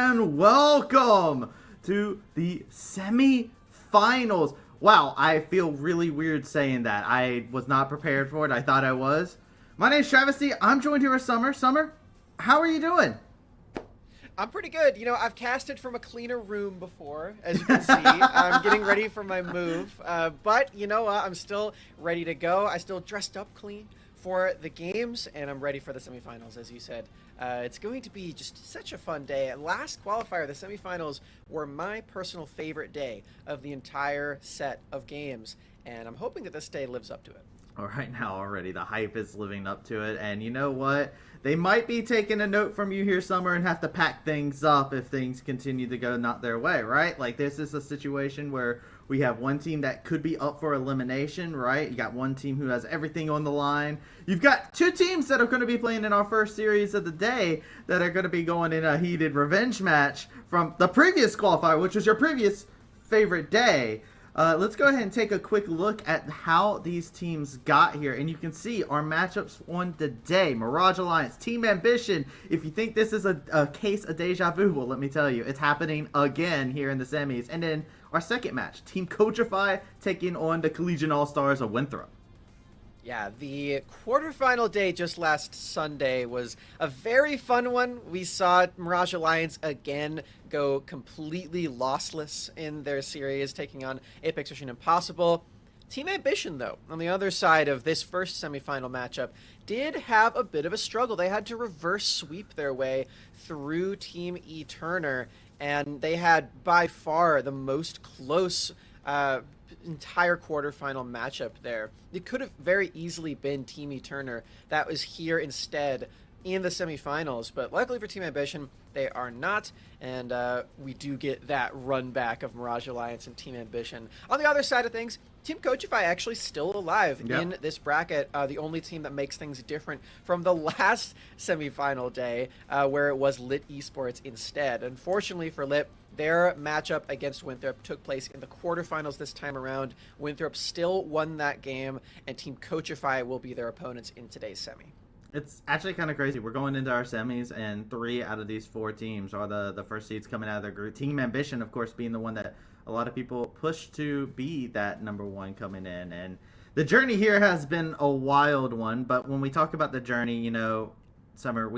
and welcome to the semi-finals. Wow, I feel really weird saying that. I was not prepared for it. I thought I was. My name's Travesty. I'm joined here with Summer. Summer, how are you doing? I'm pretty good. You know, I've casted from a cleaner room before, as you can see. I'm getting ready for my move. But, you know what? I'm still ready to go. I still dressed up clean for the games, and I'm ready for the semifinals, as you said. It's going to be just such a fun day. Last qualifier, the semifinals, were my personal favorite day of the entire set of games, and I'm hoping that this day lives up to it. Right now already the hype is living up to it, and you know what, they might be taking a note from you here, Summer, and have to pack things up if things continue to go not their way, right? Like, this is a situation where we have one team that could be up for elimination, right? You got one team who has everything on the line. You've got two teams that are going to be playing in our first series of the day that are going to be going in a heated revenge match from the previous qualifier, which was your previous favorite day. Let's go ahead and take a quick look at how these teams got here. And you can see our matchups on the day. Mirage Alliance, Team Ambition. If you think this is a case of deja vu, well, let me tell you, it's happening again here in the semis. And then our second match, Team Coachify taking on the Collegiate All-Stars of Winthrop. Yeah, the quarterfinal day just last Sunday was a very fun one. We saw Mirage Alliance again go completely lossless in their series, taking on Apex Mission Impossible. Team Ambition, though, on the other side of this first semifinal matchup, did have a bit of a struggle. They had to reverse sweep their way through Team E-Turner, and they had by far the most close entire quarterfinal matchup there. It could have very easily been Team E-Turner that was here instead in the semifinals, but luckily for Team Ambition, they are not, and we do get that run back of Mirage Alliance and Team Ambition. On the other side of things, Team Coachify actually still alive in this bracket, the only team that makes things different from the last semifinal day, where it was Lit Esports instead. Unfortunately for Lit, their matchup against Winthrop took place in the quarterfinals this time around. Winthrop still won that game, and Team Coachify will be their opponents in today's semi. It's actually kind of crazy. We're going into our semis, and 3 out of these 4 teams are the first seeds coming out of their group. Team Ambition, of course, being the one that a lot of people push to be that number 1 coming in. And the journey here has been a wild one, but when we talk about the journey, you know, Summer,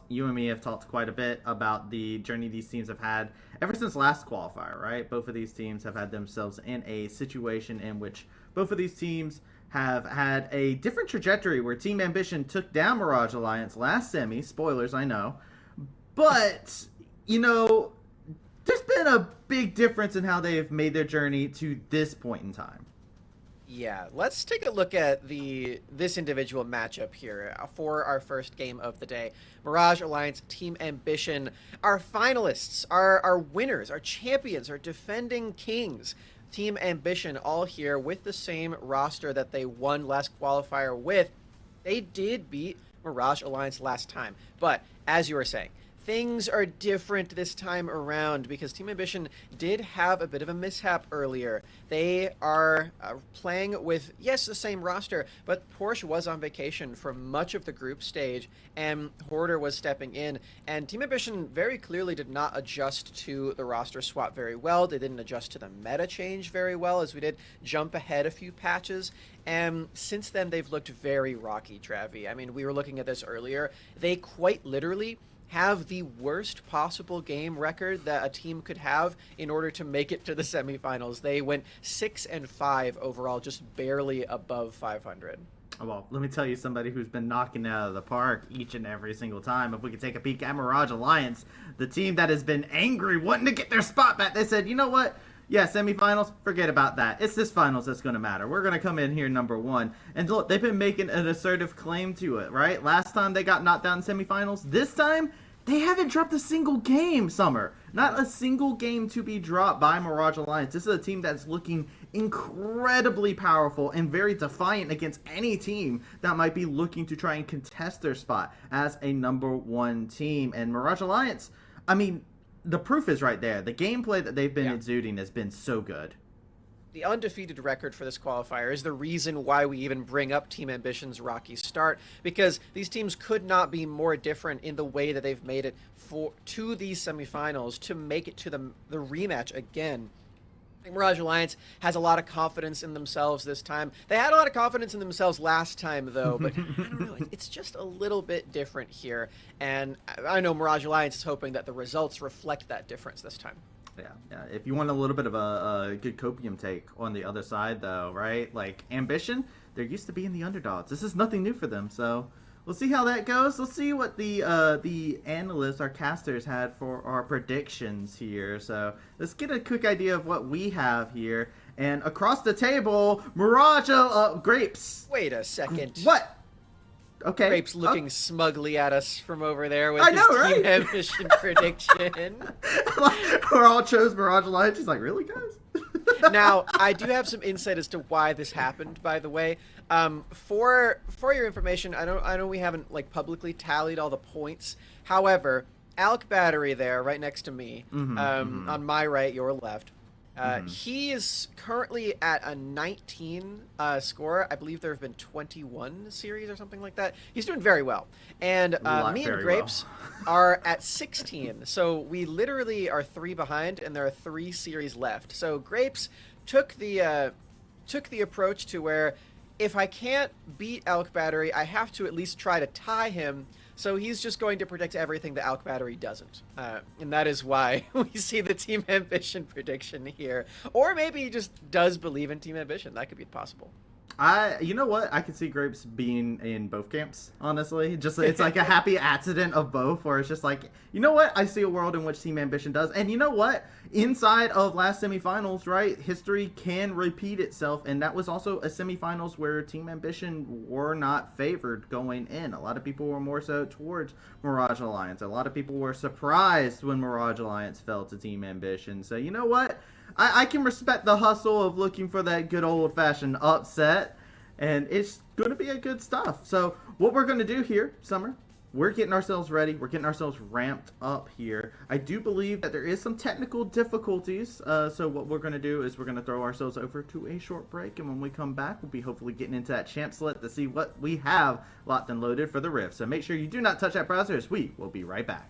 you and me have talked quite a bit about the journey these teams have had ever since last qualifier, right? Both of these teams have had themselves in a situation in which both of these teams have had a different trajectory, where Team Ambition took down Mirage Alliance last semi. Spoilers, I know. But, you know, there's been a big difference in how they've made their journey to this point in time. Yeah, let's take a look at this individual matchup here for our first game of the day. Mirage Alliance, Team Ambition, our finalists, our winners, our champions, our defending kings. Team Ambition all here with the same roster that they won last qualifier with. They did beat Mirage Alliance last time, but as you were saying, things are different this time around because Team Ambition did have a bit of a mishap earlier. They are playing with, yes, the same roster, but Porsche was on vacation for much of the group stage, and Hoarder was stepping in, and Team Ambition very clearly did not adjust to the roster swap very well. They didn't adjust to the meta change very well, as we did jump ahead a few patches, and since then they've looked very rocky, Travi. I mean, we were looking at this earlier. They quite literally have the worst possible game record that a team could have in order to make it to the semifinals. They went 6-5 overall, just barely above 500. Well, let me tell you somebody who's been knocking it out of the park each and every single time. If we could take a peek at Mirage Alliance, the team that has been angry, wanting to get their spot back, they said, you know what? Yeah, semifinals, forget about that. It's this finals that's going to matter. We're going to come in here number 1. And look, they've been making an assertive claim to it, right? Last time they got knocked out in semifinals. This time, they haven't dropped a single game, Summer. Not a single game to be dropped by Mirage Alliance. This is a team that's looking incredibly powerful and very defiant against any team that might be looking to try and contest their spot as a number 1 team. And Mirage Alliance, I mean, the proof is right there. The gameplay that they've been exuding has been so good. the undefeated record for this qualifier is the reason why we even bring up Team Ambition's rocky start, because these teams could not be more different in the way that they've made it to these semifinals to make it to the rematch again. I think Mirage Alliance has a lot of confidence in themselves this time. They had a lot of confidence in themselves last time, though, but I don't know. It's just a little bit different here. And I know Mirage Alliance is hoping that the results reflect that difference this time. Yeah. If you want a little bit of a good copium take on the other side, though, right? Like, Ambition, they're used to being the underdogs. This is nothing new for them, so we'll see how that goes. Let's see what the analysts, our casters, had for our predictions here. So let's get a quick idea of what we have here. And across the table, Mirage Grapes. Wait a second. What? Okay. Grapes looking smugly at us from over there with I know, his right? Team Ambition prediction. We're all chose Mirage Alliance. He's like, really, guys? Now, I do have some insight as to why this happened, by the way. For your information, I know we haven't like publicly tallied all the points. However, Alec Battery there, right next to me, on my right, your left. He is currently at a 19 score. I believe there have been 21 series or something like that. He's doing very well. And me and Grapes are at 16. So we literally are 3 behind, and there are 3 series left. So Grapes took the approach to where if I can't beat Alec Battery, I have to at least try to tie him. So he's just going to predict everything that Alec Battery doesn't. And that is why we see the Team Ambition prediction here. Or maybe he just does believe in Team Ambition. That could be possible. You know what? I could see Grapes being in both camps, honestly. Just it's like a happy accident of both, where it's just like, you know what? I see a world in which Team Ambition does. And you know what? Inside of last semifinals, right, history can repeat itself. And that was also a semifinals where Team Ambition were not favored going in. A lot of people were more so towards Mirage Alliance. A lot of people were surprised when Mirage Alliance fell to Team Ambition. So you know what? I can respect the hustle of looking for that good old-fashioned upset, and it's going to be a good stuff. So what we're going to do here, Summer, we're getting ourselves ready. We're getting ourselves ramped up here. I do believe that there is some technical difficulties, so what we're going to do is we're going to throw ourselves over to a short break, and when we come back, we'll be hopefully getting into that champ select to see what we have locked and loaded for the Rift. So make sure you do not touch that browser, as we will be right back.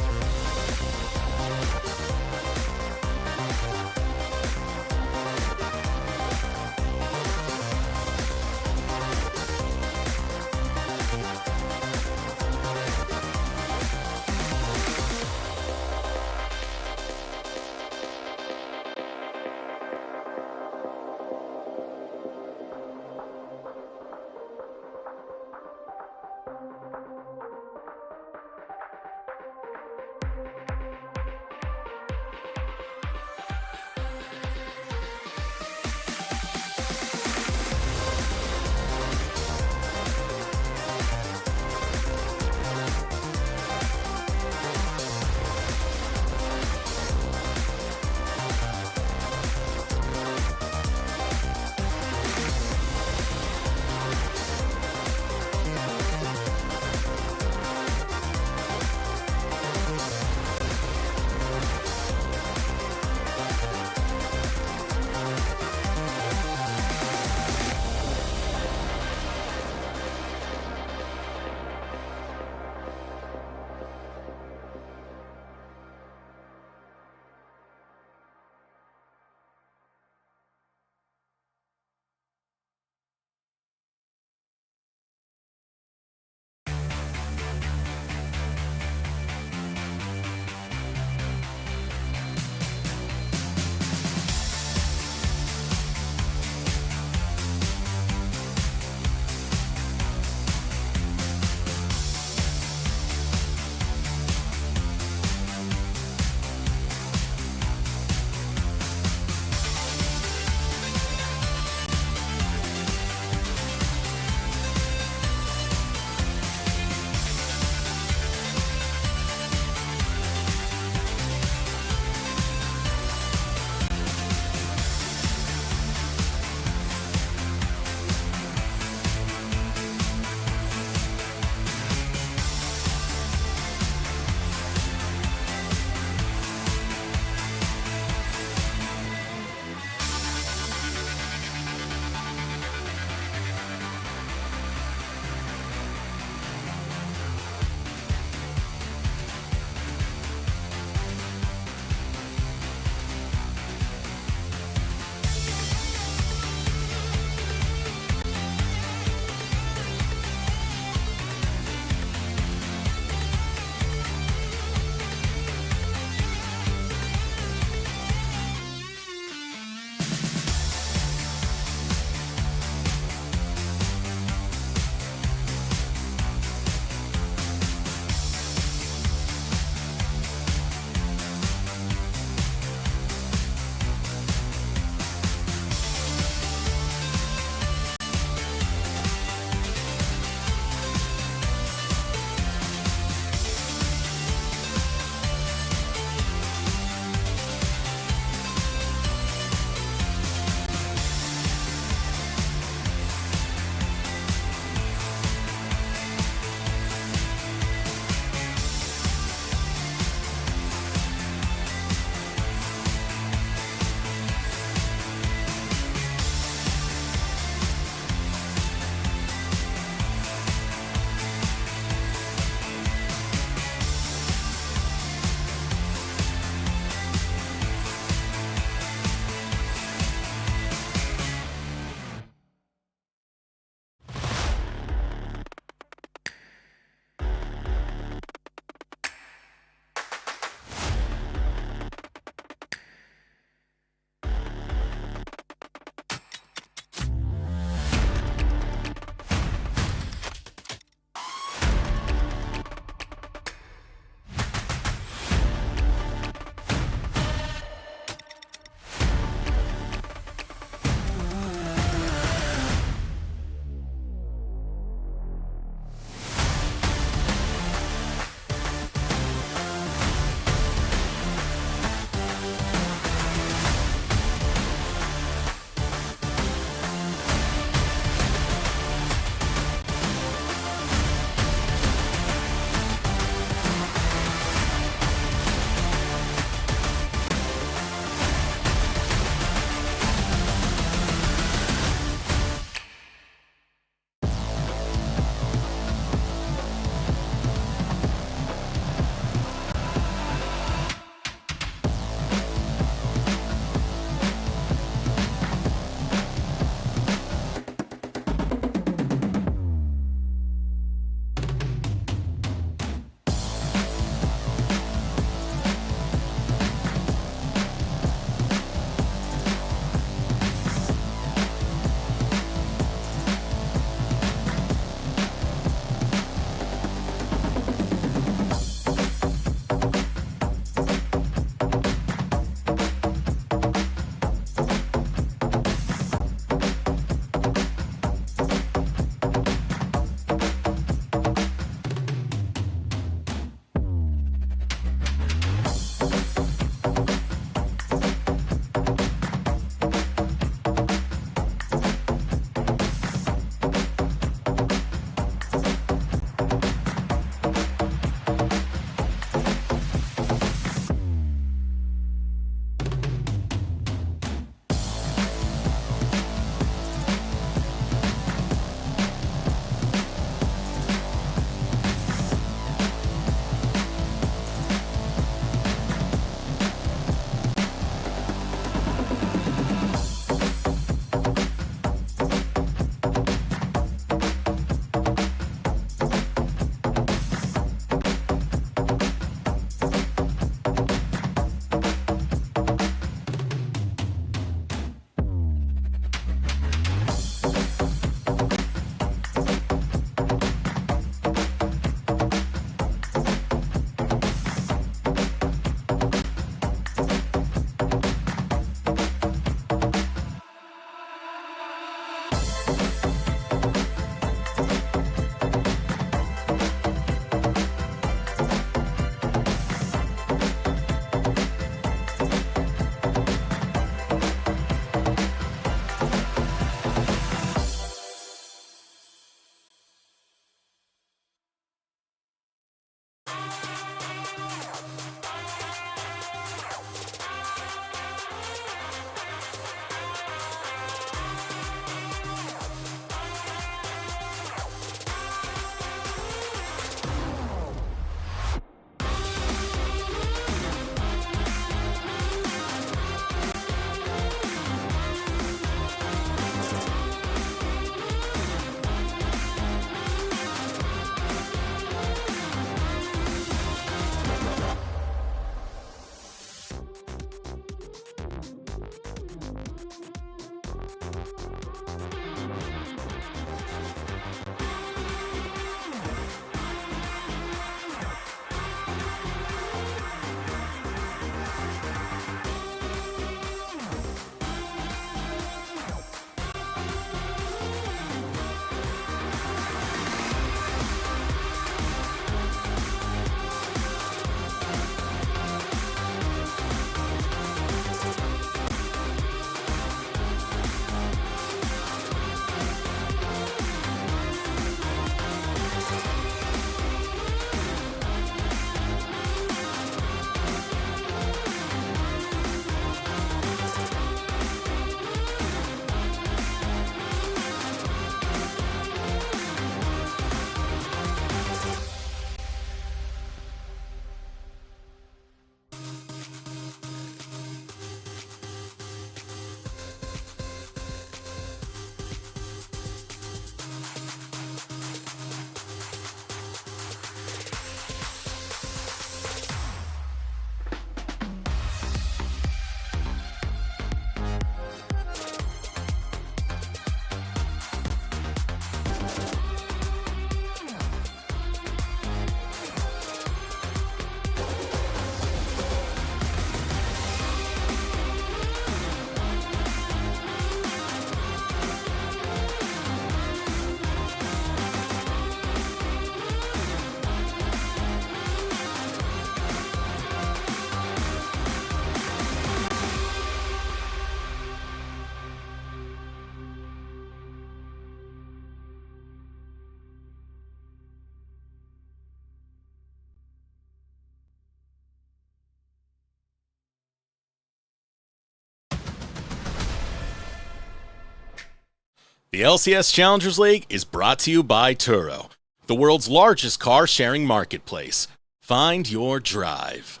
The LCS Challengers League is brought to you by Turo, the world's largest car-sharing marketplace. Find your drive.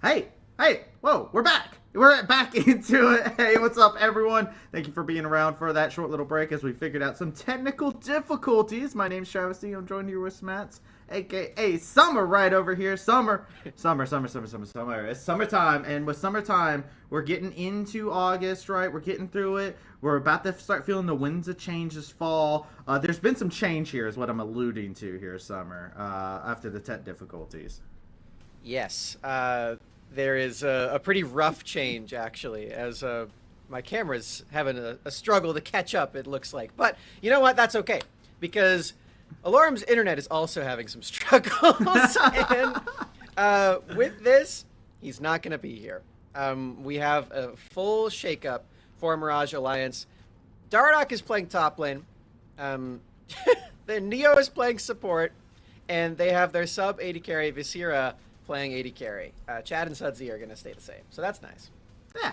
Hey, whoa, we're back. We're back into it. Hey, what's up, everyone? Thank you for being around for that short little break as we figured out some technical difficulties. My name's Travis D. I'm joined here with Smats, aka Summer, right over here. Summer. It's summertime, and with summertime, we're getting into August, right? We're getting through it. We're about to start feeling the winds of change this fall. There's been some change here, is what I'm alluding to here, Summer, after the tech difficulties. Yes, there is a pretty rough change, actually, as my camera's having a struggle to catch up, it looks like. But you know what? That's okay, because Alarm's internet is also having some struggles. And with this, he's not going to be here. We have a full shakeup for Mirage Alliance. Dardoch is playing top lane. The Neo is playing support. And they have their sub 80 carry, Viscera, playing 80 carry. Chad and Sudsy are going to stay the same. So that's nice. Yeah.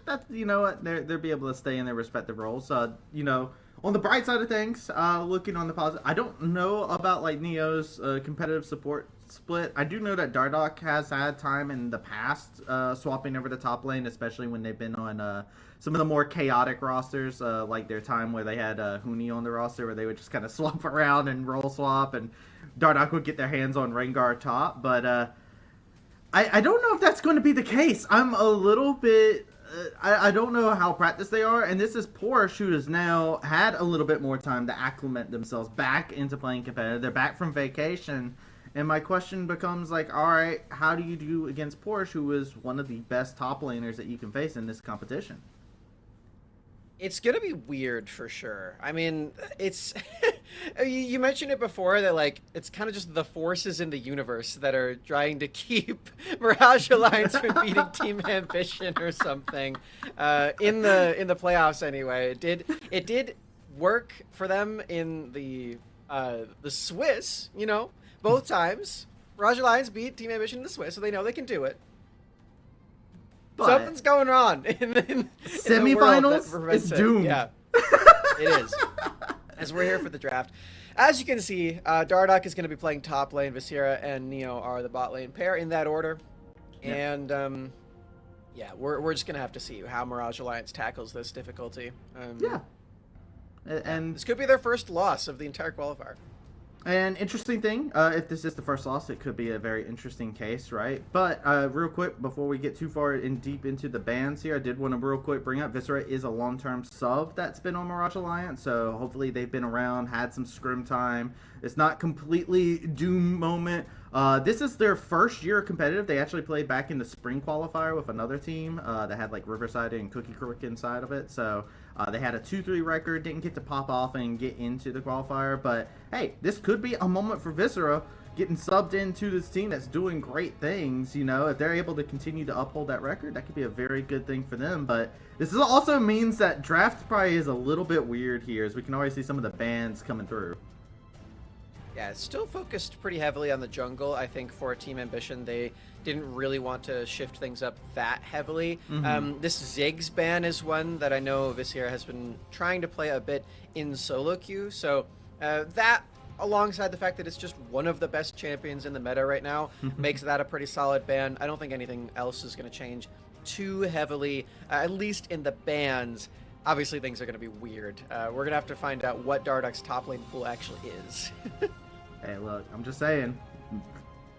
That you know what? They'll be able to stay in their respective roles. You know, on the bright side of things, looking on the positive, I don't know about like Neo's competitive support split. I do know that Dardoch has had time in the past swapping over to top lane, especially when they've been on some of the more chaotic rosters, like their time where they had Huni on the roster, where they would just kind of swap around and roll swap, and Dardoch would get their hands on Rengar top. But I don't know if that's going to be the case. I'm a little bit... I don't know how practiced they are, and this is Porsche, who has now had a little bit more time to acclimate themselves back into playing competitive. They're back from vacation, and my question becomes like, all right, how do you do against Porsche, who is one of the best top laners that you can face in this competition? It's going to be weird for sure. I mean, it's... you mentioned it before that, like, it's kind of just the forces in the universe that are trying to keep Mirage Alliance from beating Team Ambition or something. In the playoffs, anyway. It did work for them in the Swiss, you know, both times. Mirage Alliance beat Team Ambition in the Swiss, so they know they can do it. But something's going on in semifinals. It's doomed. Yeah, it is. As we're here for the draft, as you can see, Dardoch is going to be playing top lane. Viscera and Neo are the bot lane pair in that order, and yeah, we're just going to have to see how Mirage Alliance tackles this difficulty. And this could be their first loss of the entire qualifier. An interesting thing, if this is the first loss, it could be a very interesting case, right? But real quick, before we get too far in deep into the bans here, I did want to real quick bring up Viscera is a long-term sub that's been on Mirage Alliance, so hopefully they've been around, had some scrim time. It's not completely doom moment. This is their first year competitive. They actually played back in the spring qualifier with another team that had like Riverside and Cookie Crook inside of it, so they had a 2-3 record, didn't get to pop off and get into the qualifier, but hey, this could be a moment for Viscera getting subbed into this team that's doing great things. You know, if they're able to continue to uphold that record, that could be a very good thing for them. But this also means that draft probably is a little bit weird here, as we can already see some of the bans coming through. Yeah, it's still focused pretty heavily on the jungle. I think for Team Ambition, they didn't really want to shift things up that heavily. This Ziggs ban is one that I know Viscera has been trying to play a bit in solo queue. So that, alongside the fact that it's just one of the best champions in the meta right now, makes that a pretty solid ban. I don't think anything else is going to change too heavily, at least in the bans. Obviously, things are going to be weird. We're going to have to find out what Dardoch's top lane pool actually is. Hey, look, I'm just saying,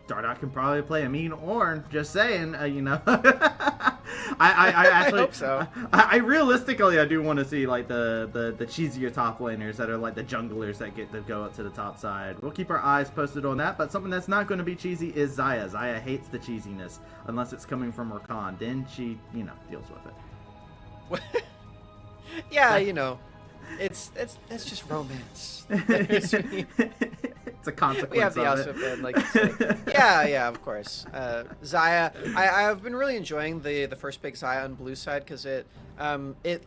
Dardoch can probably play a mean Ornn. Just saying, you know. I actually I hope so. I realistically, I do want to see like the cheesier top laners that are like the junglers that get to go up to the top side. We'll keep our eyes posted on that. But something that's not going to be cheesy is Xayah. Xayah hates the cheesiness unless it's coming from Rakan. Then she, you know, deals with it. Yeah, you know, it's just romance. It's a consequence. We have the outfit, like you say. Yeah, of course. Xayah, I've been really enjoying the first pick Xayah on blue side, because it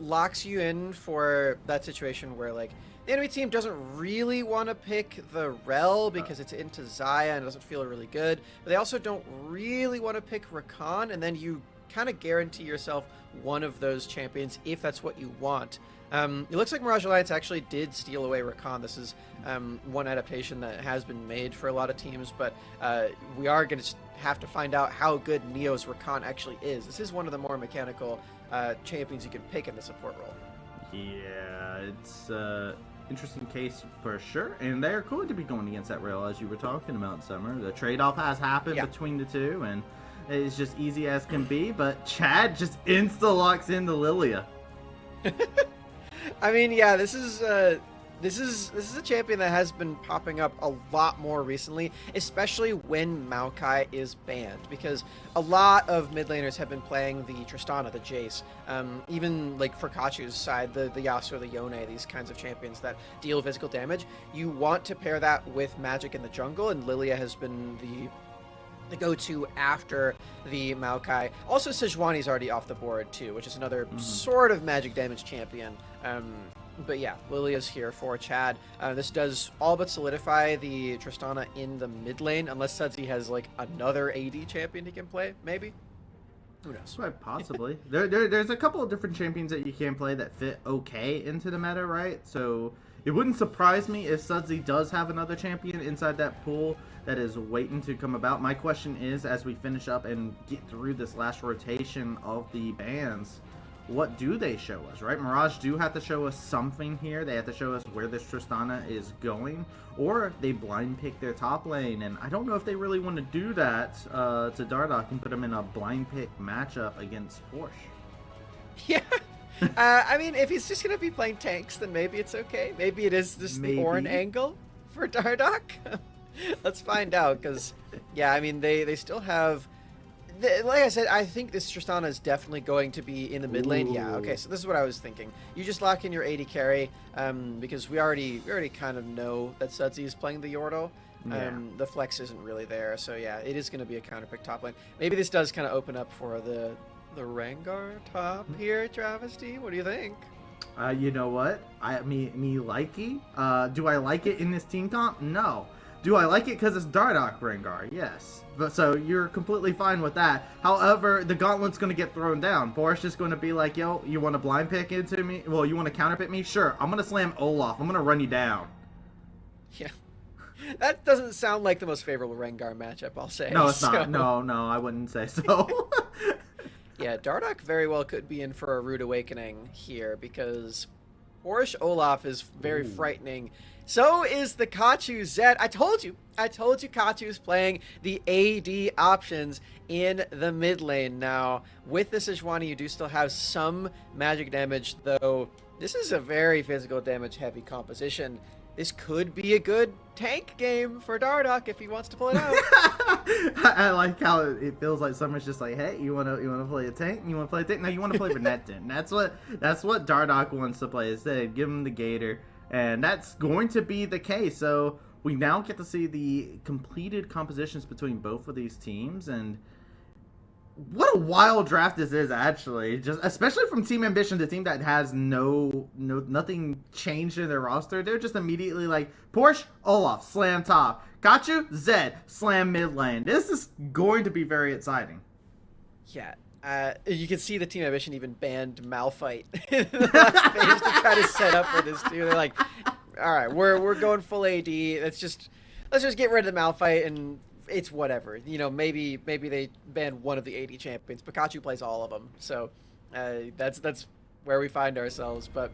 locks you in for that situation where like the enemy team doesn't really want to pick the Rel because it's into Xayah and it doesn't feel really good, but they also don't really want to pick Rakan, and then you kind of guarantee yourself one of those champions if that's what you want. It looks like Mirage Alliance actually did steal away Rakan. This is one adaptation that has been made for a lot of teams, but we are going to have to find out how good Neo's Rakan actually is. This is one of the more mechanical champions you can pick in the support role. Yeah, it's interesting case for sure, and they're going to be going against that rail as you were talking about, Summer. The trade-off has happened between the two, and it's just easy as can be, but Chad just insta-locks into Lilia. I mean, yeah, this is a champion that has been popping up a lot more recently, especially when Maokai is banned, because a lot of mid laners have been playing the Tristana, the Jace, even like for Kachu's side, the Yasuo, the Yone, these kinds of champions that deal physical damage. You want to pair that with magic in the jungle, and Lilia has been the go-to after the Maokai. Also, Sejuani's already off the board too, which is another sort of magic damage champion. But yeah, Lilia's here for Chad. This does all but solidify the Tristana in the mid lane, unless Sudsy has like another AD champion he can play, maybe? Who knows? Quite possibly. There's a couple of different champions that you can play that fit okay into the meta, right? So it wouldn't surprise me if Sudsy does have another champion inside that pool that is waiting to come about. My question is, as we finish up and get through this last rotation of the bans, what do they show us, right? Mirage do have to show us something here. They have to show us where this Tristana is going, or they blind pick their top lane, and I don't know if they really want to do that to Dardoch and put him in a blind pick matchup against Porsche. Yeah. I mean, if he's just going to be playing tanks, then maybe it's okay. Maybe it is just the Ornn angle for Dardoch. Let's find out, because, yeah, I mean, they still have... Like I said, I think this Tristana is definitely going to be in the mid lane. Yeah, okay, so this is what I was thinking. You just lock in your AD carry, because we already kind of know that Sudsy is playing the Yordle. The flex isn't really there, so yeah, it is going to be a counter pick top lane. Maybe this does kind of open up for the Rengar top here, Travesty. What do you think? You know what? Me likey. Do I like it in this team comp? No. Do I like it because it's Dardoch Rengar? Yes. But so you're completely fine with that. However, the gauntlet's going to get thrown down. Boris is going to be like, yo, you want to blind pick into me? Well, you want to counter pick me? Sure. I'm going to slam Olaf. I'm going to run you down. Yeah. That doesn't sound like the most favorable Rengar matchup, I'll say. No, it's not. No, I wouldn't say so. Yeah, Dardoch very well could be in for a rude awakening here, because Boris Olaf is very frightening. So is the Kachu Zed. I told you Kachu is playing the AD options in the mid lane. Now, with the Sejuani, you do still have some magic damage, though this is a very physical damage heavy composition. This could be a good tank game for Dardoch if he wants to pull it out. I like how it feels like Summer's just like, hey, you wanna play a tank? You wanna play a tank? No, you wanna play Renekton. That's what Dardoch wants to play instead. Give him the Gator. And that's going to be the case. So we now get to see the completed compositions between both of these teams, and what a wild draft this is, actually. Just especially from Team Ambition, the team that has nothing changed in their roster. They're just immediately like, Porsche, Olaf, slam top. Kachu, Zed, slam mid lane. This is going to be very exciting. Yeah. You can see the Team Ambition even banned Malphite in the last phase to try to set up for this too. They're like, all right, we're going full AD. Let's just get rid of the Malphite, and it's whatever. You know, maybe they ban one of the AD champions. Pikachu plays all of them, so that's where we find ourselves. But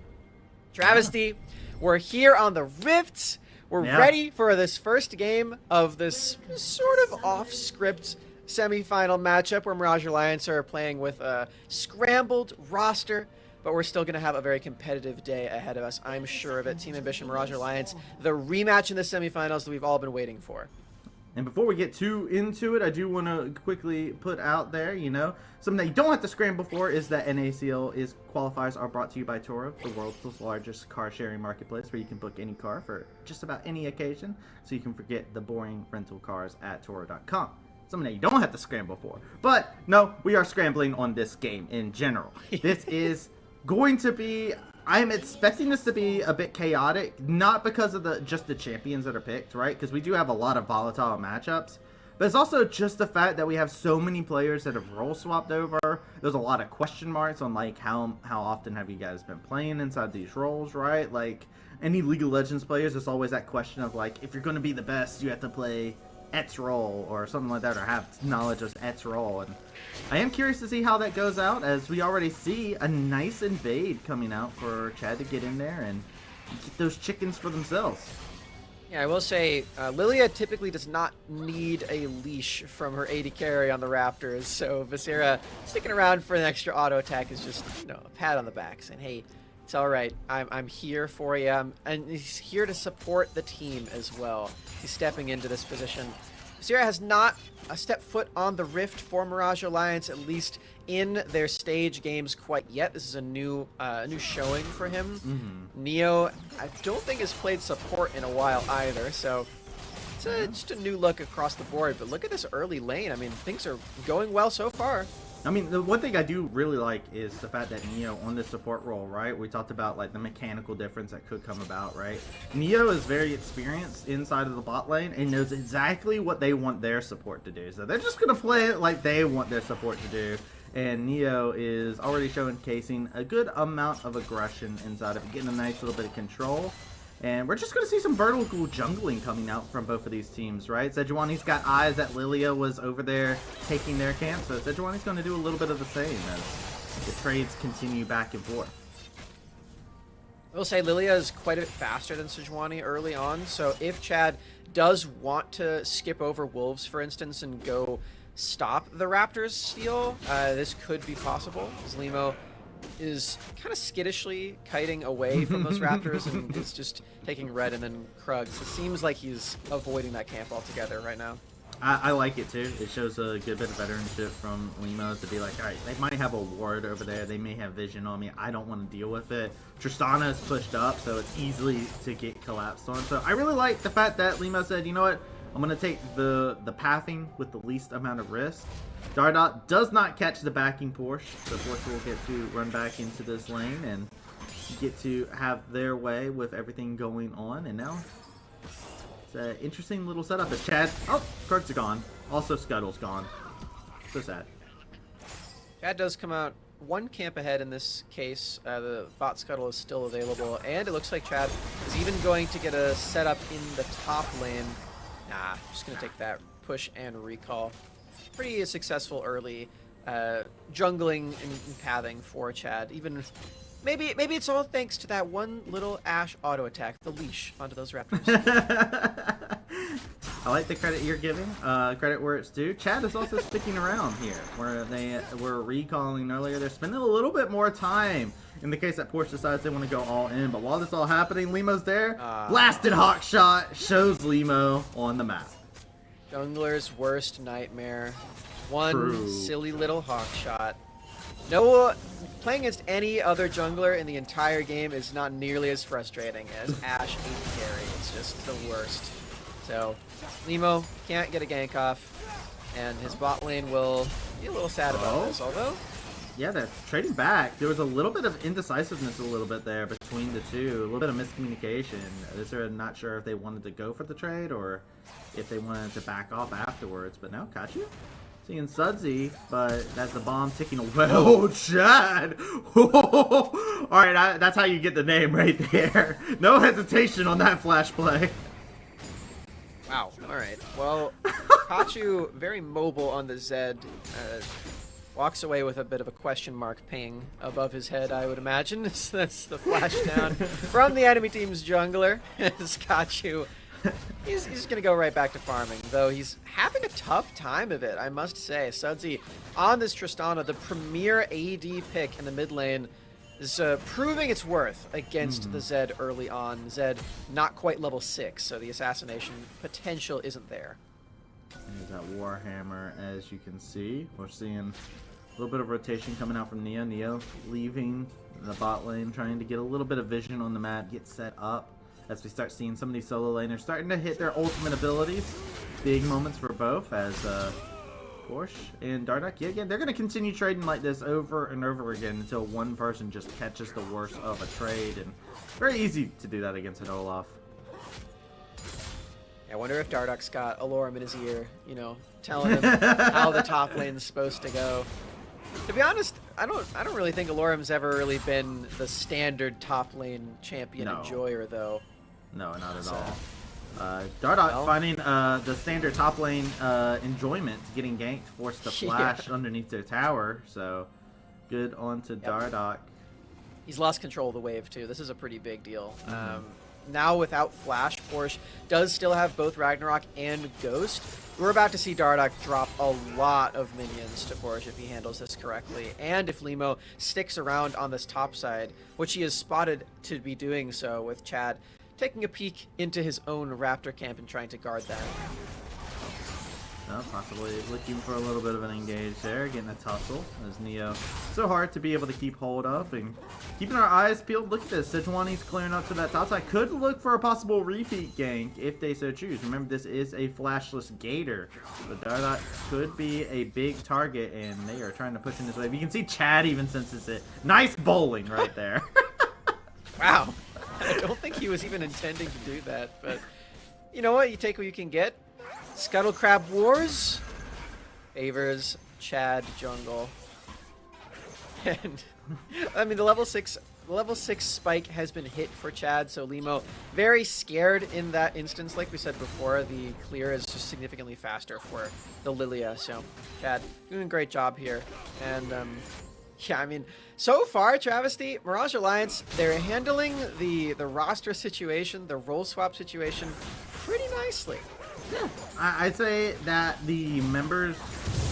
Travesty, we're here on the Rifts. We're ready for this first game of this sort of off-script semi-final matchup where Mirage Alliance are playing with a scrambled roster, but we're still going to have a very competitive day ahead of us. I'm sure of it. Team Ambition, Mirage Alliance, the rematch in the semifinals that we've all been waiting for. And before we get too into it, I do want to quickly put out there, something that you don't have to scramble for is that NACL qualifiers are brought to you by Toro, the world's largest car sharing marketplace where you can book any car for just about any occasion, so you can forget the boring rental cars at Toro.com. Something that you don't have to scramble for. But no, we are scrambling on this game in general. This is going to be... I'm expecting this to be a bit chaotic, not because of just the champions that are picked, right? Because we do have a lot of volatile matchups. But it's also just the fact that we have so many players that have role swapped over. There's a lot of question marks on like how often have you guys been playing inside these roles, right? Like any League of Legends players, there's always that question of like, if you're going to be the best, you have to play X role or something like that, or have knowledge of X role. And I am curious to see how that goes out, as we already see a nice invade coming out for Chad to get in there and get those chickens for themselves. Yeah, I will say, Lilia typically does not need a leash from her AD carry on the Raptors, so Visera sticking around for an extra auto attack is just, you know, a pat on the back, saying, hey, it's all right, I'm here for you, and he's here to support the team as well. He's stepping into this position. Visera has not stepped foot on the Rift for Mirage Alliance, at least in their stage games quite yet. This is a new showing for him. Neo, I don't think has played support in a while either, so it's just a new look across the board. But look at this early lane. I mean, things are going well so far. I mean, the one thing I do really like is the fact that Neo on this support role, right? We talked about like the mechanical difference that could come about, right? Neo is very experienced inside of the bot lane and knows exactly what they want their support to do. So they're just going to play it like they want their support to do. And Neo is already showcasing a good amount of aggression inside of it, getting a nice little bit of control. And we're just going to see some vertical jungling coming out from both of these teams, right? Sejuani's got eyes that Lilia was over there taking their camp, so Sejuani's going to do a little bit of the same as the trades continue back and forth. I will say Lilia is quite a bit faster than Sejuani early on, so if Chad does want to skip over Wolves, for instance, and go stop the Raptors' steal, this could be possible, because Limo is kind of skittishly kiting away from those Raptors and is just taking red and then Krugs. It seems like he's avoiding that camp altogether right now. I like it too. It shows a good bit of veteranship from Limo to be like, all right, they might have a ward over there. They may have vision on me. I don't want to deal with it. Tristana is pushed up, so it's easily to get collapsed on. So I really like the fact that Limo said, you know what? I'm going to take the pathing with the least amount of risk. Dardoch does not catch the backing Porsche, so Porsche will get to run back into this lane and get to have their way with everything going on. And now it's an interesting little setup as Chad... Oh, Krugs are gone. Also, Scuttle's gone. So sad. Chad does come out one camp ahead in this case. The bot Scuttle is still available, and it looks like Chad is even going to get a setup in the top lane. Nah, just going to take that push and recall. Pretty successful early jungling and pathing for Chad. Even maybe it's all thanks to that one little Ashe auto attack, the leash onto those Raptors. I like the credit you're giving. Credit where it's due. Chad is also sticking around here, where they were recalling earlier. They're spending a little bit more time in the case that Porsche decides they want to go all in. But while this all happening, Limo's there. Blasted hawk shot shows Limo on the map. Jungler's worst nightmare. One True. silly little hawk shot. No, playing against any other jungler in the entire game is not nearly as frustrating as Ashe AD carry. It's just the worst. So, Limo can't get a gank off, and his bot lane will be a little sad about this, although... Yeah, they're trading back. There was a little bit of indecisiveness a little bit there between the two. A little bit of miscommunication. They're not sure if they wanted to go for the trade or if they wanted to back off afterwards. But now, Kachu seeing Sudsy, but that's the bomb ticking away. Oh, Chad! Alright, that's how you get the name right there. No hesitation on that flash play. Wow. Alright. Well, Kachu very mobile on the Zed. Walks away with a bit of a question mark ping above his head, I would imagine. That's the flash down from the enemy team's jungler. Kachu, he's going to go right back to farming, though he's having a tough time of it, I must say. Sudsy on this Tristana, the premier AD pick in the mid lane, is proving its worth against the Zed early on. Zed not quite level 6, so the assassination potential isn't there. There's that Warhammer, as you can see. We're seeing a little bit of rotation coming out from Neo. Neo leaving the bot lane, trying to get a little bit of vision on the map, get set up. As we start seeing some of these solo laners starting to hit their ultimate abilities. Big moments for both as Porsche and Dardoch. Yeah, again, they're going to continue trading like this over and over again until one person just catches the worst of a trade. And very easy to do that against an Olaf. I wonder if Dardock's got Alorum in his ear, you know, telling him how the top lane's supposed to go. To be honest, I don't really think Alorum's ever really been the standard top lane champion enjoyer, though. No, not at all. Dardock finding the standard top lane enjoyment, getting ganked, forced to flash underneath their tower. So good on to Dardock. He's lost control of the wave too. This is a pretty big deal. Now without flash, Porsche does still have both Ragnarok and Ghost. We're about to see Dardock drop a lot of minions to Porsche if he handles this correctly. And if Limo sticks around on this top side, which he is spotted to be doing so with Chad taking a peek into his own Raptor camp and trying to guard that. Possibly looking for a little bit of an engage there, getting a tussle as Neo. So hard to be able to keep hold of and keeping our eyes peeled. Look at this, Sejuani's clearing up to that top side. Could look for a possible repeat gank if they so choose. Remember, this is a flashless Gator, but Dardock could be a big target, and they are trying to push in this wave. You can see Chad even senses it. Nice bowling right there. Wow. I don't think he was even intending to do that, but you know what? You take what you can get. Scuttle Crab Wars favors Chad jungle. And I mean the level 6 spike has been hit for Chad, so Limo very scared in that instance. Like we said before, the clear is just significantly faster for the Lilia, so Chad doing a great job here. And yeah, I mean, so far, Travesty, Mirage Alliance, they're handling the roster situation, the role swap situation pretty nicely. Yeah, I'd say that the members,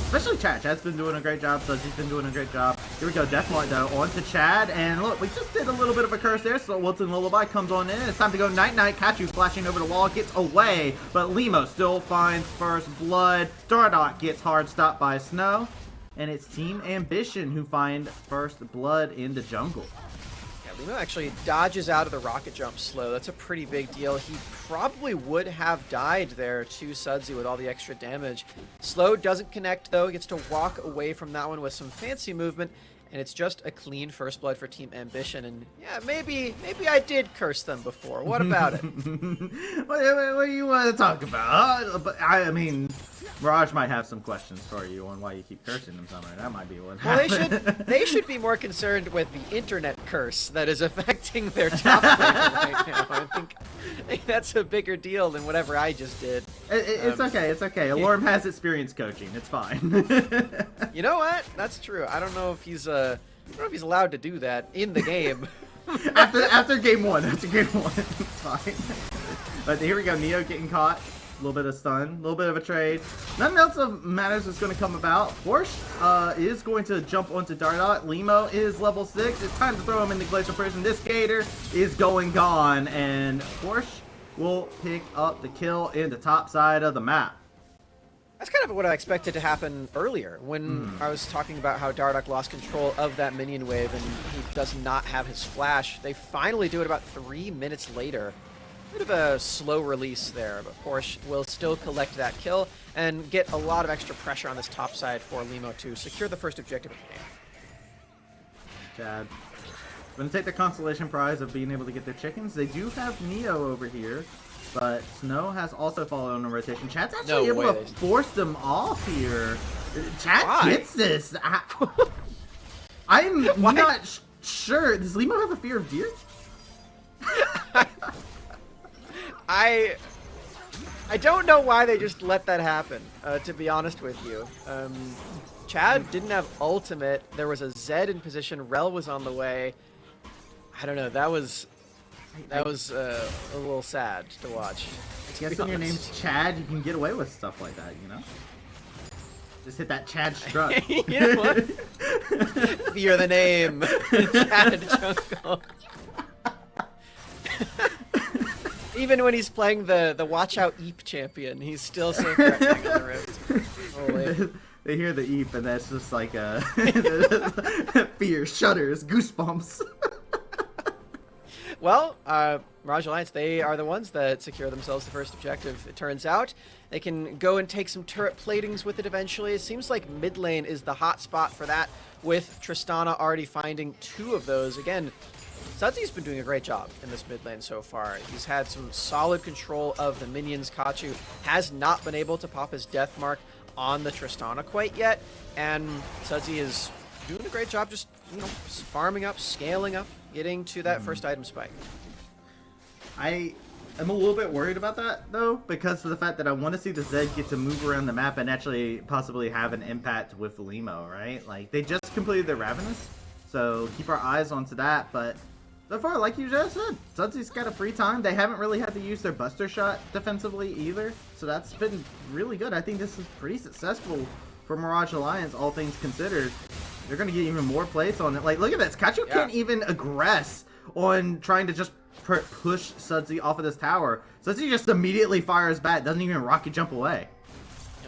especially Chad. Chad's been doing a great job. Fuzzy's been doing a great job. Here we go, Deathmark though, on to Chad. And look, we just did a little bit of a curse there. So Wilton Lullaby comes on in. It's time to go Night-Night. Kachu flashing over the wall, gets away. But Limo still finds first blood. Dardock gets hard stopped by Snow. And it's Team Ambition who find first blood in the jungle. Limo actually dodges out of the rocket jump slow. That's a pretty big deal. He probably would have died there to Sudsy with all the extra damage. Slow doesn't connect though, gets to walk away from that one with some fancy movement, and it's just a clean first blood for Team Ambition. And yeah, maybe I did curse them before. What about it? What do you want to talk about? But I mean, Mirage might have some questions for you on why you keep cursing them somewhere. That might be what happened. They should be more concerned with the internet curse that is affecting their top lane right now. I think that's a bigger deal than whatever I just did. It's okay. It's okay. Alorum has experience coaching. It's fine. You know what? That's true. I don't know if he's allowed to do that in the game. after game one. After game one, it's fine. But here we go. Neo getting caught. A little bit of stun, a little bit of a trade. Nothing else of matters is going to come about. Porsche is going to jump onto Dardock. Limo is level 6. It's time to throw him in the Glacial Prison. This Gator is going gone, and Porsche will pick up the kill in the top side of the map. That's kind of what I expected to happen earlier when I was talking about how Dardock lost control of that minion wave and he does not have his flash. They finally do it about 3 minutes later. Bit of a slow release there, but Porsche will still collect that kill and get a lot of extra pressure on this top side for Limo to secure the first objective of the game. Chad going to take the consolation prize of being able to get their chickens. They do have Neo over here, but Snow has also fallen on a rotation. Chad's actually able to force them off here. Chad gets this. I'm not sure. Does Limo have a fear of deer? I don't know why they just let that happen, to be honest with you. Chad didn't have ultimate. There was a Zed in position. Rel was on the way. I don't know. That was a little sad to watch. I guess when your name's Chad, you can get away with stuff like that, you know? Just hit that Chad strut. You know what? Fear the name. Chad Jungle. Even when he's playing the Watch Out Eep champion, he's still so threatening on the wrist. Holy. They hear the Eep, and that's just like a fear, shudders, goosebumps. Well, Mirage Alliance, they are the ones that secure themselves the first objective. It turns out they can go and take some turret platings with it eventually. It seems like mid lane is the hot spot for that, with Tristana already finding 2 of those. Again, Sudzy's been doing a great job in this mid lane so far. He's had some solid control of the minions. Kachu has not been able to pop his death mark on the Tristana quite yet, and Sudsy is doing a great job just, you know, farming up, scaling up, getting to that first item spike. I am a little bit worried about that, though, because of the fact that I want to see the Zed get to move around the map and actually possibly have an impact with Limo, right? Like, they just completed their Ravenous, so keep our eyes onto that, but so far, like you just said, Sudsy's got a free time. They haven't really had to use their Buster Shot defensively either, so that's been really good. I think this is pretty successful for Mirage Alliance, all things considered. They're going to get even more plays on it. Like, look at this. Kachu can't even aggress on trying to just push Sudsy off of this tower. Sudsy just immediately fires back, doesn't even rocket jump away.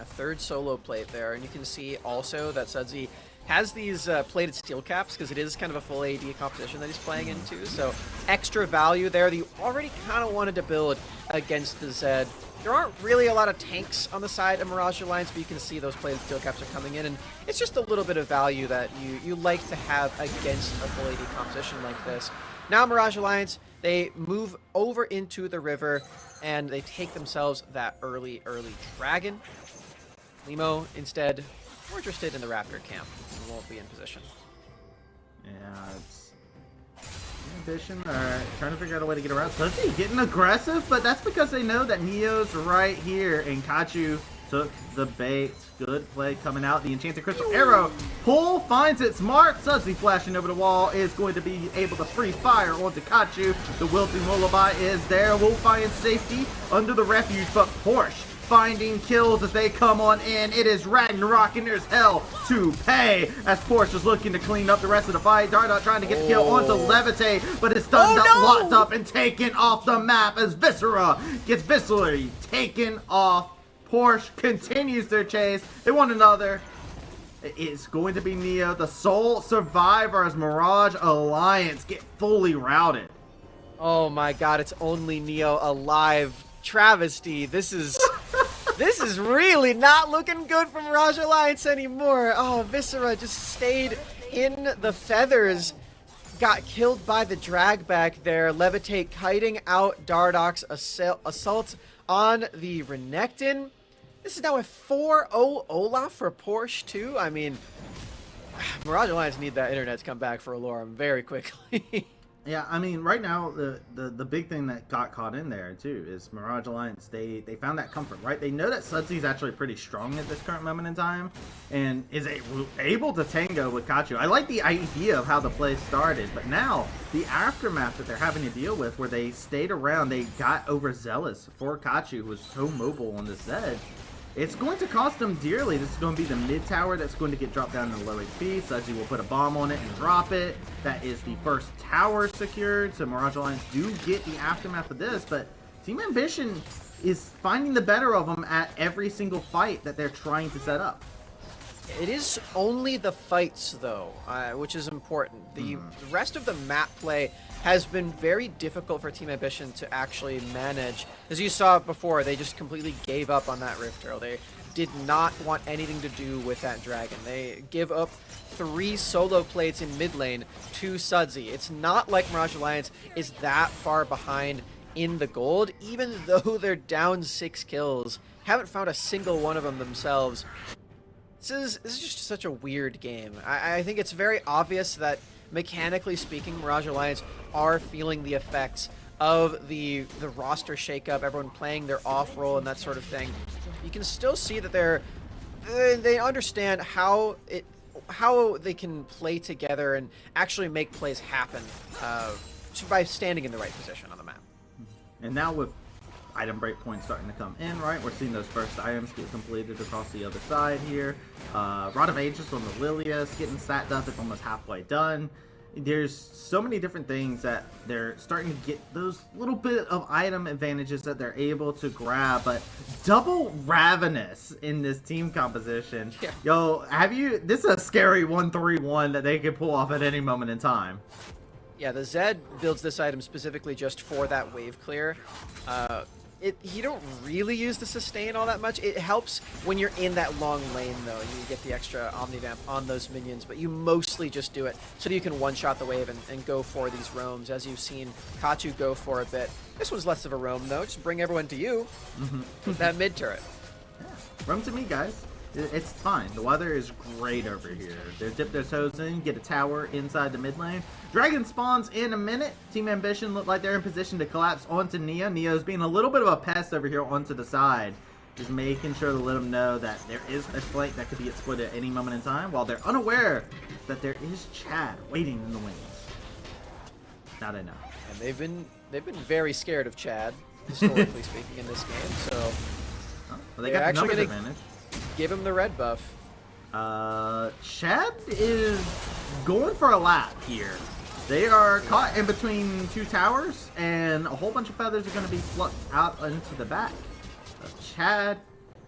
A third solo plate there, and you can see also that Sudsy has these plated steel caps because it is kind of a full AD competition that he's playing into, so extra value there that you already kind of wanted to build against the Zed. There aren't really a lot of tanks on the side of Mirage Alliance, but you can see those plated steel caps are coming in, and it's just a little bit of value that you like to have against a full AD competition like this. Now Mirage Alliance, they move over into the river, and they take themselves that early dragon. Limo, instead, more interested in the Raptor camp. And won't be in position. Yeah, it's Ambition are trying to figure out a way to get around. Sudsy getting aggressive, but that's because they know that Neo's right here, and Kachu took the bait. Good play coming out. The Enchanted Crystal Arrow pull finds its mark. Sudsy flashing over the wall is going to be able to free fire onto Kachu. The Wilting Lullaby is there. Will find safety under the refuge, but Porsche finding kills as they come on in. It is Ragnarok, and there's hell to pay as Porsche is looking to clean up the rest of the fight. Dardoch trying to get the kill onto Levitate, but it's done locked up and taken off the map as Viscera gets viscerally taken off. Porsche continues their chase. They want another. It's going to be Neo, the sole survivor, as Mirage Alliance get fully routed. Oh my god, it's only Neo alive. Travesty. This is really not looking good for Mirage Alliance anymore. Oh, Viscera just stayed in the feathers. Got killed by the drag back there. Levitate kiting out Dardoch's assault on the Renekton. This is now a 4-0 Olaf for Porsche too. I mean, Mirage Alliance need that internet to come back for Alorum very quickly. Yeah, I mean, right now, the big thing that got caught in there, too, is Mirage Alliance, they found that comfort, right? They know that Sudsy's actually pretty strong at this current moment in time, and is able to tango with Kachu. I like the idea of how the play started, but now, the aftermath that they're having to deal with, where they stayed around, they got overzealous for Kachu, who was so mobile on this edge. It's going to cost them dearly. This is going to be the mid tower that's going to get dropped down in the low HP. Sudsy will put a bomb on it and drop it. That is the first tower secured. So Mirage Alliance do get the aftermath of this, but Team Ambition is finding the better of them at every single fight that they're trying to set up. It is only the fights, though, which is important. The rest of the map play has been very difficult for Team Ambition to actually manage. As you saw before, they just completely gave up on that Rift Trail. They did not want anything to do with that dragon. They give up 3 solo plates in mid lane to Sudsy. It's not like Mirage Alliance is that far behind in the gold, even though they're down 6 kills. Haven't found a single one of them themselves. This is just such a weird game. I think it's very obvious that, mechanically speaking, Mirage Alliance are feeling the effects of the roster shakeup, everyone playing their off role and that sort of thing. You can still see that they understand how they can play together and actually make plays happen by standing in the right position on the map. And now with item breakpoints starting to come in, right? We're seeing those first items get completed across the other side here. Rod of Ages on the Lilius getting stacked up. It's almost halfway done. There's so many different things that they're starting to get those little bit of item advantages that they're able to grab, but double Ravenous in this team composition. Yeah. Yo, this is a scary 1-3-1 that they could pull off at any moment in time. Yeah, the Zed builds this item specifically just for that wave clear. You don't really use the sustain all that much. It helps when you're in that long lane, though. You get the extra Omnivamp on those minions, but you mostly just do it so that you can one-shot the wave and go for these roams, as you've seen Kachu go for a bit. This one's less of a roam, though. Just bring everyone to you with that mid turret. Yeah. Roam to me, guys. It's fine. The weather is great over here. They dip their toes in, get a tower inside the mid lane. Dragon spawns in a minute. Team Ambition look like they're in position to collapse onto Neo. Neo's being a little bit of a pest over here onto the side. Just making sure to let them know that there is a flank that could be exploited at any moment in time, while they're unaware that there is Chad waiting in the wings. Now they know. And they've been very scared of Chad, historically speaking, in this game. So well, they got the numbers advantage. Give him the red buff. Chad is going for a lap here. They are caught in between two towers, and a whole bunch of feathers are going to be plucked out into the back. Chad,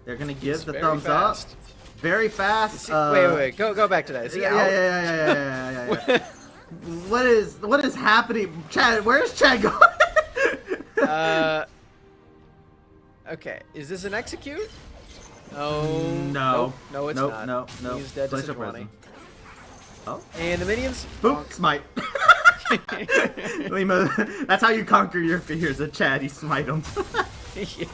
they're going to give the thumbs up. Very fast. Wait, go back to that. Is he out? Yeah. What is happening? Chad, where's Chad going? Okay, is this an execute? Oh no, no, it's not. No. He's dead to Glacial Sejuani. Oh, and the minions. Boom! Smite. Lima, that's how you conquer your fears. At Chad, you smite them. Yeah.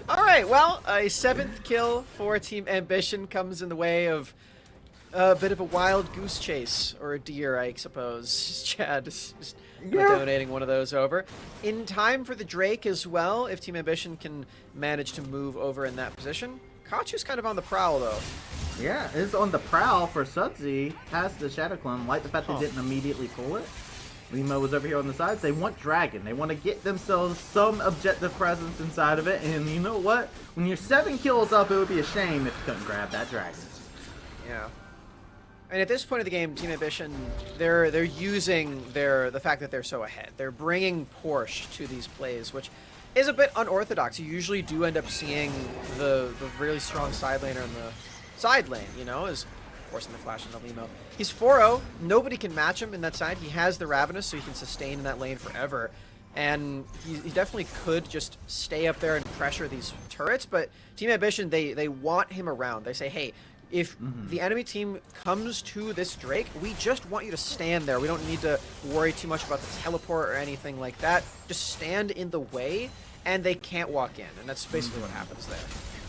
All right. Well, a 7th kill for Team Ambition comes in the way of a bit of a wild goose chase, or a deer, I suppose. Chad is just donating one of those over. In time for the Drake as well, if Team Ambition can manage to move over in that position. Kachu's kind of on the prowl, though. Yeah, is on the prowl for Sudsy. Has the Shadow Clone. Like the fact they didn't immediately pull it. Limo was over here on the sides. They want Dragon. They want to get themselves some objective presence inside of it. And you know what? When you're 7 kills up, it would be a shame if you couldn't grab that Dragon. Yeah. And at this point of the game, Team Ambition, they're using the fact that they're so ahead. They're bringing Porsche to these plays, which is a bit unorthodox. You usually do end up seeing the really strong side laner in the side lane, you know, is forcing the flash into Limo. He's 4-0. Nobody can match him in that side. He has the Ravenous, so he can sustain in that lane forever. And he definitely could just stay up there and pressure these turrets, but Team Ambition, they want him around. They say, hey, if the enemy team comes to this Drake, we just want you to stand there. We don't need to worry too much about the teleport or anything like that. Just stand in the way, and they can't walk in. And that's basically what happens there.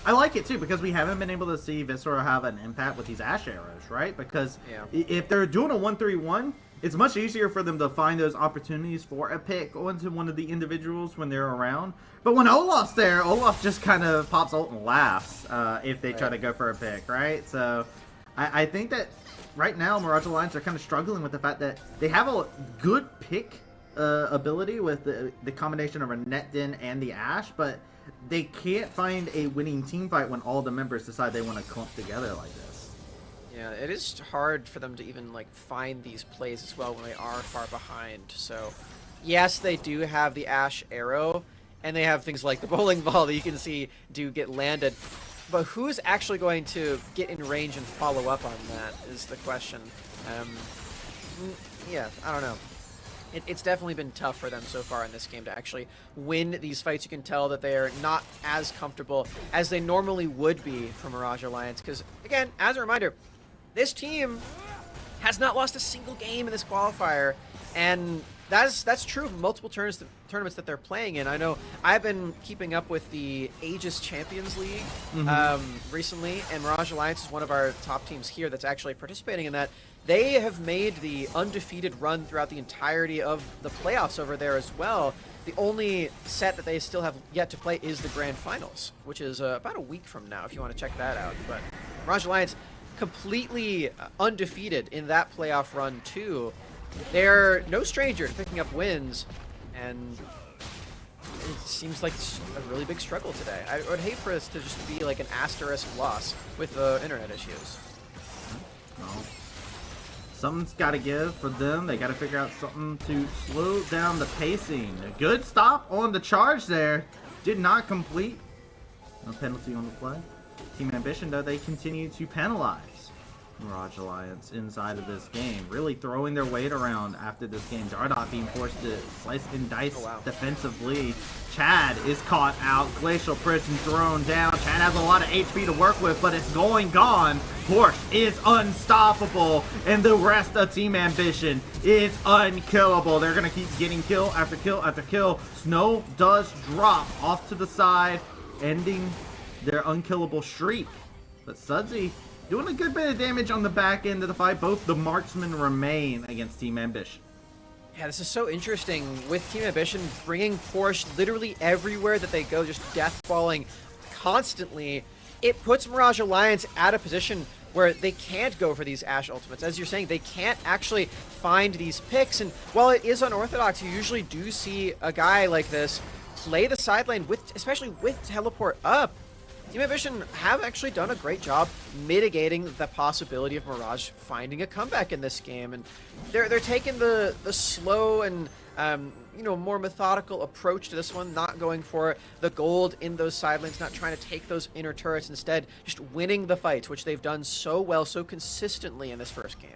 I like it too, because we haven't been able to see Viscera have an impact with these Ash arrows, right? Because if they're doing a 1-3-1, it's much easier for them to find those opportunities for a pick onto one of the individuals when they're around. But when Olaf's there, Olaf just kind of pops ult and laughs if they try to go for a pick, right? So I think that right now Mirage Alliance are kind of struggling with the fact that they have a good pick ability with the combination of a Net Den and the Ashe, but they can't find a winning team fight when all the members decide they want to clump together like this. Yeah, it is hard for them to even like find these plays as well when they are far behind. So, yes, they do have the Ashe arrow, and they have things like the bowling ball that you can see do get landed. But who's actually going to get in range and follow up on that is the question. Yeah, I don't know. It's definitely been tough for them so far in this game to actually win these fights. You can tell that they are not as comfortable as they normally would be for Mirage Alliance. Because, again, as a reminder, this team has not lost a single game in this qualifier. And that's true of multiple tournaments that they're playing in. I know I've been keeping up with the Aegis Champions League recently, and Mirage Alliance is one of our top teams here that's actually participating in that. They have made the undefeated run throughout the entirety of the playoffs over there as well. The only set that they still have yet to play is the Grand Finals, which is about a week from now if you want to check that out. But Mirage Alliance completely undefeated in that playoff run too. They're no stranger to picking up wins, and it seems like it's a really big struggle today. I would hate for this to just be like an asterisk loss with the internet issues. Oh. Something's got to give for them. They got to figure out something to slow down the pacing. A good stop on the charge there. Did not complete. No penalty on the play. Team Ambition, though, they continue to penalize. Mirage Alliance inside of this game, really throwing their weight around after this game. Dardoch being forced to slice and dice defensively. Chad is caught out. Glacial Prison thrown down. Chad has a lot of HP to work with, but it's gone. Porsche is unstoppable, and the rest of Team Ambition is unkillable. They're going to keep getting kill after kill after kill. Snow does drop off to the side, ending their unkillable streak. But Sudsy doing a good bit of damage on the back end of the fight. Both the marksmen remain against Team Ambition. Yeah, this is so interesting with Team Ambition bringing Porsche literally everywhere that they go, just deathballing constantly. It puts Mirage Alliance at a position where they can't go for these Ashe ultimates. As you're saying, they can't actually find these picks. And while it is unorthodox, you usually do see a guy like this play the side lane, especially with teleport up. Team Ambition have actually done a great job mitigating the possibility of Mirage finding a comeback in this game, and they're taking the slow and more methodical approach to this one, not going for the gold in those side lanes, not trying to take those inner turrets, instead just winning the fights, which they've done so well, so consistently in this first game.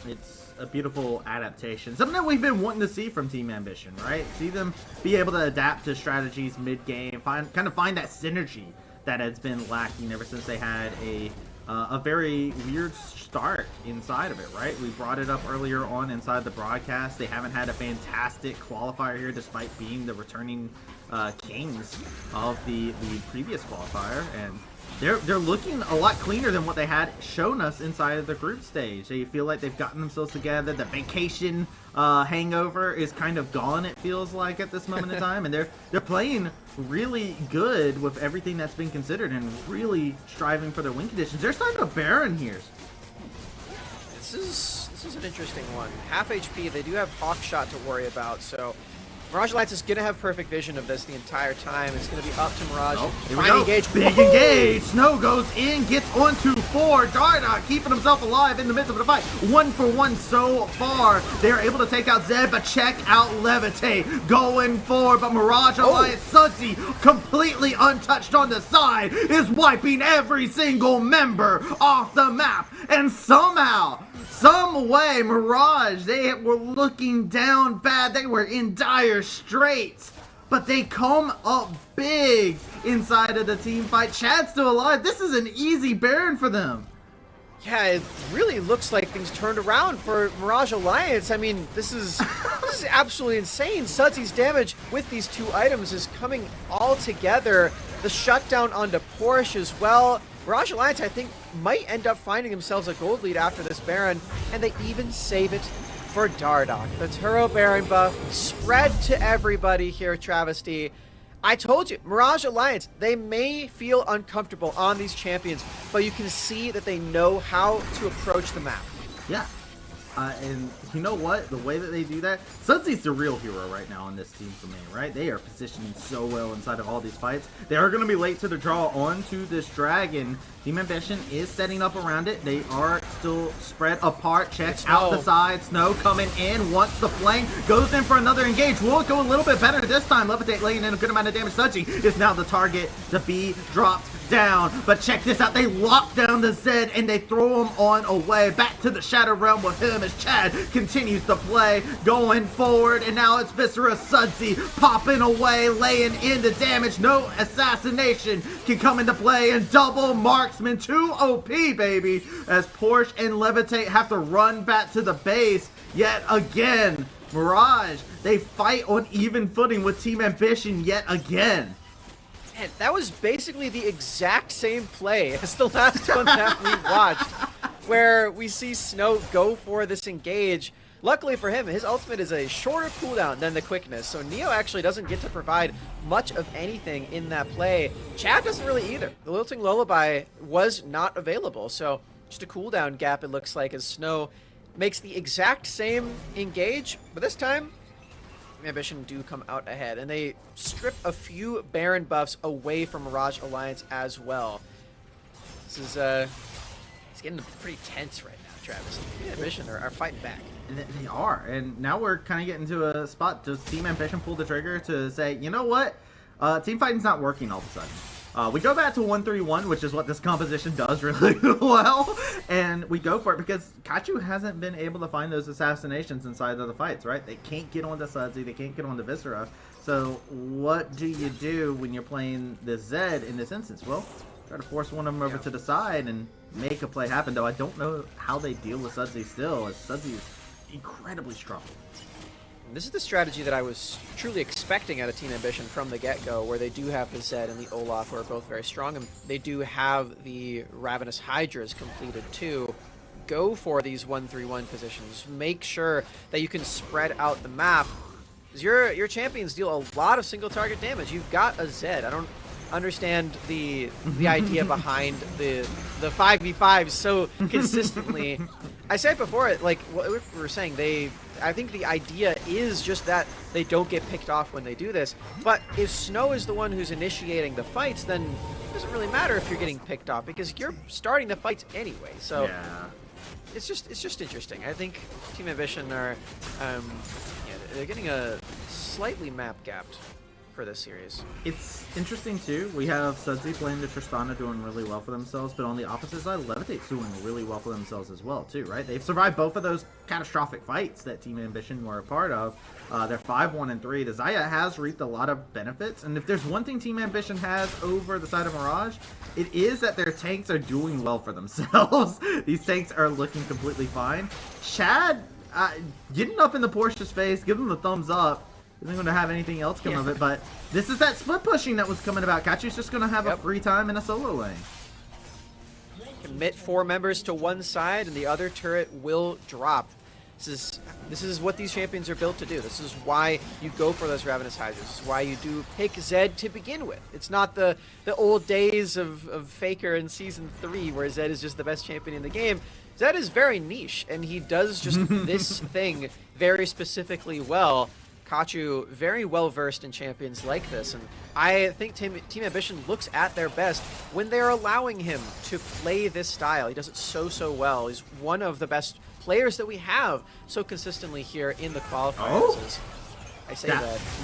It's a beautiful adaptation, something that we've been wanting to see from Team Ambition, right? See them be able to adapt to strategies mid-game, find that synergy that has been lacking ever since they had a very weird start inside of it, right? We brought it up earlier on inside the broadcast. They haven't had a fantastic qualifier here despite being the returning kings of the previous qualifier, and they're looking a lot cleaner than what they had shown us inside of the group stage. They feel like they've gotten themselves together. The vacation hangover is kind of gone, it feels like, at this moment in time, and they're playing really good with everything that's been considered and really striving for their win conditions. They're starting to Baron here. This is an interesting one. Half HP, they do have Hawkshot to worry about, so Mirage Alliance is going to have perfect vision of this the entire time. It's going to be up to Mirage. Here we go. Engage. Big engage. Snow goes in, gets onto 4. Dardoch keeping himself alive in the midst of the fight. 1 for 1 so far. They're able to take out Zed, but check out Levitate going forward. But Mirage Alliance, Sudsy, completely untouched on the side, is wiping every single member off the map. And somehow, some way, Mirage, they were looking down bad. They were in dire straits, but they come up big inside of the team fight. Chad's still alive. This is an easy Baron for them. Yeah, it really looks like things turned around for Mirage Alliance. I mean, this is absolutely insane. Sudsy's damage with these two items is coming all together. The shutdown onto Porsche as well. Mirage Alliance, I think, might end up finding themselves a gold lead after this Baron, and they even save it for Dardoch. The Turo Baron buff spread to everybody here, Travesty. I told you, Mirage Alliance, they may feel uncomfortable on these champions, but you can see that they know how to approach the map. Yeah. And you know what? The way that they do that, Sudsy's the real hero right now on this team for me, right? They are positioning so well inside of all these fights. They are going to be late to the draw onto this dragon. Team Ambition is setting up around it. They are still spread apart. Check out the side. Snow coming in. Wants the flank. Goes in for another engage. Will it go a little bit better this time? Levitate laying in a good amount of damage. Sudsy is now the target to be dropped down. But check this out. They lock down the Zed and they throw him on away. Back to the Shadow Realm with him as Chad continues to play. Going forward. And now it's Viscera Sudsy popping away. Laying in the damage. No assassination can come into play. And double marksman 2 OP, baby. As Porsche and Levitate have to run back to the base yet again. Mirage, they fight on even footing with Team Ambition yet again. Man, that was basically the exact same play as the last one that we watched, where we see Snow go for this engage. Luckily for him, his ultimate is a shorter cooldown than the quickness, so Neo actually doesn't get to provide much of anything in that play. Chad doesn't really either. The Lilting Lullaby was not available, so just a cooldown gap, it looks like, as Snow makes the exact same engage, but this time Ambition do come out ahead, and they strip a few Baron buffs away from Mirage Alliance as well. This is it's getting pretty tense right now, Travis. Ambition are fighting back. They are, and now we're kind of getting to a spot. Does Team Ambition pull the trigger to say, you know what, team fighting's not working all of a sudden? We go back to 1-3-1, which is what this composition does really well, and we go for it because Kachu hasn't been able to find those assassinations inside of the fights, right? They can't get onto Sudsy, they can't get onto Viscera. So what do you do when you're playing this Zed in this instance? Well, try to force one of them over to the side and make a play happen, though I don't know how they deal with Sudsy still, as Sudsy is incredibly strong. This is the strategy that I was truly expecting out of Team Ambition from the get-go, where they do have the Zed and the Olaf, who are both very strong, and they do have the Ravenous Hydras completed too. Go for these 1-3-1 positions. Make sure that you can spread out the map, because your champions deal a lot of single-target damage. You've got a Zed. I don't understand the idea behind the 5v5 so consistently. I said before, like what we were saying, I think the idea is just that they don't get picked off when they do this. But if Snow is the one who's initiating the fights, then it doesn't really matter if you're getting picked off because you're starting the fights anyway. So yeah. It's just interesting. I think Team Ambition are they're getting a slightly map gapped for this series. It's interesting too. We have Sudsy playing the Tristana doing really well for themselves, but on the opposite side, Levitate's doing really well for themselves as well too, right? They've survived both of those catastrophic fights that Team Ambition were a part of. They're 5-1-3. The Xayah has reaped a lot of benefits, and if there's one thing Team Ambition has over the side of Mirage, it is that their tanks are doing well for themselves. These tanks are looking completely fine. Chad, getting up in the Porsche's face, give them the thumbs up. Isn't going to have anything else come of it, but this is that split pushing that was coming about. Kachu's just going to have a free time in a solo lane. Commit 4 members to one side, and the other turret will drop. This is what these champions are built to do. This is why you go for those Ravenous Hydras. This is why you do pick Zed to begin with. It's not the old days of Faker in Season 3 where Zed is just the best champion in the game. Zed is very niche, and he does just this thing very specifically well. Kachu very well versed in champions like this, and I think Team Ambition looks at their best when they're allowing him to play this style. He does it so well. He's one of the best players that we have so consistently here in the qualifiers. I say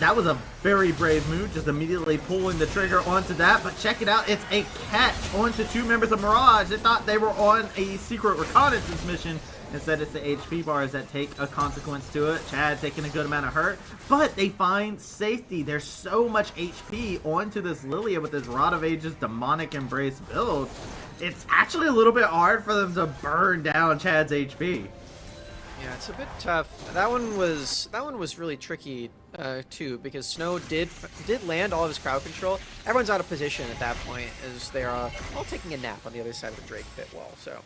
that was a very brave move, just immediately pulling the trigger onto that, but check it out, it's a catch onto 2 members of Mirage. They thought they were on a secret reconnaissance mission. Instead, it's the HP bars that take a consequence to it. Chad taking a good amount of hurt, but they find safety. There's so much HP onto this Lilia with this Rod of Ages Demonic Embrace build. It's actually a little bit hard for them to burn down Chad's HP. Yeah, it's a bit tough. That one was really tricky too, because Snow did land all of his crowd control. Everyone's out of position at that point as they're all taking a nap on the other side of the Drake pit wall. So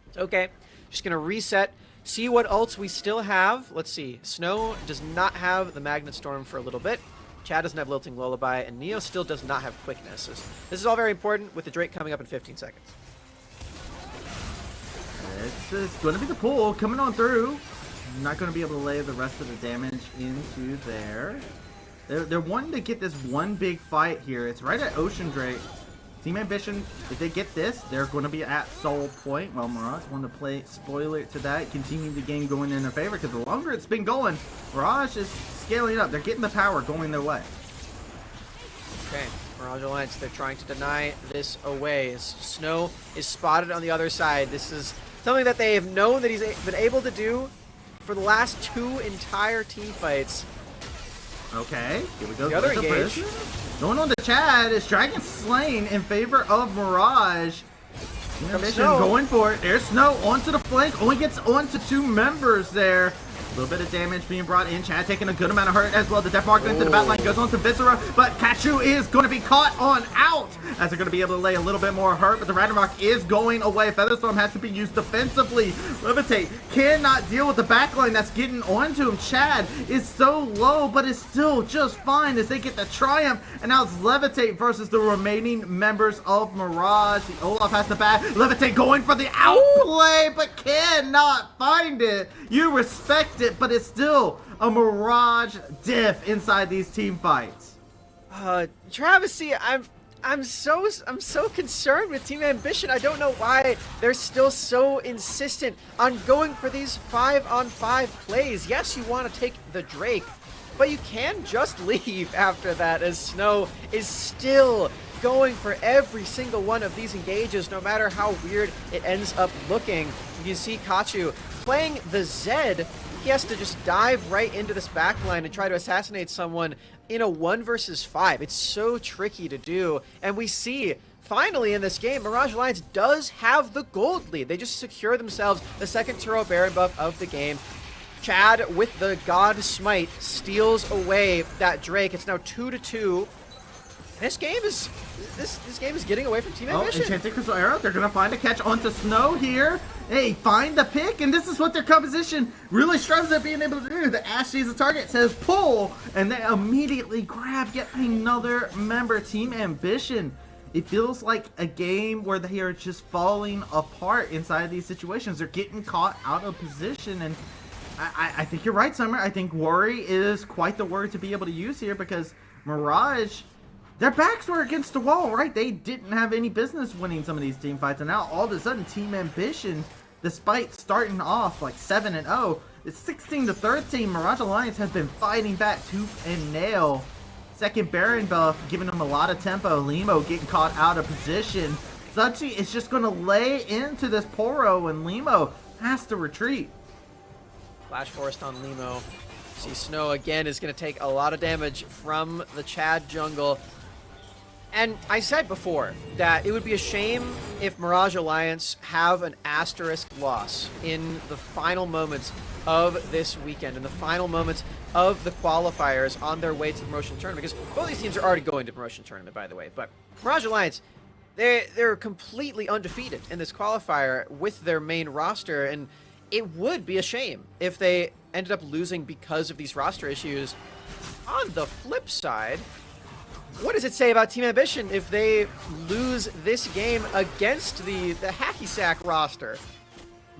it's okay. Just gonna reset, see what ults we still have. Let's see. Snow does not have the Magnet Storm for a little bit. Chad doesn't have Lilting Lullaby, and Neo still does not have Quickness. This is all very important with the Drake coming up in 15 seconds. It's going to be the pull coming on through. Not going to be able to lay the rest of the damage into there. They're wanting to get this one big fight here. It's right at Ocean Drake. Team Ambition, if they get this, they're going to be at Soul Point. Well, Mirage wanted to play spoiler to that, continue the game going in their favor, because the longer it's been going, Mirage is scaling up. They're getting the power going their way. Okay, Mirage Alliance, they're trying to deny this away. As Snow is spotted on the other side. This is something that they have known that he's been able to do for the last 2 entire team fights. Okay, here we go. The other engage. Going on to Chad is Dragon slain in favor of Mirage. Mission going for it. There's Snow onto the flank. Only gets onto 2 members there. A little bit of damage being brought in. Chad taking a good amount of hurt as well. The Death Mark into the back line goes on to Viscera, but Kachu is going to be caught on out as they're going to be able to lay a little bit more hurt, but the Ragnarok is going away. Featherstorm has to be used defensively. Levitate cannot deal with the backline that's getting onto him. Chad is so low, but is still just fine as they get the triumph, and now it's Levitate versus the remaining members of Mirage. The Olaf has to back. Levitate going for the outplay, but cannot find it. You respect it, but it's still a Mirage diff inside these team fights. Travesty, I'm so concerned with Team Ambition. I don't know why they're still so insistent on going for these 5-on-5 plays. Yes, you want to take the Drake, but you can just leave after that, as Snow is still going for every single one of these engages, no matter how weird it ends up looking. You see Kachu playing the Zed. He has to just dive right into this backline and try to assassinate someone in a 1 versus 5. It's so tricky to do. And we see, finally in this game, Mirage Alliance does have the gold lead. They just secure themselves the second Turo Baron buff of the game. Chad, with the God Smite, steals away that Drake. It's now 2-2. This game is getting away from Team Ambition. Enchanted Crystal Arrow, they're gonna find a catch onto Snow here. Hey, find the pick, and this is what their composition really strives at being able to do. The Ash sees the target, says pull, and they immediately grab yet another member. Team Ambition. It feels like a game where they are just falling apart inside these situations. They're getting caught out of position, and I think you're right, Summer. I think worry is quite the word to be able to use here, because Mirage, their backs were against the wall, right? They didn't have any business winning some of these team fights, and now all of a sudden Team Ambition, despite starting off like 7-0, it's 16-13. Mirage Alliance has been fighting back tooth and nail. Second Baron buff giving them a lot of tempo. Limo getting caught out of position. Suchi is just going to lay into this Poro, and Limo has to retreat. Flash Forest on Limo. See, Snow again is going to take a lot of damage from the Chad jungle. And I said before that it would be a shame if Mirage Alliance have an asterisk loss in the final moments of this weekend, in the final moments of the qualifiers on their way to the promotion tournament, because both these teams are already going to promotion tournament, by the way. But Mirage Alliance, they're completely undefeated in this qualifier with their main roster, and it would be a shame if they ended up losing because of these roster issues. On the flip side, what does it say about Team Ambition if they lose this game against the hacky sack roster?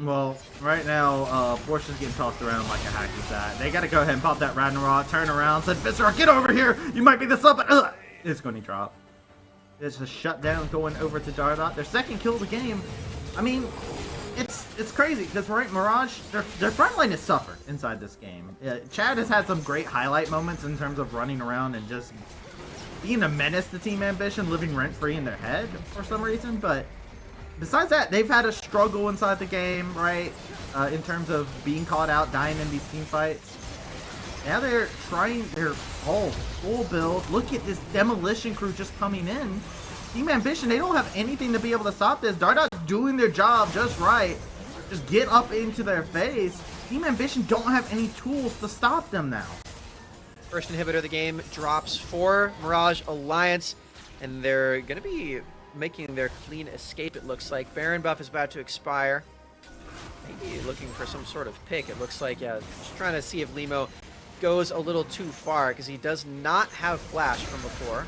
Well, right now, Portia's getting tossed around like a hacky sack. They got to go ahead and pop that Ragnarok, turn around, said, Viscera, get over here! You might be the sub, but it's going to drop. It's a shutdown going over to Dardot. Their second kill of the game. I mean, it's crazy because Mirage, their front line has suffered inside this game. Chad has had some great highlight moments in terms of running around and just being a menace to Team Ambition, living rent-free in their head for some reason, but besides that, they've had a struggle inside the game, right? In terms of being caught out, dying in these team fights. Now they're trying their full build. Look at this demolition crew just coming in. Team Ambition, they don't have anything to be able to stop this. Dardot's doing their job just right. Just get up into their face. Team Ambition don't have any tools to stop them now. First inhibitor of the game drops for Mirage Alliance, and they're going to be making their clean escape, it looks like. Baron buff is about to expire. Maybe looking for some sort of pick, it looks like. Yeah, just trying to see if Limo goes a little too far, because he does not have flash from before.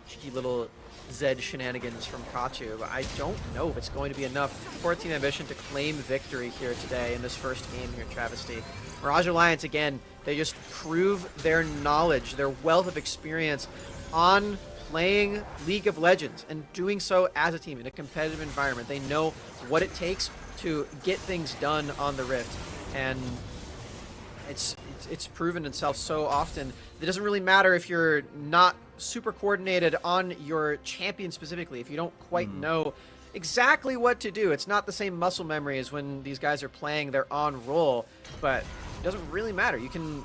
Cheeky little Zed shenanigans from Kachu, but I don't know if it's going to be enough for Team Ambition to claim victory here today in this first game here at Travesty. Mirage Alliance, again, they just prove their knowledge, their wealth of experience on playing League of Legends and doing so as a team in a competitive environment. They know what it takes to get things done on the Rift, and it's proven itself so often. It doesn't really matter if you're not super coordinated on your champion specifically, if you don't quite know exactly what to do. It's not the same muscle memory as when these guys are playing their on roll, but it doesn't really matter. You can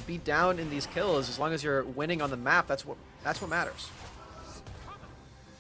be down in these kills as long as you're winning on the map. That's what matters.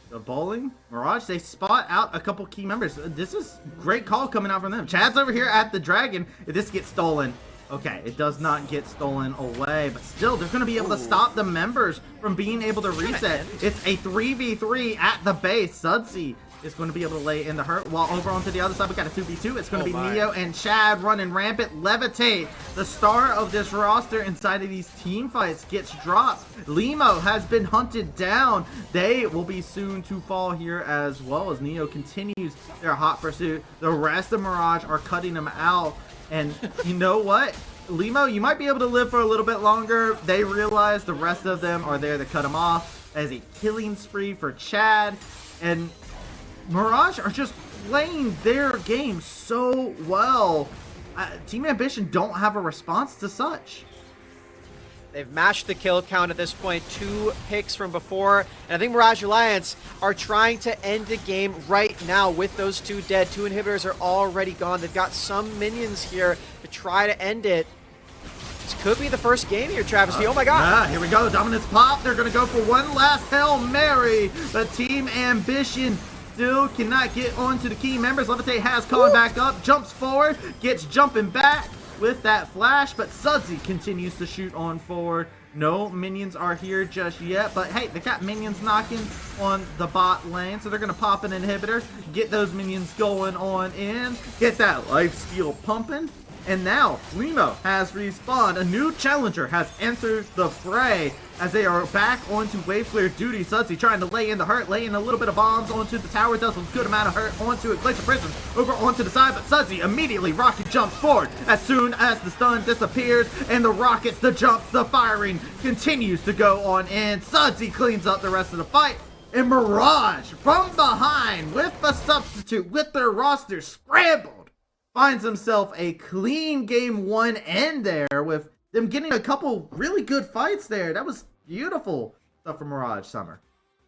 The bowling, Mirage, they spot out a couple key members. This is great call coming out from them. Chad's over here at the Dragon. If this gets stolen, okay, it does not get stolen away, but still, they're going to be able to stop the members from being able to reset. It's a 3v3 at the base. Sudsy is going to be able to lay in the hurt, while over onto the other side, we got a 2v2. It's going to be Neo and Chad running rampant. Levitate, the star of this roster inside of these team fights, gets dropped. Limo has been hunted down. They will be soon to fall here as well as Neo continues their hot pursuit. The rest of Mirage are cutting them out. And you know what? Limo, you might be able to live for a little bit longer. They realize the rest of them are there to cut them off as a killing spree for Chad. And Mirage are just playing their game so well. Team Ambition don't have a response to such. They've matched the kill count at this point, 2 picks from before, and I think Mirage Alliance are trying to end the game right now with those 2 dead. 2 inhibitors are already gone. They've got some minions here to try to end it. This could be the first game here, Travis. Oh my god. Yeah, here we go. Dominance pop. They're going to go for one last Hail Mary. But Team Ambition still cannot get onto the key members. Levitate has Colin back up, jumps forward, gets jumping back with that flash, but Sudsy continues to shoot on forward. No minions are here just yet, but hey, they got minions knocking on the bot lane, so they're going to pop an inhibitor, get those minions going on in, get that lifesteal pumping. And now, Limo has respawned. A new challenger has entered the fray as they are back onto wave clear duty. Sudsy trying to lay in the hurt, laying a little bit of bombs onto the tower, does a good amount of hurt onto it. Glacier Prison over onto the side, but Sudsy immediately rocket jumps forward as soon as the stun disappears, and the rockets, the jumps, the firing continues to go on in. Sudsy cleans up the rest of the fight, and Mirage from behind with the substitute with their roster scrambled finds himself a clean game 1 end there, with them getting a couple really good fights there. That was beautiful stuff from Mirage Summer.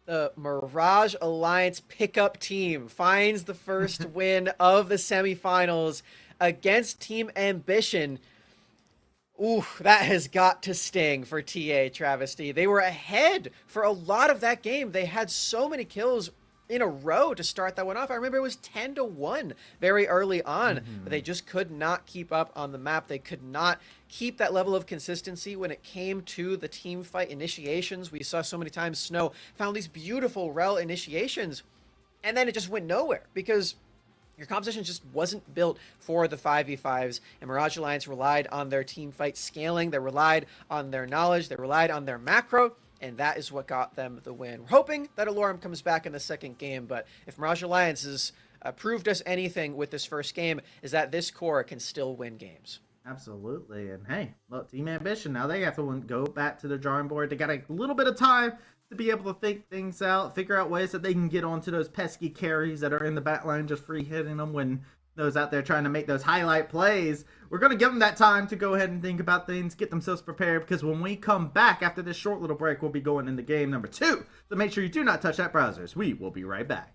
The Mirage Alliance pickup team finds the first win of the semifinals against Team Ambition. Ooh, that has got to sting for TA, Travesty. They were ahead for a lot of that game. They had so many kills in a row to start that one off. I remember it was 10-1 very early on, but they just could not keep up on the map. They could not keep that level of consistency when it came to the team fight initiations. We saw so many times Snow found these beautiful rel initiations, and then it just went nowhere because your composition just wasn't built for the 5v5s, and Mirage Alliance relied on their team fight scaling. They relied on their knowledge. They relied on their macro, and that is what got them the win. We're hoping that Alorum comes back in the second game, but if Mirage Alliance has proved us anything with this first game, is that this core can still win games. Absolutely. And hey, look, Team Ambition, now they have to go back to the drawing board. They got a little bit of time to be able to think things out, figure out ways that they can get onto those pesky carries that are in the back line, just free hitting them when those out there trying to make those highlight plays. We're going to give them that time to go ahead and think about things, get themselves prepared, because when we come back after this short little break, we'll be going into game number 2. So make sure you do not touch that browsers. We will be right back.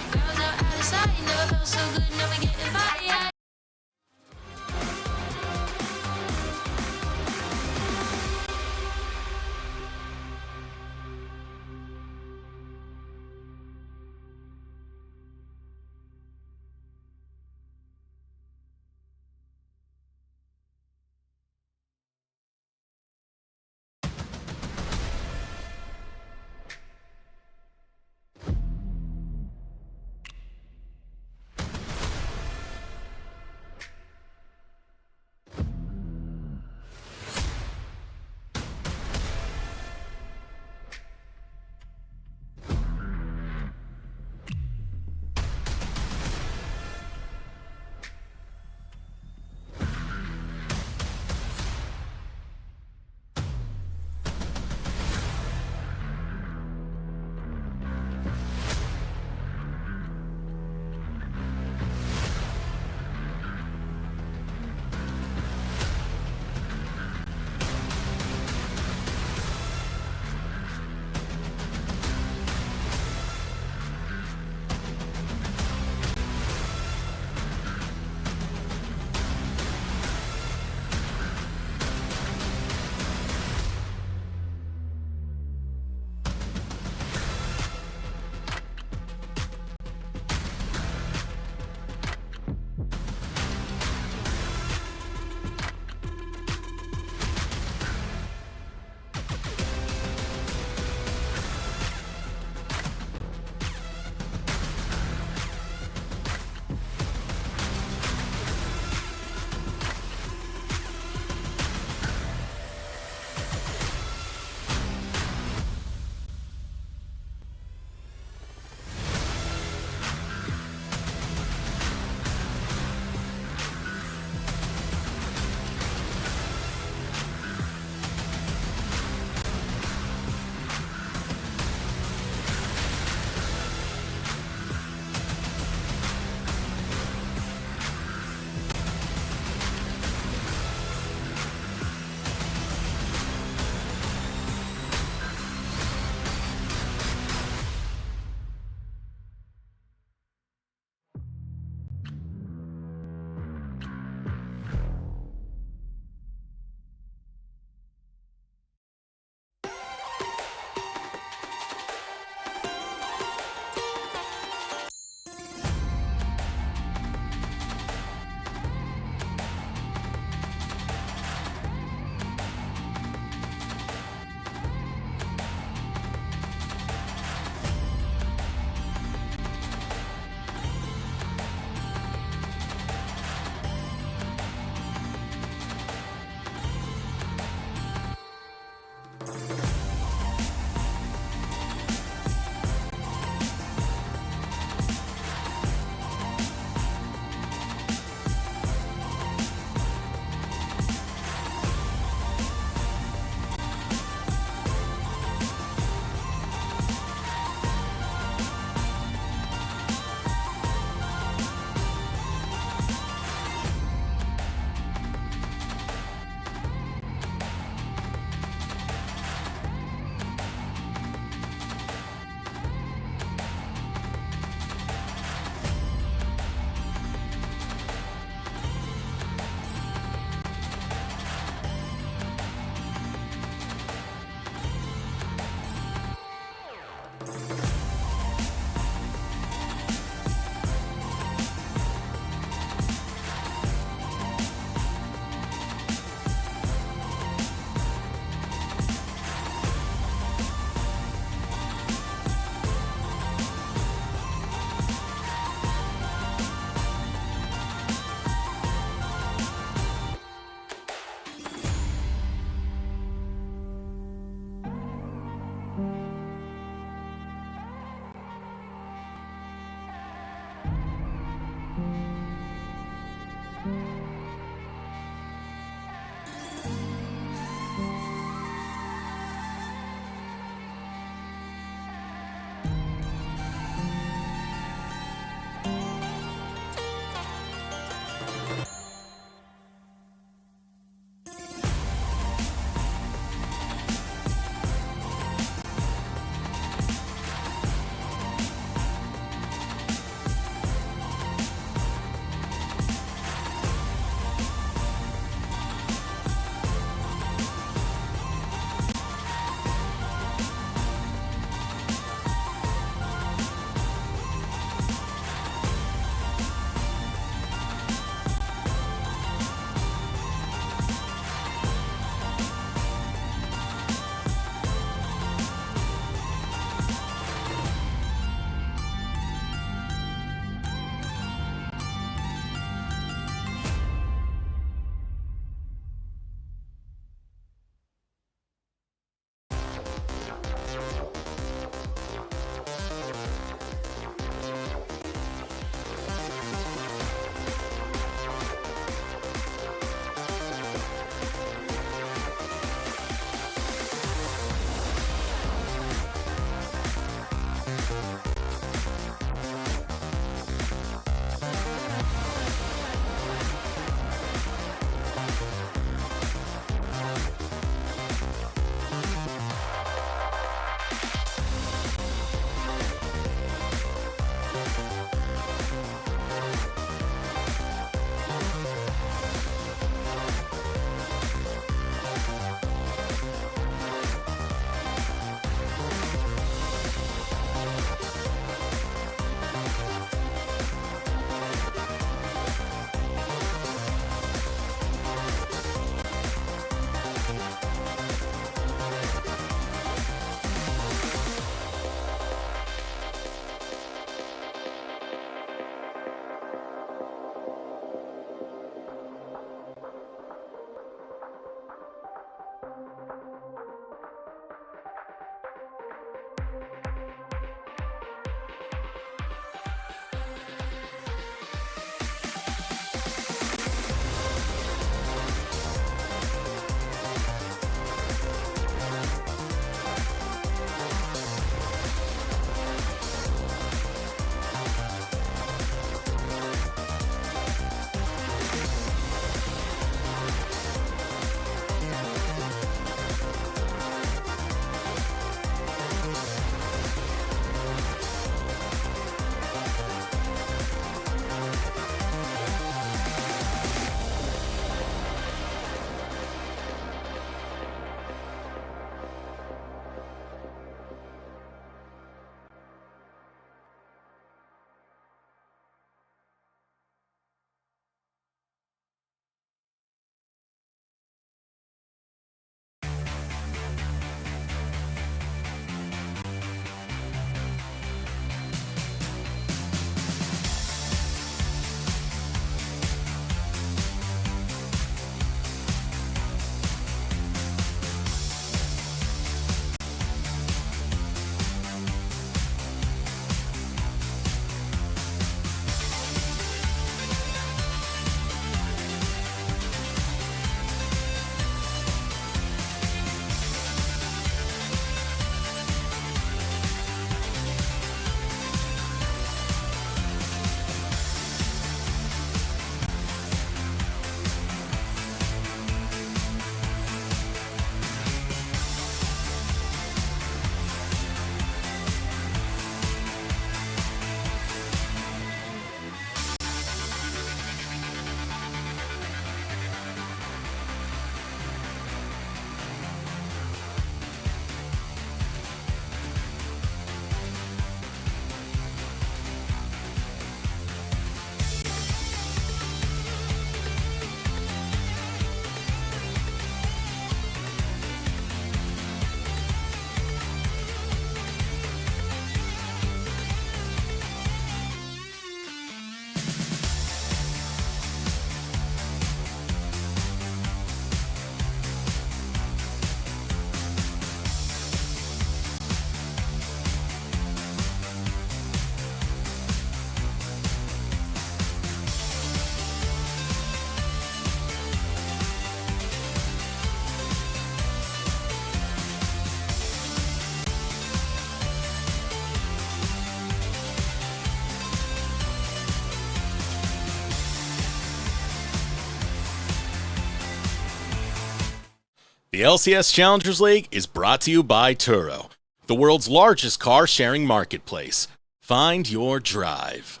The LCS Challengers League is brought to you by Turo, the world's largest car sharing marketplace. Find your drive.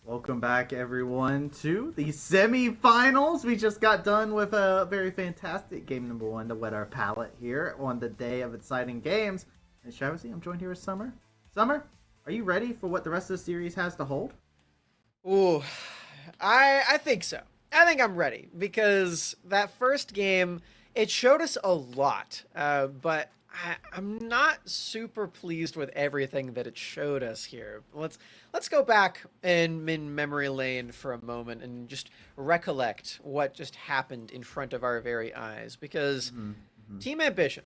Welcome back, everyone, to the semifinals. We just got done with a very fantastic game number one to whet our palate here on the day of exciting games. And Travis, I'm joined here with Summer. Summer, are you ready for what the rest of the series has to hold? Ooh, I think so. I think I'm ready because that first game, it showed us a lot, but I'm not super pleased with everything that it showed us here. Let's go back in memory lane for a moment and just recollect what just happened in front of our very eyes. Because Team Ambition,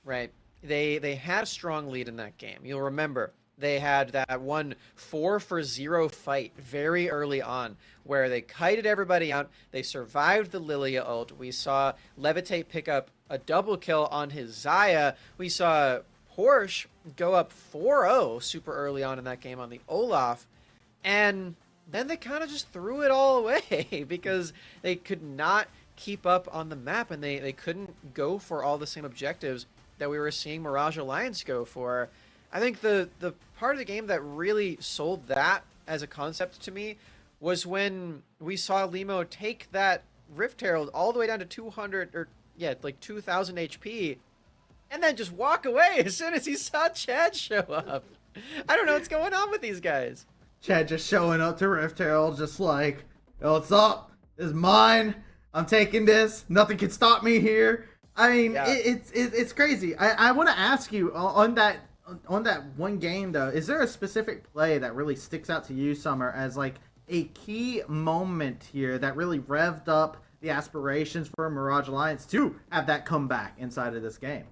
right? They had a strong lead in that game. You'll remember they had that one 4-for-0 fight very early on where they kited everybody out. They survived the Lilia ult. We saw Levitate pick up a double kill on his Xayah. We saw Porsche go up 4-0 super early on in that game on the Olaf. And then they kind of just threw it all away because they could not keep up on the map and they couldn't go for all the same objectives that we were seeing Mirage Alliance go for. I think the part of the game that really sold that as a concept to me was when we saw Limo take that Rift Herald all the way down to 200 or like 2,000 HP and then just walk away as soon as he saw Chad show up. I don't know what's going on with these guys. Chad just showing up to Rift Herald just like, yo, what's up? This is mine. I'm taking this. Nothing can stop me here. I mean, Yeah. it's crazy. I want to ask you on that one game though, is there a specific play that really sticks out to you, Summer, as like a key moment here that really revved up the aspirations for Mirage Alliance to have that comeback inside of this game?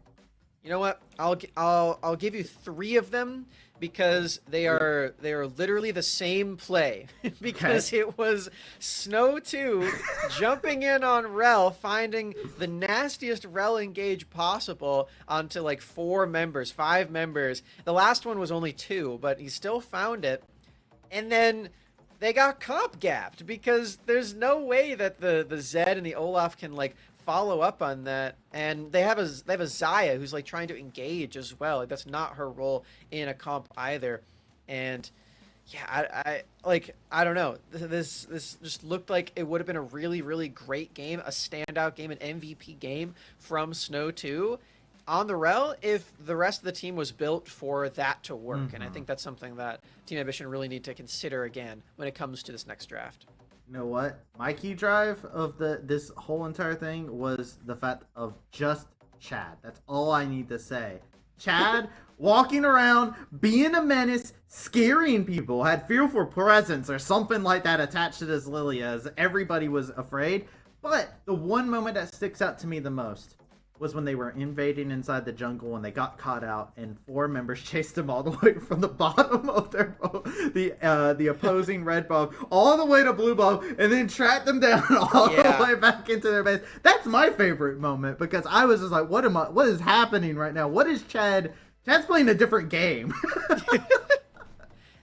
You know what? I'll give you 3 of them because they are literally the same play. Because It was Snow 2 jumping in on Rel, finding the nastiest Rel engage possible onto like 5 members. The last one was only 2, but he still found it. And then they got comp gapped because there's no way that the Zed and the Olaf can like follow up on that, and they have a Xayah who's like trying to engage as well. Like, that's not her role in a comp either. And yeah, I don't know. This just looked like it would have been a really great game, a standout game, an MVP game from Snow 2 on the Rel if the rest of the team was built for that to work. And I think that's something that Team Ambition really need to consider again when it comes to this next draft. You know what? My key drive of this whole entire thing was the fact of just Chad. That's all I need to say. Chad walking around, being a menace, scaring people, had fearful presence or something like that attached to this Lilia as everybody was afraid. But the one moment that sticks out to me the most was when they were invading inside the jungle and they got caught out and 4 members chased them all the way from the bottom of their boat, the opposing red buff all the way to blue buff, and then tracked them down all the way back into their base. That's my favorite moment because I was just like, what is happening right now? What is Chad's playing a different game.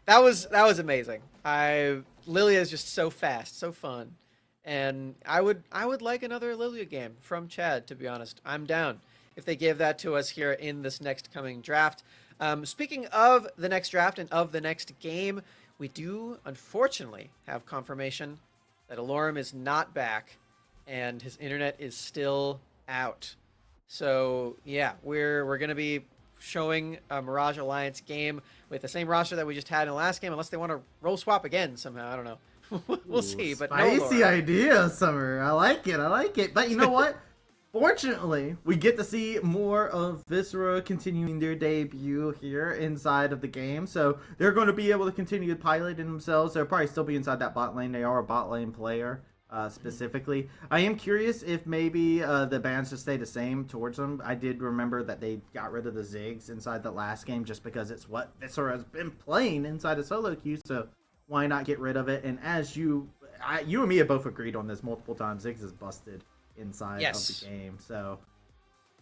That was amazing. Lilia is just so fast, so fun. And I would like another Lilia game from Chad, to be honest. I'm down if they give that to us here in this next coming draft. Speaking of the next draft and of the next game, we do unfortunately have confirmation that Alorum is not back and his internet is still out. So yeah, we're gonna be showing a Mirage Alliance game with the same roster that we just had in the last game, unless they want to role swap again somehow. I don't know. We'll see, but spicy idea, Summer. I like it. But you know what? Fortunately, we get to see more of Viscera continuing their debut here inside of the game. So they're going to be able to continue piloting themselves. They'll probably still be inside that bot lane. They are a bot lane player specifically. I am curious if maybe the bans just stay the same towards them. I did remember that they got rid of the Ziggs inside the last game just because it's what Viscera has been playing inside of solo queue. So why not get rid of it? And as you and me have both agreed on this multiple times, Ziggs is busted inside of the game. So,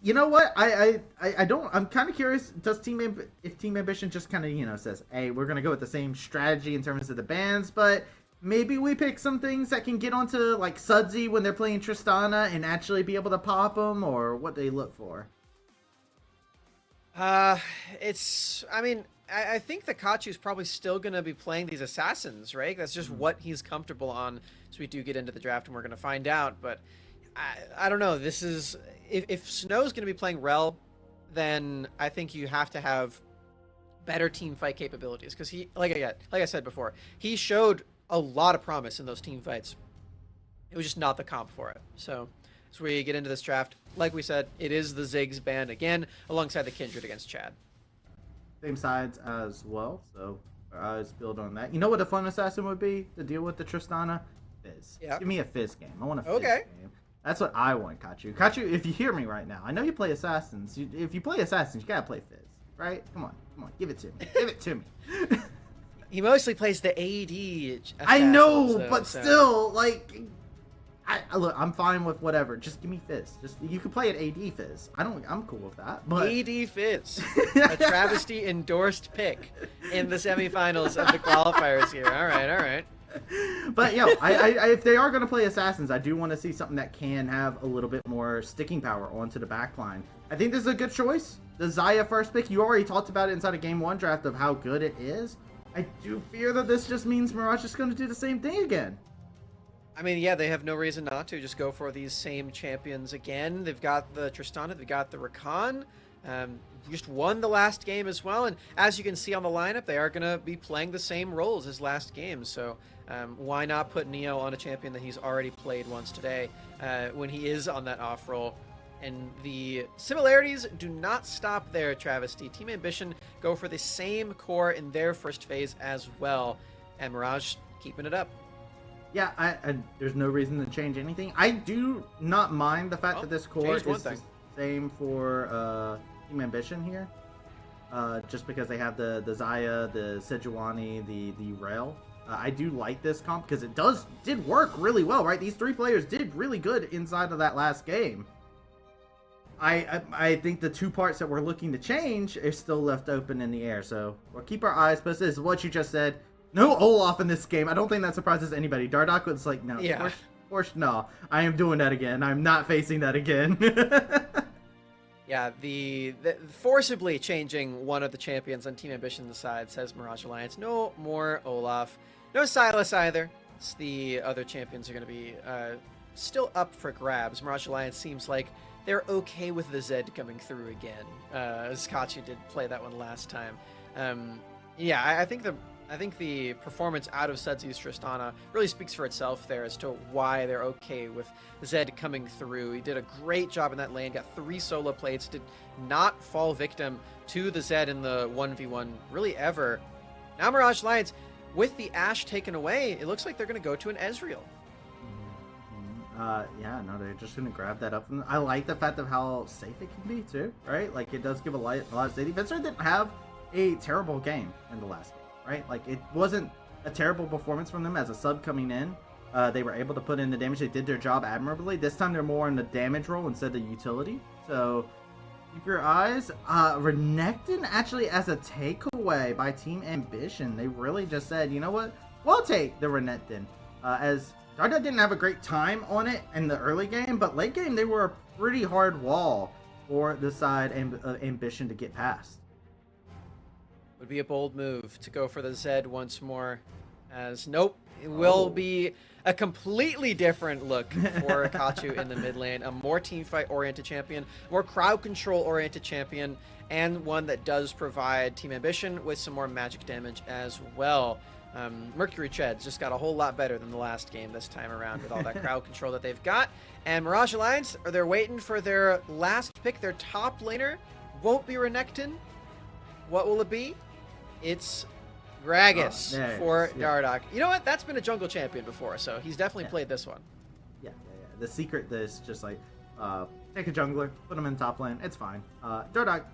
you know what? I'm kind of curious. Does if Team Ambition just kind of says, hey, we're gonna go with the same strategy in terms of the bans, but maybe we pick some things that can get onto like Sudsy when they're playing Tristana and actually be able to pop them, or what they look for. I think that Kachu's probably still going to be playing these assassins, right? That's just what he's comfortable on. So we do get into the draft and we're going to find out. But I don't know. This is if Snow's going to be playing Rel, then I think you have to have better team fight capabilities because he, like I said before, he showed a lot of promise in those team fights. It was just not the comp for it. So as we get into this draft, like we said, it is the Ziggs band again alongside the Kindred against Chad. Same sides as well, so our eyes build on that. You know what a fun assassin would be to deal with the Tristana? Fizz. Yeah. Give me a Fizz game. I want a Fizz game. That's what I want, Kachu. Kachu, if you hear me right now, I know you play assassins. If you play assassins, you gotta play Fizz, right? Come on, give it to me. Give it to me. He mostly plays the AD. I know, but still, like, look, I'm fine with whatever. Just give me Fizz. You can play at AD Fizz. I'm cool with that. But AD Fizz, a travesty endorsed pick in the semifinals of the qualifiers here. All right. But if they are going to play assassins, I do want to see something that can have a little bit more sticking power onto the backline. I think this is a good choice. The Xayah first pick, you already talked about it inside of Game 1 draft of how good it is. I do fear that this just means Mirage is going to do the same thing again. I mean, yeah, they have no reason not to just go for these same champions again. They've got the Tristana, they've got the Rakan. Just won the last game as well, and as you can see on the lineup, they are going to be playing the same roles as last game, so why not put Neo on a champion that he's already played once today when he is on that off roll? And the similarities do not stop there, Travesty. Team Ambition go for the same core in their first phase as well, and Mirage keeping it up. Yeah, there's no reason to change anything. I do not mind the fact that this core is the same for Team Ambition here. Just because they have the Xayah, the Sejuani, the Rail. I do like this comp because it did work really well, right? These three players did really good inside of that last game. I think the two parts that we're looking to change are still left open in the air, so we'll keep our eyes. But this is what you just said. No Olaf in this game. I don't think that surprises anybody. Dardoch was like, no, yeah. No, I am doing that again. I'm not facing that again. Yeah, the forcibly changing one of the champions on Team Ambition's side says Mirage Alliance. No more Olaf. No Silas either. It's the other champions are going to be still up for grabs. Mirage Alliance seems like they're okay with the Zed coming through again. Skachi did play that one last time. Yeah, I think the performance out of Sudsy's Tristana really speaks for itself there as to why they're okay with Zed coming through. He did a great job in that lane, got 3 solo plates, did not fall victim to the Zed in the 1v1 really ever. Now Mirage Alliance, with the Ashe taken away, it looks like they're going to go to an Ezreal. Yeah, no, they're just going to grab that up. I like the fact of how safe it can be too, right? Like, it does give a lot of safety. Vincent didn't have a terrible game in the last game. Right? Like, it wasn't a terrible performance from them as a sub coming in. They were able to put in the damage. They did their job admirably. This time they're more in the damage role instead of utility. So keep your eyes. Renekton actually as a takeaway by Team Ambition. They really just said, you know what? We'll take the Renekton. As Darda didn't have a great time on it in the early game, but late game they were a pretty hard wall for the side of Ambition to get past. Would be a bold move to go for the Zed once more, as nope, it will be a completely different look for Kachu in the mid lane, a more team fight oriented champion, more crowd control oriented champion, and one that does provide Team Ambition with some more magic damage as well. Mercury Treads just got a whole lot better than the last game this time around with all that crowd control that they've got. And Mirage Alliance, they're waiting for their last pick, their top laner. Won't be Renekton. What will it be? It's Gragas for Dardoch. You know what? That's been a jungle champion before, so he's definitely played this one. Yeah. The secret is just like, take a jungler, put him in top lane. It's fine. Dardoch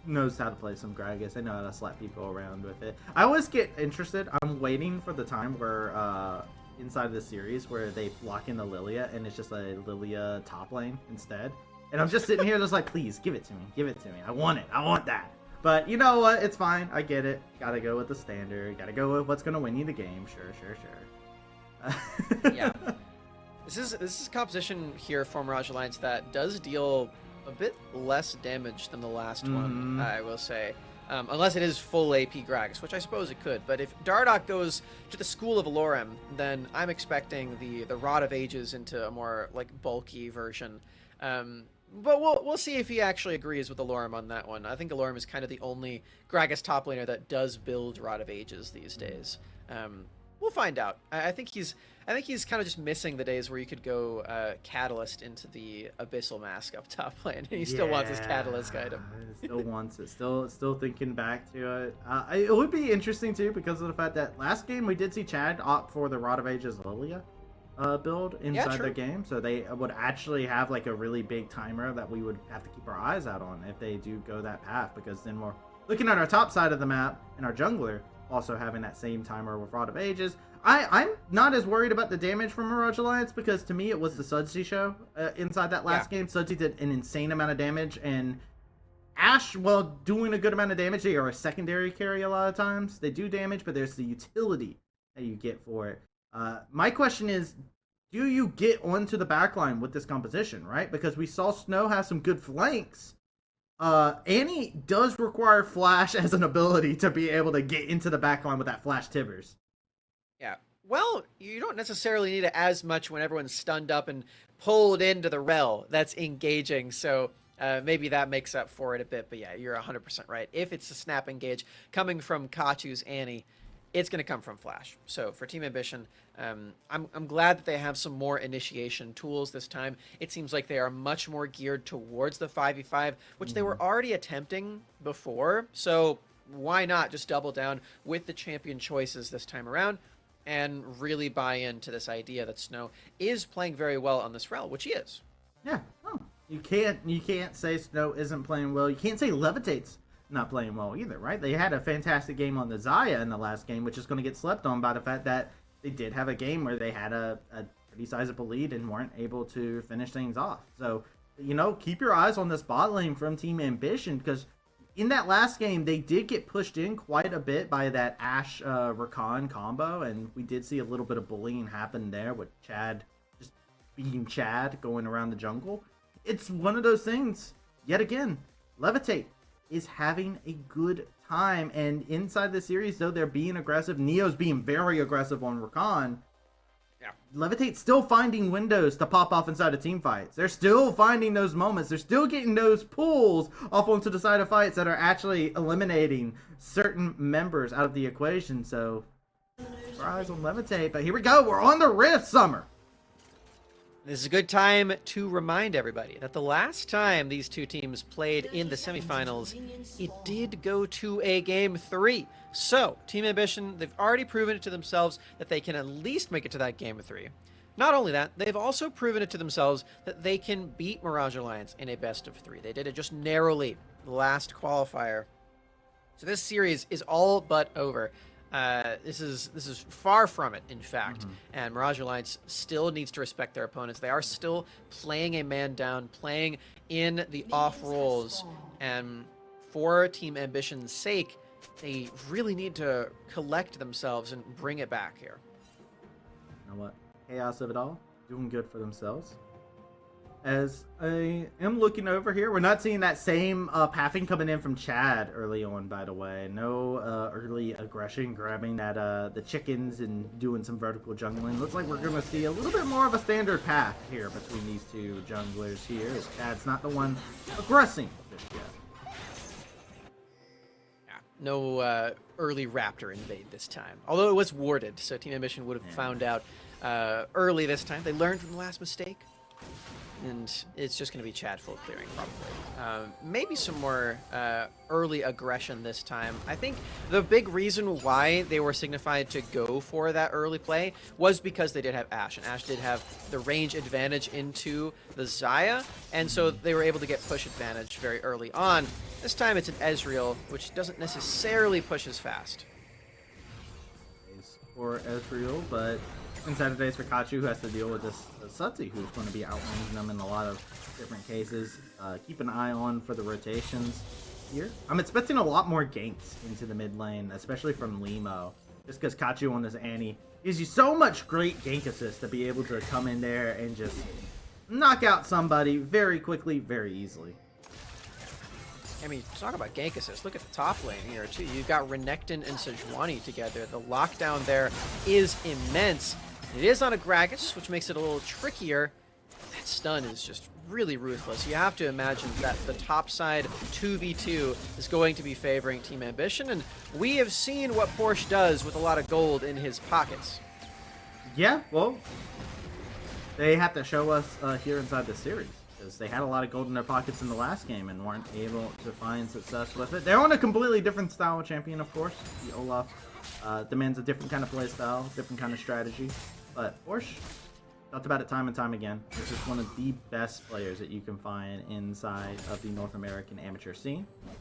knows how to play some Gragas. I know how to slap people around with it. I always get interested. I'm waiting for the time where inside of the series where they lock in the Lilia and it's just a Lilia top lane instead. And I'm just sitting here just like, please, give it to me. Give it to me. I want it. I want that. But you know what? It's fine. I get it. Gotta go with the standard. Gotta go with what's gonna win you the game. Sure. Yeah. This is a composition here for Mirage Alliance that does deal a bit less damage than the last one, I will say. Unless it is full AP Gragas, which I suppose it could. But if Dardoch goes to the School of Alorem, then I'm expecting the Rod of Ages into a more like bulky version. But we'll see if he actually agrees with Alorem on that one. I think Alorem is kind of the only Gragas top laner that does build Rod of Ages these days. We'll find out. I think he's kind of just missing the days where you could go Catalyst into the Abyssal Mask up top lane, and he still wants his Catalyst item. Still wants it. Still thinking back to it. It would be interesting too because of the fact that last game we did see Chad opt for the Rod of Ages Lilia build inside the game, so they would actually have like a really big timer that we would have to keep our eyes out on if they do go that path, because then we're looking at our top side of the map and our jungler also having that same timer with Rod of Ages. I'm not as worried about the damage from Mirage Alliance because to me it was the Sudsy show inside that last game. Sudsy did an insane amount of damage, and Ashe, while doing a good amount of damage, they are a secondary carry a lot of times. They do damage, but there's the utility that you get for it. My question is, do you get onto the backline with this composition, right? Because we saw Snow have some good flanks. Annie does require Flash as an ability to be able to get into the backline with that Flash Tibbers. Yeah. Well, you don't necessarily need it as much when everyone's stunned up and pulled into the rel that's engaging, so maybe that makes up for it a bit. But yeah, you're 100% right. If it's a snap engage coming from Kachu's Annie, it's going to come from Flash. So for Team Ambition, I'm glad that they have some more initiation tools this time. It seems like they are much more geared towards the 5v5, which they were already attempting before. So why not just double down with the champion choices this time around and really buy into this idea that Snow is playing very well on this rel, which he is. Yeah. Oh, you can't say Snow isn't playing well. You can't say Levitate's not playing well either, right? They had a fantastic game on the Xayah in the last game, which is going to get slept on by the fact that they did have a game where they had a pretty sizable lead and weren't able to finish things off. So, keep your eyes on this bot lane from Team Ambition, because in that last game, they did get pushed in quite a bit by that Ashe Rakan combo, and we did see a little bit of bullying happen there with Chad just being Chad going around the jungle. It's one of those things, yet again, Levitate is having a good time, and inside the series, though they're being aggressive, Neo's being very aggressive on Rakan. Yeah. Levitate's still finding windows to pop off inside of team fights. They're still finding those moments. They're still getting those pulls off onto the side of fights that are actually eliminating certain members out of the equation. So, eyes on Levitate. But here we go. We're on the Rift, Summer. This is a good time to remind everybody that the last time these two teams played in the semifinals, it did go to a Game 3. So, Team Ambition, they've already proven it to themselves that they can at least make it to that Game 3. Not only that, they've also proven it to themselves that they can beat Mirage Alliance in a best of 3. They did it just narrowly the last qualifier. So this series is all but over. This is far from it, in fact. And Mirage Alliance still needs to respect their opponents. They are still playing a man down, playing in the off roles. And for Team Ambition's sake, they really need to collect themselves and bring it back here. You know what? Chaos of it all, doing good for themselves. As I am looking over here, we're not seeing that same pathing coming in from Chad early on, by the way. No early aggression, grabbing at the chickens and doing some vertical jungling. Looks like we're going to see a little bit more of a standard path here between these two junglers here. Chad's not the one aggressing just yet. Yeah, no early Raptor invade this time. Although it was warded, so Team Ambition would have found out early this time. They learned from the last mistake. And it's just going to be Chad full clearing, probably. Maybe some more early aggression this time. I think the big reason why they were signified to go for that early play was because they did have Ashe, and Ashe did have the range advantage into the Xayah, and so they were able to get push advantage very early on. This time it's an Ezreal, which doesn't necessarily push as fast. For Ezreal, but inside of days for Kachu, who has to deal with this Sudsy, who's going to be outranging them in a lot of different cases. Keep an eye on for the rotations here. I'm expecting a lot more ganks into the mid lane, especially from Limo. just because Kachu on this Annie gives you so much great gank assist to be able to come in there and just knock out somebody very quickly, very easily. I mean, talk about gank assist. Look at the top lane here, too. You've got Renekton and Sejuani together. The lockdown there is immense. It is on a Gragas, which makes it a little trickier. That stun is just really ruthless. You have to imagine that the top side 2v2 is going to be favoring Team Ambition, and we have seen what Porsche does with a lot of gold in his pockets. Yeah, well, they have to show us here inside the series, because they had a lot of gold in their pockets in the last game and weren't able to find success with it. They're on a completely different style of champion, of course. The Olaf demands a different kind of play style, different kind of strategy, but Porsche talked about it time and time again. This is one of the best players that you can find inside of the North American amateur scene. And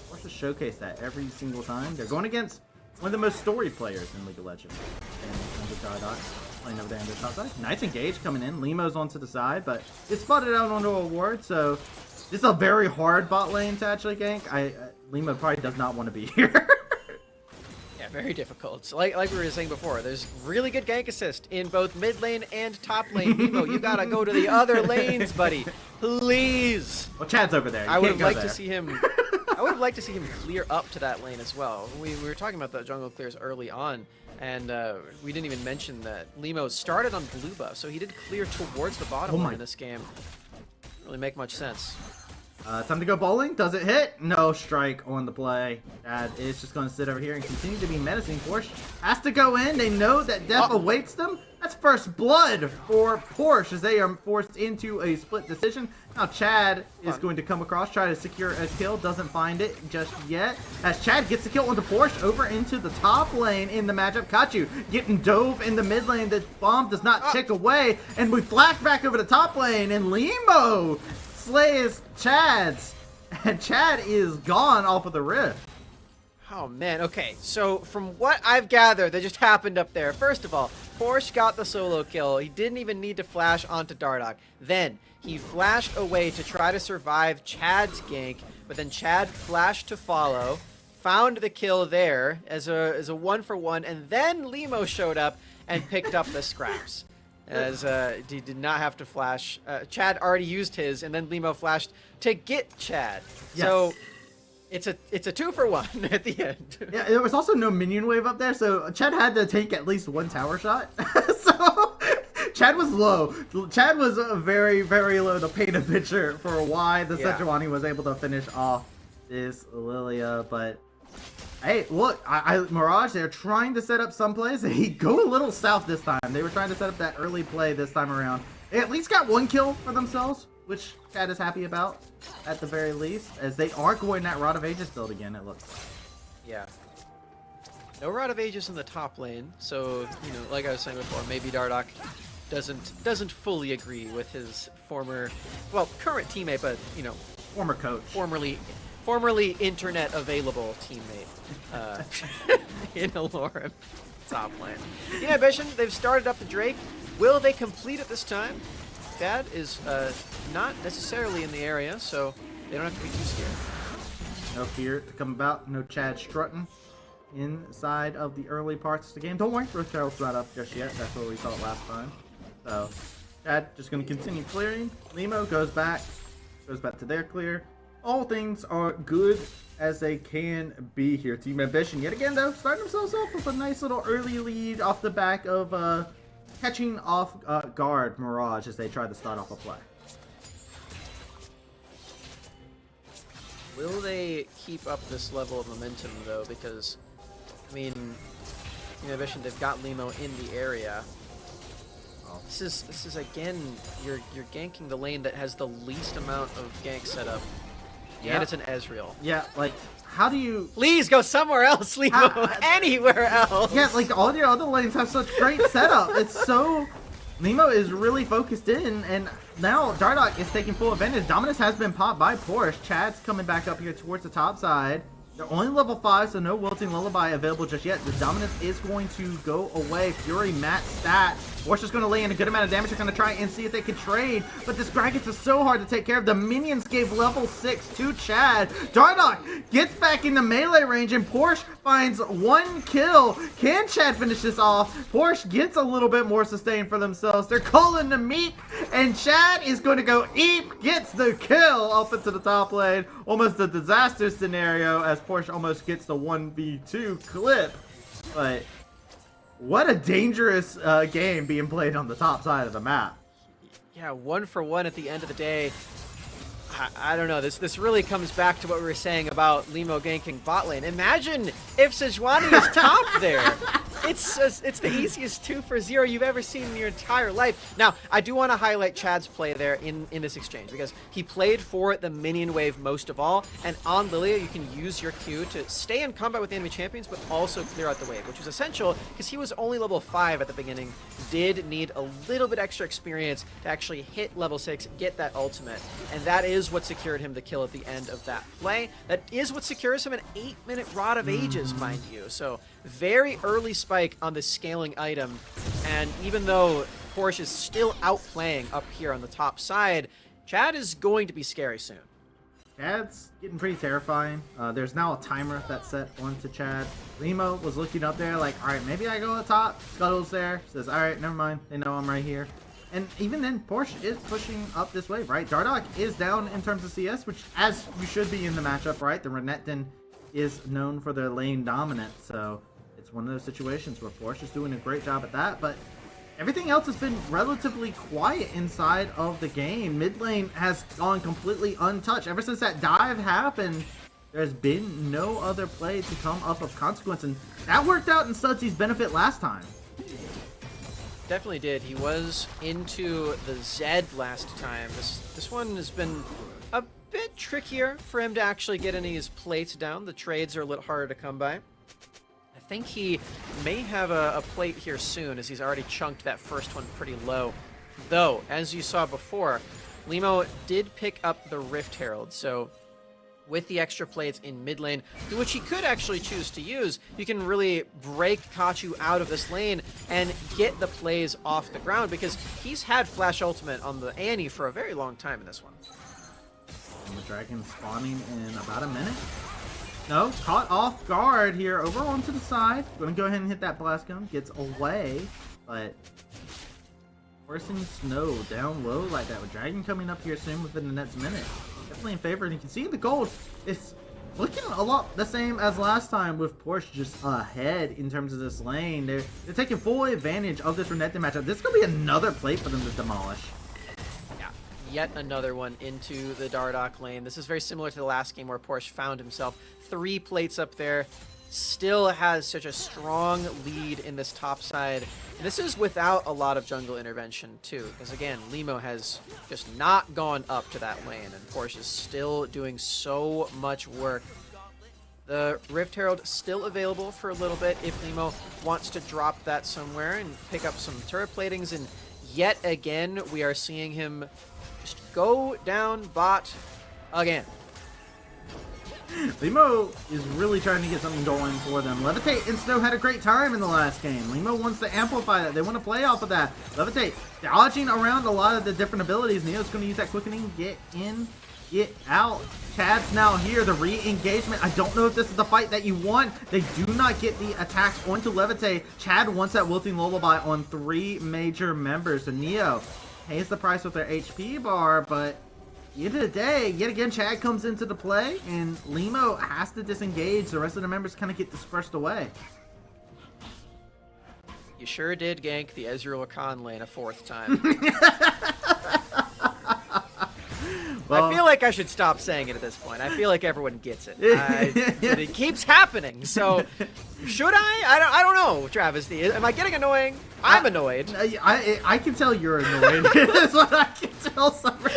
Porsche showcase that every single time. They're going against one of the most storied players in League of Legends. And Dardock playing over there on the top side. Nice engage coming in. Limo's onto the side, but it's spotted out onto a ward, so this is a very hard bot lane to actually gank. Limo probably does not want to be here. Yeah, very difficult. So like we were saying before, there's really good gank assist in both mid lane and top lane. Nemo, you gotta go to the other lanes, buddy. Please. Well, Chad's over there. I would have liked to see him. I would have liked to see him clear up to that lane as well. We were talking about the jungle clears early on, and we didn't even mention that Limo started on blue buff, so he did clear towards the bottom lane in this game. Didn't really make much sense. Time to go bowling. Does it hit? No strike on the play. Chad is just going to sit over here and continue to be menacing. Porsche has to go in. They know that death awaits them. That's first blood for Porsche as they are forced into a split decision. Now Chad is going to come across, try to secure a kill. Doesn't find it just yet. As Chad gets the kill onto Porsche over into the top lane in the matchup. Kachu getting dove in the mid lane. The bomb does not tick away. And we flash back over the top lane. And Limo slays Chad's, and Chad is gone off of the rift. Oh man, okay, so from what I've gathered that just happened up there, first of all, Porsche got the solo kill. He didn't even need to flash onto Dardock. Then he flashed away to try to survive Chad's gank, but then Chad flashed to follow, found the kill there as a 1-for-1, and then Limo showed up and picked up the scraps. As he did not have to flash. Chad already used his, and then Limo flashed to get Chad. Yes. So it's a 2-for-1 at the end. Yeah, there was also no minion wave up there, so Chad had to take at least one tower shot. So Chad was low. Chad was very, very low to paint a picture for why the Sejuani was able to finish off this Lilia, but hey, look, Mirage, they're trying to set up some plays. They go a little south this time. They were trying to set up that early play this time around. They at least got one kill for themselves, which Chad is happy about, at the very least, as they are going that Rod of Ages build again, it looks like. Yeah. No Rod of Ages in the top lane, so, you know, like I was saying before, maybe Dardock doesn't fully agree with his former, well, current teammate, but, you know, Former coach. Formerly internet available teammate in Alorum top lane. In Ambition, they've started up the Drake. Will they complete it this time? Dad is not necessarily in the area, so they don't have to be too scared. No fear to come about. No Chad strutting inside of the early parts of the game. Don't worry, Rochelle's not up just yet. That's what we thought last time. So Chad just going to continue clearing. Limo goes back to their clear. All things are good as they can be here. Team Ambition, yet again, though, starting themselves off with a nice little early lead off the back of catching off guard Mirage as they try to start off a play. Will they keep up this level of momentum, though? Because, I mean, Team Ambition, they've got Limo in the area. This is again, you're ganking the lane that has the least amount of gank setup. Yeah. And it's an Ezreal. Yeah, like, how do you... Please go somewhere else, Limo. Anywhere else. Yeah, like, all your other lanes have such great setup. It's so... Limo is really focused in, and now Dardock is taking full advantage. Dominus has been popped by Porsche. Chad's coming back up here towards the top side. They're only level 5, so no Wilting Lullaby available just yet. The dominance is going to go away. Fury, Matt, Stat. Porsche is going to lay in a good amount of damage. They're going to try and see if they can trade, but this Gragas is so hard to take care of. The minions gave level 6 to Chad. Dardoch gets back into melee range, and Porsche finds 1 kill. Can Chad finish this off? Porsche gets a little bit more sustain for themselves. They're calling the meat, and Chad is going to go eep, gets the kill up into the top lane. Almost a disaster scenario as Porsche almost gets the 1v2 clip. But what a dangerous game being played on the top side of the map. Yeah, 1 for 1 at the end of the day. I don't know. This really comes back to what we were saying about Limo ganking bot lane. Imagine if Sejuani is top there. It's the easiest 2 for 0 you've ever seen in your entire life. Now, I do want to highlight Chad's play there in this exchange because he played for the minion wave most of all. And on Lilia, you can use your Q to stay in combat with the enemy champions, but also clear out the wave, which was essential because he was only level 5 at the beginning. Did need a little bit extra experience to actually hit level 6, get that ultimate. And that is what secured him the kill at the end of that play. That is what secures him an 8-minute Rod of Ages, mind you. So very early spike on the scaling item. And even though Porsche is still outplaying up here on the top side, Chad is going to be scary soon. Chad's getting pretty terrifying. There's now a timer that's set onto Chad. Limo was looking up there like, all right, maybe I go up top. Scuttle's there. Says, all right, never mind. They know I'm right here. And even then, Porsche is pushing up this wave, right? Dardoch is down in terms of CS, which, as you should be in the matchup, right? The Renekton is known for their lane dominance, so it's one of those situations where Porsche is doing a great job at that, but everything else has been relatively quiet inside of the game. Mid lane has gone completely untouched. Ever since that dive happened, there's been no other play to come up of consequence, and that worked out in Sudsy's benefit last time. Definitely did. He was into the Zed last time. This one has been a bit trickier for him to actually get any of his plates down. The trades are a little harder to come by. I think he may have a plate here soon, as he's already chunked that first one pretty low. Though, as you saw before, Limo did pick up the Rift Herald, so with the extra plates in mid lane, which he could actually choose to use, you can really break Kachu out of this lane and get the plays off the ground, because he's had Flash Ultimate on the Annie for a very long time in this one. And the dragon spawning in about a minute. No, caught off guard here over onto the side. Gonna go ahead and hit that blast gun. Gets away, but forcing Snow down low like that with dragon coming up here soon within the next minute. Definitely in favor, and you can see the gold. It's looking a lot the same as last time, with Porsche just ahead in terms of this lane. They're taking full advantage of this Renekton matchup. This is gonna be another plate for them to demolish. Yeah, yet another one into the Dardoch lane. This is very similar to the last game where Porsche found himself 3 plates up there. Still has such a strong lead in this top side. And this is without a lot of jungle intervention too, because again, Limo has just not gone up to that lane, and Porsche is still doing so much work. The Rift Herald still available for a little bit if Limo wants to drop that somewhere and pick up some turret platings, and yet again, we are seeing him just go down bot again. Limo is really trying to get something going for them. Levitate and Snow had a great time in the last game. Limo wants to amplify that. They want to play off of that. Levitate dodging around a lot of the different abilities. Neo's going to use that quickening. Get in, get out. Chad's now here. The re-engagement. I don't know if this is the fight that you want. They do not get the attacks onto Levitate. Chad wants that Wilting Lullaby on 3 major members. So Neo pays the price with their HP bar, but at the end of the day, yet again, Chad comes into the play, and Limo has to disengage. The rest of the members kind of get dispersed away. You sure did gank the Ezreal Khan lane a 4th time. Well, I feel like I should stop saying it at this point. I feel like everyone gets it. But it keeps happening. So, should I? I don't know, Travis. Am I getting annoying? I'm annoyed. I can tell you're annoyed. That's what I can tell, Summer.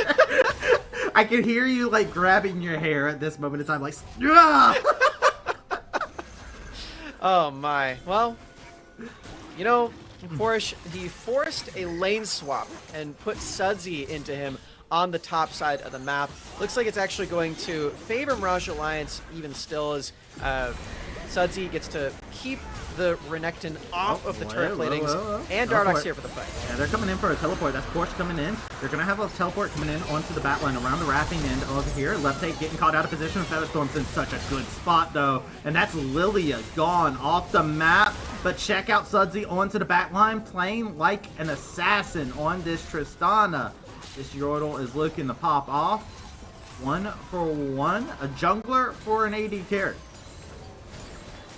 I can hear you like grabbing your hair at this moment in time, like, oh my. Well, you know, Porsche, he forced a lane swap and put Sudsy into him on the top side of the map. Looks like it's actually going to favor Mirage Alliance even still, as Sudsy gets to keep the Renekton off of the turret platings, and Dardoch's here for the fight. Yeah, they're coming in for a teleport. That's Porsche coming in. They're going to have a teleport coming in onto the bat line around the wrapping end over here. Levitate getting caught out of position. Featherstorm's in such a good spot, though. And that's Lilia gone off the map. But check out Sudsy onto the back line, playing like an assassin on this Tristana. This Yordle is looking to pop off. 1-for-1. A jungler for an AD carry.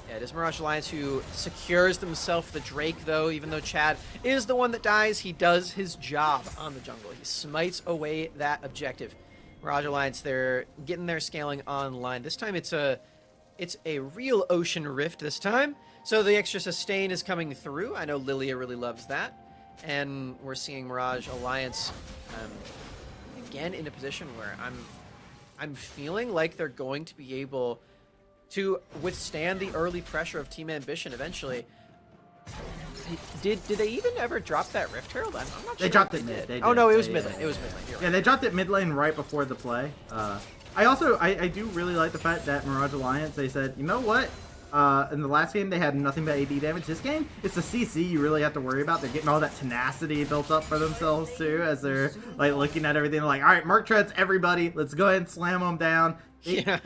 Yeah, it is Mirage Alliance who secures themselves the Drake, though. Even though Chad is the one that dies, he does his job on the jungle. He smites away that objective. Mirage Alliance, they're getting their scaling online. This time it's a real Ocean Rift this time. So the extra sustain is coming through. I know Lilia really loves that. And we're seeing Mirage Alliance again in a position where I'm feeling like they're going to be able to withstand the early pressure of Team Ambition eventually. Did they even ever drop that Rift Herald? I'm not sure. They dropped it mid. Oh no, it was mid lane. It was mid lane. Yeah, they dropped it mid lane right before the play. I do really like the fact that Mirage Alliance, they said, you know what? In the last game, they had nothing but AD damage. This game, it's the CC you really have to worry about. They're getting all that tenacity built up for themselves, too, as they're, like, looking at everything. Like, all right, Merc Treads, everybody. Let's go ahead and slam them down.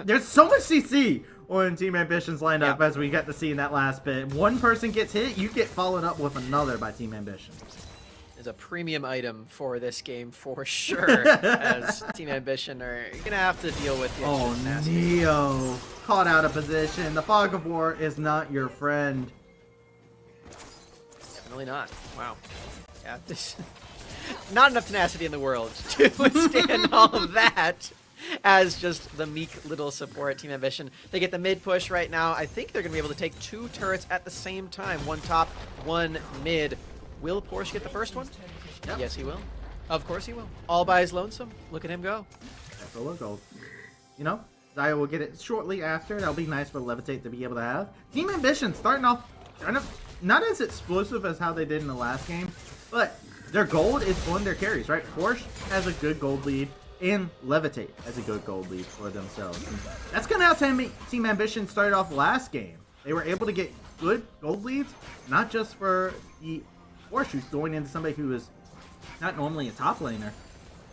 There's so much CC on Team Ambition's lineup, as we got to see in that last bit. One person gets hit, you get followed up with another by Team Ambition. Is a premium item for this game for sure, as Team Ambition are gonna have to deal with the extra tenacity. Neo caught out of position. The Fog of War is not your friend. Definitely not. Wow. Yeah, not enough tenacity in the world to withstand all of that. As just the meek little support Team Ambition. They get the mid push right now. I think they're going to be able to take 2 turrets at the same time. One top, one mid. Will Porsche get the first one? Yep. Yes, he will. Of course he will. All by his lonesome. Look at him go. Full of gold. You know, Zaya will get it shortly after. That'll be nice for Levitate to be able to have. Team Ambition starting off kind of not as explosive as how they did in the last game, but their gold is on their carries, right? Porsche has a good gold lead, and Levitate has a good gold lead for themselves. And that's kind of how Team Ambition started off last game. They were able to get good gold leads, not just for the Porsche, who's going into somebody who is not normally a top laner,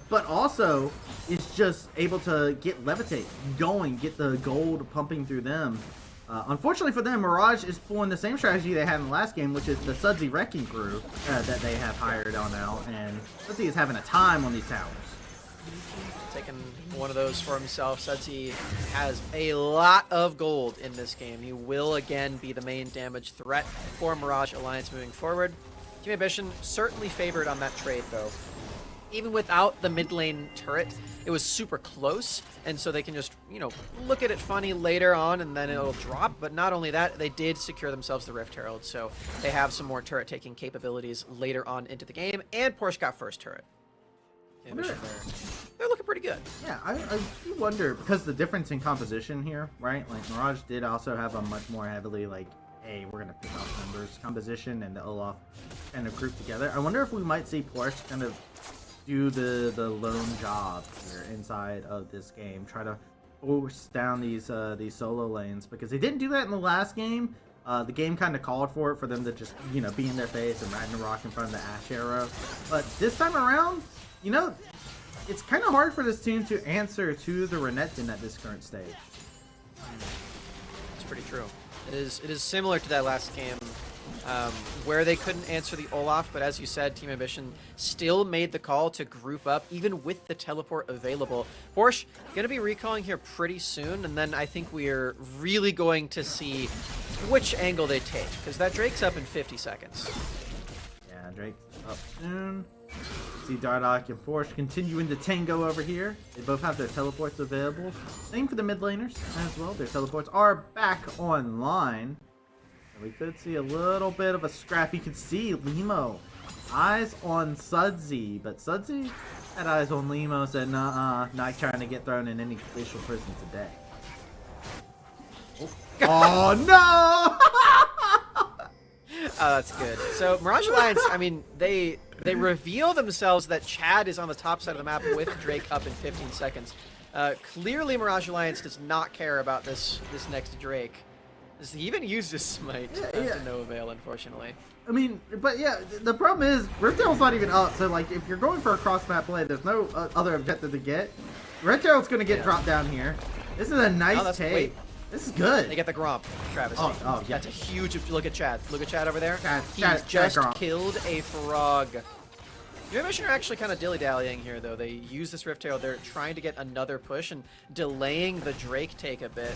but also is just able to get Levitate going, get the gold pumping through them. Unfortunately for them, Mirage is pulling the same strategy they had in the last game, which is the Sudsy Wrecking Crew that they have hired on out, and Sudsy is having a time on these towers. Taking one of those for himself. Sudsy has a lot of gold in this game. He will again be the main damage threat for Mirage Alliance moving forward. Team Ambition certainly favored on that trade, though. Even without the mid lane turret, it was super close, and so they can just, you know, look at it funny later on, and then it'll drop. But not only that, they did secure themselves the Rift Herald, so they have some more turret taking capabilities later on into the game. And Porsche got first turret. They're looking pretty good. Yeah, I do wonder, because the difference in composition here, right? Like, Mirage did also have a much more heavily, like, hey, we're going to pick out members composition, and the Olaf kind of group together. I wonder if we might see Porsche kind of do the lone job here inside of this game, try to force down these solo lanes, because they didn't do that in the last game. The game kind of called for it, for them to just, you know, be in their face and Ragnarok in front of the Ash Arrow. But this time around, you know, it's kind of hard for this team to answer to the Renekton at this current stage. It's pretty true. It is similar to that last game, where they couldn't answer the Olaf, but as you said, Team Ambition still made the call to group up, even with the teleport available. Porsche going to be recalling here pretty soon, and then I think we're really going to see which angle they take, because that Drake's up in 50 seconds. Yeah, Drake's up soon. See Dardoch and Porsche continuing to tango over here. They both have their teleports available. Same for the mid laners as well. Their teleports are back online. And we could see a little bit of a scrap. You can see Limo eyes on Sudsy, but Sudsy had eyes on Limo, said nah, not trying to get thrown in any glacial prison today. Oh no! Oh, that's good. So Mirage Alliance, I mean, they reveal themselves that Chad is on the top side of the map with Drake up in 15 seconds. Clearly, Mirage Alliance does not care about this next Drake. He even used his smite to no avail, unfortunately. I mean, but yeah, the problem is Riptail's not even up. So like, if you're going for a cross map play, there's no other objective to get. Riptail's gonna get dropped down here. This is a nice take. This is good. They get the Gromp, Travis. Oh, yeah. That's a huge. Look at Chad. Look at Chad over there. Chad just Gromp. killed a frog. Your mission are actually kind of dilly-dallying here, though. They use this Riptail. They're trying to get another push and delaying the Drake take a bit.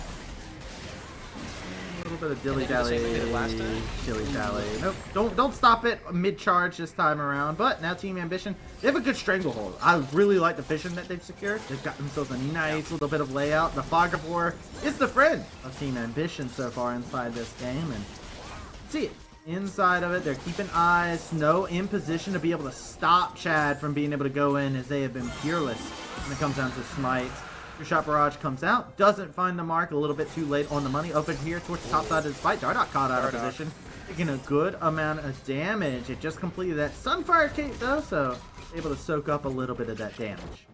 A little bit of dilly-dally. Last time. Dilly-dally. Nope. Don't stop it mid-charge this time around. But now Team Ambition, they have a good stranglehold. I really like the vision that they've secured. They've got themselves a nice little bit of layout. The Fog of War is the friend of Team Ambition so far inside this game. And see it. Inside of it, they're keeping eyes. Snow in position to be able to stop Chad from being able to go in, as they have been peerless when it comes down to smites. Your shot barrage comes out, doesn't find the mark, a little bit too late on the money. Open here towards the top side of the fight. Dardock caught out of position, taking a good amount of damage. It just completed that Sunfire Cape though, so able to soak up a little bit of that damage.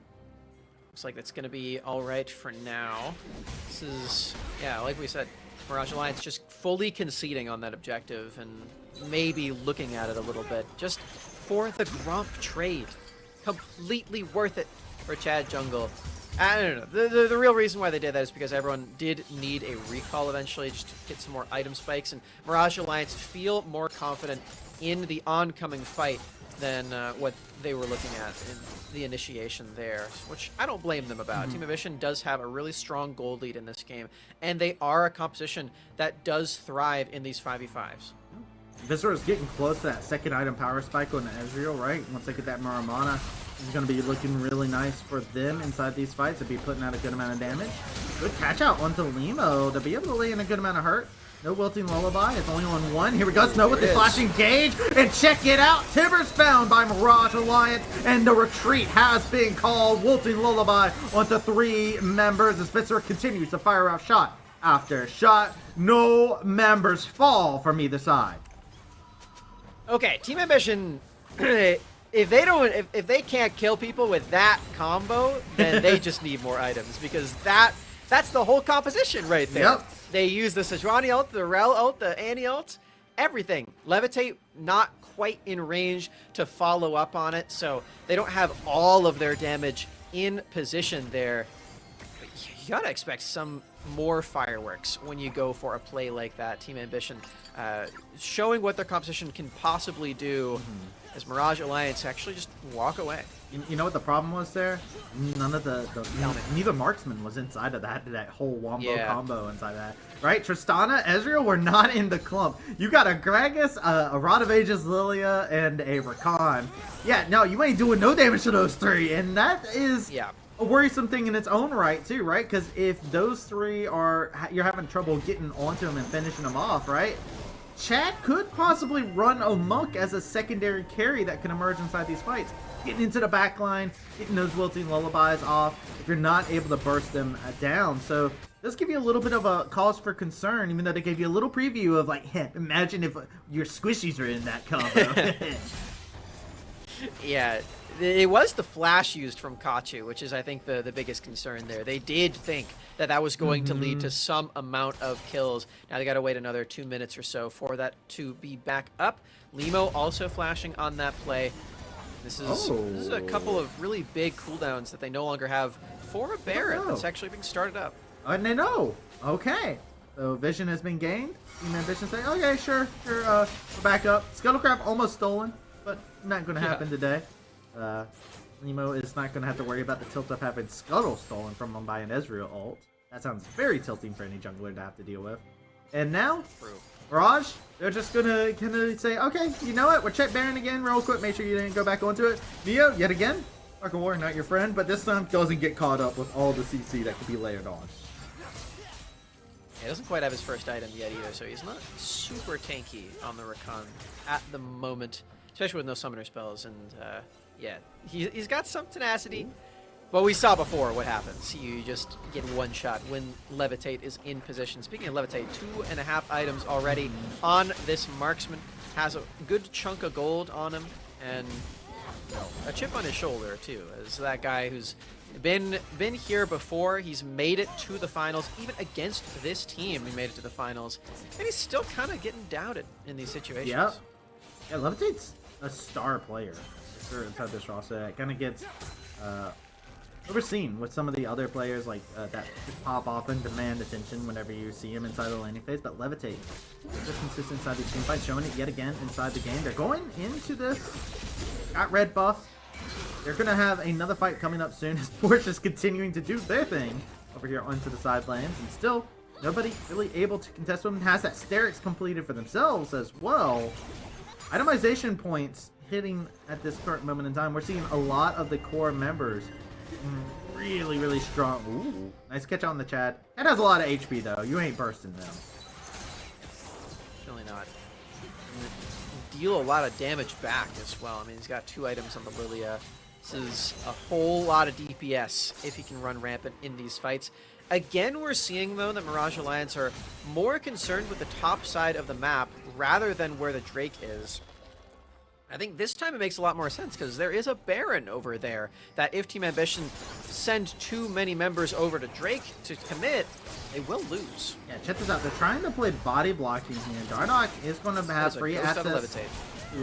Looks like that's going to be all right for now. This is, yeah, like we said, Mirage Alliance just fully conceding on that objective and maybe looking at it a little bit. Just for the Gromp trade. Completely worth it for Chad Jungle. I don't know. The real reason why they did that is because everyone did need a recall eventually just to get some more item spikes. And Mirage Alliance feel more confident in the oncoming fight than what they were looking at in the initiation there, which I don't blame them about. Team Ambition does have a really strong gold lead in this game, and they are a composition that does thrive in these 5v5s. Viscera is getting close to that second item power spike on Ezreal, right? Once they get that Maramana, it's going to be looking really nice for them inside these fights to be putting out a good amount of damage. Good catch out onto Limo to be able to lay in a good amount of hurt. No Wilting Lullaby, it's only on one. Here we go, Snow with the flashing gauge, and check it out. Tibbers found by Mirage Alliance, and the retreat has been called. Wilting Lullaby onto 3 members as Viscera continues to fire out shot after shot. No members fall from either side. Okay, Team Ambition, if they can't kill people with that combo, then they just need more items, because that's the whole composition right there. Yep. They use the Sejuani ult, the Rel ult, the Annie ult, everything. Levitate not quite in range to follow up on it, so they don't have all of their damage in position there. But you gotta expect some more fireworks when you go for a play like that. Team Ambition showing what their composition can possibly do as Mirage Alliance actually just walk away. You know what the problem was there? None of neither marksman was inside of that whole wombo combo inside of that. Right? Tristana, Ezreal were not in the clump. You got a Gragas, a Rod of Ages Lilia, and a Rakan. Yeah, no, you ain't doing no damage to those 3, and that is a worrisome thing in its own right too, right? Because if those 3 you're having trouble getting onto them and finishing them off, right? Chad could possibly run amok as a secondary carry that can emerge inside these fights. Getting into the back line, getting those Wilting Lullabies off, if you're not able to burst them down. So this give you a little bit of a cause for concern, even though they gave you a little preview of like, imagine if your squishies were in that combo. Yeah, it was the flash used from Kachu, which is, I think, the biggest concern there. They did think that was going to lead to some amount of kills. Now they got to wait another 2 minutes or so for that to be back up. Limo also flashing on that play. This is a couple of really big cooldowns that they no longer have for a Baron that's actually being started up. And they know. Okay. So vision has been gained. Team Ambition say, okay, sure, we're back up. Scuttlecraft almost stolen, but not going to happen today. Nemo is not going to have to worry about the tilt of having Scuttle stolen from him by an Ezreal ult. That sounds very tilting for any jungler to have to deal with. And now, Mirage, they're just going to say, okay, you know what? We'll check Baron again real quick. Make sure you didn't go back onto it. Neo, yet again, Dark War, not your friend, but this time doesn't get caught up with all the CC that could be layered on. He doesn't quite have his first item yet either, so he's not super tanky on the Rakan at the moment, especially with no summoner spells. And yeah, he's got some tenacity. Well, we saw before what happens. You just get one shot when Levitate is in position. Speaking of Levitate, 2.5 items already on this marksman. Has a good chunk of gold on him and a chip on his shoulder too. As that guy who's been here before, he's made it to the finals. Even against this team, he made it to the finals, and he's still kind of getting doubted in these situations. Yep. Yeah, Levitate's a star player for sure inside this roster. It kind of gets overseen with some of the other players like that just pop off and demand attention whenever you see him inside the laning phase. But Levitate is just consistent inside these team fights, showing it yet again inside the game. They're going into this. Got red buff. They're going to have another fight coming up soon as Porsche is continuing to do their thing over here onto the side lanes. And still, nobody really able to contest them. Has that Sterix completed for themselves as well. Itemization points hitting at this current moment in time. We're seeing a lot of the core members really, really strong. Ooh, nice catch out in the chat. That has a lot of HP though. You ain't bursting them. Really not. Deal a lot of damage back as well. I mean, he's got 2 items on the Lilia. This is a whole lot of DPS if he can run rampant in these fights. Again, we're seeing though that Mirage Alliance are more concerned with the top side of the map rather than where the Drake is. I think this time it makes a lot more sense because there is a Baron over there that if Team Ambition send too many members over to Drake to commit, they will lose. Yeah, check this out. They're trying to play body blocking here. Dardoch is going to have free access to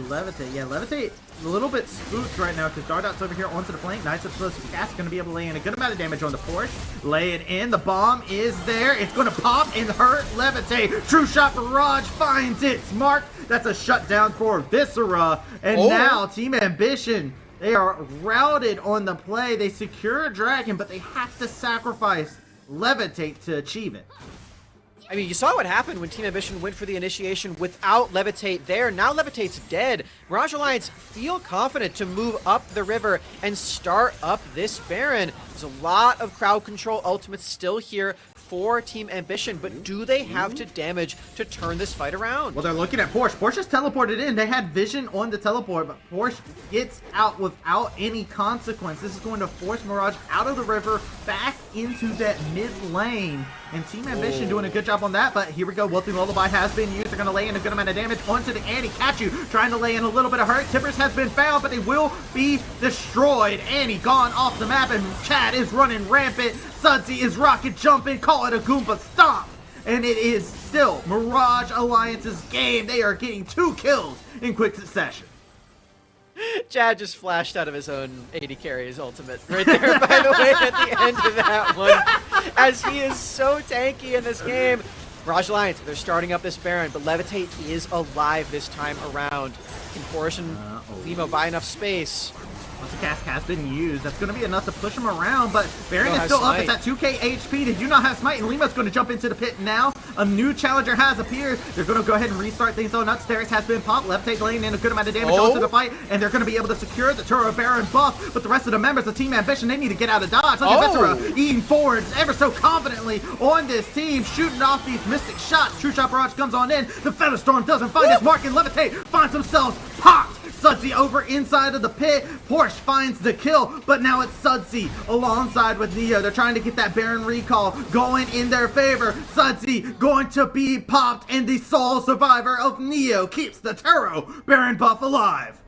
Levitate. Yeah, Levitate a little bit spooked right now because Dardoch's over here onto the flank. Knights of Explosive Gas going to be able to lay in a good amount of damage on the Porsche. Lay it in. The bomb is there. It's going to pop and hurt Levitate. True Shot Mirage finds its mark. That's a shutdown for Viscera. And now Team Ambition, they are routed on the play. They secure a dragon, but they have to sacrifice Levitate to achieve it. I mean, you saw what happened when Team Ambition went for the initiation without Levitate there. Now Levitate's dead. Mirage Alliance feel confident to move up the river and start up this Baron. There's a lot of crowd control ultimates still here for Team Ambition, but do they have to damage to turn this fight around? Well, they're looking at Porsche. Porsche just teleported in. They had vision on the teleport, but Porsche gets out without any consequence. This is going to force Mirage out of the river, back into that mid lane. And Team Ambition doing a good job on that, but here we go. Wilting Lullaby has been used. They're going to lay in a good amount of damage onto the Annie. Kachu trying to lay in a little bit of hurt. Timbers has been found, but they will be destroyed. Annie gone off the map, and Chad is running rampant. Sudsy is rocket jumping. Call it a Goomba stomp. And it is still Mirage Alliance's game. They are getting 2 kills in quick succession. Chad just flashed out of his own 80 carries ultimate right there, by the way, at the end of that one. As he is so tanky in this game. Mirage Alliance, they're starting up this Baron, but Levitate is alive this time around. Can Porsche and Limo buy enough space? Once the cast has been used, that's going to be enough to push him around, but Baron is still up. It's at 2k HP. They do not have Smite, and Lima's going to jump into the pit now. A new challenger has appeared. They're going to go ahead and restart things on. Sterix has been popped. Levitate laying in a good amount of damage onto the fight, and they're going to be able to secure the Turo Baron buff, but the rest of the members of Team Ambition, they need to get out of dodge. Look at Viscera eating forward ever so confidently on this team, shooting off these mystic shots. True Shot Barrage comes on in. The Featherstorm doesn't find his mark, and Levitate finds themselves popped. Sudsy over inside of the pit. Porsche finds the kill, but now it's Sudsy alongside with Neo. They're trying to get that Baron recall going in their favor. Sudsy going to be popped, and the sole survivor of Neo keeps the Turo Baron buff alive.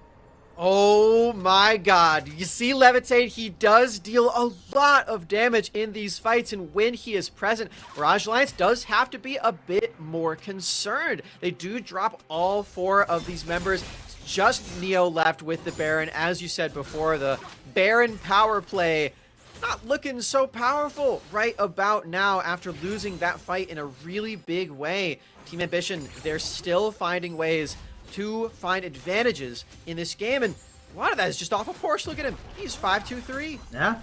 Oh my god. You see Levitate, he does deal a lot of damage in these fights, and when he is present, Mirage Alliance does have to be a bit more concerned. They do drop all 4 of these members. Just Neo left with the Baron. As you said before, the Baron power play not looking so powerful right about now after losing that fight in a really big way. Team Ambition, they're still finding ways to find advantages in this game, and a lot of that is just off of Porsche. Look at him. He's 5-2-3. Yeah.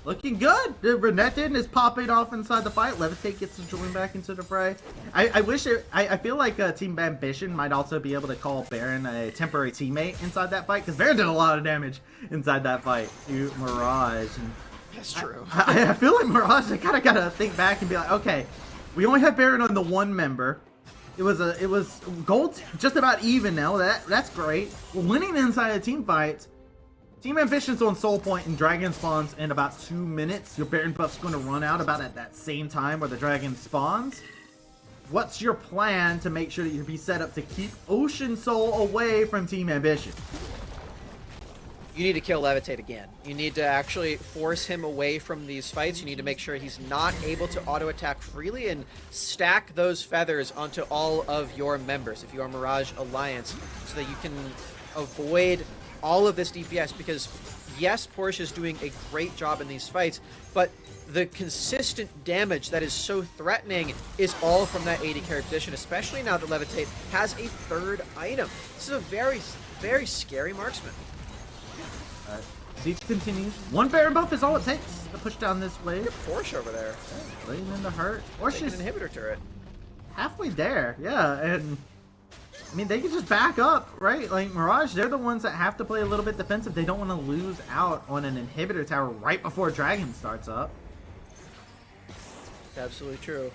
Looking good. Renekton is popping off inside the fight. Levitate gets to join back into the fray. I feel like Team Ambition might also be able to call Baron a temporary teammate inside that fight, because Baron did a lot of damage inside that fight to Mirage. And that's true. I feel like Mirage, they kind of got to think back and be like, okay, we only have Baron on the 1 member. It was gold just about even now. That's great. We're winning inside of team fights. Team Ambition's on Soul Point and Dragon spawns in about 2 minutes. Your Baron buff's going to run out about at that same time where the Dragon spawns. What's your plan to make sure that you be set up to keep Ocean Soul away from Team Ambition? You need to kill Levitate again. You need to actually force him away from these fights. You need to make sure he's not able to auto-attack freely and stack those feathers onto all of your members if you are Mirage Alliance so that you can avoid all of this DPS, because yes, Porsche is doing a great job in these fights, but the consistent damage that is so threatening is all from that AD carry position, especially now that Levitate has a third item. This is a very, very scary marksman. Siege continues. One Baron buff is all it takes to push down this wave. Look at Porsche over there. Laying into hurt. Porsche's an inhibitor turret. halfway there, yeah, and I mean, they can just back up, right? Like, Mirage, they're the ones that have to play a little bit defensive. They don't want to lose out on an inhibitor tower right before Dragon starts up. It's absolutely true.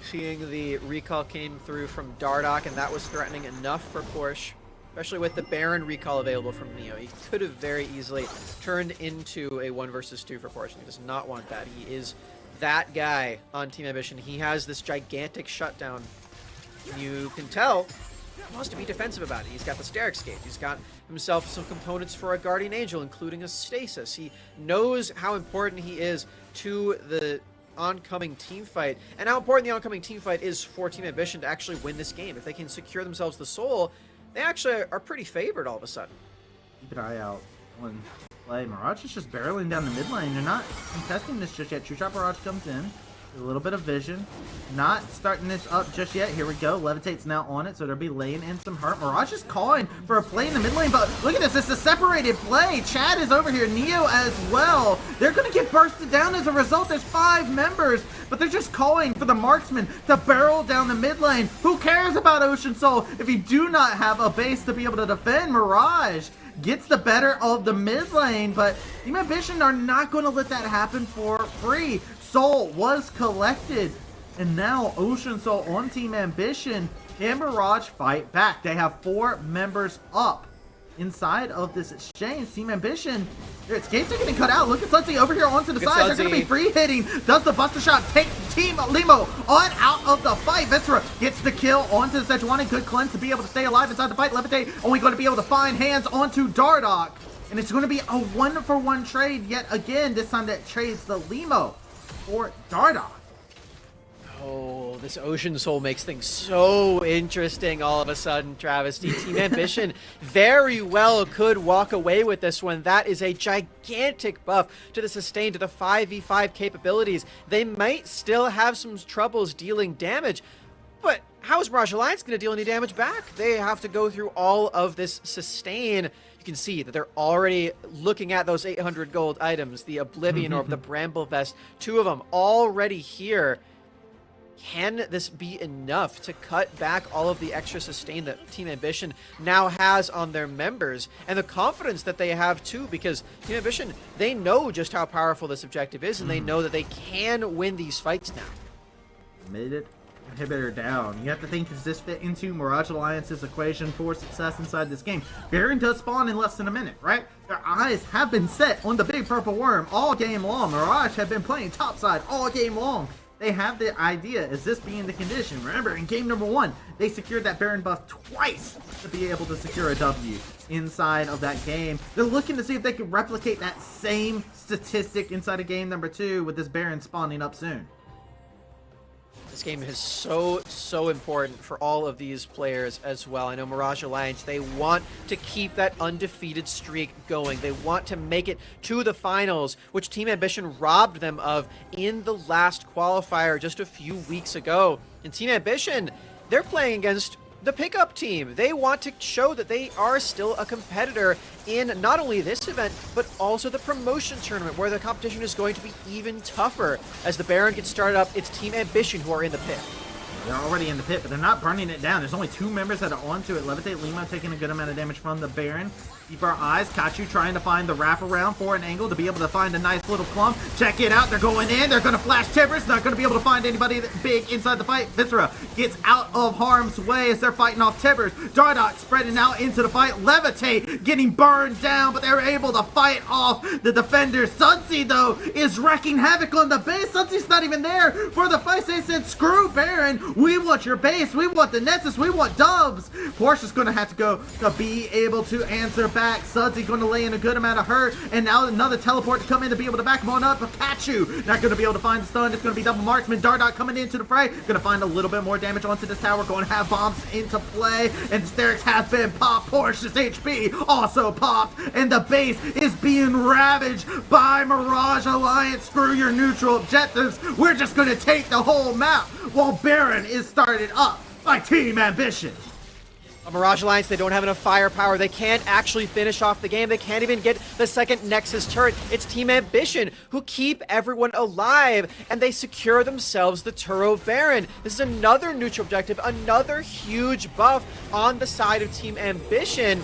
Seeing the recall came through from Dardoch, and that was threatening enough for Porsche, especially with the Baron recall available from Neo. He could have very easily turned into a 1 versus 2 for Porsche. He does not want that. He is that guy on Team Ambition. He has this gigantic shutdown. You can tell he wants to be defensive about it. He's got the Stair Escape. He's got himself some components for a Guardian Angel, including a Stasis. He knows how important he is to the oncoming team fight, and how important the oncoming team fight is for Team Ambition to actually win this game. If they can secure themselves the soul, they actually are pretty favored all of a sudden. Keep an eye out on play. Mirage is just barreling down the mid lane. They're not contesting this just yet. True Shot Mirage comes in. A little bit of vision. Not starting this up just yet. Here we go. Levitate's now on it, so they'll be laying in some hurt. Mirage is calling for a play in the mid lane, but look at this. It's a separated play. Chad is over here. Neo as well. They're going to get bursted down as a result. There's 5 members, but they're just calling for the marksman to barrel down the mid lane. Who cares about Ocean Soul if you do not have a base to be able to defend? Mirage gets the better of the mid lane, but Team Ambition are not going to let that happen for free. Soul was collected, and now Ocean Soul on Team Ambition. Can Mirage fight back? They have 4 members up inside of this exchange. Team Ambition, their escapes are getting cut out. Look at Sudsy over here onto the side. They're going to be free hitting. Does the Buster Shot take Team Limo on out of the fight? Viscera gets the kill onto the Sejuani. Good cleanse to be able to stay alive inside the fight. Levitate only going to be able to find hands onto Dardoch. And it's going to be a 1-for-1 trade yet again. This time that trades the Limo for Dardoch. Oh, this Ocean Soul makes things so interesting all of a sudden, Travesty. Team Ambition very well could walk away with this one. That is a gigantic buff to the sustain, to the 5v5 capabilities. They might still have some troubles dealing damage, but how is Mirage Alliance going to deal any damage back? They have to go through all of this sustain. You can see that they're already looking at those 800 gold items, the Oblivion Orb, the Bramble Vest, 2 of them already here. Can this be enough to cut back all of the extra sustain that Team Ambition now has on their members, and the confidence that they have too, because Team Ambition, they know just how powerful this objective is, and they know that they can win these fights now. Made it. Inhibitor down. You have to think, does this fit into Mirage Alliance's equation for success inside this game? Baron does spawn in less than a minute, right? Their eyes have been set on the big purple worm all game long. Mirage have been playing topside all game long. They have the idea, is this being the condition? Remember, in game number 1, they secured that Baron buff twice to be able to secure a W inside of that game. They're looking to see if they can replicate that same statistic inside of game number 2 with this Baron spawning up soon. This game is so important for all of these players as well. I know Mirage Alliance, they want to keep that undefeated streak going. They want to make it to the finals, which Team Ambition robbed them of in the last qualifier just a few weeks ago. And Team Ambition, they're playing against the pickup team. They want to show that they are still a competitor in not only this event, but also the promotion tournament, where the competition is going to be even tougher. As the Baron gets started up, it's Team Ambition who are in the pit. They're already in the pit, but they're not burning it down. There's only 2 members that are onto it. Levitate Limo taking a good amount of damage from the Baron. Keep our eyes. Kachu trying to find the wraparound for an angle to be able to find a nice little plum. Check it out. They're going in. They're going to flash Tibbers. Not going to be able to find anybody big inside the fight. Viscera gets out of harm's way as they're fighting off Tibbers. Dardock spreading out into the fight. Levitate getting burned down, but they're able to fight off the defenders. Sunsy, though, is wrecking havoc on the base. Sunsy's not even there for the fight. They said, screw Baron. We want your base. We want the Nessus. We want dubs. Portia's going to have to go to be able to answer back. Sudsy going to lay in a good amount of hurt, and now another teleport to come in to be able to back him on up. Pikachu not going to be able to find the stun. It's going to be double marksman. Dardock coming into the fray. Going to find a little bit more damage onto this tower. Going to have bombs into play, and Sterix has been popped. Portia's HP also popped, and the base is being ravaged by Mirage Alliance. Screw your neutral objectives. We're just going to take the whole map while Baron is started up by Team Ambition. Mirage Alliance, they don't have enough firepower. They can't actually finish off the game. They can't even get the second Nexus turret. It's Team Ambition who keep everyone alive, and they secure themselves the Turo Baron. This is another neutral objective, another huge buff on the side of Team Ambition.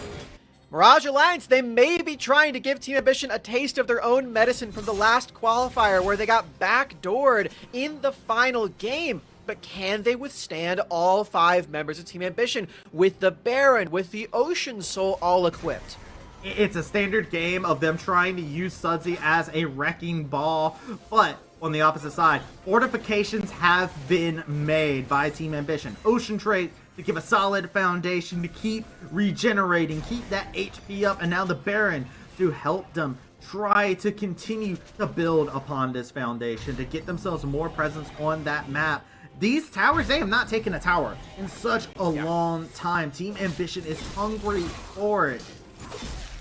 Mirage Alliance, they may be trying to give Team Ambition a taste of their own medicine from the last qualifier where they got backdoored in the final game. But can they withstand all 5 members of Team Ambition with the Baron, with the Ocean Soul all equipped? It's a standard game of them trying to use Sudsy as a wrecking ball, but on the opposite side, fortifications have been made by Team Ambition. Ocean Trade to give a solid foundation to keep regenerating, keep that HP up, and now the Baron to help them try to continue to build upon this foundation to get themselves more presence on that map. These towers, they have not taken a tower in such a long time. Team Ambition is hungry for it.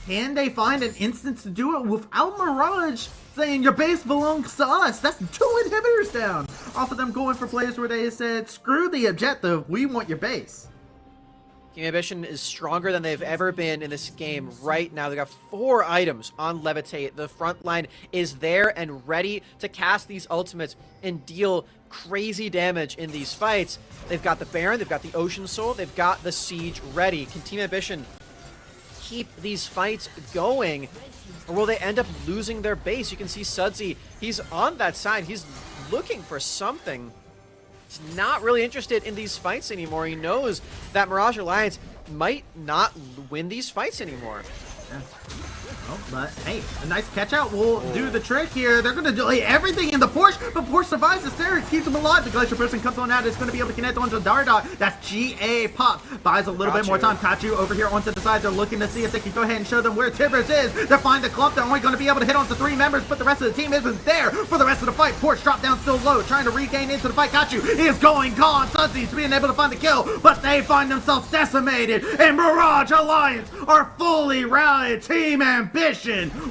Can they find an instance to do it without Mirage saying your base belongs to us? That's 2 inhibitors down off of them going for plays where they said, screw the objective, we want your base. Team Ambition is stronger than they've ever been in this game right now. They got 4 items on Levitate. The front line is there and ready to cast these ultimates and deal crazy damage in these fights. They've got the Baron, they've got the Ocean Soul, they've got the Siege ready. Can Team Ambition keep these fights going, or will they end up losing their base? You can see Sudsy, he's on that side, he's looking for something. He's not really interested in these fights anymore. He knows that Mirage Alliance might not win these fights anymore. Yeah. Oh, but hey, a nice catch out will do the trick here. They're going to delay everything in the Porsche, but Porsche survives. The Sterix keeps him alive. The Glacier person comes on out. It's going to be able to connect onto Dardock. That's GA pop. Buys a little bit more time. Kachu over here onto the side. They're looking to see if they can go ahead and show them where Tibbers is. They're finding the clump. They're only going to be able to hit onto 3 members, but the rest of the team isn't there for the rest of the fight. Porsche dropped down still low, trying to regain into the fight. Kachu is going gone. Sunsy's being able to find the kill, but they find themselves decimated, and Mirage Alliance are fully rallied. Team Ambition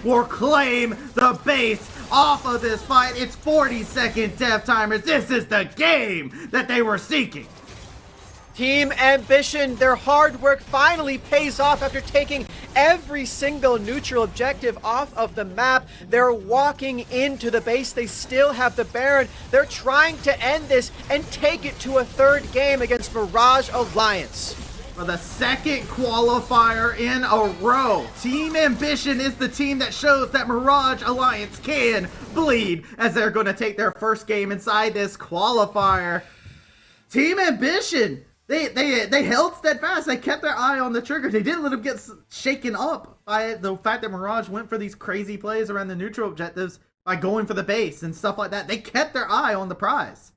will claim the base off of this fight. It's 40-second death timers. This is the game that they were seeking. Team Ambition, their hard work finally pays off after taking every single neutral objective off of the map. They're walking into the base. They still have the Baron. They're trying to end this and take it to a 3rd game against Mirage Alliance. For the 2nd qualifier in a row, Team Ambition is the team that shows that Mirage Alliance can bleed as they're going to take their first game inside this qualifier. Team Ambition, they held steadfast. They kept their eye on the trigger. They didn't let them get shaken up by the fact that Mirage went for these crazy plays around the neutral objectives by going for the base and stuff like that. They kept their eye on the prize.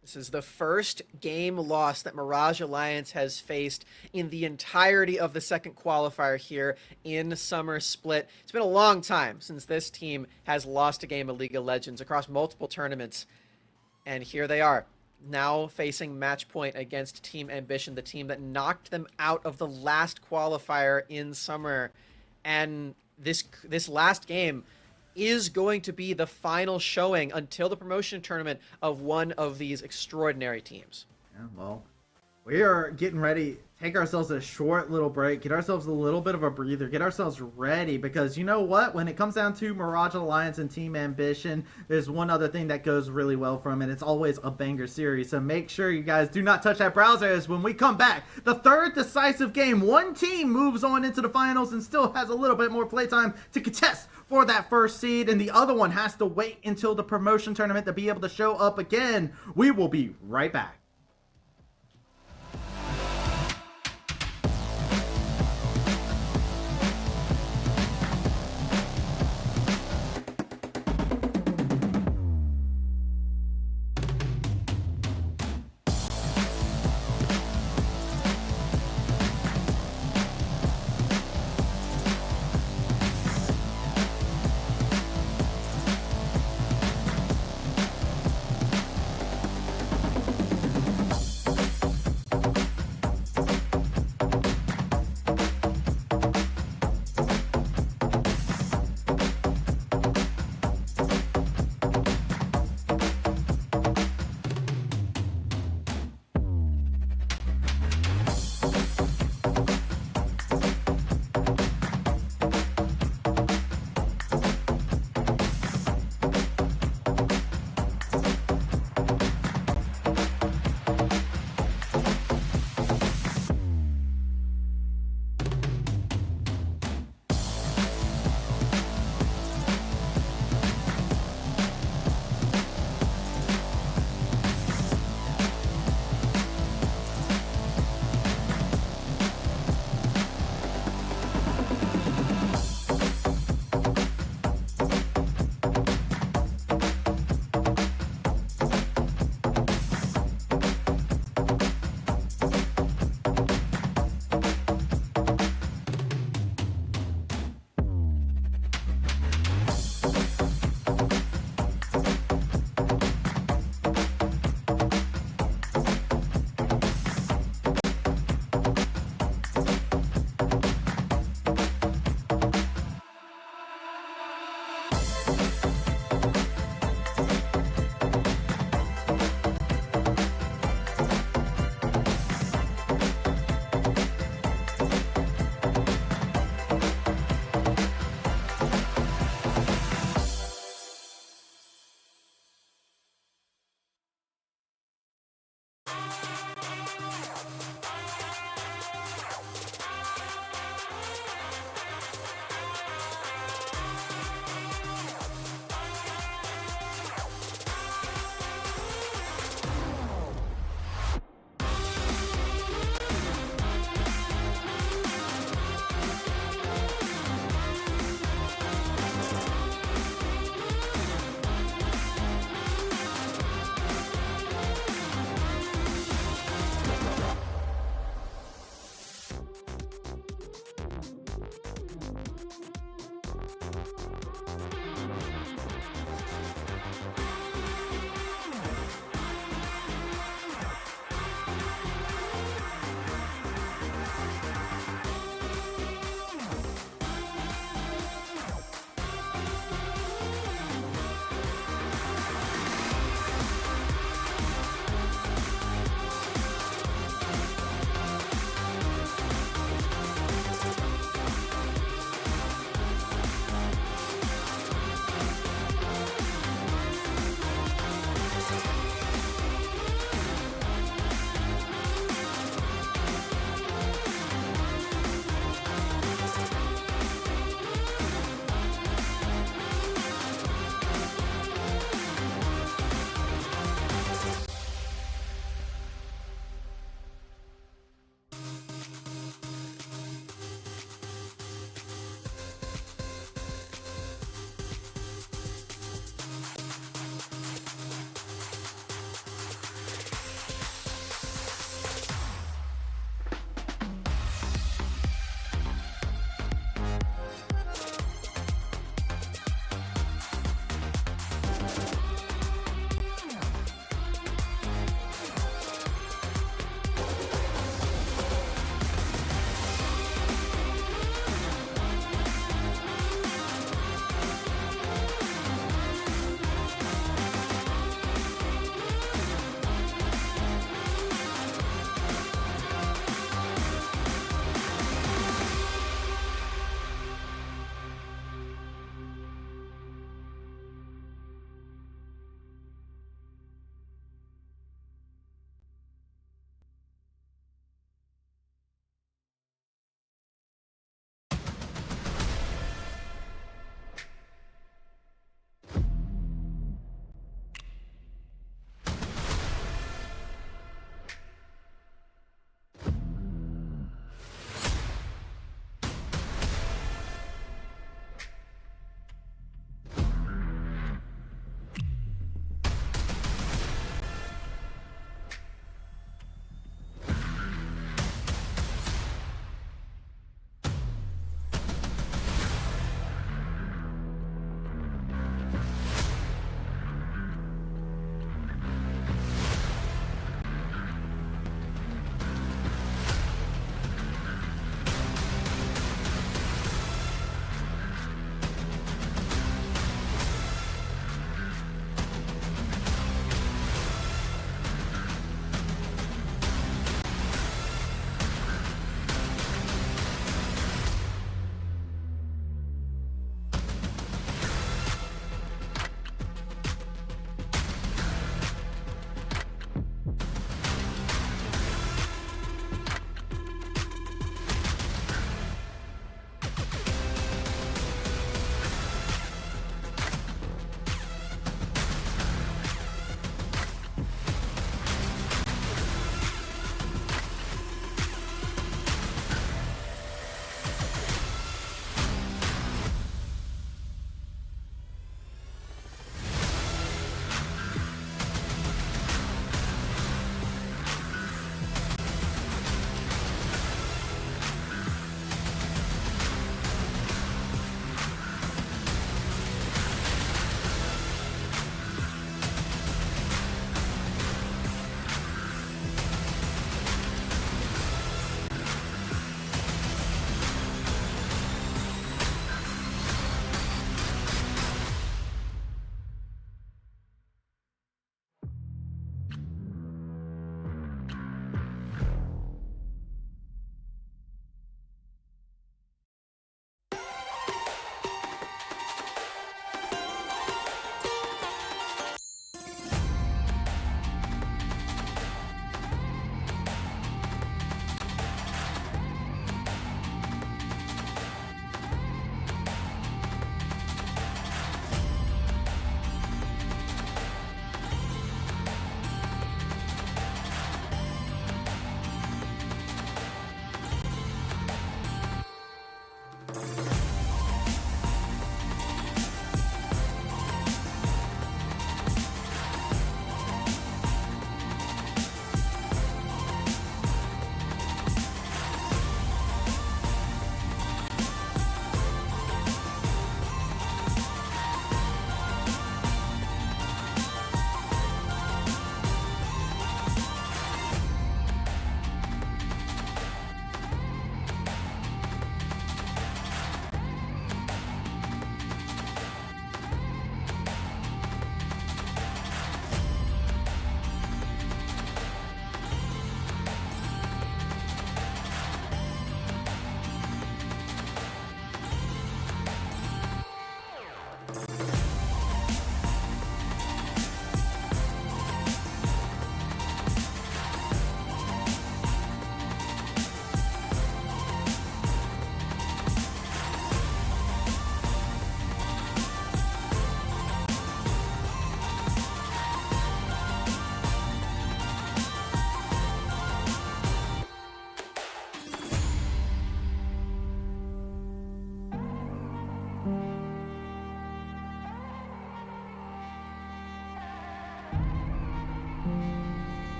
This is the first game loss that Mirage Alliance has faced in the entirety of the 2nd qualifier here in Summer Split. It's been a long time since this team has lost a game of League of Legends across multiple tournaments. And here they are, now facing match point against Team Ambition, the team that knocked them out of the last qualifier in Summer. And this last game is going to be the final showing until the promotion tournament of one of these extraordinary teams. Yeah, well, We are getting ready. Take ourselves a short little break, get ourselves a little bit of a breather, get ourselves ready, because you know what? When it comes down to Mirage Alliance and Team Ambition, there's one other thing that goes really well for them, and it's always a banger series. So make sure you guys do not touch that browser, as when we come back, the third decisive game, one team moves on into the finals and still has a little bit more playtime to contest for that first seed, and the other one has to wait until the promotion tournament to be able to show up again. We will be right back.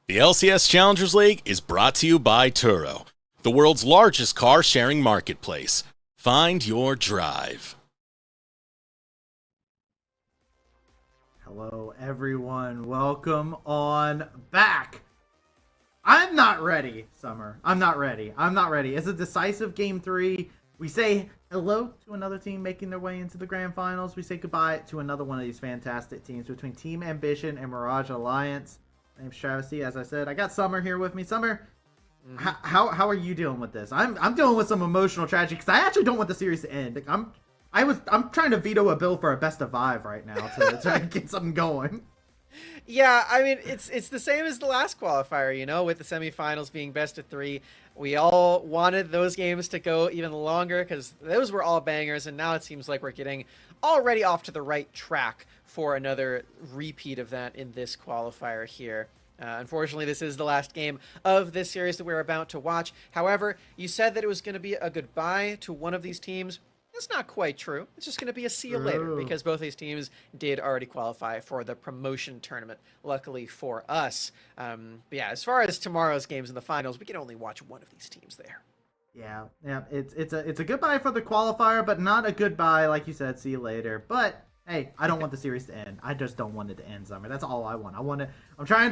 The LCS Challengers League is brought to you by Turo, the world's largest car sharing marketplace. Find your drive. Hello, everyone. Welcome on back. I'm not ready, Summer. I'm not ready. It's a decisive game 3. We say hello to another team making their way into the grand finals. We say goodbye to another one of these fantastic teams between Team Ambition and Mirage Alliance. My name's Travis C. As I said, I got Summer here with me. Summer, how are you dealing with this? I'm dealing with some emotional tragedy because I actually don't want the series to end. Like, I'm trying to veto a bill for a best of 5 right now to try to get something going. Yeah, I mean, it's the same as the last qualifier, you know, with the semifinals being best of 3. We all wanted those games to go even longer because those were all bangers, and now it seems like we're getting already off to the right track for another repeat event in this qualifier here. Unfortunately, this is the last game of this series that we're about to watch. However, you said that it was going to be a goodbye to one of these teams. That's not quite true. It's just going to be a see you later because both these teams did already qualify for the promotion tournament, luckily for us. But yeah, as far as tomorrow's games in the finals, we can only watch one of these teams there. Yeah, it's a goodbye for the qualifier, but not a goodbye, like you said, see you later. But hey, I don't want the series to end. I just don't want it to end, Summer. That's all I want. I'm trying,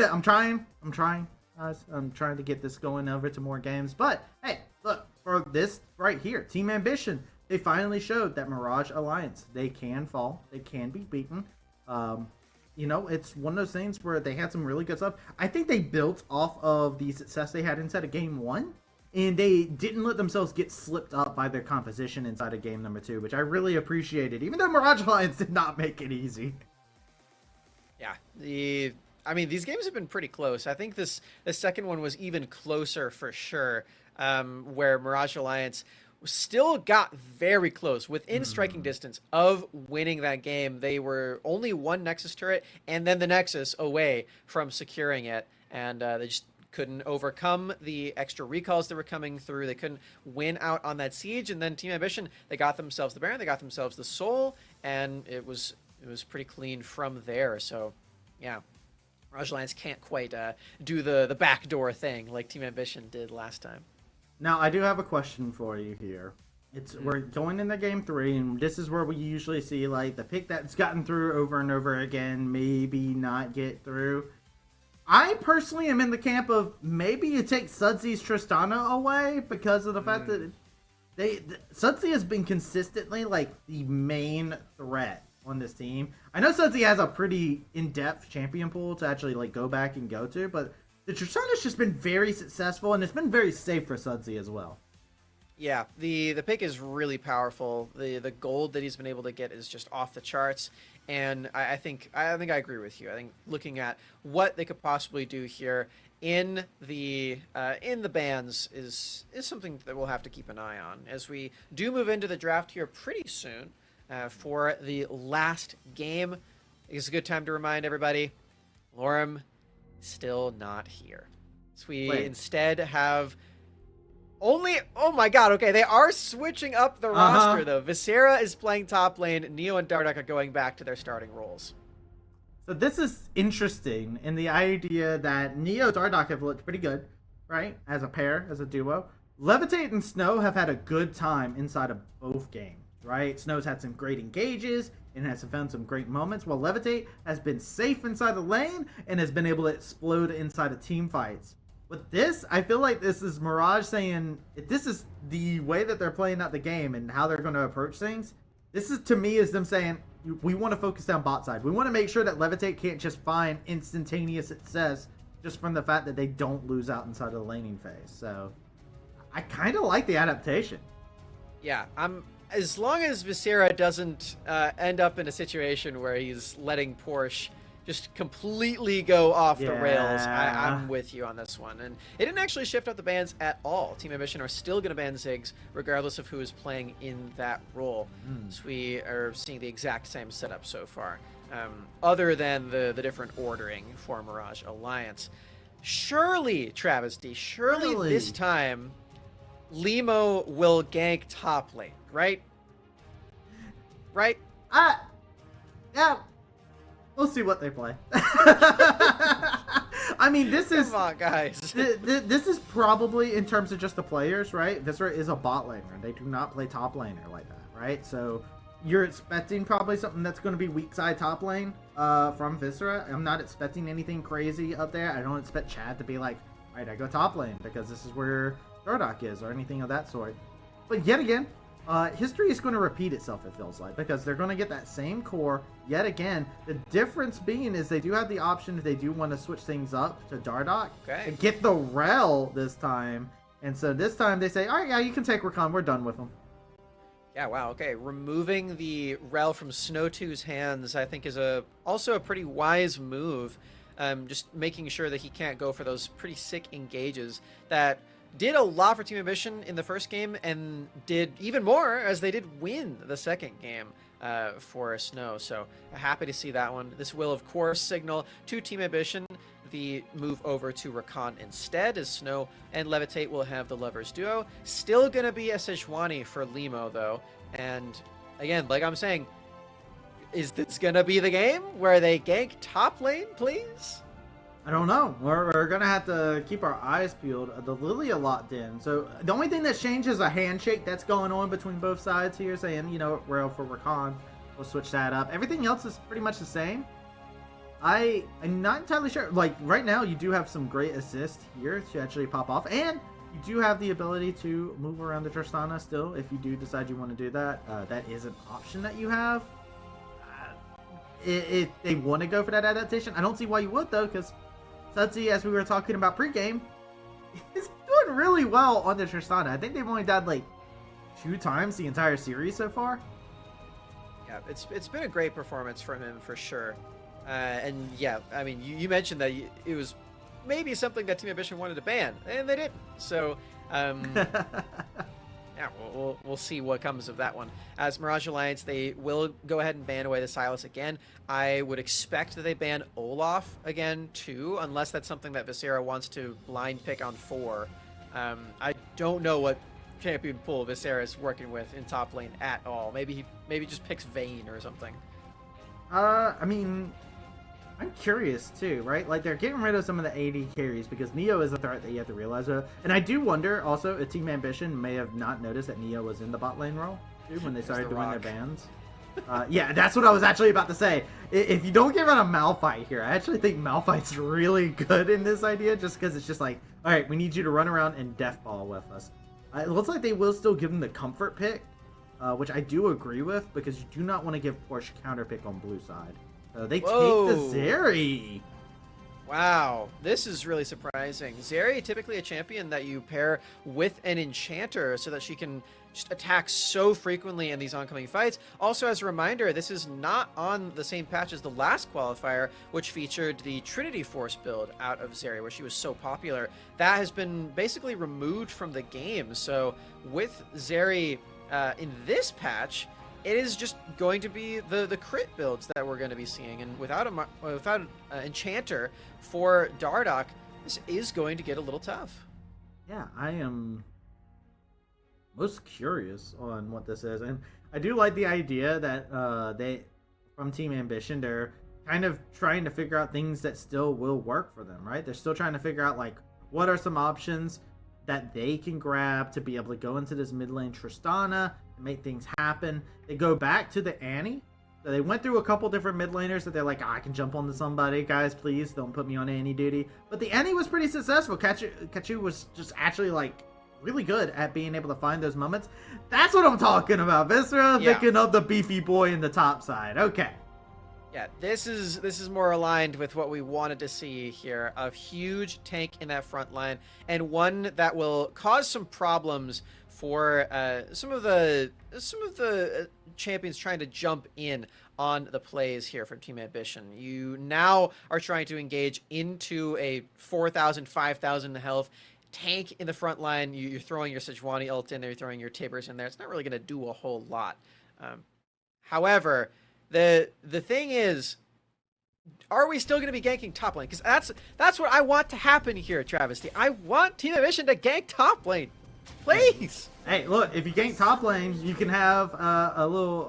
guys. I'm trying to get this going over to more games. But hey, look, for this right here, Team Ambition, they finally showed that Mirage Alliance, they can fall, they can be beaten. You know, it's one of those things where they had some really good stuff. I think they built off of the success they had inside of game 1. And they didn't let themselves get slipped up by their composition inside of game number 2, which I really appreciated, even though Mirage Alliance did not make it easy. Yeah, I mean, these games have been pretty close. I think the second one was even closer for sure, where Mirage Alliance still got very close, within striking distance of winning that game. They were only one Nexus turret and then the Nexus away from securing it, and they just couldn't overcome the extra recalls that were coming through. They couldn't win out on that siege, and then Team Ambition, they got themselves the Baron, they got themselves the Soul, and it was pretty clean from there. So yeah, Mirage Alliance can't quite do the backdoor thing like Team Ambition did last time. Now, I do have a question for you here. We're going into game 3, and this is where we usually see like the pick that's gotten through over and over again, maybe not get through. I personally am in the camp of maybe you take Sudsy's Tristana away because of the fact that Sudsy has been consistently like the main threat on this team. I know Sudsy has a pretty in-depth champion pool to actually like go back and go to, but the Tristana's just been very successful, and it's been very safe for Sudsy as well. Yeah, the pick is really powerful. The gold that he's been able to get is just off the charts, and I think I agree with you. I think looking at what they could possibly do here in the bans is something that we'll have to keep an eye on as we do move into the draft here pretty soon for the last game. It's a good time to remind everybody, Lorem still not here. So we instead have only, oh my god, okay, they are switching up the roster though. Viscera is playing top lane, Neo and Dardak are going back to their starting roles. So this is interesting in the idea that Neo and Dardak have looked pretty good, right? As a pair, as a duo. Levitate and Snow have had a good time inside of both games, right? Snow's had some great engages and has found some great moments, while Levitate has been safe inside the lane and has been able to explode inside of team fights. With this, I feel like this is Mirage saying, if this is the way that they're playing out the game and how they're going to approach things, this is, to me, is them saying, we want to focus down bot side. We want to make sure that Levitate can't just find instantaneous success just from the fact that they don't lose out inside of the laning phase. So, I kind of like the adaptation. Yeah, as long as Viscera doesn't end up in a situation where he's letting Porsche just completely go off the rails, I'm with you on this one. And it didn't actually shift up the bans at all. Team Ambition are still going to ban Ziggs regardless of who is playing in that role. So we are seeing the exact same setup so far, other than the different ordering for Mirage Alliance. Surely, Travis D, surely this time Limo will gank top lane, right? Right? Yeah. We'll see what they play. I I mean, this is Come on, guys. this is probably, in terms of just the players, right? Viscera is a bot laner. They do not play top laner like that, right? So you're expecting probably something that's going to be weak side top lane from Viscera. I'm not expecting anything crazy up there. I don't expect Chad to be like, all right, I go top lane because this is where Dardock is or anything of that sort. But yet again, history is going to repeat itself, it feels like, because they're going to get that same core yet again. The difference being is they do have the option if they do want to switch things up to Dardock and get the Rel this time. And so this time they say, all right, yeah, you can take Rakan. We're done with them. Yeah, wow, okay. Removing the Rel from Snow2's hands, I think, is also a pretty wise move. Just making sure that he can't go for those pretty sick engages that did a lot for Team Ambition in the first game and did even more as they did win the second game for Snow. So happy to see that one. This will, of course, signal to Team Ambition the move over to Rakan instead, as Snow and Levitate will have the Lovers duo. Still going to be a Sejuani for Limo, though. And again, like I'm saying, is this going to be the game where they gank top lane, please? I don't know. We're going to have to keep our eyes peeled. The Lilia locked in. So the only thing that's changed is a handshake that's going on between both sides here, saying, you know, Rail for Rakan. We'll switch that up. Everything else is pretty much the same. I'm not entirely sure. Like, right now, you do have some great assists here to actually pop off. And you do have the ability to move around the Tristana still if you do decide you want to do that. That is an option that you have. If they want to go for that adaptation, I don't see why you would, though, because Sudsy, as we were talking about pregame, is doing really well on the Tristana. I think they've only died like 2 times the entire series so far. Yeah, it's been a great performance from him for sure. And yeah, I mean, you mentioned that it was maybe something that Team Ambition wanted to ban, and they didn't. So, yeah, we'll see what comes of that one. As Mirage Alliance, they will go ahead and ban away the Sylas again. I would expect that they ban Olaf again, too, unless that's something that Viscera wants to blind pick on 4. I don't know what champion pool Viscera is working with in top lane at all. Maybe he just picks Vayne or something. I mean, I'm curious too, right? Like, they're getting rid of some of the AD carries because Neo is a threat that you have to realize. And I do wonder also if Team Ambition may have not noticed that Neo was in the bot lane role too when they started doing their bans. Yeah, that's what I was actually about to say. If you don't get rid of Malphite here, I actually think Malphite's really good in this idea just because it's just like, all right, we need you to run around and deathball with us. It looks like they will still give him the comfort pick, which I do agree with because you do not want to give Porsche counter pick on blue side. They take the Zeri. Wow, this is really surprising. Zeri, typically a champion that you pair with an enchanter so that she can just attack so frequently in these oncoming fights. Also, as a reminder, this is not on the same patch as the last qualifier, which featured the Trinity Force build out of Zeri, where she was so popular. That has been basically removed from the game. So with Zeri in this patch, it is just going to be the crit builds that we're going to be seeing, and without an enchanter for Dardock, this is going to get a little tough. Yeah, I am most curious on what this is, and I do like the idea that they, from Team Ambition, they're kind of trying to figure out things that still will work for them, right? They're still trying to figure out like what are some options that they can grab to be able to go into this mid lane Tristana and make things happen. They go back to the Annie. So they went through a couple different mid laners that they're like, I can jump onto somebody. Guys, please don't put me on Annie duty. But the Annie was pretty successful. Kachu was just actually like really good at being able to find those moments. That's what I'm talking about. Viscera picking up the beefy boy in the top side. Okay. Yeah, this is more aligned with what we wanted to see here. A huge tank in that front line, and one that will cause some problems for some of the champions trying to jump in on the plays here from Team Ambition. You now are trying to engage into a 4,000, 5,000 health tank in the front line. You're throwing your Sejuani ult in there, you're throwing your Tibbers in there. It's not really going to do a whole lot. However, the thing is, are we still going to be ganking top lane? Because that's what I want to happen here, Travesty. I want Team Ambition to gank top lane. Please! Hey, look, if you gank top lane, you can have a little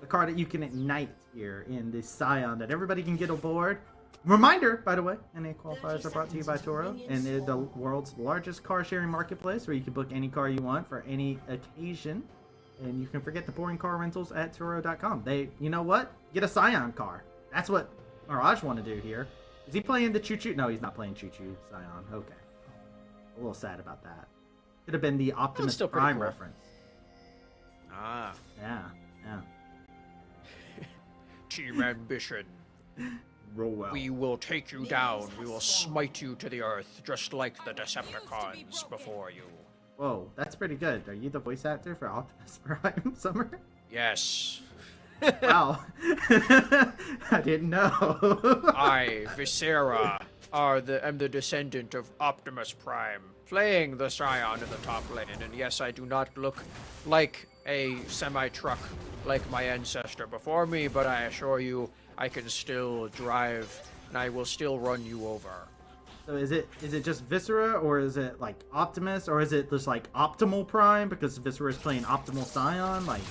a card that you can ignite here in the Scion that everybody can get aboard. Reminder, by the way, NA Qualifiers are brought to you by Toro, and they're the world's largest car sharing marketplace where you can book any car you want for any occasion. And you can forget the boring car rentals at Turo.com. You know what? Get a Scion car. That's what Mirage want to do here. Is he playing the Choo Choo? No, he's not playing Choo Choo Scion. Okay. A little sad about that. Could have been the Optimus Prime cool. reference. Ah. Yeah. Team Ambition. Roll out. We will take you down. We will smite you to the earth, just like the Decepticons before you. Whoa, that's pretty good. Are you the voice actor for Optimus Prime, Summer? Yes. Wow. I didn't know. I, Viscera, am the descendant of Optimus Prime, playing the Scion in the top lane. And yes, I do not look like a semi-truck like my ancestor before me, but I assure you, I can still drive, and I will still run you over. So is it just Viscera, or is it like Optimus, or is it just like Optimal Prime because Viscera is playing Optimal Scion? Like,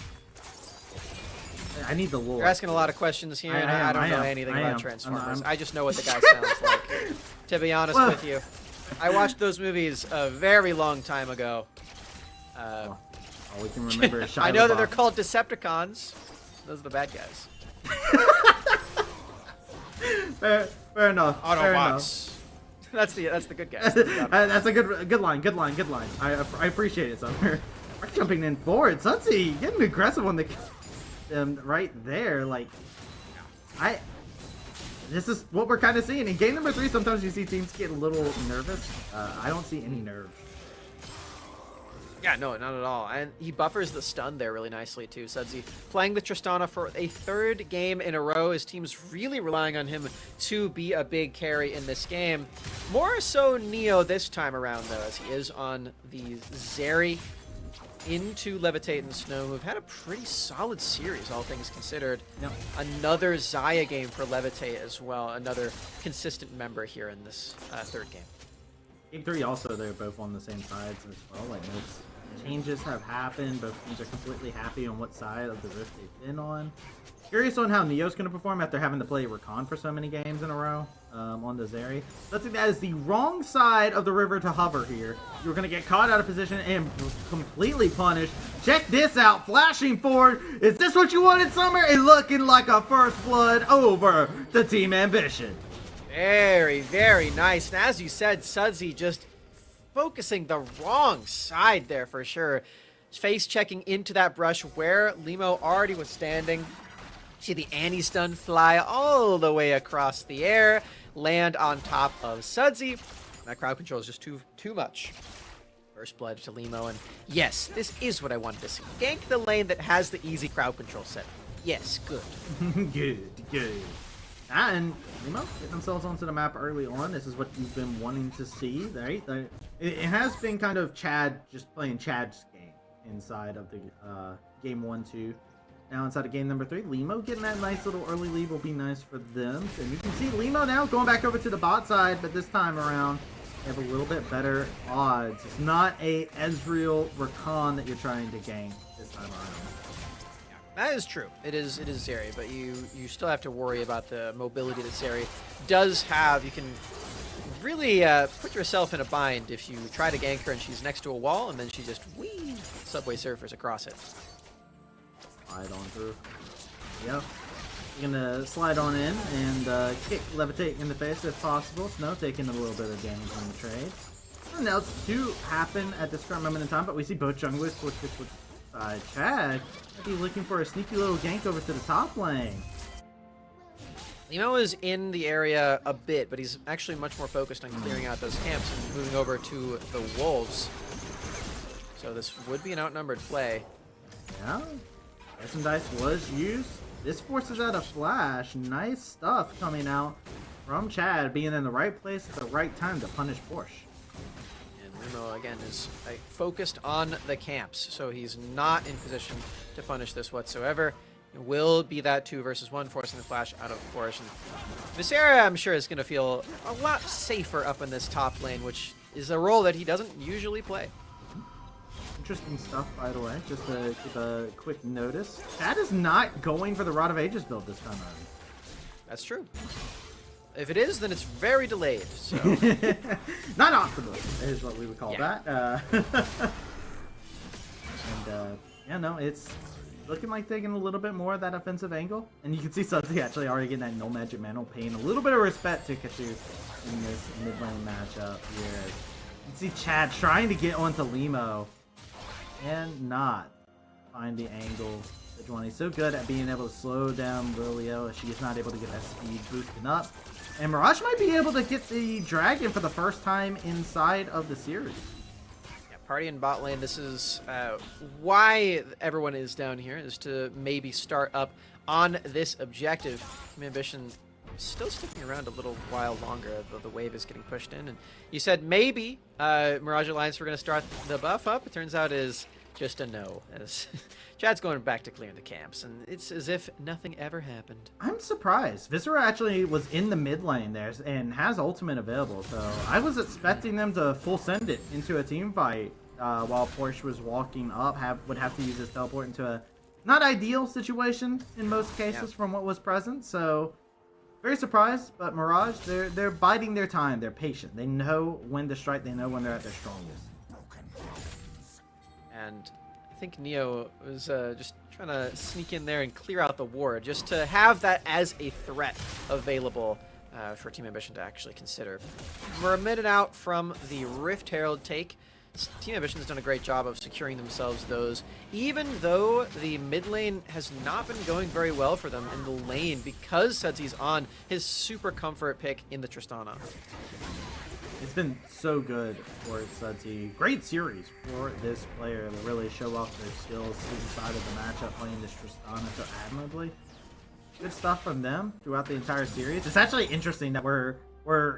I need the lore. You're asking a lot of questions here, and I don't know anything about Transformers. I just know what the guy sounds like. To be honest with you, I watched those movies a very long time ago. All we can remember is Shia I know that LaBeouf. they're called Decepticons. Those are the bad guys. Fair enough. Autobots. That's the good guys. That's a good line. I appreciate it, Summer. We're jumping in forward. Sunsy getting aggressive on the right there. Like, this is what we're kind of seeing in game number 3. Sometimes you see teams get a little nervous. I don't see any nerves. Yeah, no, not at all. And he buffers the stun there really nicely too. Sudsy playing with Tristana for a 3rd game in a row. His team's really relying on him to be a big carry in this game. More so Neo this time around though, as he is on the Zeri into Levitate and Snow, who've had a pretty solid series, all things considered. Yep. Another Xayah game for Levitate as well. Another consistent member here in this 3rd game. Game 3 also, they're both on the same sides as well. Like, most changes have happened. Both teams are completely happy on what side of the rift they've been on. Curious on how Neo's going to perform after having to play Rakan for so many games in a row on the Zeri. I think that is the wrong side of the river to hover here. You're going to get caught out of position and completely punished. Check this out, flashing forward. Is this what you wanted, Summer? And looking like a first blood over the Team Ambition. Very, very nice. And as you said, Sudsy just focusing the wrong side there for sure. Face checking into that brush where Limo already was standing. See the Annie stun fly all the way across the air, land on top of Sudsy. That crowd control is just too much. First blood to Limo, and yes, this is what I wanted to see. Gank the lane that has the easy crowd control set. Yes, good. Good. And Limo get themselves onto the map early on. This is what you've been wanting to see, right? It has been kind of Chad just playing Chad's game inside of the game 1-2. Now inside of game number 3, Limo getting that nice little early lead will be nice for them. And you can see Limo now going back over to the bot side, but this time around they have a little bit better odds. It's not a Ezreal Rakan that you're trying to gank this time around. That is true. It is Zeri, but you still have to worry about the mobility that Zeri does have. You can really put yourself in a bind if you try to gank her and she's next to a wall and then she just Subway Surfers across it. Slide on through. Yep. You're gonna slide on in and kick Levitate in the face if possible. Snow taking a little bit of damage on the trade. Nothing else to happen at this current moment in time, but we see both junglers switch Chad might be looking for a sneaky little gank over to the top lane. Limo is in the area a bit, but he's actually much more focused on clearing out those camps and moving over to the Wolves. So this would be an outnumbered play. Yeah. Dice and Dice was used. This forces out a flash. Nice stuff coming out from Chad, being in the right place at the right time to punish Porsche. And Limo, again, is focused on the camps, so he's not in position to punish this whatsoever. It will be that 2 versus 1, forcing the flash out of Porsche. And Viscera, I'm sure, is going to feel a lot safer up in this top lane, which is a role that he doesn't usually play. Interesting stuff, by the way. Just to give a quick notice. Chad is not going for the Rod of Ages build this time around. That's true. If it is, then it's very delayed. So Not optimal is what we would call Yeah. that. Yeah, no, it's looking like taking a little bit more of that offensive angle. And you can see Sudsy actually already getting that no magic mana, paying a little bit of respect to Kachu in this mid lane matchup here. You can see Chad trying to get onto Limo and not find the angle. He's so good at being able to slow down Lilio. She is not able to get that speed boosting up. And Mirage might be able to get the dragon for the first time inside of the series. yeah, party in bot lane. This is why everyone is down here, is to maybe start up on this objective. Team Ambition still sticking around a little while longer, though the wave is getting pushed in. And you said maybe Mirage Alliance were going to start the buff up. It turns out is just a no, as Chad's going back to clearing the camps, and it's as if nothing ever happened. I'm surprised. Viscera actually was in the mid lane there and has ultimate available, so I was expecting them to full send it into a team fight while Porsche was walking up, would have to use his teleport into a not ideal situation in most cases from what was present, so very surprised. But Mirage, they're biding their time, they're patient, they know when to strike, they know when they're at their strongest. And I think Neo was just trying to sneak in there and clear out the ward, just to have that as a threat available for Team Ambition to actually consider. We're a minute out from the Rift Herald take. Team Ambition has done a great job of securing themselves those, even though the mid lane has not been going very well for them in the lane because Sudsy's on his super comfort pick in the Tristana. It's been so good for Sudsy. Great series for this player to really show off their skills inside of the matchup, playing this Tristana so admirably. Good stuff from them throughout the entire series. It's actually interesting that we're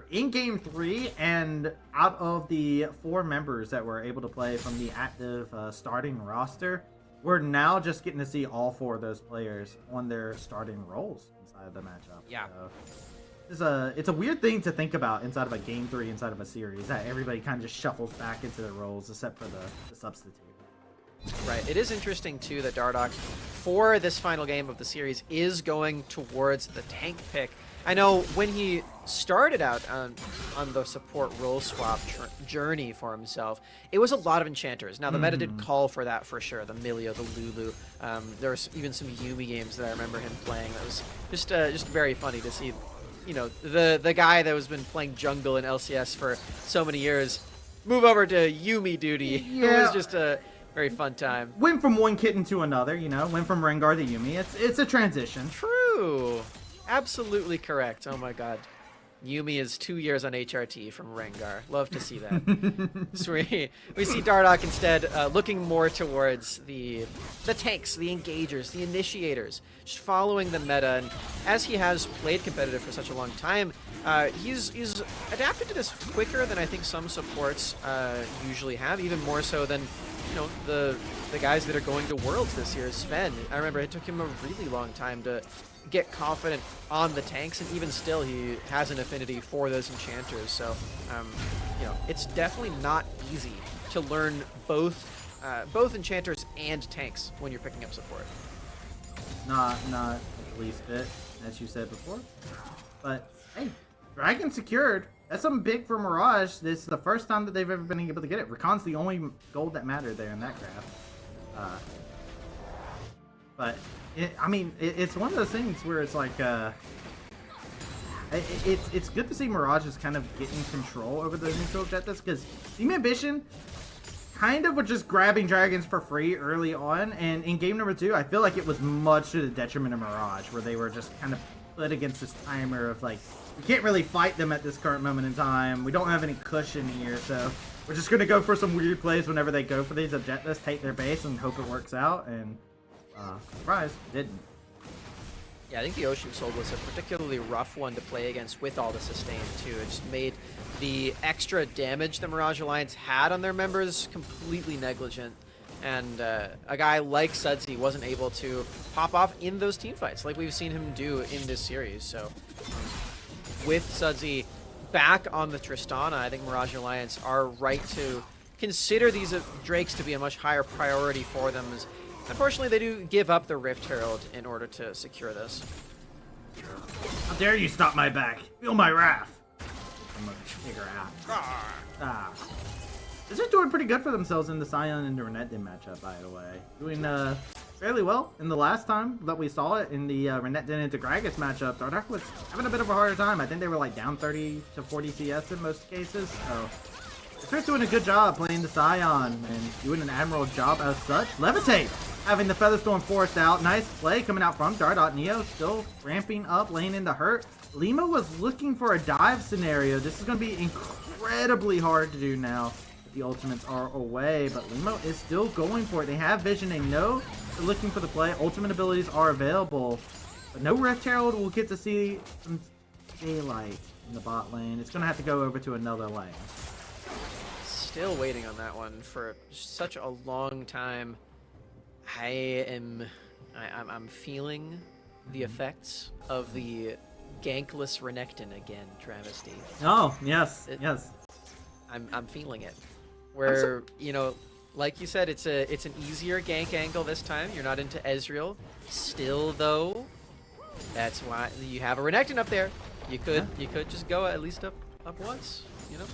in game 3, and out of the 4 members that were able to play from the active starting roster, we're now just getting to see all 4 of those players on their starting roles inside of the matchup. Yeah. So, it's a weird thing to think about inside of a game 3, inside of a series, that everybody kind of just shuffles back into their roles except for the substitute. Right. It is interesting, too, that Dardoch, for this final game of the series, is going towards the tank pick. I know when he started out on the support role swap journey for himself, it was a lot of enchanters. Now, the meta did call for that for sure, the Milio, the Lulu. There was even some Yuumi games that I remember him playing. That was just very funny to see, you know, the guy that has been playing jungle in LCS for so many years move over to Yuumi duty. Yeah. It was just a very fun time. Went from one kitten to another, you know, went from Rengar to Yuumi. It's a transition. True. Absolutely correct. Oh my god. Yuumi is 2 years on HRT from Rengar. Love to see that. So we see Dardoch instead looking more towards the tanks, the engagers, the initiators, just following the meta. And as he has played competitive for such a long time, he's adapted to this quicker than I think some supports usually have, even more so than, you know, the guys that are going to Worlds this year. Sven, I remember it took him a really long time to get confident on the tanks, and even still he has an affinity for those enchanters. So you know, it's definitely not easy to learn both enchanters and tanks when you're picking up support. Not the least bit, as you said before. But hey, Dragon secured. That's something big for Mirage. This is the first time that they've ever been able to get it. Rakan's the only gold that mattered there in that graph. But I mean, it's one of those things where it's like, it's good to see Mirage is kind of getting control over those neutral objectives, because Team Ambition kind of were just grabbing dragons for free early on, and in game number 2, I feel like it was much to the detriment of Mirage, where they were just kind of put against this timer of like, we can't really fight them at this current moment in time. We don't have any cushion here, so we're just gonna go for some weird plays whenever they go for these objectives, take their base, and hope it works out. And surprise, didn't. Yeah, I think the Ocean Soul was a particularly rough one to play against with all the sustain too. It just made the extra damage the Mirage Alliance had on their members completely negligent. And a guy like Sudsy wasn't able to pop off in those team fights like we've seen him do in this series. So with Sudsy back on the Tristana, I think Mirage Alliance are right to consider these Drakes to be a much higher priority for them, as unfortunately they do give up the Rift Herald in order to secure this. I dare you stop my back? Feel my wrath. I'm gonna figure out. Ah. This is doing pretty good for themselves in the Sion and the Renekton matchup, by the way. Doing fairly well in the last time that we saw it in the Renekton into Gragas matchup. Dardark was having a bit of a harder time. I think they were like down 30 to 40 CS in most cases. So they're doing a good job playing the Sion and doing an admirable job as such. Levitate having the Featherstorm forced out. Nice play coming out from Dardot. Neo still ramping up, laying into hurt. Lima was looking for a dive scenario. This is going to be incredibly hard to do now. The ultimates are away, but Limo is still going for it. They have vision, they know they're looking for the play. Ultimate abilities are available, but no Rift Herald will get to see some daylight in the bot lane. It's gonna have to go over to another lane. Still waiting on that one for such a long time. I'm feeling the effects of the gankless Renekton again, Travesty. Oh, yes, yes. I'm feeling it. Where, you know, like you said, it's an easier gank angle this time. You're not into Ezreal. Still, though, that's why you have a Renekton up there. You could just go at least up once, you know?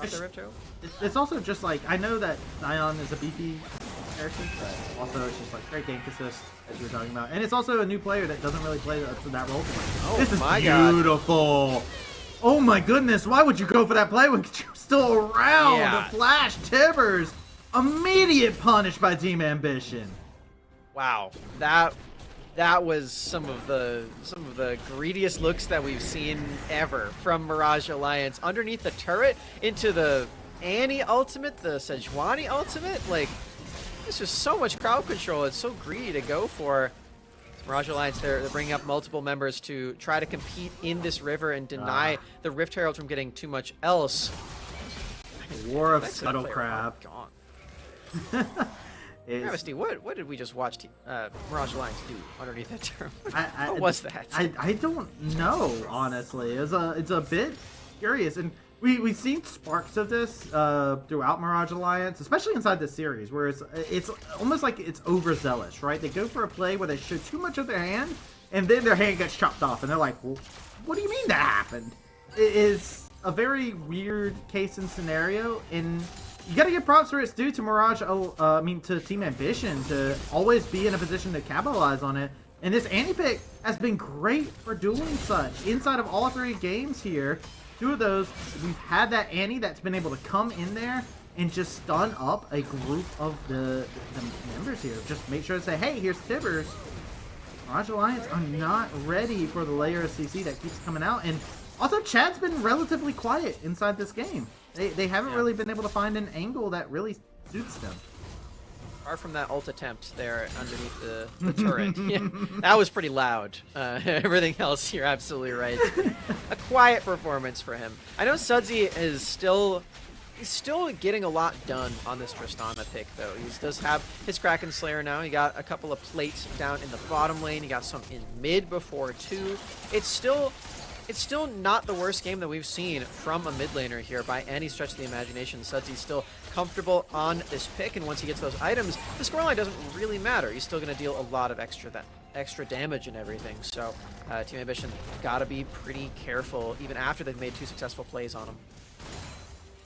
Off the Rift Herald. It's also just like, I know that Sion is a beefy character, but also it's just like great gank assist, as you were talking about. And it's also a new player that doesn't really play that role. Oh, this is my God. beautiful. Oh my goodness, why would you go for that play when you're still around? Yeah. The Flash Tibbers, immediate punish by Team Ambition. Wow, that was some of the greediest looks that we've seen ever from Mirage Alliance. Underneath the turret into the Annie ultimate, the Sejuani ultimate, like it's just so much crowd control. It's so greedy to go for. Mirage Alliance, they're bringing up multiple members to try to compete in this river and deny the Rift Herald from getting too much else. War of Scuttle Crab. Travesty, what did we just watch Mirage Alliance do underneath that term? What was that? I don't know, honestly. It's a bit curious, and we've seen sparks of this throughout Mirage Alliance, especially inside this series, where it's almost like it's overzealous, right? They go for a play where they show too much of their hand, and then their hand gets chopped off, and they're like, well, what do you mean that happened? It is a very weird case and scenario, and you gotta give props where it's due to Mirage, to Team Ambition to always be in a position to capitalize on it. And this Annie pick has been great for doing such. Inside of all 3 games here, 2 of those, we've had that Annie that's been able to come in there and just stun up a group of the members here. Just make sure to say, hey, here's Tibbers. Mirage Alliance are not ready for the layer of CC that keeps coming out. And also, Chad's been relatively quiet inside this game. They haven't really been able to find an angle that really suits them. Apart from that ult attempt there underneath the turret. Yeah, that was pretty loud. Everything else, you're absolutely right. It's been a quiet performance for him. I know Sudsy is still getting a lot done on this Tristana pick, though. He does have his Kraken Slayer now. He got a couple of plates down in the bottom lane. He got some in mid before, too. It's still not the worst game that we've seen from a mid laner here by any stretch of the imagination. Sudsy's still comfortable on this pick, and once he gets those items, the scoreline doesn't really matter. He's still going to deal a lot of extra damage and everything. So Team Ambition got to be pretty careful even after they've made 2 successful plays on him.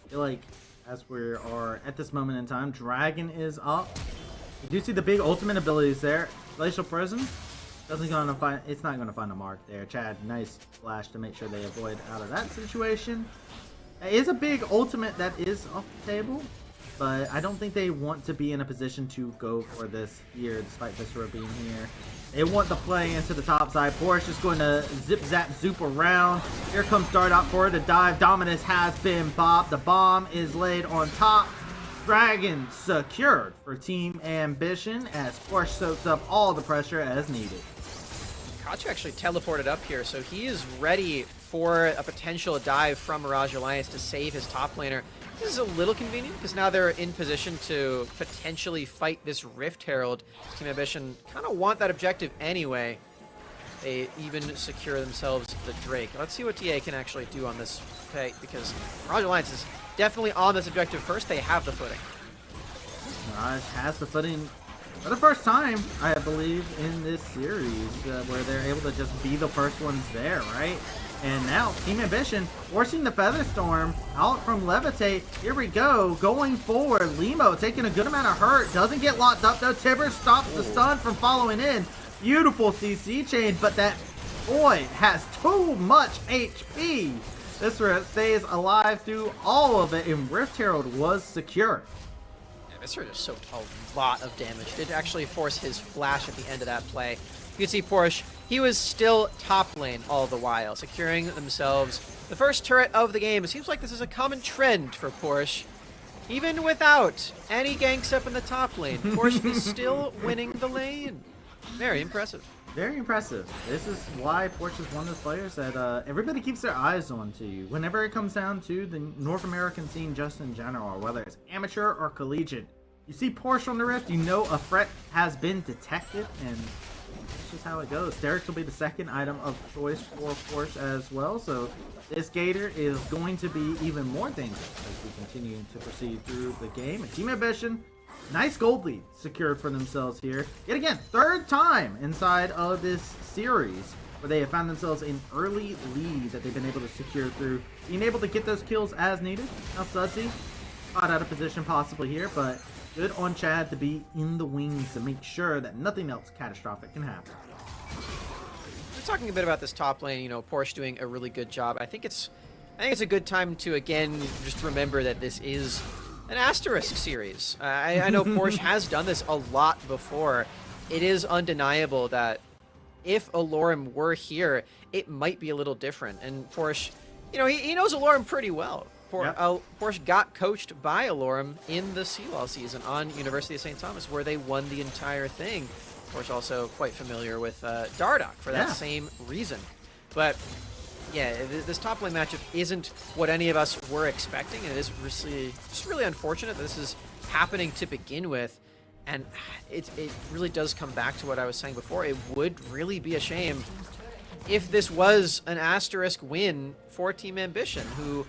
I feel like as we are at this moment in time, Dragon is up. You do see the big ultimate abilities there. Glacial Prison. It's not gonna find a mark there. Chad, nice flash to make sure they avoid out of that situation. It is a big ultimate that is off the table, but I don't think they want to be in a position to go for this here, despite Viscera being here. They want the play into the top side. Porsche is going to zip zap zoop around. Here comes Dardot for the dive. Dominus has been bopped. The bomb is laid on top. Dragon secured for Team Ambition as Porsche soaks up all the pressure as needed. Kachu actually teleported up here, so he is ready for a potential dive from Mirage Alliance to save his top laner. This is a little convenient because now they're in position to potentially fight this Rift Herald. Team Ambition kind of want that objective anyway. They even secure themselves the Drake. Let's see what TA can actually do on this fight, because Mirage Alliance is definitely on this objective first. They have the footing. Mirage has the footing for the first time, I believe, in this series, where they're able to just be the first ones there, right? And now, Team Ambition forcing the Featherstorm out from Levitate. Here we go, going forward. Limo taking a good amount of hurt. Doesn't get locked up, though. Tibber stops the stun from following in. Beautiful CC change, but that boy has too much HP. This stays alive through all of it, and Rift Herald was secure. Viscera just soaked a lot of damage. Did actually force his flash at the end of that play. You can see Porsche, he was still top lane all the while, securing themselves the first turret of the game. It seems like this is a common trend for Porsche. Even without any ganks up in the top lane, Porsche is still winning the lane. Very impressive. Very impressive. This is why Porsche is one of those players that everybody keeps their eyes on to you. Whenever it comes down to the North American scene just in general, whether it's amateur or collegiate, you see Porsche on the Rift, you know a threat has been detected, and that's just how it goes. Derrick's will be the second item of choice for Porsche as well, so this Gator is going to be even more dangerous as we continue to proceed through the game. And Team Ambition, nice gold lead secured for themselves here. Yet again, third time inside of this series where they have found themselves in early lead that they've been able to secure through being able to get those kills as needed. Now Sudsy caught out of position possibly here, but good on Chad to be in the wings to make sure that nothing else catastrophic can happen. We're talking a bit about this top lane, you know, Porsche doing a really good job. I think it's a good time to again just remember that this is an asterisk series. I know Porsche has done this a lot before. It is undeniable that if Alorum were here, it might be a little different. And Porsche, you know, he knows Alorum pretty well. Porsche got coached by Alorum in the Seawall season on University of St. Thomas, where they won the entire thing. Porsche also quite familiar with Dardoch for that same reason. But yeah, this top lane matchup isn't what any of us were expecting, and it is really unfortunate that this is happening to begin with. And it really does come back to what I was saying before. It would really be a shame if this was an asterisk win for Team Ambition, who,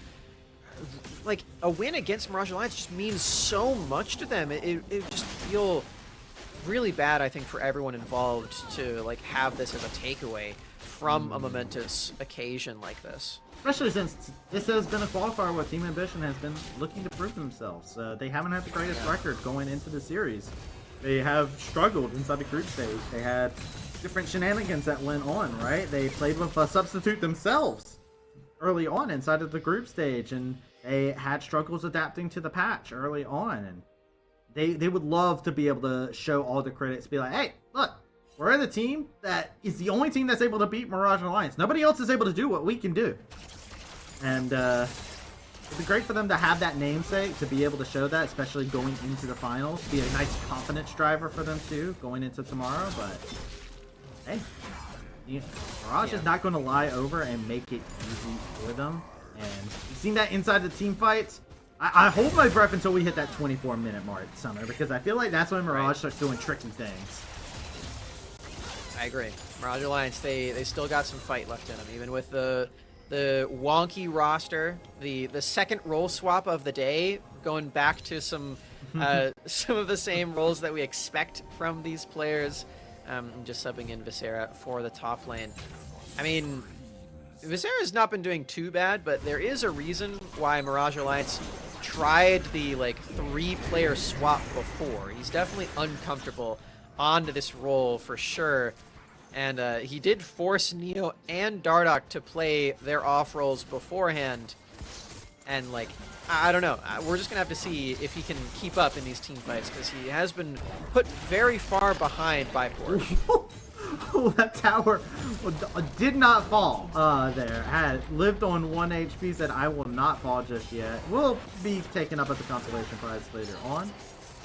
like, a win against Mirage Alliance just means so much to them. It just feel really bad, I think, for everyone involved to like have this as a takeaway from a momentous occasion like this. Especially since this has been a qualifier where Team Ambition has been looking to prove themselves. They haven't had the greatest record going into the series. They have struggled inside the group stage. They had different shenanigans that went on, right? They played with a substitute themselves early on inside of the group stage, and they had struggles adapting to the patch early on. And they would love to be able to show all the critics, be like, hey, look, we're the team that is the only team that's able to beat Mirage Alliance. Nobody else is able to do what we can do. And it'd be great for them to have that namesake, to be able to show that, especially going into the finals. Be a nice confidence driver for them too, going into tomorrow. But hey, Mirage is not going to lie over and make it easy for them. And you've seen that inside the team fights. I hold my breath until we hit that 24-minute mark, Summer, because I feel like that's when Mirage starts doing tricky things. I agree. Mirage Alliance, they still got some fight left in them, even with the wonky roster, the second role swap of the day, going back to some of the same roles that we expect from these players. Just subbing in Viscera for the top lane. I mean, Viscera's not been doing too bad, but there is a reason why Mirage Alliance tried the like 3-player swap before. He's definitely uncomfortable onto this role for sure. And he did force Neo and Dardoch to play their off roles beforehand. And like, I don't know. We're just going to have to see if he can keep up in these team fights, because he has been put very far behind by Porsche. That tower did not fall there. Had lived on 1 HP, said I will not fall just yet. Will be taken up at the consolation prize later on.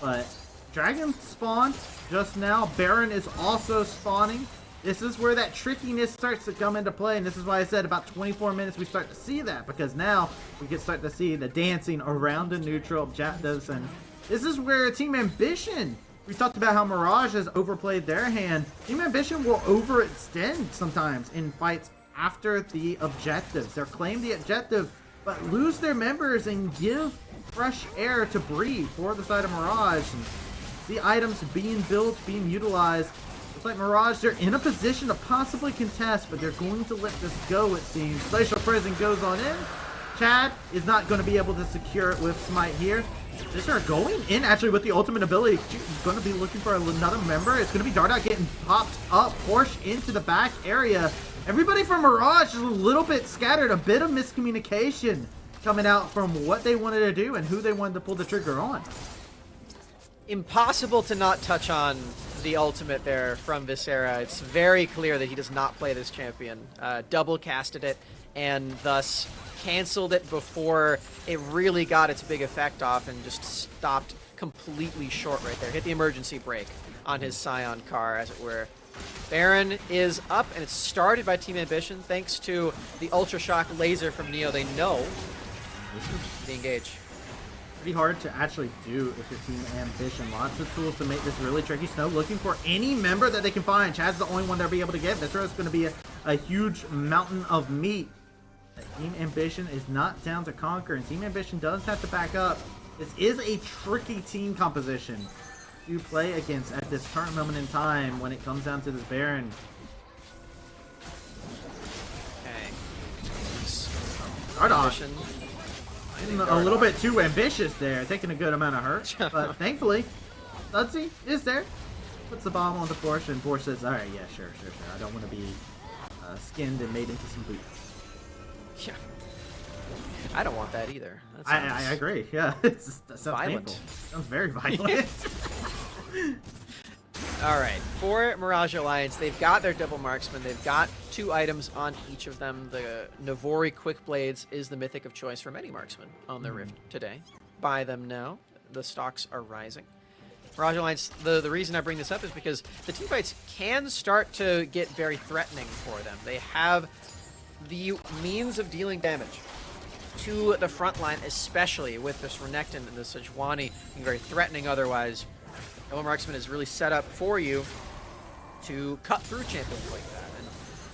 But Dragon spawned just now. Baron is also spawning. This is where that trickiness starts to come into play, and this is why I said about 24 minutes we start to see that, because now we can start to see the dancing around the neutral objectives, and this is where Team Ambition, we talked about how Mirage has overplayed their hand. Team Ambition will overextend sometimes in fights after the objectives. They'll claim the objective, but lose their members and give fresh air to breathe for the side of Mirage. And see items being built, being utilized. Looks like Mirage, they're in a position to possibly contest, but they're going to let this go, it seems. Glacial Prison goes on in. Chad is not going to be able to secure it with Smite here. Viscera going in actually with the ultimate ability. Going to be looking for another member. It's going to be Dardout getting popped up. Porsche into the back area. Everybody from Mirage is a little bit scattered. A bit of miscommunication coming out from what they wanted to do and who they wanted to pull the trigger on. Impossible to not touch on the ultimate there from Viscera. It's very clear that he does not play this champion. Double casted it and thus canceled it before it really got its big effect off and just stopped completely short right there. Hit the emergency brake on his Scion car, as it were. Baron is up, and it's started by Team Ambition thanks to the Ultra Shock laser from Neo. They know the engage. Pretty hard to actually do if you're Team Ambition. Lots of tools to make this really tricky. Snow looking for any member that they can find. Chad's the only one they'll be able to get. Viscera is going to be a huge mountain of meat. Team Ambition is not down to conquer, and Team Ambition does have to back up. This is a tricky team composition to play against at this current moment in time when it comes down to this Baron. Okay. Ambition. A little bit too ambitious there, taking a good amount of hurt, but thankfully, Sudsy is there. Puts the bomb on the Porsche, and Porsche says, alright, yeah, sure. I don't want to be skinned and made into some boots. Yeah. I don't want that either. That I agree. Yeah, that sounds violent. painful. Sounds very violent. All right, for Mirage Alliance, they've got their double marksman. They've got 2 items on each of them. The Navori Quick Blades is the mythic of choice for many marksmen on the Rift today. Buy them now. The stocks are rising. Mirage Alliance, the reason I bring this up is because the teamfights can start to get very threatening for them. They have the means of dealing damage to the front line, especially with this Renekton and the Sejuani being very threatening otherwise. Double Marksman is really set up for you to cut through champions like that. And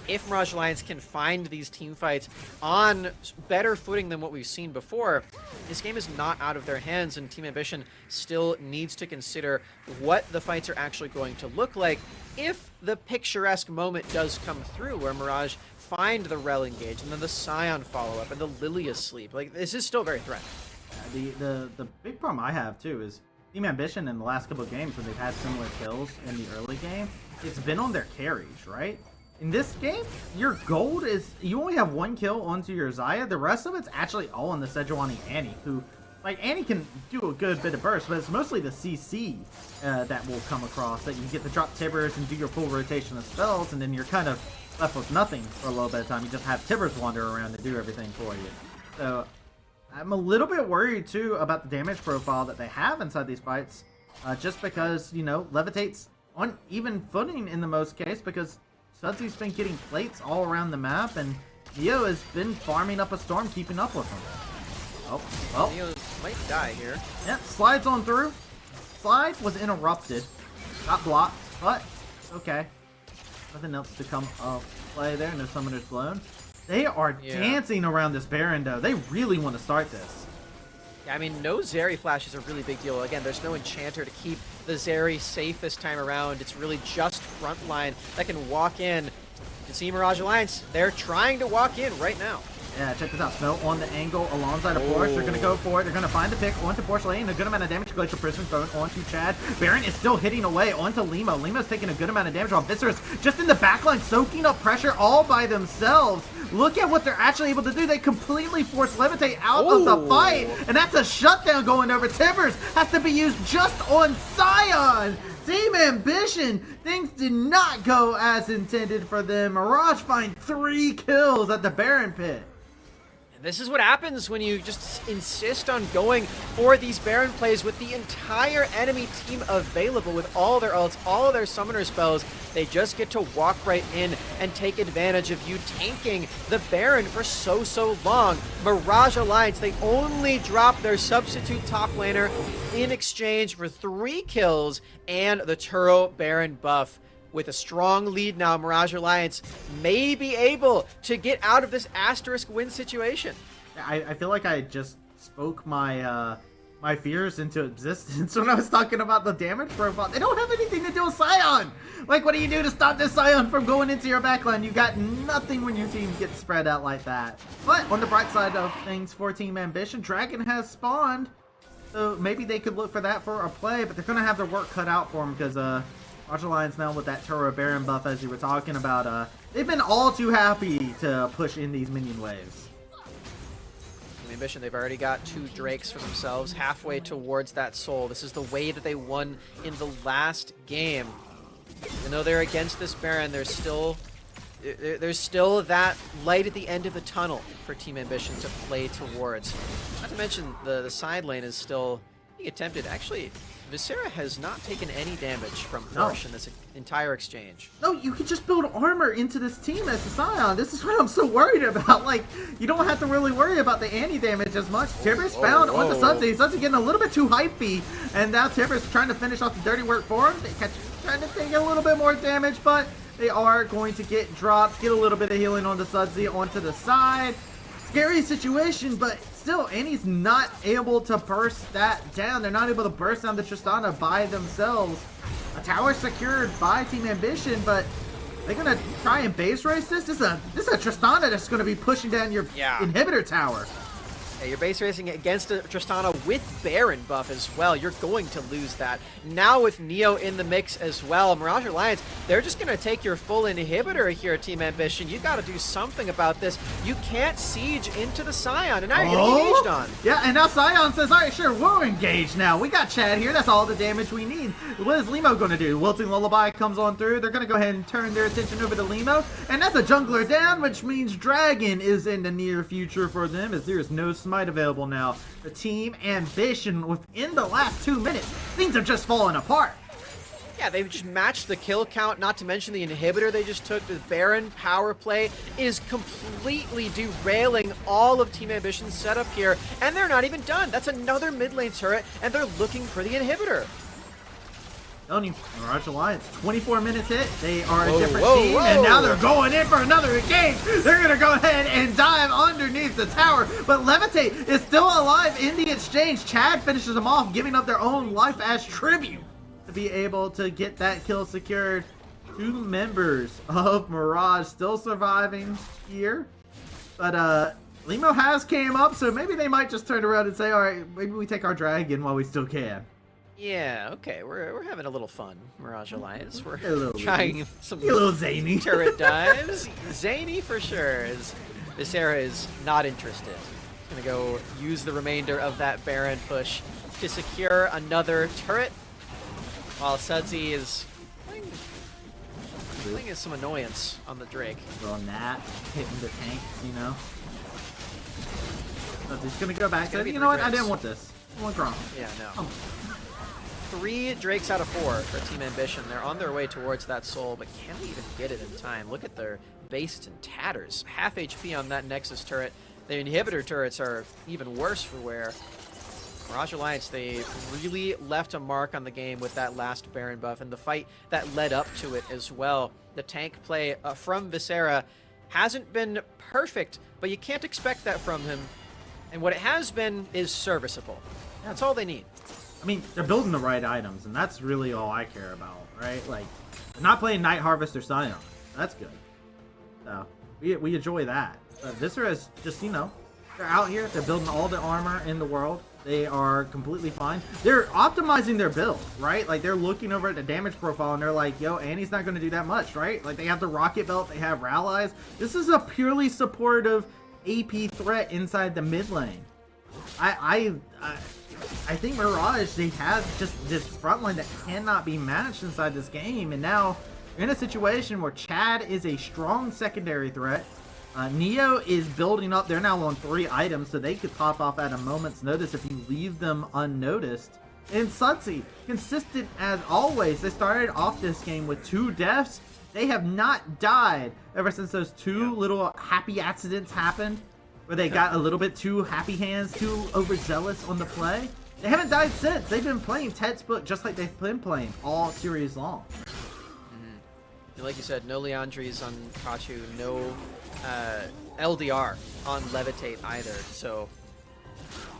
if Mirage Alliance can find these team fights on better footing than what we've seen before, this game is not out of their hands, and Team Ambition still needs to consider what the fights are actually going to look like if the picturesque moment does come through where Mirage find the Rel engage and then the Scion follow-up and the Lilia sleep. Like, this is still very threatening. The big problem I have too is Team Ambition in the last couple of games when they've had similar kills in the early game, it's been on their carries, right? In this game, your gold is, you only have 1 kill onto your Xayah. The rest of it's actually all on the Sejuani Annie, who, like, Annie can do a good bit of burst, but it's mostly the CC that will come across, that you get to drop Tibbers and do your full rotation of spells, and then you're kind of left with nothing for a little bit of time. You just have Tibbers wander around and do everything for you. So I'm a little bit worried too about the damage profile that they have inside these fights, just because, you know, Levitate's on even footing in the most case, because Sudsy's been getting plates all around the map, and Neo has been farming up a storm, keeping up with him. Oh, well. Neo might die here. Yep, slides on through. Slide was interrupted. Got blocked, but okay. Nothing else to come of play there. No summoners blown. They are dancing around this Baron, though. They really want to start this. Yeah, I mean, no Zeri flash is a really big deal. Again, there's no enchanter to keep the Zeri safe this time around. It's really just frontline that can walk in. You can see Mirage Alliance. They're trying to walk in right now. Yeah, check this out. Snow on the angle alongside of Porsche. They're going to go for it. They're going to find the pick onto Porsche Lane. A good amount of damage to Glacial Prison thrown onto Chad. Baron is still hitting away onto Limo. Limo's taking a good amount of damage while Viscera's just in the backline soaking up pressure all by themselves. Look at what they're actually able to do. They completely force Levitate out of the fight. And that's a shutdown going over. Tibbers has to be used just on Scion. Team Ambition, things did not go as intended for them. Mirage find 3 kills at the Baron pit. This is what happens when you just insist on going for these Baron plays with the entire enemy team available with all their ults, all their summoner spells. They just get to walk right in and take advantage of you tanking the Baron for so long. Mirage Alliance, they only drop their substitute top laner in exchange for 3 kills and the Turo Baron buff. With a strong lead now, Mirage Alliance may be able to get out of this asterisk win situation. I feel like I just spoke my my fears into existence when I was talking about the damage profile. They don't have anything to do with Scion. Like, what do you do to stop this Scion from going into your backline? You got nothing when your team gets spread out like that. But on the bright side of things for Team Ambition, Dragon has spawned. So maybe they could look for that for a play, but they're going to have their work cut out for them because Mirage Alliance now with that Turo Baron buff, as you were talking about, they've been all too happy to push in these minion waves. Ambition, they've already got 2 Drakes for themselves halfway towards that soul. This is the way that they won in the last game. Even though they're against this Baron, there's still that light at the end of the tunnel for Team Ambition to play towards. Not to mention the side lane is still being attempted. Actually, Viscera has not taken any damage from Harsh in this entire exchange. No, you can just build armor into this team as a Scion. This is what I'm so worried about. Like, you don't have to really worry about the anti-damage as much. Tibbers found on the Sunsy. Sunsy getting a little bit too hypey, and now Tibbers trying to finish off the dirty work for him. They trying to take a little bit more damage, but they are going to get dropped, get a little bit of healing on the Sunsy onto the side. Scary situation, but still, Annie's not able to burst that down. They're not able to burst down the Tristana by themselves. A tower secured by Team Ambition, but they're gonna try and base race this. This is a Tristana that's gonna be pushing down your inhibitor tower. Yeah, you're base racing against a Tristana with Baron buff as well. You're going to lose that. Now with Neo in the mix as well, Mirage Alliance, they're just going to take your full inhibitor here at Team Ambition. You got to do something about this. You can't siege into the Scion, and now you're getting engaged on. Yeah, and now Scion says, all right, sure, we're engaged now. We got Chad here. That's all the damage we need. What is Limo going to do? Wilting Lullaby comes on through. They're going to go ahead and turn their attention over to Limo, and that's a jungler down, which means Dragon is in the near future for them, as there is no smite available now. The Team Ambition, within the last 2 minutes, things are just falling apart. Yeah, they've just matched the kill count, not to mention the inhibitor they just took. The Baron power play is completely derailing all of Team Ambition's setup here, and they're not even done. That's another mid lane turret, and they're looking for the inhibitor. Telling you, Mirage Alliance, 24 minutes hit. They are a different team, and now they're going in for another engage. They're going to go ahead and dive underneath the tower, but Levitate is still alive in the exchange. Chad finishes them off, giving up their own life as tribute to be able to get that kill secured. 2 members of Mirage still surviving here, but Limo has came up, so maybe they might just turn around and say, all right, maybe we take our dragon while we still can. Yeah, okay, we're having a little fun, Mirage Alliance. We're little trying some a little zany turret dives. Zany for sure. This era is not interested. Gonna go use the remainder of that Baron push to secure another turret, while Sudsy is playing some annoyance on the Drake. Well, Nat hitting the tank, you know. So he's gonna go back. You know what? I didn't want this. I want Grom. Yeah, no. 3 Drakes out of 4 for Team Ambition. They're on their way towards that soul, but can they even get it in time? Look at their base in tatters. Half HP on that Nexus turret. The inhibitor turrets are even worse for wear. Mirage Alliance, they really left a mark on the game with that last Baron buff, and the fight that led up to it as well. The tank play from Viscera hasn't been perfect, but you can't expect that from him. And what it has been is serviceable. That's all they need. I mean, they're building the right items, and that's really all I care about, right? Like, they're not playing Night Harvest or Scion. That's good. So, we enjoy that. Viscera is just, you know, they're out here. They're building all the armor in the world. They are completely fine. They're optimizing their build, right? Like, they're looking over at the damage profile, and they're like, yo, Annie's not going to do that much, right? Like, they have the Rocket Belt. They have Rallies. This is a purely supportive AP threat inside the mid lane. I think Mirage, they have just this front line that cannot be matched inside this game, and now you're in a situation where Chad is a strong secondary threat. Neo is building up. They're now on 3 items, so they could pop off at a moment's notice if you leave them unnoticed. And Sudsy, consistent as always. They started off this game with 2 deaths. They have not died ever since those 2 little happy accidents happened, where they got a little bit too happy hands, too overzealous on the play. They haven't died since. They've been playing textbook just like they've been playing all series long. And like you said, no Leandries on Kachu, no LDR on Levitate either. So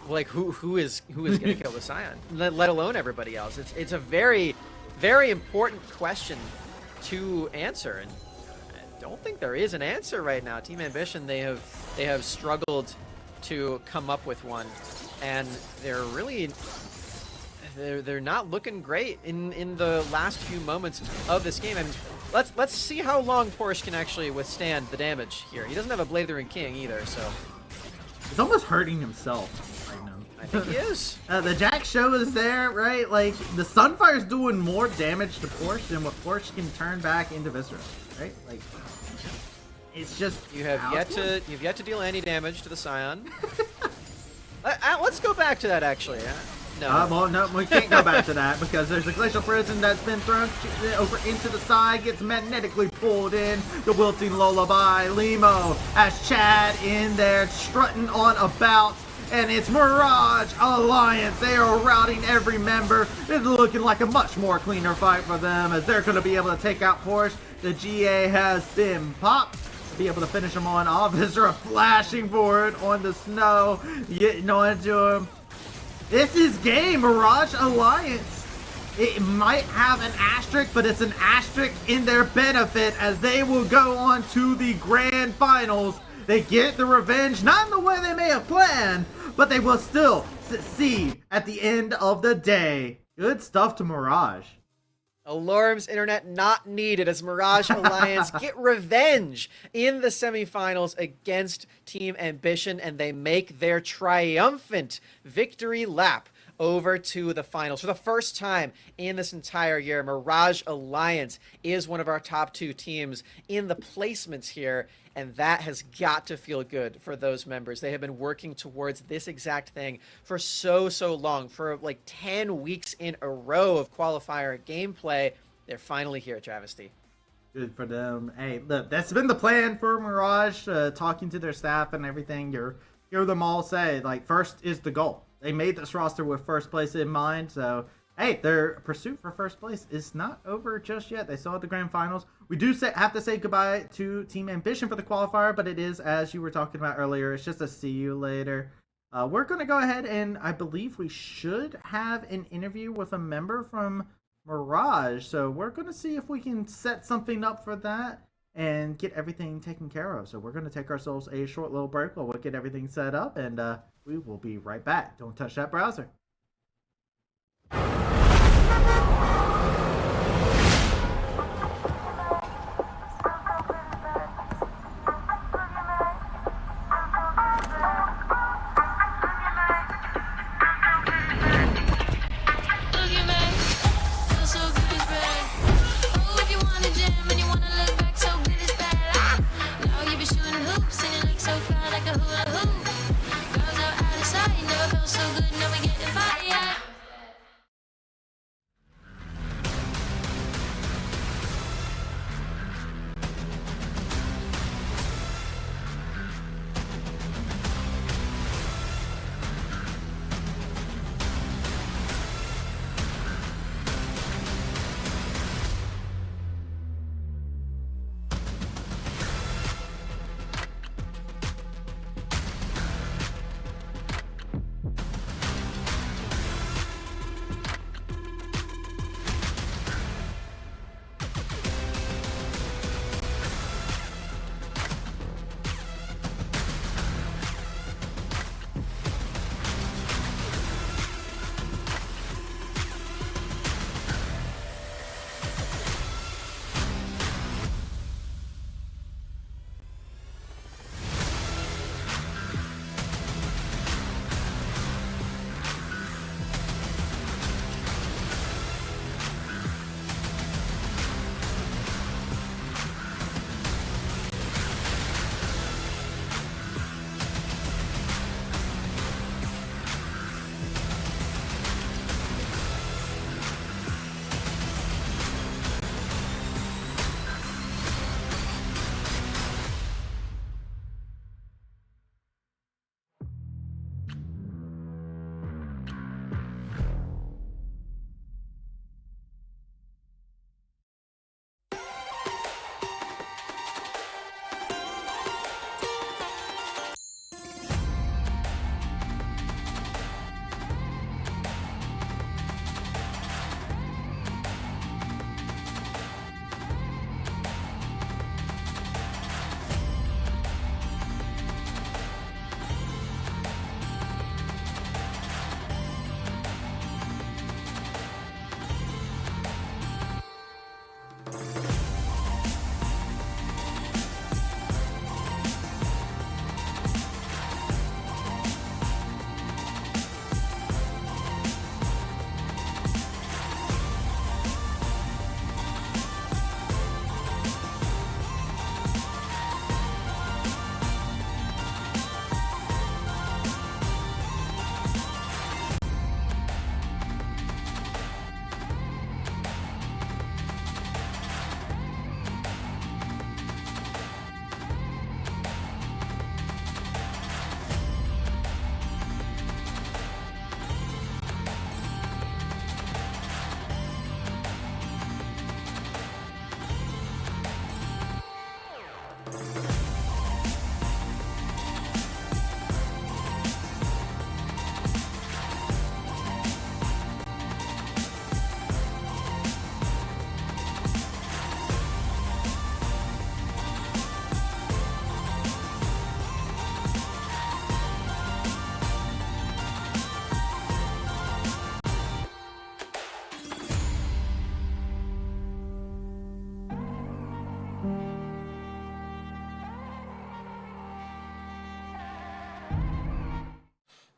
like who is going to kill the Scion, let alone everybody else. It's a very, very important question to answer, and I don't think there is an answer right now. Team Ambition, they have struggled to come up with one, and they're really they're not looking great in the last few moments of this game. And let's see how long Porsche can actually withstand the damage here. He doesn't have a Blazing King either, so he's almost hurting himself right now. I think he is. The Jack show is there, right? Like, the Sunfire's doing more damage to Porsche than what Porsche can turn back into Viscera, right? Like, it's just you've yet to deal any damage to the Scion. Let's go back to that actually. No. Well, no, we can't go back to that because there's a Glacial Prison that's been thrown over into the side, gets magnetically pulled in. The Wilting Lullaby, Limo has Chad in there strutting on about, and it's Mirage Alliance. They are routing every member. It's looking like a much more cleaner fight for them as they're going to be able to take out Porsche. The GA has been popped. Be able to finish him on off. Viscera flashing forward on the snow, getting onto him. This is game, Mirage Alliance. It might have an asterisk, but it's an asterisk in their benefit as they will go on to the grand finals. They get the revenge, not in the way they may have planned, but they will still succeed at the end of the day. Good stuff to Mirage. Alorum's internet not needed as Mirage Alliance get revenge in the semifinals against Team Ambition, and they make their triumphant victory lap over to the finals. For the first time in this entire year, Mirage Alliance is one of our top 2 teams in the placements here, and that has got to feel good for those members. They have been working towards this exact thing for so long, for like 10 weeks in a row of qualifier gameplay. They're finally here, Travesty. Good for them. Hey, look, that's been the plan for Mirage, talking to their staff and everything. You hear them all say, like, first is the goal. They made this roster with first place in mind, so hey, their pursuit for first place is not over just yet. They still have the grand finals. We do have to say goodbye to Team Ambition for the qualifier, but it is, as you were talking about earlier, it's just a see you later. We're going to go ahead and I believe we should have an interview with a member from Mirage, so we're going to see if we can set something up for that and get everything taken care of. So we're going to take ourselves a short little break while we get everything set up, and we will be right back. Don't touch that browser. So fly like a hula hoop. Girls are out of sight, never felt so good, now we getting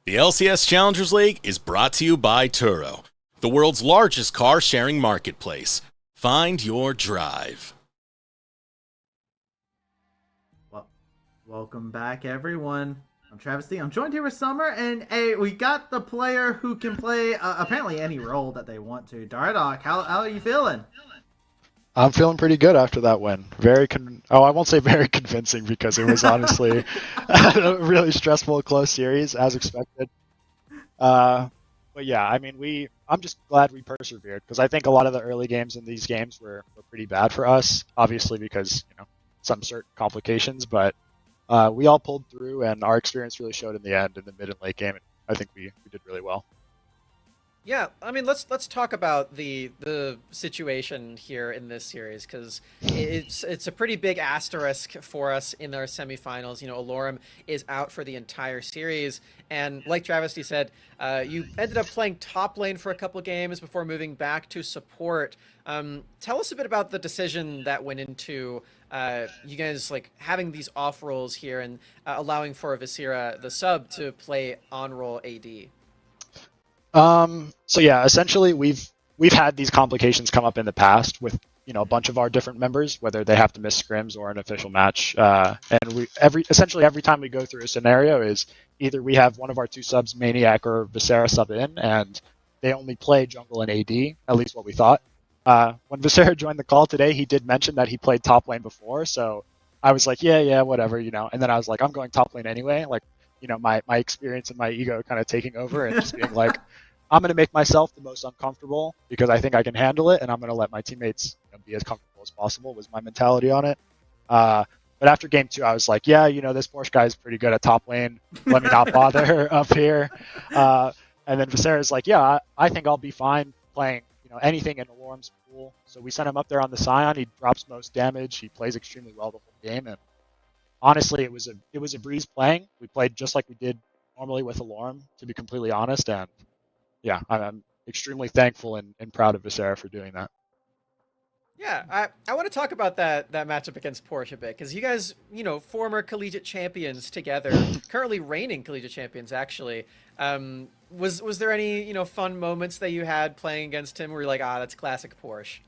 The LCS Challengers League is brought to you by Turo, the world's largest car sharing marketplace. Find your drive. Well, welcome back, everyone. I'm Travis D. I'm joined here with Summer, and hey, we got the player who can play apparently any role that they want to. Dardoc, how are you feeling? I'm feeling pretty good after that win. I won't say very convincing because it was honestly a really stressful, close series as expected. But yeah, I mean, I'm just glad we persevered because I think a lot of the early games in these games were pretty bad for us, obviously because some certain complications, but we all pulled through and our experience really showed in the end in the mid and late game. And I think we did really well. Yeah, I mean, let's talk about the situation here in this series because it's a pretty big asterisk for us in our semifinals. Alorum is out for the entire series, and like Travesty said, you ended up playing top lane for a couple games before moving back to support. Tell us a bit about the decision that went into you guys like having these off roles here and allowing for Viscera, the sub, to play on role AD. So yeah, essentially we've had these complications come up in the past with a bunch of our different members, whether they have to miss scrims or an official match. And essentially every time we go through a scenario is either we have one of our two subs, Maniac or Viscera, sub in, and they only play jungle and AD, at least what we thought. When Viscera joined the call today, he did mention that he played top lane before, so I was like, yeah, whatever, and then I was like, I'm going top lane anyway, like, my experience and my ego kind of taking over and just being like, I'm going to make myself the most uncomfortable because I think I can handle it, and I'm going to let my teammates be as comfortable as possible was my mentality on it. But after game 2, I was like, yeah, this Porsche guy is pretty good at top lane. Let me not bother up here. And then Viscera's like, yeah, I think I'll be fine playing anything in Alorum's pool. So we sent him up there on the Scion. He drops most damage. He plays extremely well the whole game, and honestly, it was a breeze playing. We played just like we did normally with Alorum, to be completely honest, and yeah, I'm extremely thankful and proud of Viscera for doing that. Yeah, I want to talk about that matchup against Porsche a bit because you guys, former collegiate champions together, currently reigning collegiate champions actually. Was there any fun moments that you had playing against him where you're like, that's classic Porsche?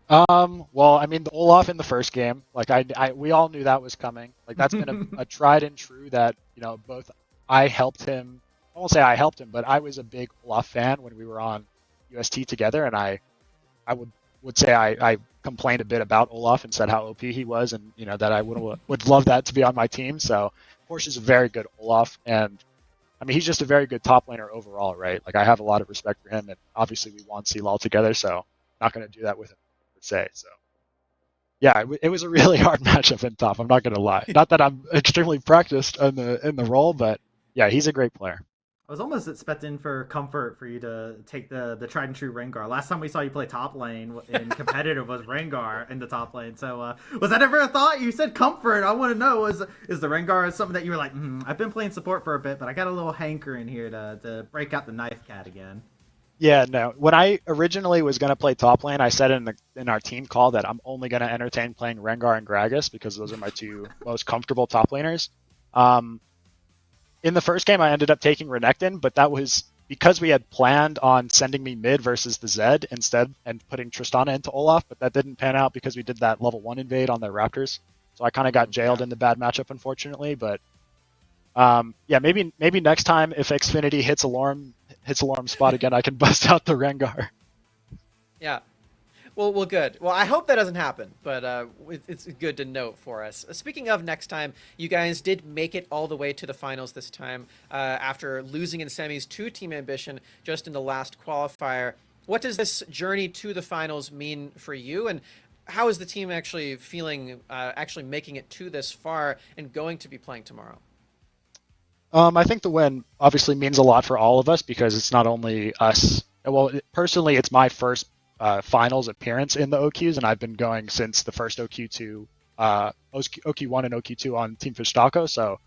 Well, I mean, the Olaf in the first game, like we all knew that was coming. Like that's been a tried and true that both I helped him. I won't say I helped him, but I was a big Olaf fan when we were on UST together, and I would say I complained a bit about Olaf and said how OP he was, and that I would love that to be on my team. So Porsche is a very good Olaf, and I mean he's just a very good top laner overall, right? Like I have a lot of respect for him, and obviously we won CLOL together, so not going to do that with him per se. So yeah, it was a really hard matchup in top. I'm not going to lie. Not that I'm extremely practiced in the role, but yeah, he's a great player. I was almost expecting for comfort for you to take the tried and true Rengar. Last time we saw you play top lane in competitive was Rengar in the top lane. So was that ever a thought? You said comfort. I want to know is the Rengar something that you were like, I've been playing support for a bit, but I got a little hankering here to break out the knife cat again. Yeah, no. When I originally was going to play top lane, I said in our team call that I'm only going to entertain playing Rengar and Gragas because those are my two most comfortable top laners. In the first game, I ended up taking Renekton, but that was because we had planned on sending me mid versus the Zed instead and putting Tristana into Olaf, but that didn't pan out because we did that level 1 invade on the Raptors. So I kind of got jailed in the bad matchup, unfortunately. But yeah, maybe next time if Xfinity hits Alarm spot again, I can bust out the Rengar. Yeah. Well, good. Well, I hope that doesn't happen, but it's good to note for us. Speaking of next time, you guys did make it all the way to the finals this time after losing in semis to Team Ambition just in the last qualifier. What does this journey to the finals mean for you, and how is the team actually feeling, actually making it to this far and going to be playing tomorrow? I think the win obviously means a lot for all of us because it's not only us. Well, personally, it's my first finals appearance in the OQs, and I've been going since the first OQ1 and OQ2 on Team Fishtaco. So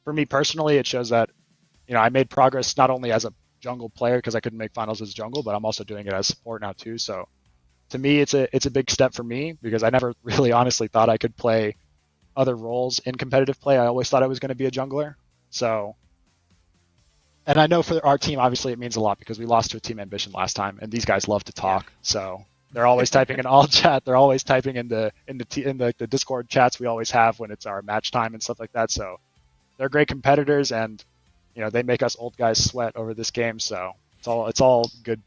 for me personally, it shows that I made progress not only as a jungle player because I couldn't make finals as jungle, but I'm also doing it as support now too. So to me, it's a big step for me because I never really honestly thought I could play other roles in competitive play. I always thought I was going to be a jungler. So And I know for our team, obviously, it means a lot because we lost to a Team Ambition last time, and these guys love to talk. So they're always typing in all chat. They're always typing in the Discord chats we always have when it's our match time and stuff like that. So they're great competitors, and they make us old guys sweat over this game. So it's all good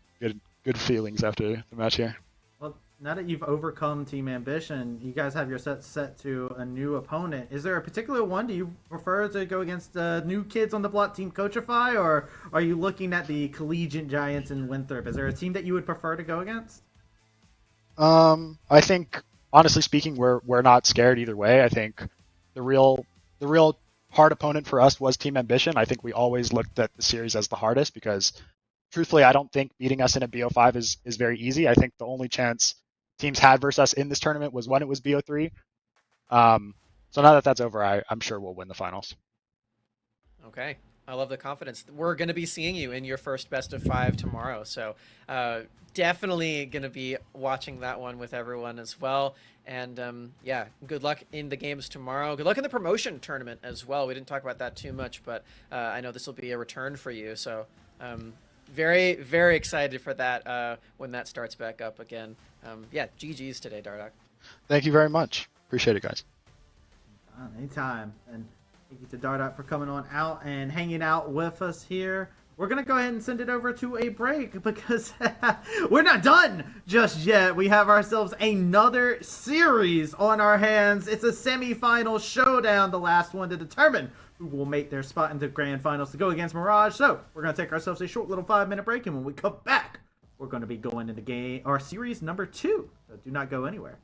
feelings after the match here. Well, now that you've overcome Team Ambition, you guys have your set to a new opponent. Is there a particular one? Do you prefer to go against new kids on the block, Team Coachify, or are you looking at the collegiate giants in Winthrop? Is there a team that you would prefer to go against? I think, honestly speaking, we're not scared either way. I think the real hard opponent for us was Team Ambition. I think we always looked at the series as the hardest because, truthfully, I don't think beating us in a BO5 is very easy. I think the only chance teams had versus us in this tournament was when it was BO3. So now that that's over, I'm sure we'll win the finals. Okay. I love the confidence. We're going to be seeing you in your first best of 5 tomorrow. So definitely going to be watching that one with everyone as well. And yeah, good luck in the games tomorrow. Good luck in the promotion tournament as well. We didn't talk about that too much, but I know this will be a return for you. So very, very excited for that when that starts back up again. Yeah, GG's today, Dardoch. Thank you very much. Appreciate it, guys. Anytime. And thank you to Dardoch for coming on out and hanging out with us here. We're going to go ahead and send it over to a break because we're not done just yet. We have ourselves another series on our hands. It's a semifinal showdown, the last one to determine who will make their spot into grand finals to go against Mirage. So we're going to take ourselves a short little 5-minute break, and when we come back, we're going to be going into game or series number 2. So do not go anywhere.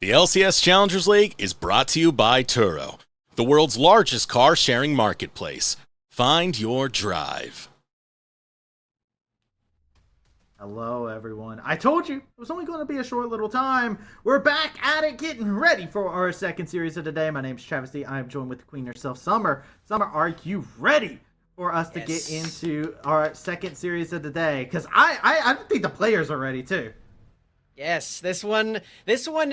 The LCS Challengers League is brought to you by Turo, the world's largest car sharing marketplace. Find your drive. Hello, everyone. I told you it was only going to be a short little time. We're back at it, getting ready for our second series of the day. My name's Travis D. I'm joined with the queen herself, Summer. Summer, are you ready for us to get into our second series of the day? Because I think the players are ready too. Yes, this one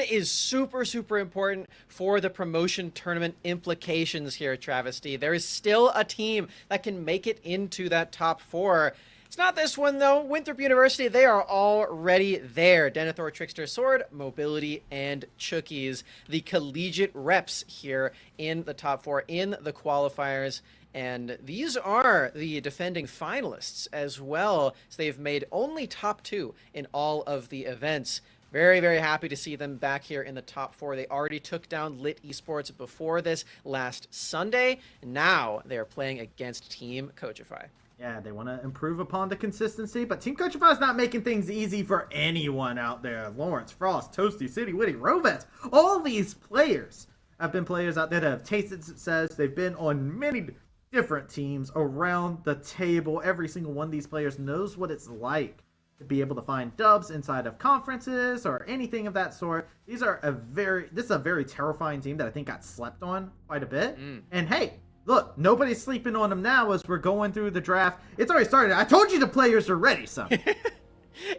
is super important for the promotion tournament implications here, Travis D. There is still a team that can make it into that top 4. It's not this one, though. Winthrop University, they are already there. Denethor, Trickster, Sword, Mobility, and Chookies, the collegiate reps here in the top 4 in the qualifiers. And these are the defending finalists as well. So they've made only top 2 in all of the events. Very happy to see them back here in the top 4. They already took down Lit Esports before this last Sunday. Now they're playing against Team Coachify. Yeah, they want to improve upon the consistency, but Team Coachify is not making things easy for anyone out there. Lawrence, Frost, Toasty, City, Witty, Rovets, all these players have been players out there that have tasted success. They've been on many different teams around the table. Every single one of these players knows what it's like to be able to find dubs inside of conferences or anything of that sort. This is a very terrifying team that I think got slept on quite a bit. And hey, look, nobody's sleeping on them now as we're going through the draft. It's already started. I told you the players are ready, son.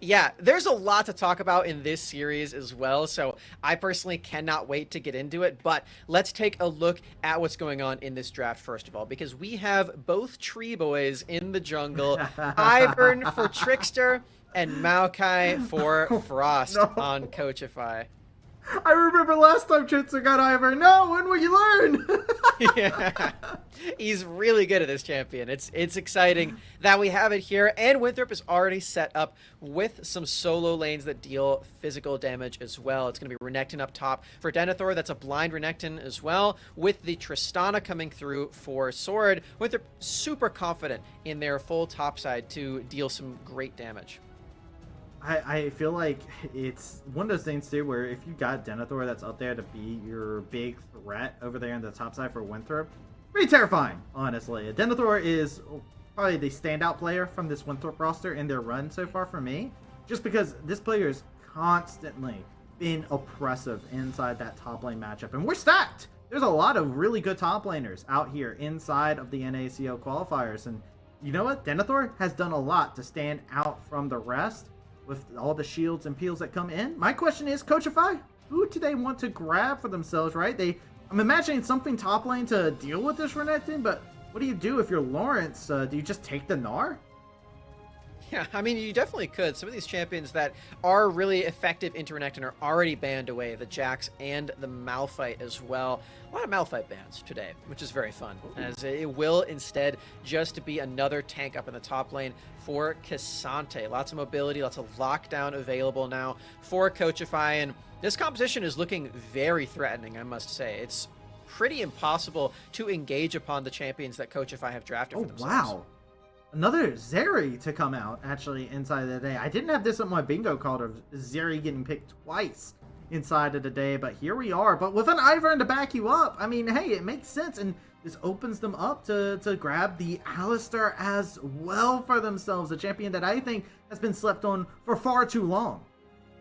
Yeah, there's a lot to talk about in this series as well, so I personally cannot wait to get into it, but let's take a look at what's going on in this draft first of all, because we have both Tree Boys in the jungle, Ivern for Trickster, and Maokai for Frost on Coachify. I remember last time Trickster got Ivern. No, when will you learn? Yeah, he's really good at this champion. It's exciting that we have it here, and Winthrop is already set up with some solo lanes that deal physical damage as well. It's going to be Renekton up top for Denethor. That's a blind Renekton as well, with the Tristana coming through for Sword. Winthrop super confident in their full top side to deal some great damage. I feel like it's one of those things too where if you got Denethor that's out there to be your big threat over there on the top side for Winthrop, pretty terrifying, honestly. Denethor is probably the standout player from this Winthrop roster in their run so far for me, just because this player is constantly been oppressive inside that top lane matchup, and we're stacked. There's a lot of really good top laners out here inside of the NACL qualifiers, and you know what? Denethor has done a lot to stand out from the rest with all the shields and peels that come in. My question is, Coachify, who do they want to grab for themselves, right? I'm imagining something top lane to deal with this Renekton, but what do you do if you're Lawrence? Do you just take the Gnar? Yeah, I mean, you definitely could. Some of these champions that are really effective into Renekton are already banned away. The Jax and the Malphite as well. A lot of Malphite bans today, which is very fun, as it will instead just be another tank up in the top lane for Cassante. Lots of mobility, lots of lockdown available now for Coachify, and this composition is looking very threatening, I must say. It's pretty impossible to engage upon the champions that Coachify have drafted for themselves. Wow. Another Zeri to come out, actually, inside of the day. I didn't have this on my bingo card of Zeri getting picked twice inside of the day, but here we are. But with an Ivern to back you up, I mean, hey, it makes sense, and this opens them up to grab the Alistar as well for themselves, a champion that I think has been slept on for far too long.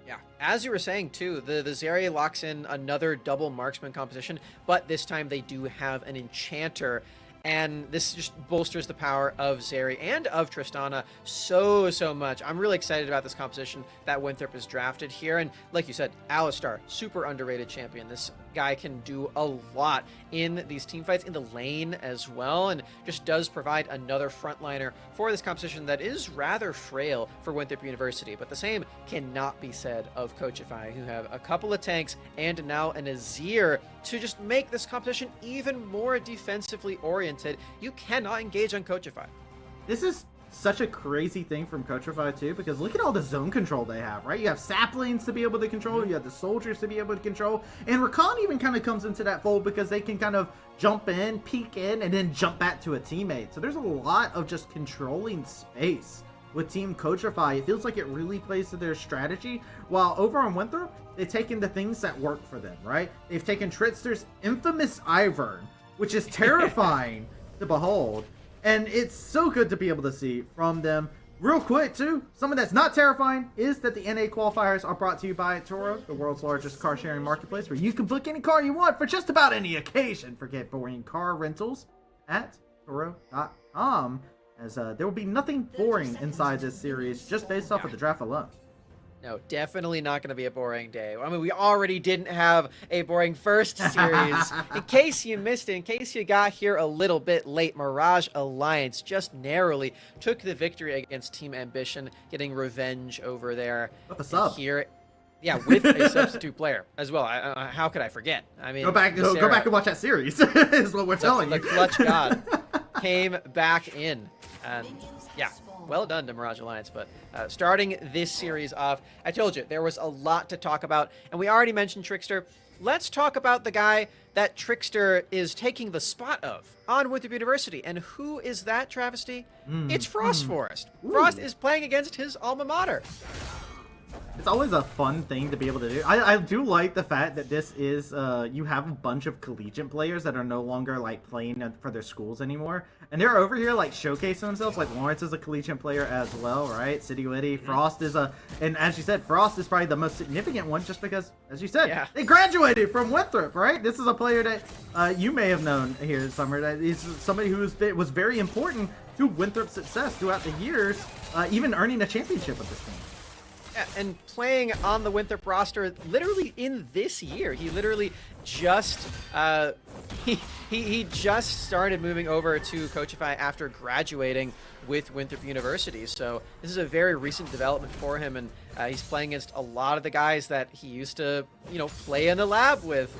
Yeah, as you were saying too, the Zeri locks in another double marksman composition, but this time they do have an enchanter. And this just bolsters the power of Zeri and of Tristana so much. I'm really excited about this composition that Winthrop has drafted here. And like you said, Alistar, super underrated champion. This guy can do a lot in these team fights, in the lane as well, and just does provide another frontliner for this composition that is rather frail for Winthrop University. But the same cannot be said of Coachify, who have a couple of tanks and now an Azir to just make this competition even more defensively oriented. You cannot engage on Coachify. This is such a crazy thing from Coachify too, because look at all the zone control they have, right? You have saplings to be able to control, you have the soldiers to be able to control, and Rakan even kind of comes into that fold because they can kind of jump in, peek in, and then jump back to a teammate. So there's a lot of just controlling space with Team Coachify, it feels like it really plays to their strategy. While over on Winthrop, they've taken the things that work for them, right? They've taken Trickster's infamous Ivern, which is terrifying to behold. And it's so good to be able to see from them. Real quick, too, something that's not terrifying is that the NA qualifiers are brought to you by Turo, the world's largest car sharing marketplace, where you can book any car you want for just about any occasion. Forget boring car rentals at Turo.com, as there will be nothing boring inside this series just based off of the draft alone. No, definitely not going to be a boring day. I mean, we already didn't have a boring first series. In case you missed it, in case you got here a little bit late, Mirage Alliance just narrowly took the victory against Team Ambition, getting revenge over there. With a sub. Here, yeah, with a substitute player as well. How could I forget? I mean, Go back and watch that series, is what we're telling you. The clutch god came back in. And yeah, well done to Mirage Alliance. But starting this series off, I told you there was a lot to talk about, and we already mentioned Trickster. Let's talk about the guy that Trickster is taking the spot of on Winthrop University. And who is that, Travesty? It's Frost Forest. Frost is playing against his alma mater. It's always a fun thing to be able to do. I do like the fact that this is, you have a bunch of collegiate players that are no longer, like, playing for their schools anymore. And they're over here, like, showcasing themselves. Like, Lawrence is a collegiate player as well, right? City Witty. Frost is and as you said, Frost is probably the most significant one just because, as you said, they graduated from Winthrop, right? This is a player that you may have known here this summer. That he's somebody who was very important to Winthrop's success throughout the years, even earning a championship with this team. And playing on the Winthrop roster literally in this year. He literally just he just started moving over to Coachify after graduating with Winthrop University. So this is a very recent development for him, and he's playing against a lot of the guys that he used to, play in the lab with,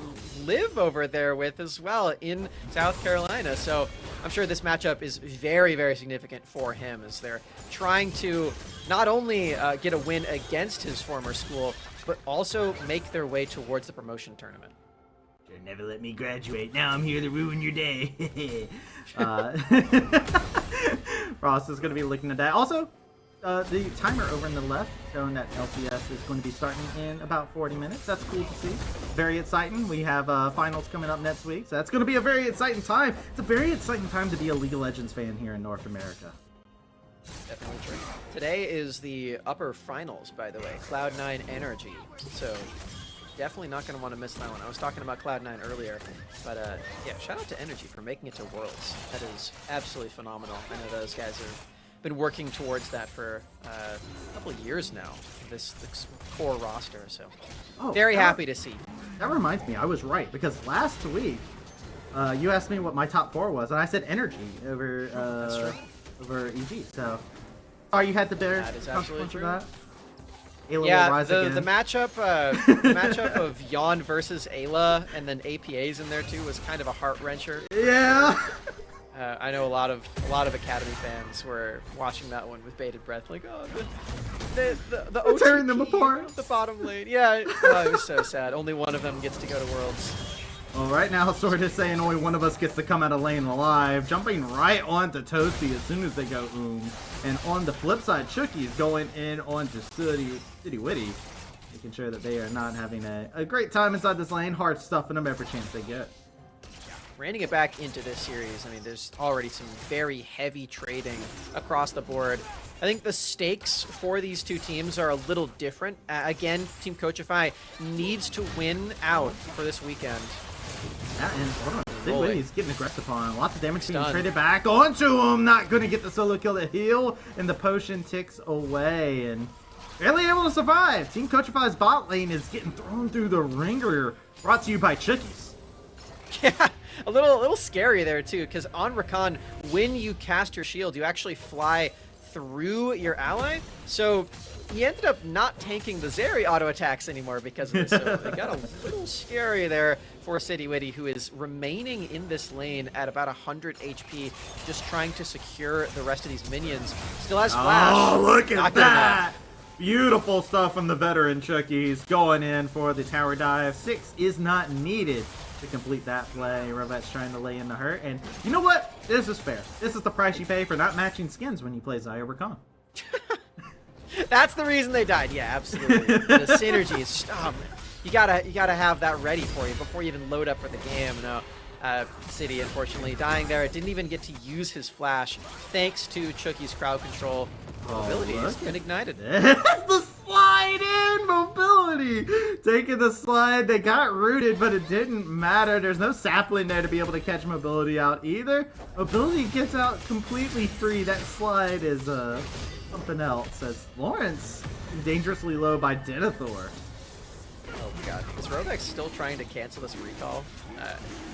live over there with as well in South Carolina. So I'm sure this matchup is very, very significant for him as they're trying to not only get a win against his former school, but also make their way towards the promotion tournament. Should never let me graduate. Now I'm here to ruin your day. Ross is going to be looking at that. Also, the timer over in the left showing that LCS is going to be starting in about 40 minutes. That's cool to see. Very exciting. We have finals coming up next week, so that's going to be a very exciting time. It's a very exciting time to be a League of Legends fan here in North America. Definitely true. Today is the upper finals, by the way, Cloud9 Energy. So definitely not going to want to miss that one. I was talking about Cloud9 earlier, but yeah, shout out to Energy for making it to Worlds. That is absolutely phenomenal. I know those guys have been working towards that for a couple of years now, this core roster, so very happy to see. That reminds me, I was right, because last week you asked me what my top 4 was, and I said Energy over That's true. over EG, so you had the better That is absolutely consequence true. of that. Ayla will Yeah, rise the again. matchup of Yon versus Ayla and then APA's in there too was kind of a heart wrencher. Yeah. I know a lot of Academy fans were watching that one with bated breath, like, oh, the OTP tearing them apart. of the bottom lane. Yeah, it was so sad. Only one of them gets to go to Worlds. Well, right now, Sword is saying only one of us gets to come out of lane alive, jumping right onto Toasty as soon as they go And on the flip side, Chucky is going in onto City Witty, making sure that they are not having a great time inside this lane, hard stuffing them every chance they get. Reining it back into this series, I mean, there's already some very heavy trading across the board. I think the stakes for these two teams are a little different. Again, Team Coachify needs to win out for this weekend. Yeah, and hold on, City Witty's getting aggressive on. Lots of damage being Stunned. traded back onto him. Not going to get the solo kill to heal, and the potion ticks away. And barely able to survive. Team Coachify's bot lane is getting thrown through the ringer. Brought to you by Chickies. Yeah, a little scary there too, because on Rakan, when you cast your shield, you actually fly through your ally. So he ended up not tanking the Zeri auto attacks anymore because of this. So it got a little scary there for City Witty, who is remaining in this lane at about 100 HP, just trying to secure the rest of these minions. Still has flash. Oh, look Not at good that! enough. Beautiful stuff from the veteran Chuckies. Going in for the tower dive. 6 is not needed to complete that play. Rovet's trying to lay in the hurt. And you know what? This is fair. This is the price you pay for not matching skins when you play Xayah Rakan. That's the reason they died. Yeah, absolutely. The synergy is you gotta have that ready for you before you even load up for the game. No, City unfortunately dying there. It didn't even get to use his flash thanks to Chucky's crowd control. Mobility has been ignited. That's the slide in mobility. Taking the slide, they got rooted, but it didn't matter. There's no sapling there to be able to catch mobility out either. Mobility gets out completely free. That slide is something else. As Lawrence dangerously low by Denethor. Oh god, is Robex still trying to cancel this recall?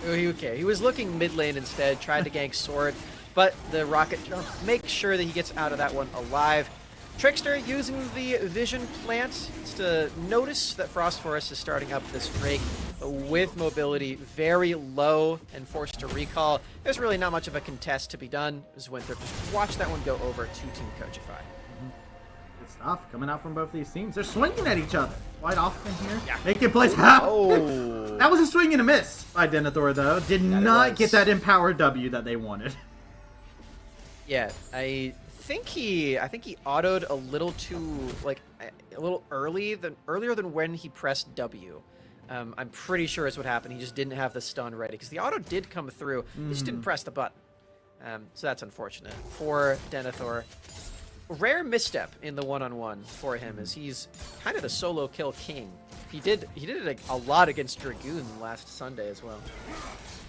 Okay, he was looking mid lane instead, tried to gank Sword, but the rocket jump makes sure that he gets out of that one alive. Trickster using the vision plant to notice that Frost Forest is starting up this Drake with mobility very low and forced to recall. There's really not much of a contest to be done as Winthrop just watch that one go over to Team Coachify. Good stuff coming out from both these teams. They're swinging at each other quite often here. Yeah. Making plays. Oh. That was a swing and a miss by Denethor though. Did not get that empowered W that they wanted. Yeah, I think he autoed a little too a little earlier than when he pressed W. I'm pretty sure is what happened. He just didn't have the stun ready because the auto did come through. He just didn't press the button. So that's unfortunate for Denethor. Rare misstep in the one-on-one for him as he's kind of the solo kill king. He did it a lot against Dragoon last Sunday as well.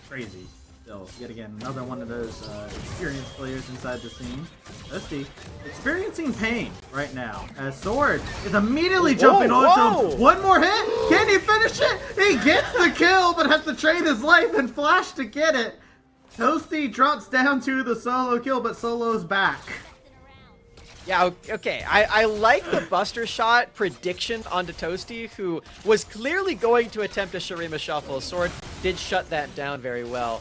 Crazy. Still, yet again, another one of those experienced players inside the scene. Dusty experiencing pain right now as Sword is immediately jumping onto him. One more hit. Can he finish it? He gets the kill, but has to trade his life and flash to get it. Toasty drops down to the solo kill, but Solo's back. Yeah, okay. I like the Buster Shot prediction onto Toasty, who was clearly going to attempt a Shurima Shuffle. Sword did shut that down very well.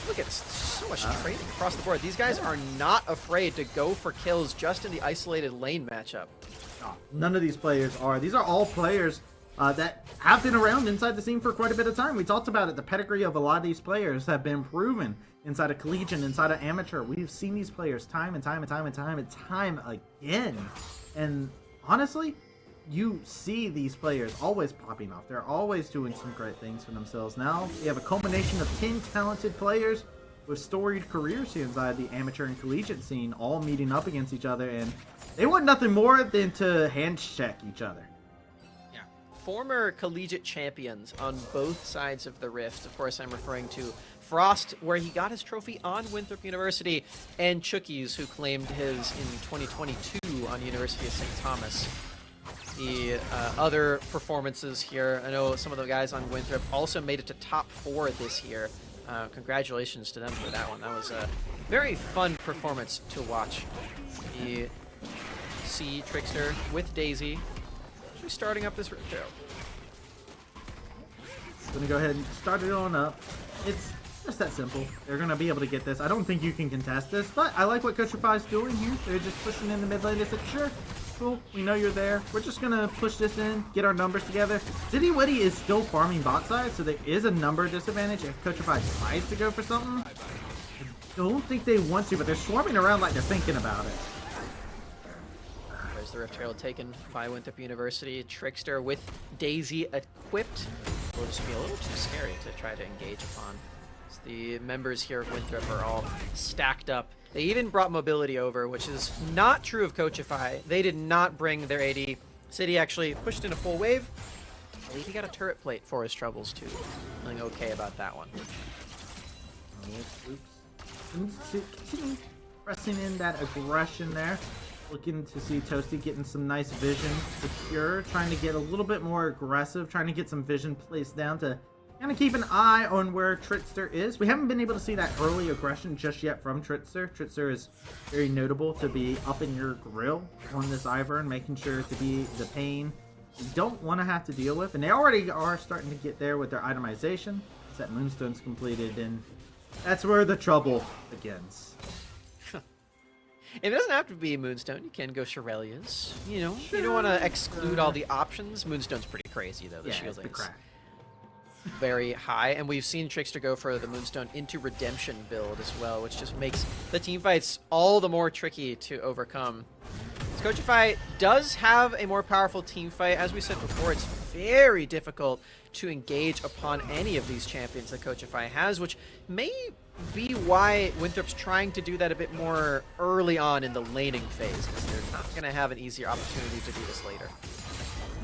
Look at so much trading across the board. These guys are not afraid to go for kills just in the isolated lane matchup. No, none of these players are. These are all players that have been around inside the scene for quite a bit of time. We talked about it. The pedigree of a lot of these players have been proven inside of collegiate, inside of amateur. We've seen these players time and time and time and time and time again. And honestly, you see these players always popping off. They're always doing some great things for themselves. Now, we have a culmination of 10 talented players with storied careers here inside the amateur and collegiate scene, all meeting up against each other, and they want nothing more than to hand check each other. Yeah. Former collegiate champions on both sides of the rift. Of course, I'm referring to Frost, where he got his trophy on Winthrop University, and Chookies, who claimed his in 2022 on University of St. Thomas. The other performances here, I know some of the guys on Winthrop also made it to top 4 this year. Congratulations to them for that one. That was a very fun performance to watch. The C Trickster with Daisy actually starting up this show. Gonna go ahead and start it on up. It's just that simple. They're gonna be able to get this. I don't think you can contest this, but I like what Coachify is doing here. They're just pushing in the mid lane. They said, sure, cool, we know you're there. We're just gonna push this in, get our numbers together. City Witty is still farming bot side, so there is a number disadvantage if Coachify tries to go for something. I don't think they want to, but they're swarming around like they're thinking about it. There's the Rift Herald taken by Winthrop University. Trickster with Daisy equipped. Will just be a little too scary to try to engage upon. So the members here of Winthrop are all stacked up. They even brought mobility over, which is not true of Coachify. They did not bring their AD. City actually pushed in a full wave. I believe he got a turret plate for his troubles too. Feeling okay about that one. Continue pressing in that aggression there. Looking to see Toasty getting some nice vision secure. Trying to get a little bit more aggressive. Trying to get some vision placed down to kind of keep an eye on where Trickster is. We haven't been able to see that early aggression just yet from Trickster. Trickster is very notable to be up in your grill on this Ivern, making sure to be the pain you don't want to have to deal with. And they already are starting to get there with their itemization. As that Moonstone's completed, and that's where the trouble begins. It doesn't have to be Moonstone. You can go Shurelya's. You know, you don't want to exclude all the options. Moonstone's pretty crazy, though. The shield is very high. And we've seen Trickster go for the Moonstone into Redemption build as well, which just makes the team fights all the more tricky to overcome. Coachify does have a more powerful team fight. As we said before, it's very difficult to engage upon any of these champions that Coachify has, which may be why Winthrop's trying to do that a bit more early on in the laning phase, because they're not going to have an easier opportunity to do this later.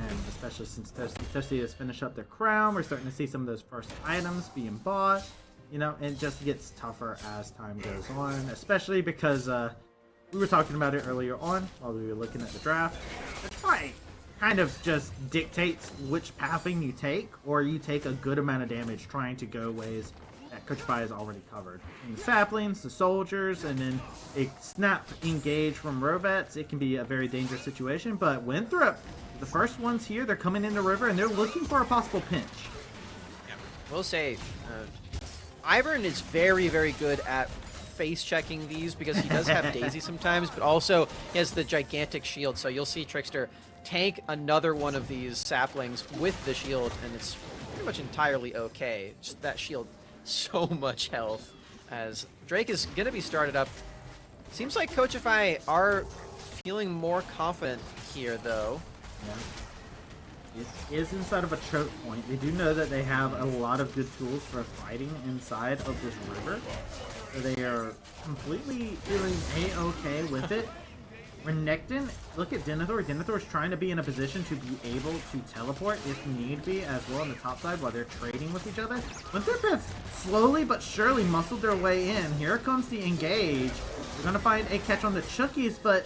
And especially since Toasty has finished up their crown, we're starting to see some of those first items being bought. You know, it just gets tougher as time goes on, especially because we were talking about it earlier on while we were looking at the draft. The fight kind of just dictates which pathing you take, or you take a good amount of damage trying to go ways that Coachify has already covered. From the saplings, the soldiers, and then a snap engage from Rovets, it can be a very dangerous situation. But Winthrop, the first ones here, they're coming in the river and they're looking for a possible pinch. We'll say, Ivern is very, very good at face checking these because he does have Daisy sometimes, but also he has the gigantic shield. So you'll see Trickster tank another one of these saplings with the shield, and it's pretty much entirely okay. Just that shield, so much health. As Drake is going to be started up. Seems like Coachify are feeling more confident here, though. Yeah. It is inside of a choke point. They do know that they have a lot of good tools for fighting inside of this river. So they are completely feeling A-okay with it. Renekton, look at Denethor. Denethor's trying to be in a position to be able to teleport if need be as well on the top side while they're trading with each other. Winthrop has slowly but surely muscled their way in. Here comes the engage. They're going to find a catch on the Chookies, but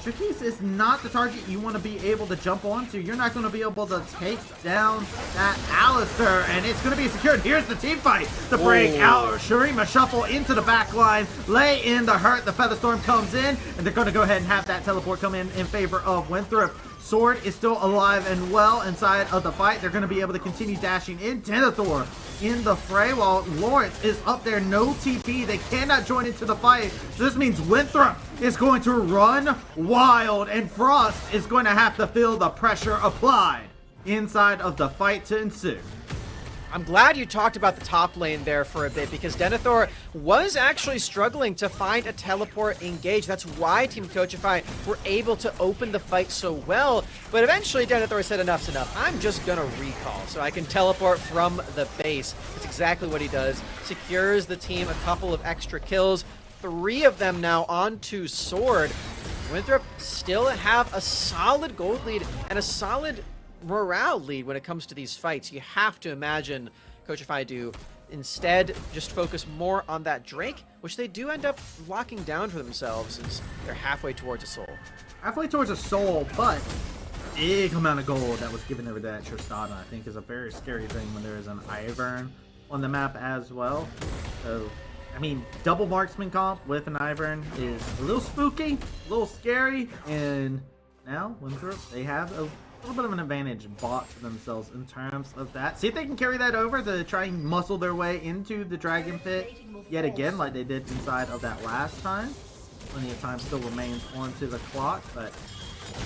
Chookies is not the target you want to be able to jump onto. You're not going to be able to take down that Alistair, and it's going to be secured. Here's the team fight. The break out. Shurima shuffle into the back line, lay in the hurt. The Featherstorm comes in, and they're going to go ahead and have that teleport come in favor of Winthrop. Sword is still alive and well inside of the fight. They're going to be able to continue dashing in. Denethor in the fray while Lawrence is up there. No TP. They cannot join into the fight. So this means Winthrop is going to run wild, and Frost is going to have to feel the pressure applied inside of the fight to ensue. I'm glad you talked about the top lane there for a bit, because Denethor was actually struggling to find a teleport engage. That's why Team Coachify were able to open the fight so well. But eventually Denethor said enough's enough. I'm just gonna recall so I can teleport from the base. That's exactly what he does. Secures the team a couple of extra kills. 3 of them now onto Sword. Winthrop still have a solid gold lead and a solid morale lead when it comes to these fights. You have to imagine Coachify do instead just focus more on that Drake, which they do end up locking down for themselves as they're halfway towards a soul. Halfway towards a soul, but big amount of gold that was given over that Tristana, I think, is a very scary thing when there is an Ivern on the map as well. So, I mean, double marksman comp with an Ivern is a little spooky, a little scary, and now Winthrop, they have a little bit of an advantage bought for themselves in terms of that. See if they can carry that over to try and muscle their way into the Dragon Pit yet again, like they did inside of that last time. Plenty of time still remains onto the clock, but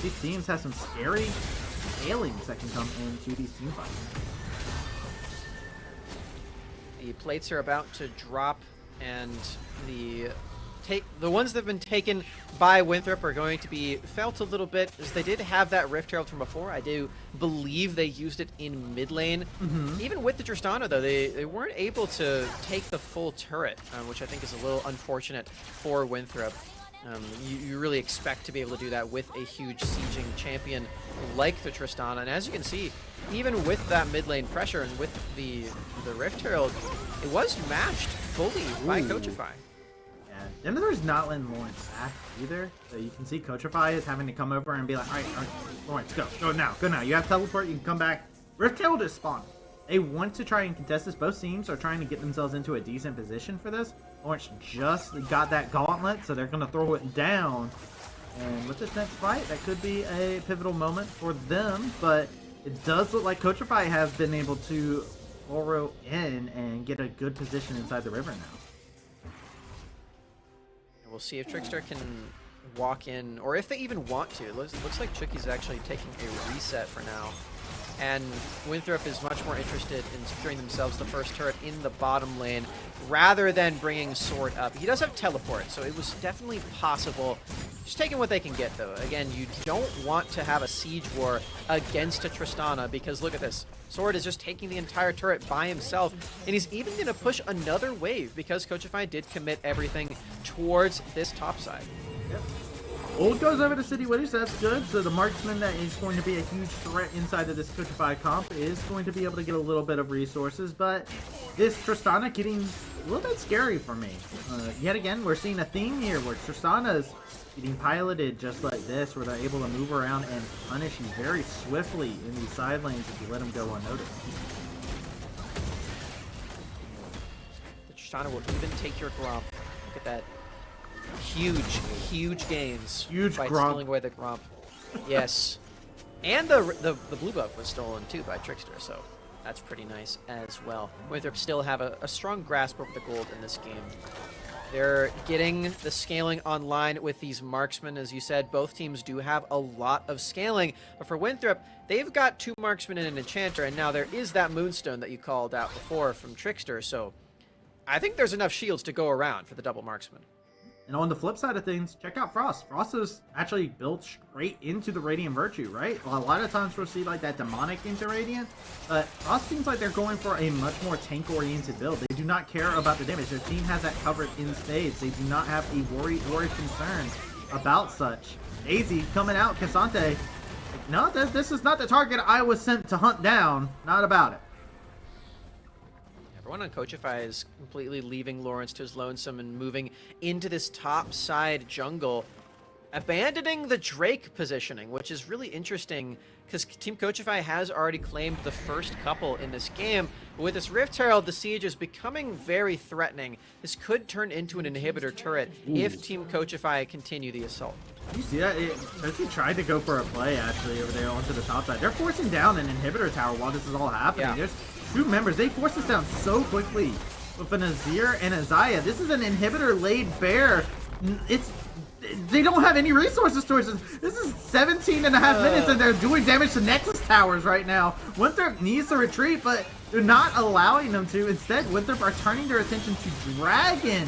these teams have some scary failings that can come into these team fights. The plates are about to drop, and the ones that have been taken by Winthrop are going to be felt a little bit, as they did have that Rift Herald from before. I do believe they used it in mid lane. Even with the Tristana, though, they weren't able to take the full turret, which I think is a little unfortunate for Winthrop. You really expect to be able to do that with a huge sieging champion like the Tristana. And as you can see, even with that mid lane pressure and with the Rift Herald, it was matched fully by Coachify. Denethor's not letting Lawrence back either, so you can see Coachify is having to come over and be like, all right, Lawrence, go now. You have teleport, you can come back. Rift Herald is spawned. They want to try and contest this. Both teams are trying to get themselves into a decent position for this. Lawrence just got that gauntlet, so they're going to throw it down. And with this next fight, that could be a pivotal moment for them, but it does look like Coachify have been able to burrow in and get a good position inside the river now. We'll see if Trickster can walk in, or if they even want to. It looks like Chucky's actually taking a reset for now. and Winthrop is much more interested in securing themselves the first turret in the bottom lane rather than bringing Sword up. He does have teleport, so it was definitely possible. Just taking what they can get, though. Again, you don't want to have a siege war against a Tristana because look at this. Sword is just taking the entire turret by himself, and he's even going to push another wave because Coachify did commit everything towards this top side. Yep. Old goes over to City Witch, that's good. So the marksman that is going to be a huge threat inside of this Coachify comp is going to be able to get a little bit of resources, but this Tristana getting a little bit scary for me. Yet again, we're seeing a theme here where Tristana's getting piloted just like this, where they're able to move around and punish you very swiftly in these side lanes if you let them go unnoticed. The Tristana will even take your Gromp. Look at that. Huge gains. Huge by Gromp. stealing away the Gromp. Yes. And the blue buff was stolen too by Trickster, so that's pretty nice as well. Winthrop still have a strong grasp over the gold in this game. They're getting the scaling online with these marksmen. As you said, both teams do have a lot of scaling. But for Winthrop, they've got 2 marksmen and an enchanter, and now there is that moonstone that you called out before from Trickster. So I think there's enough shields to go around for the double marksman. And on the flip side of things, check out Frost. Frost is actually built straight into the Radiant Virtue, right? A lot of times we'll see like that demonic into Radiant, but Frost seems like they're going for a much more tank-oriented build. They do not care about the damage. Their team has that covered in spades. They do not have a worry or a concern about such. Daisy coming out, Cassante. Like, no, this is not the target I was sent to hunt down. Not about it. Everyone on Coachify is completely leaving Lawrence to his lonesome and moving into this top side jungle, abandoning the Drake positioning, which is really interesting because Team Coachify has already claimed the first couple in this game. But with this Rift Herald, the siege is becoming very threatening. This could turn into an inhibitor turret if Team Coachify continue the assault. You see that? Toasty tried to go for a play actually over there onto the top side. They're forcing down an inhibitor tower while this is all happening. Yeah. There's 2 members. They force this down so quickly with an Azir and a Zaya. This is an inhibitor laid bare. They don't have any resources towards this. This is 17 and a half minutes and they're doing damage to Nexus towers right now. Winthrop needs to retreat, but they're not allowing them to. Instead, Winthrop are turning their attention to Dragon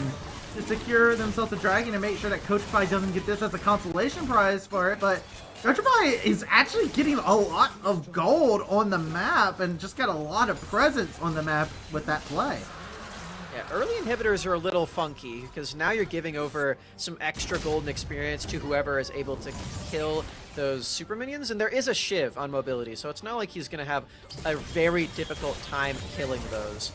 to secure themselves a Dragon and make sure that Coachify doesn't get this as a consolation prize for it. But Coachify is actually getting a lot of gold on the map and just got a lot of presence on the map with that play. Yeah, early inhibitors are a little funky because now you're giving over some extra golden experience to whoever is able to kill those super minions, and there is a Shiv on mobility, so it's not like he's going to have a very difficult time killing those.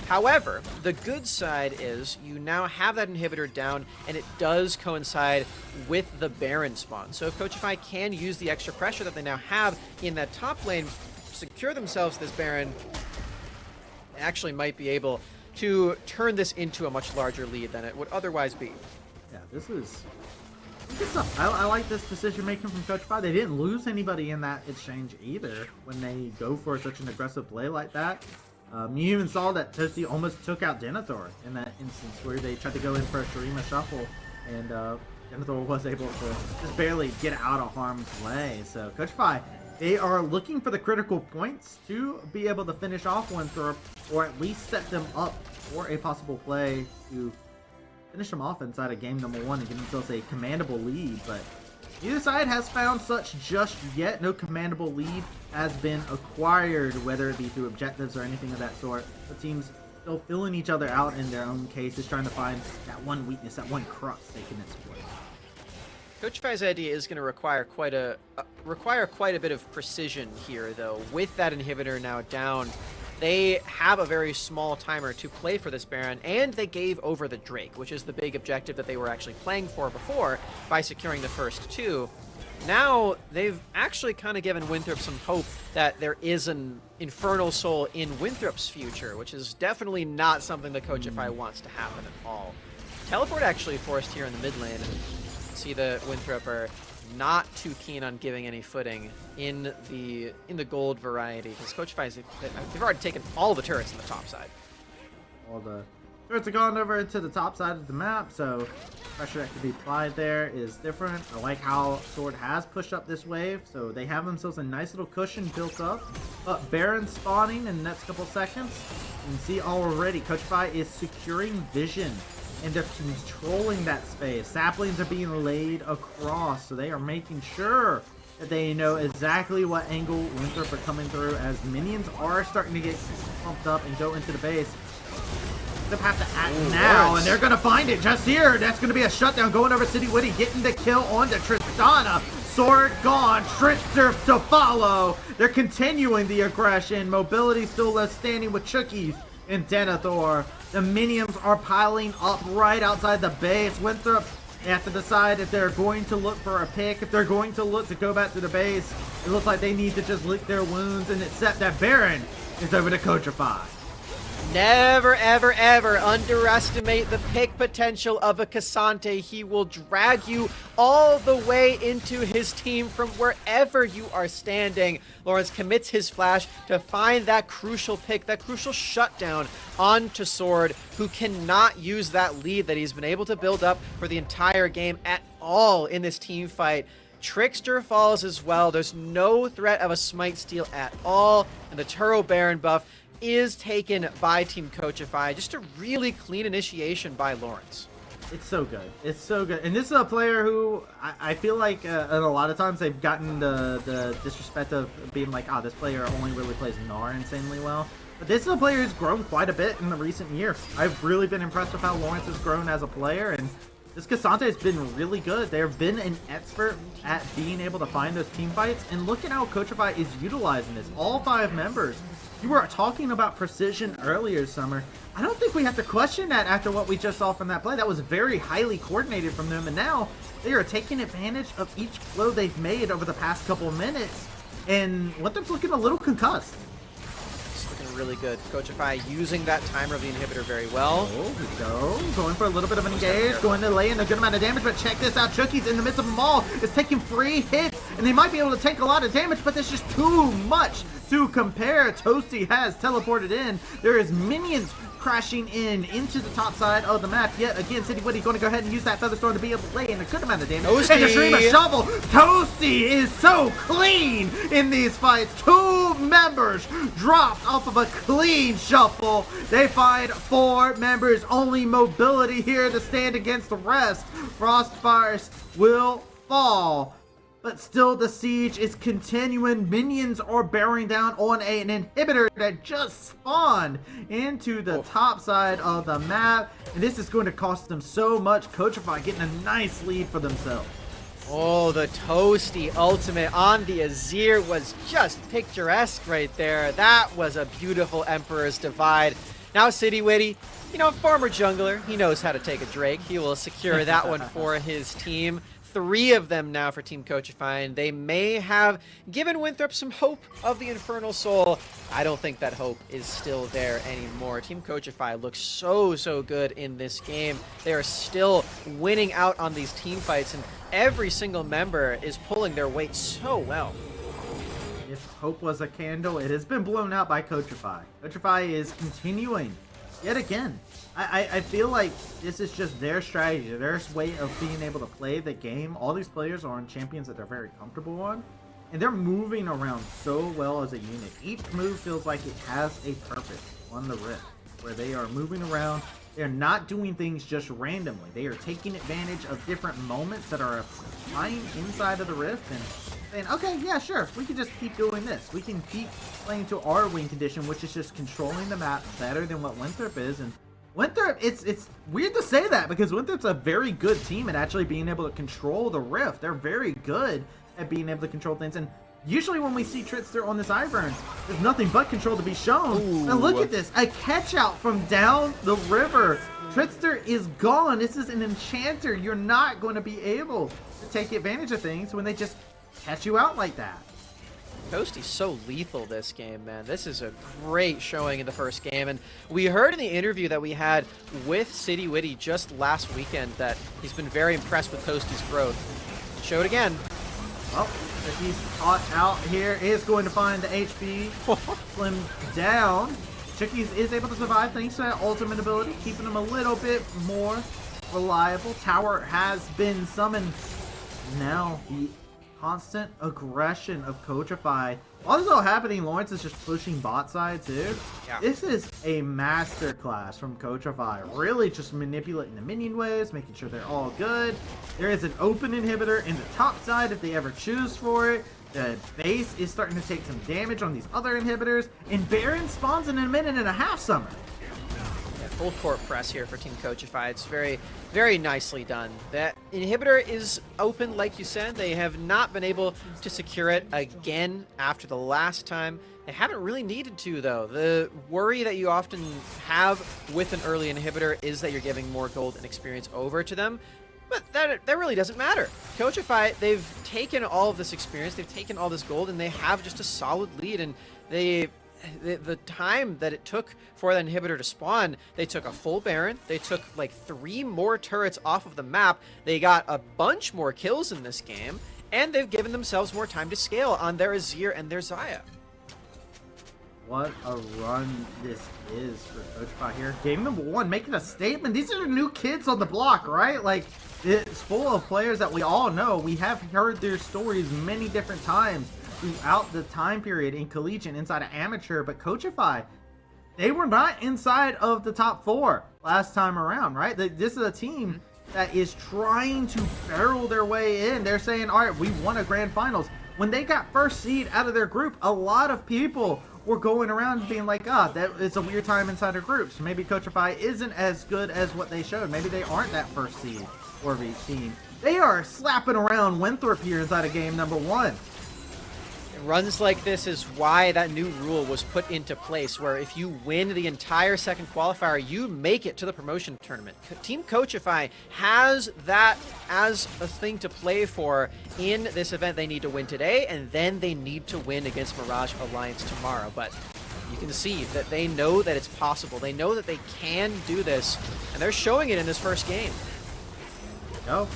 However, the good side is you now have that inhibitor down, and it does coincide with the Baron spawn. So if Coachify can use the extra pressure that they now have in that top lane, secure themselves this Baron, they actually might be able to turn this into a much larger lead than it would otherwise be. Yeah, this is good stuff. I like this decision making from Coachify. They didn't lose anybody in that exchange either when they go for such an aggressive play like that. You even saw that Toasty almost took out Denethor in that instance where they tried to go in for a Shurima shuffle, and Denethor was able to just barely get out of harm's way. So Coachify, they are looking for the critical points to be able to finish off Winthrop, or at least set them up for a possible play to finish them off inside of game number 1 and give themselves a commandable lead. But neither side has found such just yet. No commandable lead has been acquired, whether it be through objectives or anything of that sort. The teams still filling each other out in their own cases, trying to find that one weakness, that one crux they can exploit. Coachify's idea is going to require quite a bit of precision here, though. With that inhibitor now down, they have a very small timer to play for this Baron, and they gave over the Drake, which is the big objective that they were actually playing for before by securing the first 2. Now, they've actually kind of given Winthrop some hope that there is an Infernal Soul in Winthrop's future, which is definitely not something that Coachify wants to happen at all. Teleport actually forced here in the mid lane. See that Winthrop are not too keen on giving any footing in the gold variety because Coachify they've already taken all the turrets in the top side. All the Turrets have gone over to the top side of the map, so pressure that can be applied there is different. I like how Sword has pushed up this wave, so they have themselves a nice little cushion built up. But Baron spawning in the next couple seconds. You can see already Qualifiers is securing vision, and they're controlling that space. Saplings are being laid across, so they are making sure that they know exactly what angle Winthrop are coming through, as minions are starting to get pumped up and go into the base. They have to act now, and they're going to find it just here. That's going to be a shutdown going over City Witty, getting the kill onto Tristana. Sword gone, Trickster to follow. They're continuing the aggression. Mobility still left standing with Chookies and Denethor. The minions are piling up right outside the base. Winthrop have to decide if they're going to look for a pick, if they're going to look to go back to the base. It looks like they need to just lick their wounds and accept that Baron is over to Qualifiers. Never, ever, ever underestimate the pick potential of a Cassante. He will drag you all the way into his team from wherever you are standing. Lawrence commits his flash to find that crucial pick, that crucial shutdown onto Sword, who cannot use that lead that he's been able to build up for the entire game at all in this team fight. Trickster falls as well. There's no threat of a smite steal at all, and the Turo Baron buff is taken by Team Qualifiers. Just a really clean initiation by Lawrence. It's so good. It's so good. And this is a player who I feel like a lot of times they've gotten the disrespect of being like, this player only really plays Gnar insanely well. But this is a player who's grown quite a bit in the recent years. I've really been impressed with how Lawrence has grown as a player, and this Cassante has been really good. They've been an expert at being able to find those team fights, and look at how Qualifiers is utilizing this. All 5 members. You were talking about precision earlier, Summer. I don't think we have to question that after what we just saw from that play. That was very highly coordinated from them, and now they are taking advantage of each flow they've made over the past couple of minutes, and Winthrop's looking a little concussed. It's looking really good. Qualifiers using that timer of the inhibitor very well. Oh, we go. Going for a little bit of an engage, going to lay in a good amount of damage, but check this out. Chucky's in the midst of them all. Is taking 3 hits, and they might be able to take a lot of damage, but there's just too much to compare. Toasty has teleported in. There is minions crashing into the top side of the map. Yet again, City Witty going to go ahead and use that Featherstorm to be able to lay in a good amount of damage. Toasty. And the Stream of Shovel. Toasty is so clean in these fights. 2 members dropped off of a clean shuffle. They find 4 members. Only mobility here to stand against the rest. Frostfires will fall. But still, the siege is continuing. Minions are bearing down on an inhibitor that just spawned into the top side of the map. And this is going to cost them so much. Qualifiers getting a nice lead for themselves. Oh, the Toasty ultimate on the Azir was just picturesque right there. That was a beautiful Emperor's Divide. Now City Witty, former jungler, he knows how to take a Drake. He will secure that one for his team. 3 of them now for Team Qualifiers. They may have given Winthrop some hope of the Infernal Soul. I don't think that hope is still there anymore. Team Qualifiers looks so good in this game. They are still winning out on these team fights, and every single member is pulling their weight so well. If hope was a candle, it has been blown out by Qualifiers. Qualifiers is continuing yet again. I feel like this is just their strategy, their way of being able to play the game. All these players are on champions that they're very comfortable on, and they're moving around so well as a unit. Each move feels like it has a purpose on the Rift, where they are moving around. They're not doing things just randomly. They are taking advantage of different moments that are applying inside of the Rift and saying, okay, yeah, sure, we can just keep doing this. We can keep playing to our win condition, which is just controlling the map better than what Winthrop is. And Winthrop, it's weird to say that because Winthrop's a very good team at actually being able to control the Rift. They're very good at being able to control things. And usually when we see Trickster on this Ivern, there's nothing but control to be shown. Ooh. Now look at this, a catch out from down the river. Trickster is gone. This is an enchanter. You're not going to be able to take advantage of things when they just catch you out like that. Toasty's so lethal this game, man. This is a great showing in the first game. And we heard in the interview that we had with City Witty just last weekend that he's been very impressed with Toasty's growth. Showed again. Well, if he's caught out here, is going to find the HP slim down. Chickies is able to survive thanks to that ultimate ability, keeping him a little bit more reliable. Tower has been summoned. Now the constant aggression of Coachify. While this is all happening, Lawrence is just pushing bot side too. Yeah. This is a masterclass from Coachify. Really just manipulating the minion waves, making sure they're all good. There is an open inhibitor in the top side if they ever choose for it. The base is starting to take some damage on these other inhibitors, and Baron spawns in a minute and a half, Summer. Yeah, full court press here for Team Coachify. It's very, very nicely done. That inhibitor is open, like you said. They have not been able to secure it again after the last time. They haven't really needed to, though. The worry that you often have with an early inhibitor is that you're giving more gold and experience over to them. But that really doesn't matter. Coachify, they've taken all of this experience, they've taken all this gold, and they have just a solid lead. And the time that it took for that inhibitor to spawn, they took a full Baron, they took like 3 more turrets off of the map, they got a bunch more kills in this game, and they've given themselves more time to scale on their Azir and their Xayah. What a run this is for Coachify here. Game number 1, making a statement. These are the new kids on the block, right? Like, it's full of players that we all know. We have heard their stories many different times throughout the time period in collegiate, inside of amateur, but Coachify, they were not inside of the top 4 last time around, right? This is a team that is trying to barrel their way in. They're saying, all right, we won a grand finals. When they got first seed out of their group, a lot of people were going around being like, that it's a weird time inside their groups. Maybe Coachify isn't as good as what they showed. Maybe they aren't that first seed for each team. They are slapping around Winthrop here inside of game number 1. Runs like this is why that new rule was put into place, where if you win the entire second qualifier, you make it to the promotion tournament. Team Coachify has that as a thing to play for in this event. They need to win today, and then they need to win against Mirage Alliance tomorrow. But you can see that they know that it's possible. They know that they can do this, and they're showing it in this first game. Go.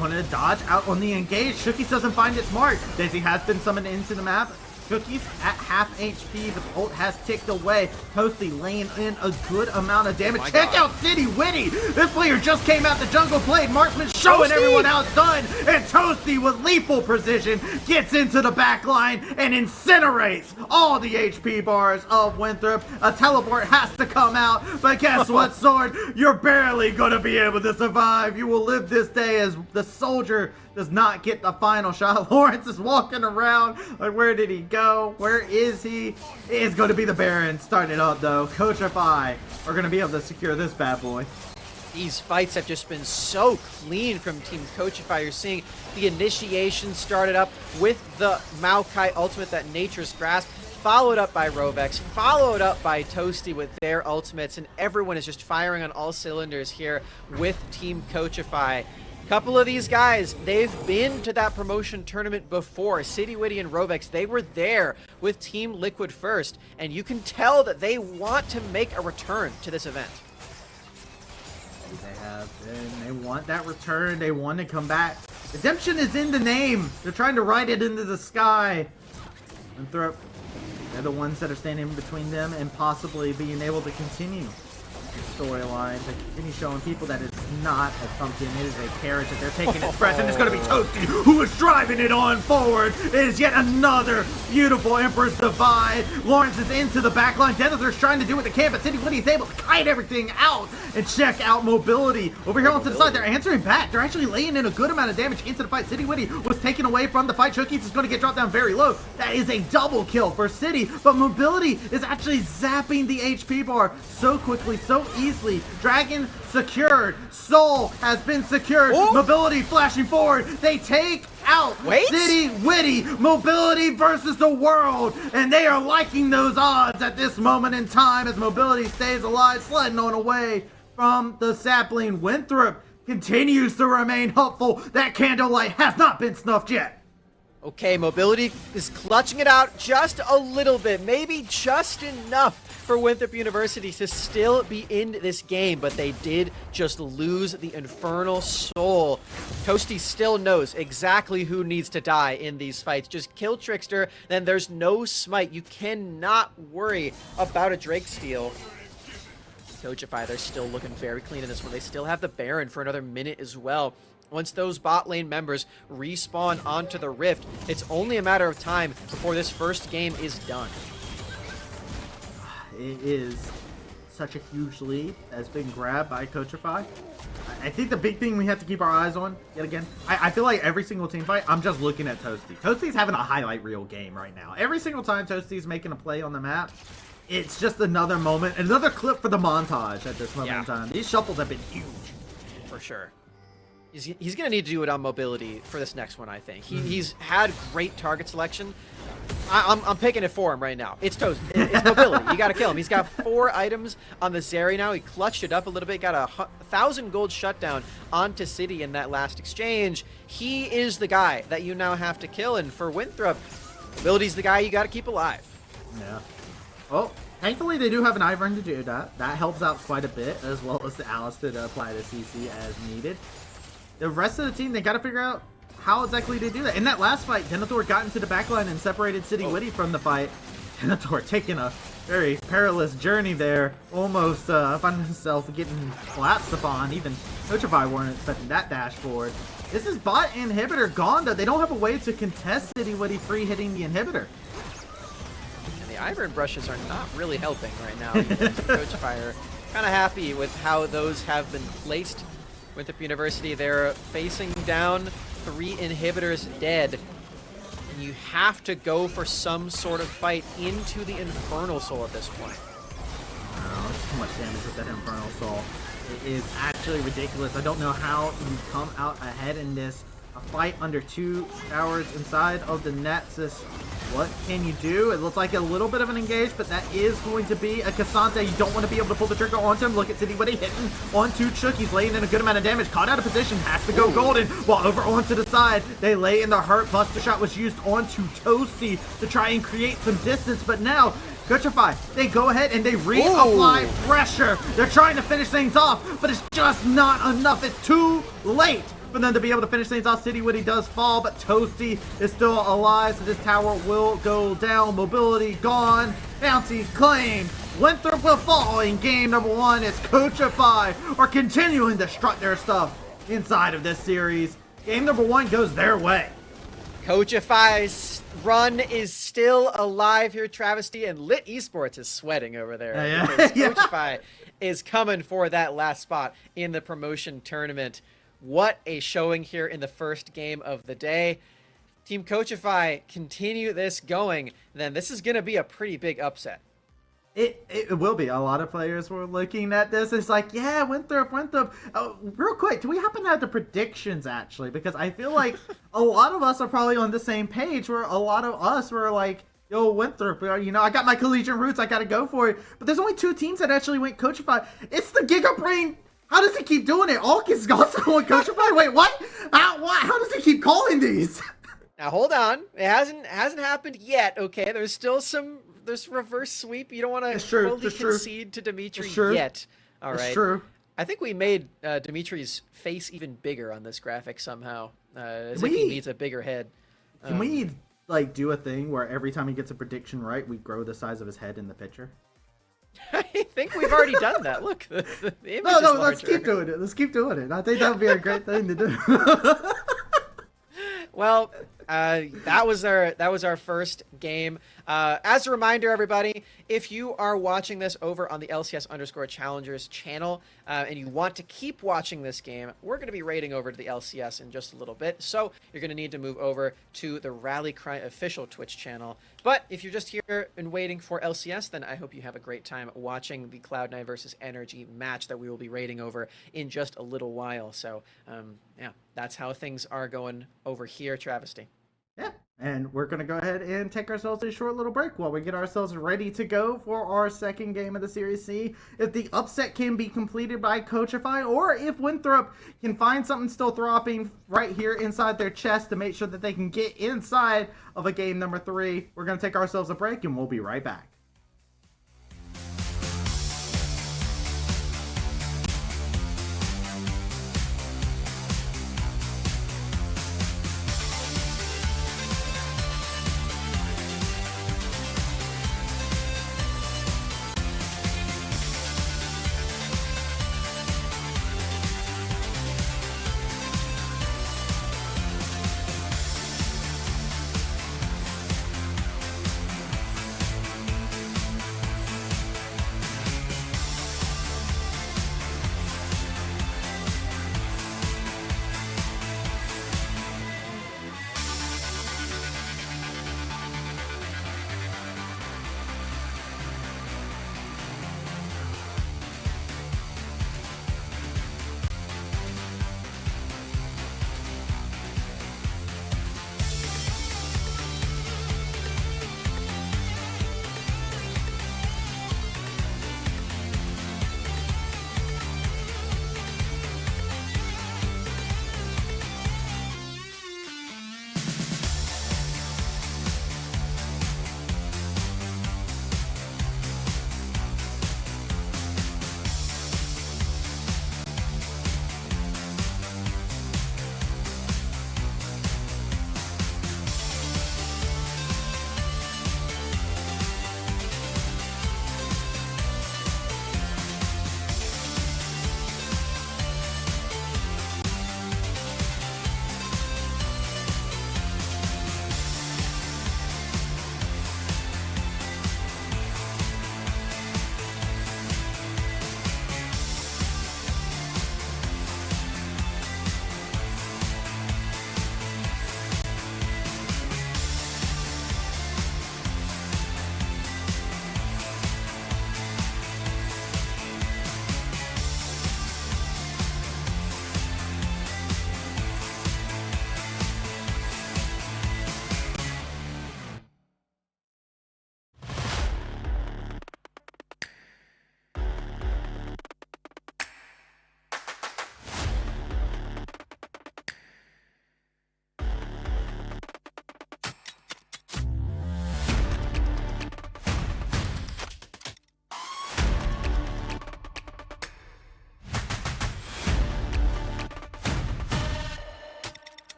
Wanted to dodge out on the engage. Shookies doesn't find its mark. Daisy has been summoned into the map. Shookies at half HP. The ult has ticked away. Toasty laying in a good amount of damage. Check out City Witty. This player just came out the jungle, played marksman, showing everyone how it's done. And Toasty with lethal precision gets into the back line and incinerates all the HP bars of Winthrop. A teleport has to come out. But guess what, Sword? You're barely going to be able to survive. You will live this day as the soldier does not get the final shot. Lawrence is walking around. Like, where did he go? Where is he? It is going to be the Baron. Starting it up, though. Coachify are going to be able to secure this bad boy. These fights have just been so clean from Team Coachify. You're seeing the initiation started up with the Maokai ultimate, that Nature's Grasp, followed up by Rovex, followed up by Toasty with their ultimates, and everyone is just firing on all cylinders here with Team Coachify. Couple of these guys, they've been to that promotion tournament before. City Witty and Rovex, they were there with Team Liquid first, and you can tell that they want to make a return to this event. They have been. They want that return. They want to come back. Redemption is in the name. They're trying to write it into the sky. Winthrop, they're the ones that are standing between them and possibly being able to continue storyline to continue showing people that it's not a pumpkin, it is a carriage that they're taking its press, and it's going to be Toasty who is driving it on forward. It is yet another beautiful Emperor's Divide. Lawrence is into the back line. Denethor's trying to do what they can, but City Witty is able to kite everything out and check out mobility. Over here onto the side, they're answering back. They're actually laying in a good amount of damage into the fight. City Witty was taken away from the fight. Chookies is going to get dropped down very low. That is a double kill for City, but mobility is actually zapping the HP bar so quickly, so easily. Dragon secured. Soul has been secured. Ooh. Mobility flashing forward. They take out City Witty. Mobility versus the world. And they are liking those odds at this moment in time as mobility stays alive, sliding on away from the sapling. Winthrop continues to remain hopeful. That candlelight has not been snuffed yet. Okay, mobility is clutching it out just a little bit, maybe just enough for Winthrop University to still be in this game, but they did just lose the Infernal Soul. Toasty still knows exactly who needs to die in these fights. Just kill Trickster, then there's no smite. You cannot worry about a Drake steal. Coachify, they're still looking very clean in this one. They still have the Baron for another minute as well. Once those bot lane members respawn onto the Rift, it's only a matter of time before this first game is done. It is such a huge lead that's been grabbed by Coachify. I think the big thing we have to keep our eyes on, yet again, I feel like every single team fight, I'm just looking at Toasty. Toasty's having a highlight reel game right now. Every single time Toasty's making a play on the map, it's just another moment, another clip for the montage at this moment in time. These shuffles have been huge. For sure. He's going to need to do it on mobility for this next one, I think. He's had great target selection. I'm picking it for him right now. It's Toast. It's mobility. You got to kill him. He's got 4 items on the Zeri now. He clutched it up a little bit. Got a 1,000 gold shutdown onto City in that last exchange. He is the guy that you now have to kill. And for Winthrop, mobility's the guy you got to keep alive. Yeah. Oh, thankfully they do have an Ivern to do that. That helps out quite a bit, as well as the Alistair to apply the CC as needed. The rest of the team, they got to figure out how exactly to do that. In that last fight, Denethor got into the backline and separated City Witty from the fight. Denethor taking a very perilous journey there, almost finding himself getting collapsed upon. Even Coachify weren't expecting that dash forward. This is bot inhibitor gone, though. They don't have a way to contest City Witty free hitting the inhibitor. And the Ivern brushes are not really helping right now. Coachify are kind of happy with how those have been placed. Winthrop University, they're facing down 3 inhibitors dead. And you have to go for some sort of fight into the Infernal Soul at this point. Oh, it's too much damage with that Infernal Soul. It is actually ridiculous. I don't know how you come out ahead in this. A fight under 2 hours inside of the Nexus. What can you do? It looks like a little bit of an engage, but that is going to be a Cassante. You don't want to be able to pull the trigger onto him. Look at City Witty hitting onto Chook. He's laying in a good amount of damage. Caught out of position. Has to go golden. While over onto the side, they lay in the hurt. Buster shot was used onto Toasty to try and create some distance. But now, Coachify, they go ahead and they reapply pressure. They're trying to finish things off, but it's just not enough. It's too late for them to be able to finish things off. City Witty does fall, but Toasty is still alive, so this tower will go down. Mobility gone. Bounty claimed. Winthrop will fall in game number 1 as Coachify are continuing to strut their stuff inside of this series. Game number 1 goes their way. Coachify's run is still alive here, Travesty, and Lit Esports is sweating over there. Because Coachify is coming for that last spot in the promotion tournament. What a showing here in the first game of the day. Team Coachify continue this going, then this is going to be a pretty big upset. It will be. A lot of players were looking at this. It's like, yeah, Winthrop. Real quick, do we happen to have the predictions, actually? Because I feel like a lot of us are probably on the same page, where a lot of us were like, yo, Winthrop, you know, I got my collegiate roots. I got to go for it. But there's only 2 teams that actually went Coachify. It's the Giga Brain. How does he keep doing it? Alk is also on Coachify. Wait, what? How does he keep calling these? Now hold on, it hasn't happened yet. Okay, there's still there's reverse sweep. You don't want to fully concede to Dimitri yet. All right. That's true. I think we made Dimitri's face even bigger on this graphic somehow, as if he needs a bigger head. Can we like do a thing where every time he gets a prediction right, we grow the size of his head in the picture? I think we've already done that. Look, the image is no, larger. let's keep doing it. Let's keep doing it. I think that would be a great thing to do. Well, that was our first game. As a reminder, everybody, if you are watching this over on the LCS_Challengers channel and you want to keep watching this game, we're going to be raiding over to the LCS in just a little bit. So you're going to need to move over to the Rally Cry official Twitch channel. But if you're just here and waiting for LCS, then I hope you have a great time watching the Cloud9 versus Energy match that we will be raiding over in just a little while. So, yeah, that's how things are going over here, Travesty. Yeah, and we're going to go ahead and take ourselves a short little break while we get ourselves ready to go for our second game of the Series C. If the upset can be completed by Coachify, or if Winthrop can find something still throbbing right here inside their chest to make sure that they can get inside of a game number 3, we're going to take ourselves a break and we'll be right back.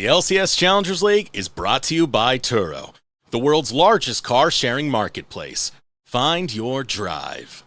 The LCS Challengers League is brought to you by Turo, the world's largest car sharing marketplace. Find your drive.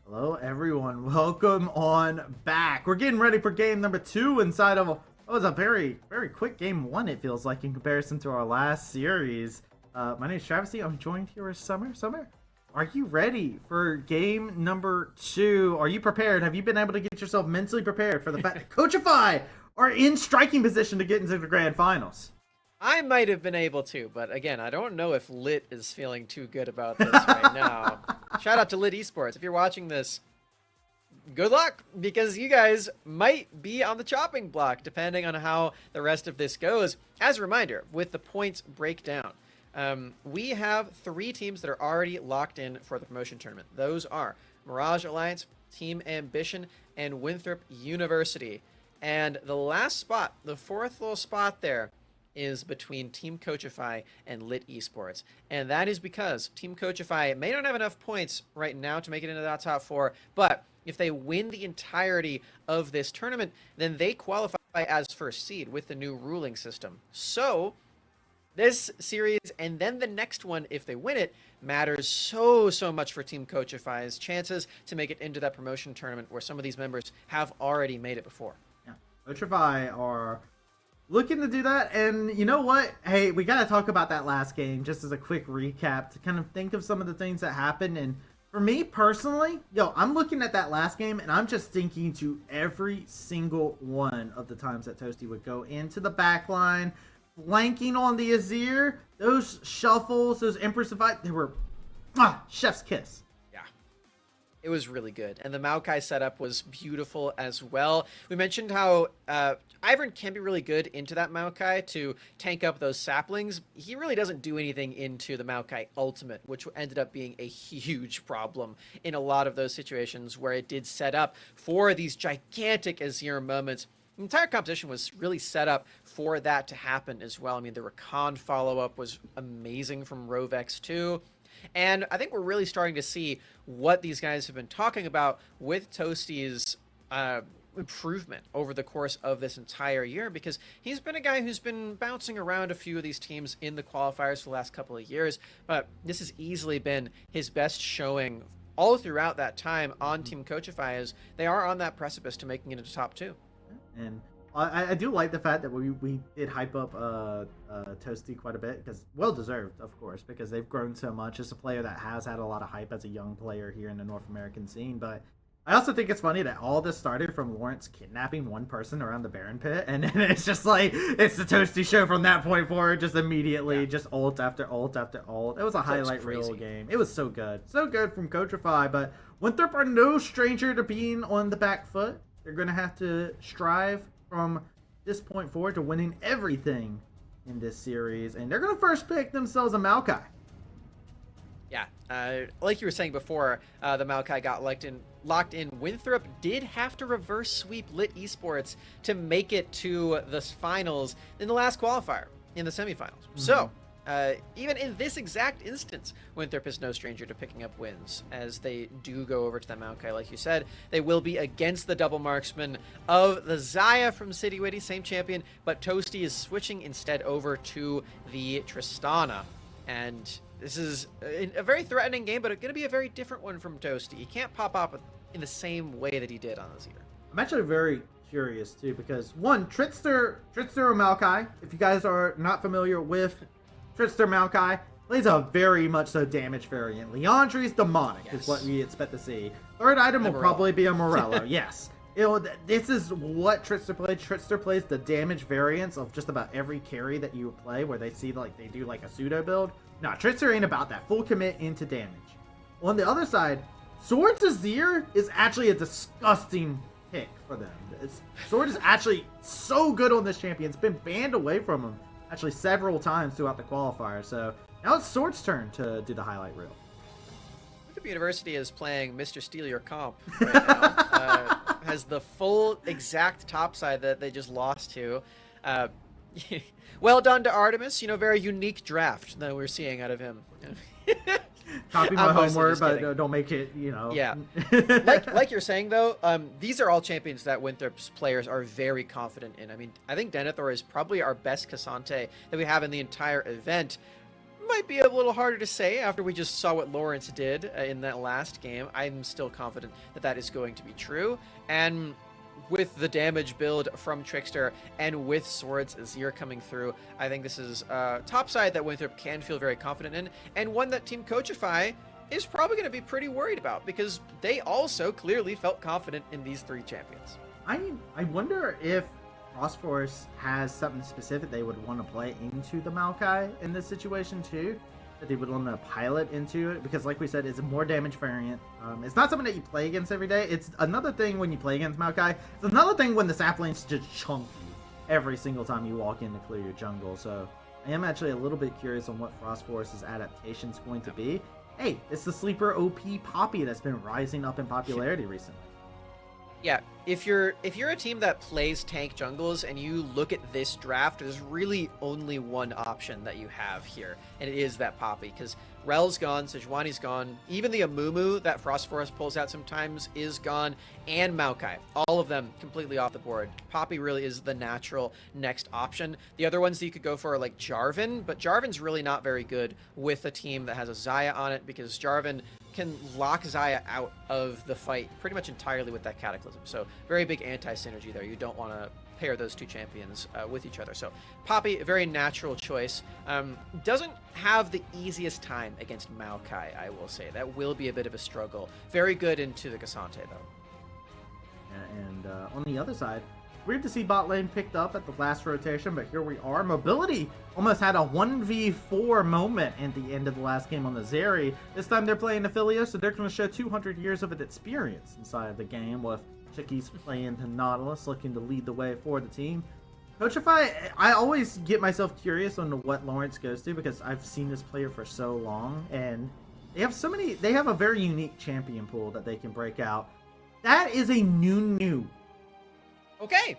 Hello, everyone. Welcome on back. We're getting ready for game number 2 inside of a very, very quick game 1, it feels like, in comparison to our last series. My name is Travis. I'm joined here with Summer. Summer, are you ready for game number 2? Are you prepared? Have you been able to get yourself mentally prepared for the fact that Coachify are in striking position to get into the grand finals? I might have been able to, but again, I don't know if Lit is feeling too good about this right now. Shout out to Lit Esports. If you're watching this, good luck, because you guys might be on the chopping block, depending on how the rest of this goes. As a reminder, with the points breakdown, we have 3 teams that are already locked in for the promotion tournament. Those are Mirage Alliance, Team Ambition, and Winthrop University. And the last spot, the 4th little spot there, is between Team Coachify and Lit Esports. And that is because Team Coachify may not have enough points right now to make it into that top 4, but if they win the entirety of this tournament, then they qualify as first seed with the new ruling system. So this series, and then the next one, if they win it, matters so much for Team Coachify's chances to make it into that promotion tournament where some of these members have already made it before. Yeah, Coachify are looking to do that, and you know what? Hey, we got to talk about that last game just as a quick recap to kind of think of some of the things that happened. And for me personally, I'm looking at that last game, and I'm just thinking to every single one of the times that Toasty would go into the back line, flanking on the Azir, those shuffles, those Empress Divide, they were chef's kiss. It was really good, and the Maokai setup was beautiful as well. We mentioned how Ivern can be really good into that Maokai to tank up those saplings. He really doesn't do anything into the Maokai ultimate, which ended up being a huge problem in a lot of those situations where it did set up for these gigantic Azir moments. The entire competition was really set up for that to happen as well. I mean, the Rakan follow-up was amazing from Rovex too. And I think we're really starting to see what these guys have been talking about with Toasty's improvement over the course of this entire year, because he's been a guy who's been bouncing around a few of these teams in the qualifiers for the last couple of years, but this has easily been his best showing all throughout that time on Team Coachify, as they are on that precipice to making it into top 2. And I do like the fact that we did hype up Toasty quite a bit, because well deserved, of course, because they've grown so much as a player that has had a lot of hype as a young player here in the North American scene. But I also think it's funny that all this started from Lawrence kidnapping one person around the Baron pit, and then it's just like it's the Toasty show from that point forward, just immediately, just ult after ult after ult. It was a highlight reel game. It was so good from Coachify. But Winthrop are no stranger to being on the back foot. They're gonna have to strive from this point forward to winning everything in this series, and they're gonna first pick themselves a Maokai. Yeah, like you were saying before, the Maokai got locked in. Winthrop did have to reverse sweep Lit Esports to make it to the finals in the last qualifier, in the semifinals. So even in this exact instance, Winthrop is no stranger to picking up wins, as they do go over to the Maokai. Like you said, they will be against the double marksman of the Xayah from City Witty, same champion, but Toasty is switching instead over to the Tristana. And this is a very threatening game, but it's going to be a very different one from Toasty. He can't pop up in the same way that he did on Azir. I'm actually very curious, too, because, one, Trickster or Maokai, if you guys are not familiar with Trickster Maokai, plays a very much so damage variant. Leandri's demonic is what we expect to see. Third item will probably be a Morello. Yes. This is what Trickster plays. Trickster plays the damage variants of just about every carry that you play, where they see like they do like a pseudo build. No, Trickster ain't about that. Full commit into damage. On the other side, Swords Azir is actually a disgusting pick for them. Sword is actually so good on this champion. It's been banned away from him actually several times throughout the qualifier. So now it's Sword's turn to do the highlight reel. Winthrop University is playing Mr. Steal Your Comp right now. Has the full exact top side that they just lost to. Well done to Artemis. Very unique draft that we're seeing out of him. Copy my I'm mostly homework, just but kidding. don't make it, you know. Yeah. like you're saying though, these are all champions that Winthrop's players are very confident in. I mean, I think Denethor is probably our best Cassante that we have in the entire event. Might be a little harder to say after we just saw what Lawrence did in that last game. I'm still confident that that is going to be true. And with the damage build from Trickster and with Swords Azir coming through, I think this is a top side that Winthrop can feel very confident in, and one that Team Coachify is probably going to be pretty worried about because they also clearly felt confident in these three champions. I wonder if Frostforce has something specific they would want to play into the Maokai in this situation too, that they would want to pilot into it, because like we said, it's a more damage variant. It's not something that you play against every day. It's another thing when you play against Maokai. It's another thing when the saplings just chunk you every single time you walk in to clear your jungle. So I am actually a little bit curious on what Frostforce's adaptation is going to be. Hey, it's the sleeper OP Poppy that's been rising up in popularity recently. Yeah, if you're a team that plays tank jungles and you look at this draft, there's really only one option that you have here, and it is that Poppy, because Rel's gone, Sejuani's gone, even the Amumu that Frostforce pulls out sometimes is gone, and Maokai. All of them completely off the board. Poppy really is the natural next option. The other ones that you could go for are like Jarvan, but Jarvan's really not very good with a team that has a Xayah on it, because Jarvan can lock Xayah out of the fight pretty much entirely with that Cataclysm. So very big anti-synergy there. You don't want to pair those two champions with each other. So Poppy, a very natural choice. Doesn't have the easiest time against Maokai, I will say. That will be a bit of a struggle. Very good into the Cassante, though. Yeah, and on the other side, weird to see bot lane picked up at the last rotation, but here we are. Mobility almost had a 1v4 moment at the end of the last game on the Zeri. This time they're playing Affiliate, so they're going to show 200 years of experience inside of the game, with Chickies playing the Nautilus, looking to lead the way for the team. Coachify, I always get myself curious on what Lawrence goes to, because I've seen this player for so long, and they have a very unique champion pool that they can break out. That is a new. Okay.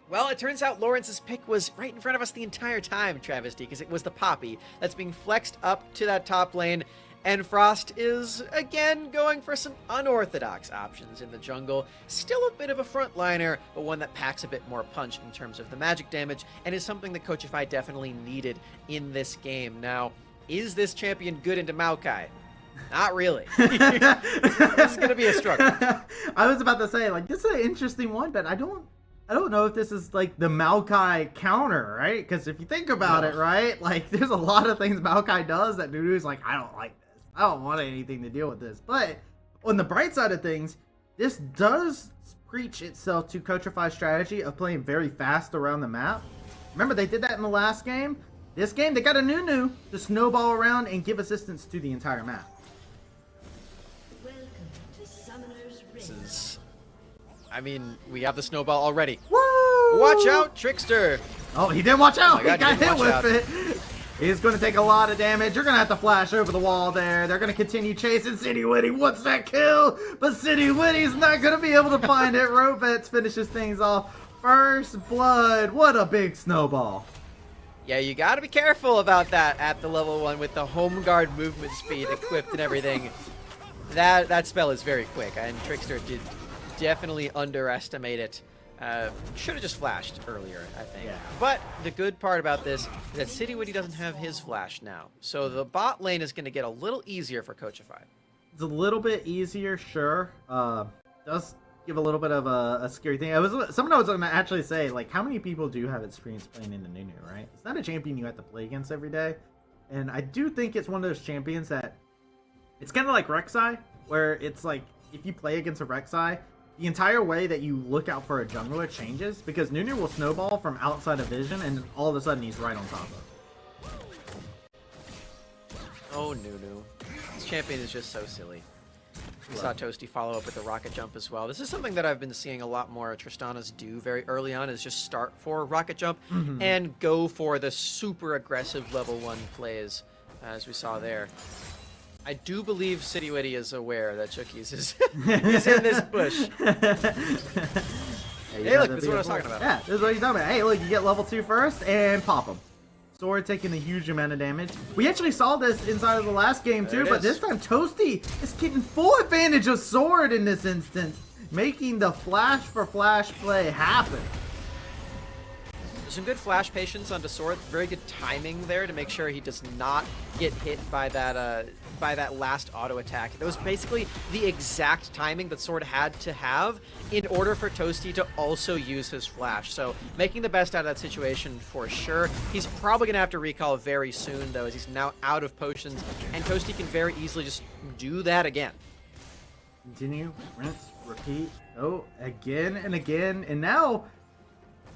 Well, it turns out Lawrence's pick was right in front of us the entire time, Travesty, because it was the Poppy that's being flexed up to that top lane. And Frost is, again, going for some unorthodox options in the jungle. Still a bit of a frontliner, but one that packs a bit more punch in terms of the magic damage, and is something that Coachify definitely needed in this game. Now, is this champion good into Maokai? Not really. This is going to be a struggle. I was about to say, like, this is an interesting one, but I don't know if this is like the Maokai counter, right? Because if you think about it, right, like, there's a lot of things Maokai does that Nunu's like, I don't like this. I don't want anything to deal with this. But on the bright side of things, this does preach itself to Coachify's strategy of playing very fast around the map. Remember, they did that in the last game. This game, they got a Nunu to snowball around and give assistance to the entire map. This is... I mean, we have the snowball already. Woo! Watch out, Trickster! Oh, he didn't watch out! Oh my God, he he got didn't hit watch with it! He's going to take a lot of damage. You're going to have to flash over the wall there. They're going to continue chasing City Witty. What's that kill? But City Witty's not going to be able to find it. Rovets finishes things off. First blood. What a big snowball. Yeah, you gotta be careful about that at the level 1 with the home guard movement speed equipped and everything. That spell is very quick, and Trickster did definitely underestimate it. Should have just flashed earlier, I think. Yeah. But the good part about this is that City Witty doesn't have his flash now. So the bot lane is going to get a little easier for Coachify. It's a little bit easier, sure. Does give a little bit of a scary thing. Someone was going to actually say, like, how many people do have experience playing in the Nunu, right? It's not a champion you have to play against every day. And I do think it's one of those champions that, it's kind of like Rek'Sai, where it's like, if you play against a Rek'Sai, the entire way that you look out for a jungler changes, because Nunu will snowball from outside of vision, and all of a sudden he's right on top of it. Oh, Nunu. This champion is just so silly. We saw Toasty follow up with the rocket jump as well. This is something that I've been seeing a lot more Tristanas do very early on, is just start for rocket jump and go for the super aggressive level 1 plays, as we saw there. I do believe City Witty is aware that Chookies is in this bush. Hey, look, this is what I was talking about. Yeah, this is what he's talking about. Hey, look, you get level 2 first and pop him. Sword taking a huge amount of damage. We actually saw this inside of the last game too, but this time Toasty is getting full advantage of Sword in this instance, making the flash for flash play happen. There's some good flash patience onto Sword. Very good timing there to make sure he does not get hit by that last auto attack. That was basically the exact timing that Sword had to have in order for Toasty to also use his flash. So making the best out of that situation for sure. He's probably going to have to recall very soon, though, as he's now out of potions, and Toasty can very easily just do that again. Continue, rinse, repeat, oh, again and again, and now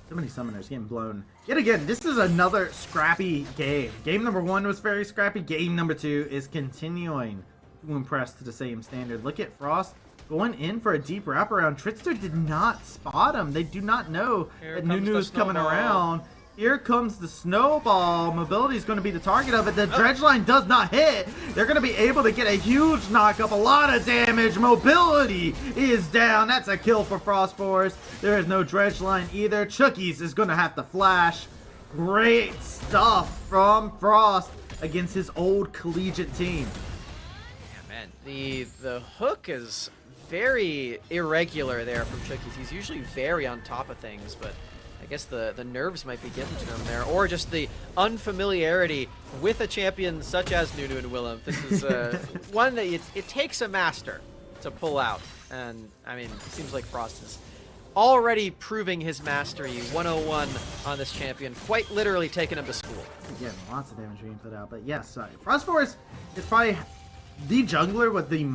so many summoners getting blown. Yet again, this is another scrappy game. Game number 1 was very scrappy. Game number 2 is continuing to impress to the same standard. Look at Frost going in for a deep wraparound. Trickster did not spot him. They do not know that Nunu is coming around. Here comes the snowball. Mobility is going to be the target of it. The dredge line does not hit. They're going to be able to get a huge knock-up. A lot of damage. Mobility is down. That's a kill for Frost Force. There is no dredge line either. Chookies is going to have to flash. Great stuff from Frost against his old collegiate team. Yeah, man. The hook is very irregular there from Chookies. He's usually very on top of things, but I guess the nerves might be getting to him there, or just the unfamiliarity with a champion such as Nunu and Willem. This is one that it takes a master to pull out, and I mean, it seems like Frost is already proving his mastery 101 on this champion, quite literally taking him to school. Again, lots of damage being put out, but yes, Frost Force is probably the jungler with the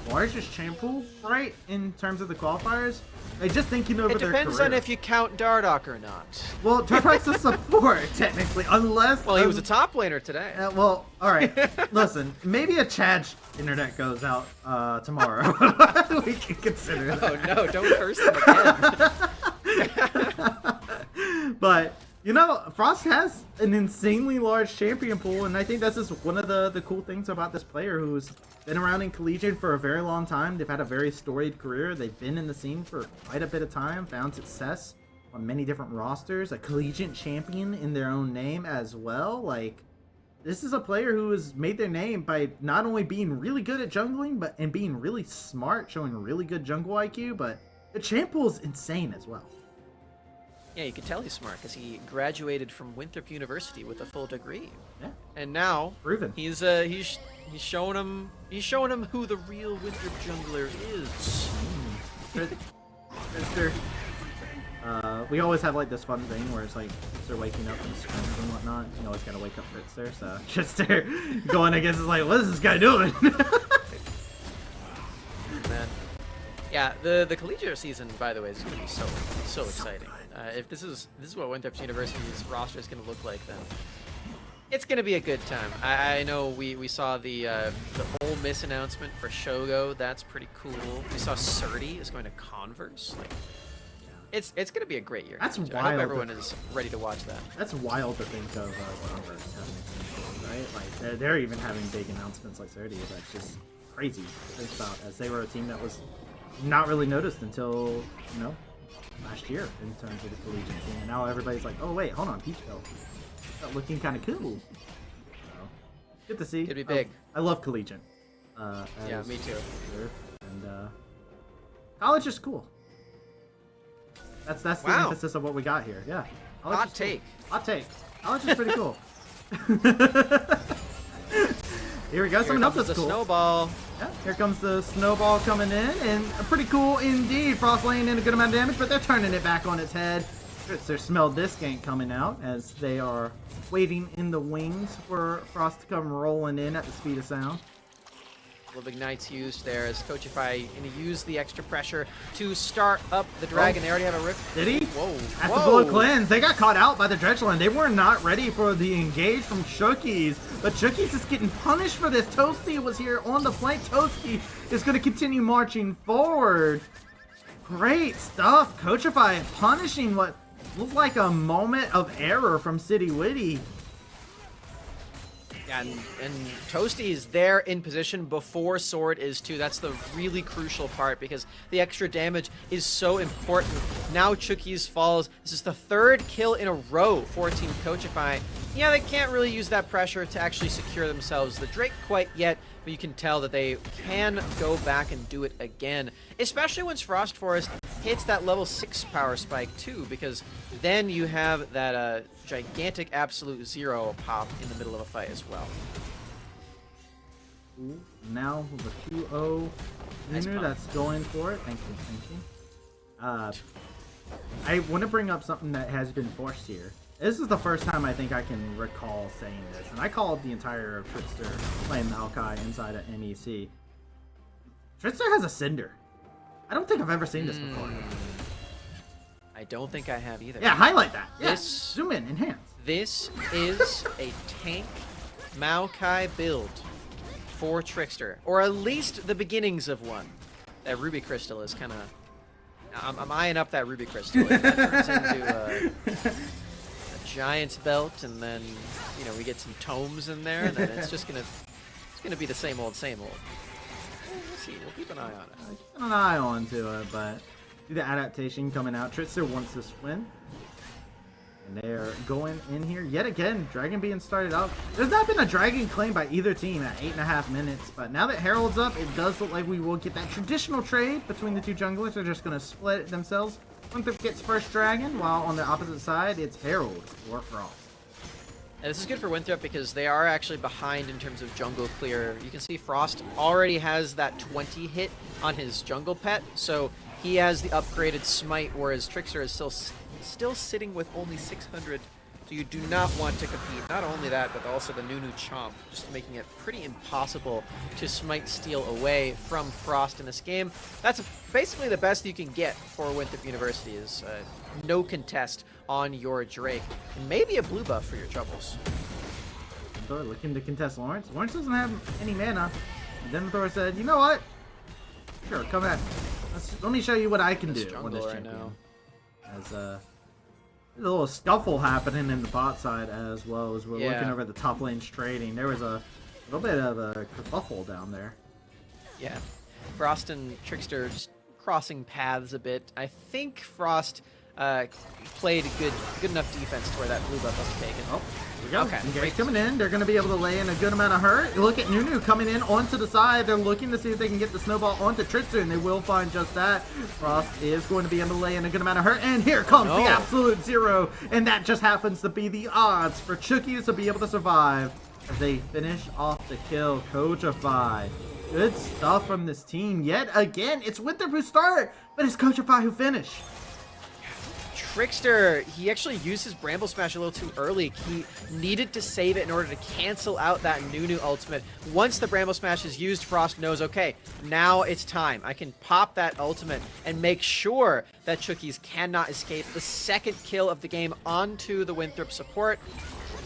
largest champ pool, right, in terms of the qualifiers. They just thinking over their career. It depends on if you count Dardoch or not. Well, Dardoch's a support, technically, unless... Well, he was a top laner today. Well, alright, listen, maybe a Chad's internet goes out tomorrow. We can consider that. Oh no, don't curse him again. But, you know, Frost has an insanely large champion pool, and I think that's just one of the cool things about this player who's been around in Collegiate for a very long time. They've had a very storied career. They've been in the scene for quite a bit of time, found success on many different rosters, a Collegiate champion in their own name as well. Like, this is a player who has made their name by not only being really good at jungling, and being really smart, showing really good jungle IQ, but the champ pool is insane as well. Yeah, you can tell he's smart because he graduated from Winthrop University with a full degree. Yeah. And now Proven. He's showing him who the real Winthrop jungler is. Trickster. We always have like this fun thing where it's like Trickster waking up and screams and whatnot. You always gotta wake up Trickster, so Trickster going against is like, what is this guy doing? Man. Yeah, the collegiate season, by the way, is going to be so exciting. If this is what Winthrop University's roster is going to look like, then it's going to be a good time. I know we saw the Ole Miss announcement for Shogo. That's pretty cool. We saw Surdy is going to Converse. Like, it's going to be a great year. That's I wild. hope everyone is ready to watch that. That's wild to think of Converse having things, right? Like they're even having big announcements like Surdy. That's just crazy to think about, as they were a team that was not really noticed until, you know, last year in terms of the collegiate scene, and now everybody's like, oh wait, hold on, Peach Belt, looking kind of cool. So, good to see. Could be big. I love collegiate. Yeah, me too. And college is cool. That's the emphasis of what we got here. Yeah. Hot take. Cool. Hot take. College is pretty cool. Here we go. Someone else that's cool. Snowball. Yeah, here comes the snowball coming in, and pretty cool indeed. Frost laying in a good amount of damage, but they're turning it back on its head. They smelled this gank coming out as they are waiting in the wings for Frost to come rolling in at the speed of sound. Little Ignite's used there as Coachify going to use the extra pressure to start up the dragon. They already have a rift. Did he? Whoa. That's the bullet cleanse. They got caught out by the dredge line. They were not ready for the engage from Chookies, but Chookies is getting punished for this. Toasty was here on the flank. Toasty is going to continue marching forward. Great stuff. Coachify punishing what looked like a moment of error from City Witty. And Toasty is there in position before Sword is too. That's the really crucial part because the extra damage is so important. Now Chookies falls. This is the third kill in a row for Team Coachify. Yeah, they can't really use that pressure to actually secure themselves the Drake quite yet, but you can tell that they can go back and do it again, especially once Frost Forest hits that level 6 power spike too, because then you have that gigantic absolute zero pop in the middle of a fight as well. Ooh, now with a 2-0 Nice Nunu pump. that's going for it. Thank you. I want to bring up something that has been forced here. This is the first time I think I can recall saying this, and I called the entire of Trickster playing Maokai inside of NEC. Trickster has a Cinder. I don't think I've ever seen this before. I don't think I have either. Yeah, highlight that. Yeah, This- zoom in, enhance. This is a tank Maokai build for Trickster, or at least the beginnings of one. That Ruby Crystal is kind of... I'm eyeing up that Ruby Crystal. If that turns into a Giant's Belt, and then, you know, we get some tomes in there, and then it's just gonna be the same old, same old. We'll see. We'll keep an eye on it. Keep an eye on to it, but see the adaptation coming out. Trickster wants this win. And they're going in here yet again. Dragon being started out. There's not been a dragon claim by either team at 8.5 minutes, but now that Herald's up, it does look like we will get that traditional trade between the two junglers. They're just going to split it themselves. Winthrop gets first dragon, while on the opposite side, it's Herald or Frost. And this is good for Winthrop because they are actually behind in terms of jungle clear. You can see Frost already has that 20 hit on his jungle pet, so he has the upgraded smite, whereas Trickster is still sitting with only 600. So you do not want to compete. Not only that, but also the Nunu Chomp, just making it pretty impossible to smite steal away from Frost in this game. That's basically the best you can get for Winthrop University is no contest on your Drake. And maybe a blue buff for your troubles. Thor looking to contest Lawrence. Lawrence doesn't have any mana. And then Thor said, you know what? Sure, come at me. Let me show you what I can This do on this jungle right champion. now. As there's a little scuffle happening in the bot side as well as we're looking over the top lanes trading. There was a little bit of a kerfuffle down there. Yeah, Frost and Trickster just crossing paths a bit. I think Frost played good enough defense to where that blue buff was taken. Oh, here we go. Okay, Engage great. coming in. They're going to be able to lay in a good amount of hurt. Look at Nunu coming in onto the side. They're looking to see if they can get the snowball onto Trickster, and they will find just that. Frost is going to be able to lay in a good amount of hurt, and here comes the absolute zero, and that just happens to be the odds for Chookies to be able to survive as they finish off the kill. Coachify. Good stuff from this team. Yet again, it's Winthrop who start, but it's Coachify who finish. Trickster, he actually used his Bramble Smash a little too early. He needed to save it in order to cancel out that Nunu ultimate. Once the Bramble Smash is used, Frost knows, okay, now it's time. I can pop that ultimate and make sure that Chookies cannot escape the second kill of the game onto the Winthrop support.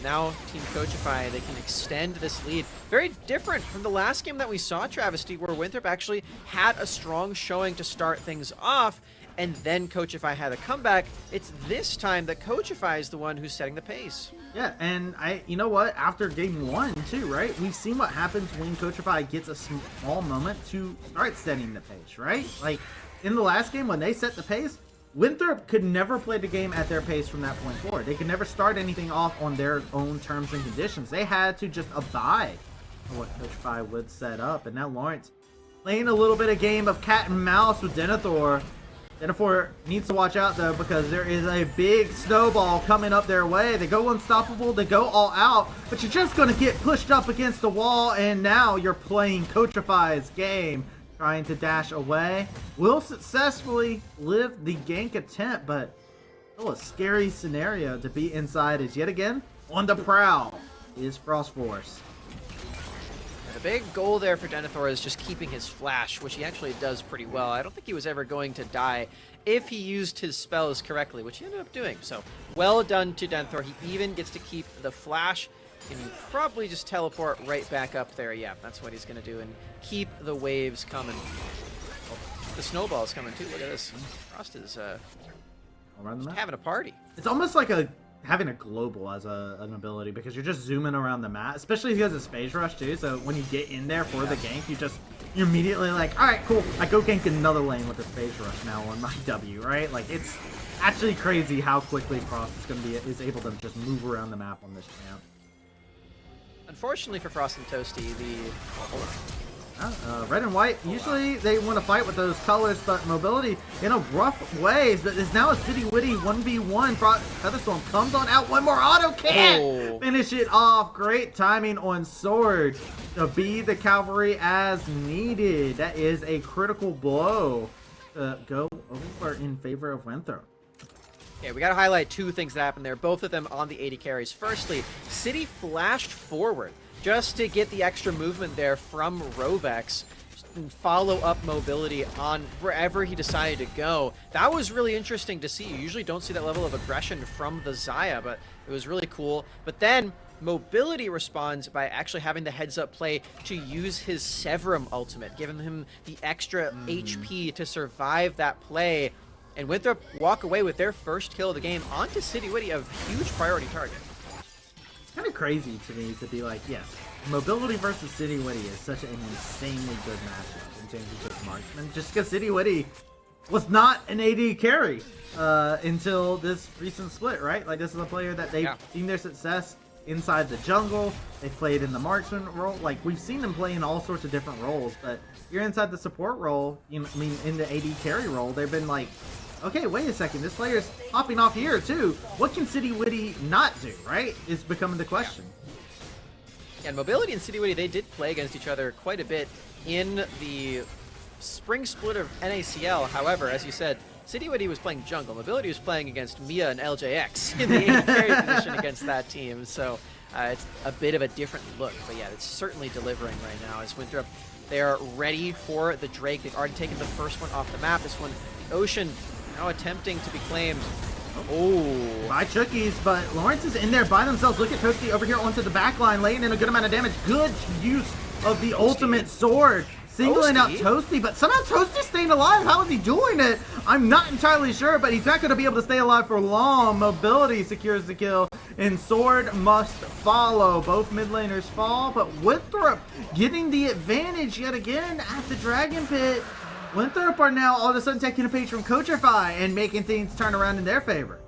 Now, Team Coachify, they can extend this lead. Very different from the last game that we saw, Travesty, where Winthrop actually had a strong showing to start things off, and then Coachify had a comeback. It's this time that Coachify is the one who's setting the pace. Yeah, and you know what? After game one, too, right? We've seen what happens when Coachify gets a small moment to start setting the pace, right? Like, in the last game, when they set the pace, Winthrop could never play the game at their pace from that point forward. They could never start anything off on their own terms and conditions. They had to just abide by what Coachify would set up. And now Lawrence playing a little bit of game of cat and mouse with Denethor. Denethor needs to watch out, though, because there is a big snowball coming up their way. They go unstoppable, they go all out, but you're just going to get pushed up against the wall, and now you're playing Coachify's game. Trying to dash away. Will successfully live the gank attempt, but still a scary scenario to be inside as yet again on the prowl is Frost Force. The big goal there for Denethor is just keeping his flash, which he actually does pretty well. I don't think he was ever going to die if he used his spells correctly, which he ended up doing. So well done to Denethor. He even gets to keep the flash. Can probably just teleport right back up there. Yeah, that's what he's going to do, and keep the waves coming. Oh, the snowball's coming too. Look at this. Frost is Around the map. having a party. It's almost like having a global as an ability, because you're just zooming around the map, especially if he has a Phase Rush too. So when you get in there for the gank, you're immediately like, all right, cool. I go gank another lane with a Phase Rush now on my W, right? Like it's actually crazy how quickly Frost is able to just move around the map on this champ. Unfortunately for Frost and Toasty, Red and white, usually they want to fight with those colors, but mobility in a rough way. But it's now a City Witty 1v1. Featherstorm comes on out. One more auto can't finish it off. Great timing on Sword to be the cavalry as needed. That is a critical blow to go over in favor of Winthrop. Yeah, we got to highlight two things that happened there, both of them on the 80 carries. Firstly, City flashed forward just to get the extra movement there from Rovex and follow up mobility on wherever he decided to go. That was really interesting to see. You usually don't see that level of aggression from the Xayah, but it was really cool. But then mobility responds by actually having the heads up play to use his Severum ultimate, giving him the extra HP to survive that play. And Winthrop walk away with their first kill of the game onto City Witty, a huge priority target. It's kind of crazy to me to be like, yes, mobility versus City Witty is such an insanely good matchup in terms of just marksman. Just because City Witty was not an AD carry until this recent split, right? Like, this is a player that they've seen their success inside the jungle. They've played in the marksman role. Like, we've seen them play in all sorts of different roles, but you're inside the support role, you know, I mean, in the AD carry role, they've been like, okay, wait a second, this player's hopping off here too. What can City Witty not do, right? Is becoming the question. And mobility and City Witty, they did play against each other quite a bit in the spring split of NACL. However, as you said, City Witty was playing jungle. Mobility was playing against Mia and LJX in the AD carry position against that team. So it's a bit of a different look. But yeah, it's certainly delivering right now as Winthrop, they are ready for the Drake. They've already taken the first one off the map. This one, the Ocean, now attempting to be claimed. Oh, by Chookies, but Lawrence is in there by themselves. Look at Toasty over here onto the back line, laying in a good amount of damage. Good use of the ultimate sword. Singling out Toasty, but somehow Toasty's staying alive. How is he doing it? I'm not entirely sure, but he's not going to be able to stay alive for long. Mobility secures the kill, and Sword must follow. Both mid laners fall, but Winthrop getting the advantage yet again at the Dragon Pit. Winthrop are now all of a sudden taking a page from Coachify and making things turn around in their favor.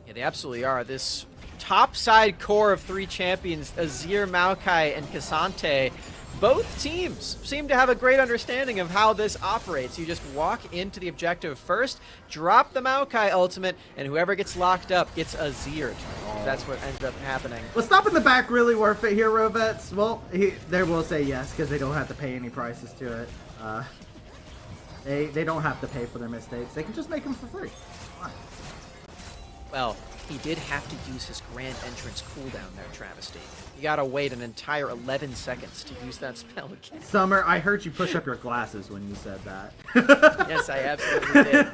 Yeah, they absolutely are. This top side core of three champions, Azir, Maokai, and Cassante, both teams seem to have a great understanding of how this operates. You just walk into the objective first, drop the Maokai ultimate, and whoever gets locked up gets Azir. That's what ended up happening. Was stopping the back really worth it here, Rovets? Well, they will say yes, because they don't have to pay any prices to it. They don't have to pay for their mistakes. They can just make them for free. Fine. Well, he did have to use his grand entrance cooldown there, Travesty. You gotta wait an entire 11 seconds to use that spell again. Summer, I heard you push up your glasses when you said that. Yes, I absolutely did.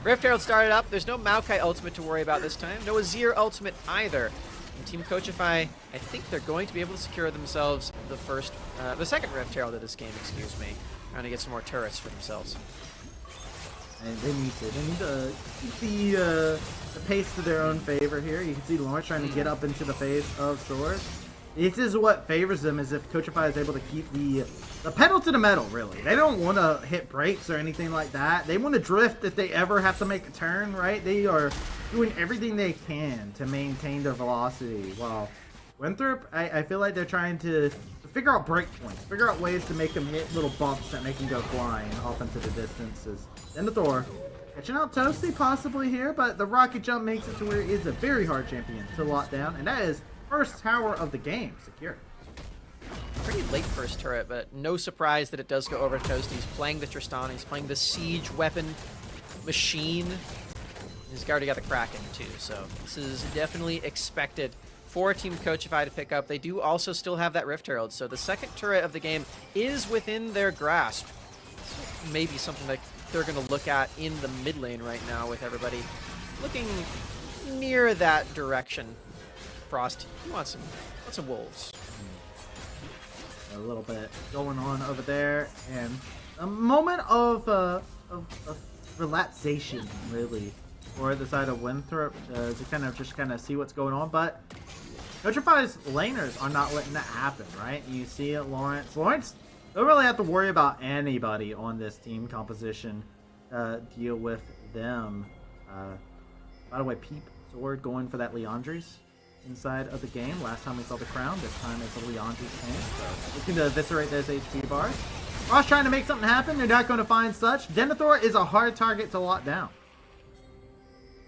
Rift Herald started up. There's no Maokai ultimate to worry about this time. No Azir ultimate either. And Team Coachify, I think they're going to be able to secure themselves the second Rift Herald of this game, excuse me. Trying to get some more turrets for themselves. And they need to keep the pace to their own favor here. You can see Lawrence trying to get up into the face of Sword. This is what favors them, is if Coachify is able to keep the pedal to the metal, really. They don't want to hit brakes or anything like that. They want to drift if they ever have to make a turn, right? They are doing everything they can to maintain their velocity. While Winthrop, I feel like they're trying to figure out break points, figure out ways to make them hit little bumps that make them go flying off into the distances. Then the Thor. Catching out Toasty possibly here, but the rocket jump makes it to where it is a very hard champion to lock down, and that is first tower of the game secure. Pretty late first turret, but no surprise that it does go over to Toasty. He's playing the Tristan, he's playing the siege weapon machine. He's already got the Kraken too, so this is definitely expected for Team Coachify to pick up. They do also still have that Rift Herald, so the second turret of the game is within their grasp. Maybe something that they're going to look at in the mid lane right now with everybody looking near that direction. Frost, you want some wolves. A little bit going on over there, and a moment of relaxation, really, for the side of Winthrop to kind of see what's going on. But Coachify's laners are not letting that happen, right? You see it, Lawrence don't really have to worry about anybody on this team composition deal with them. By the way, Peep Sword going for that Leandri's inside of the game. Last time we saw the crown, this time it's a Leandri's tank. So looking to eviscerate those HP bars. Ross trying to make something happen. They're not going to find such. Denethor is a hard target to lock down.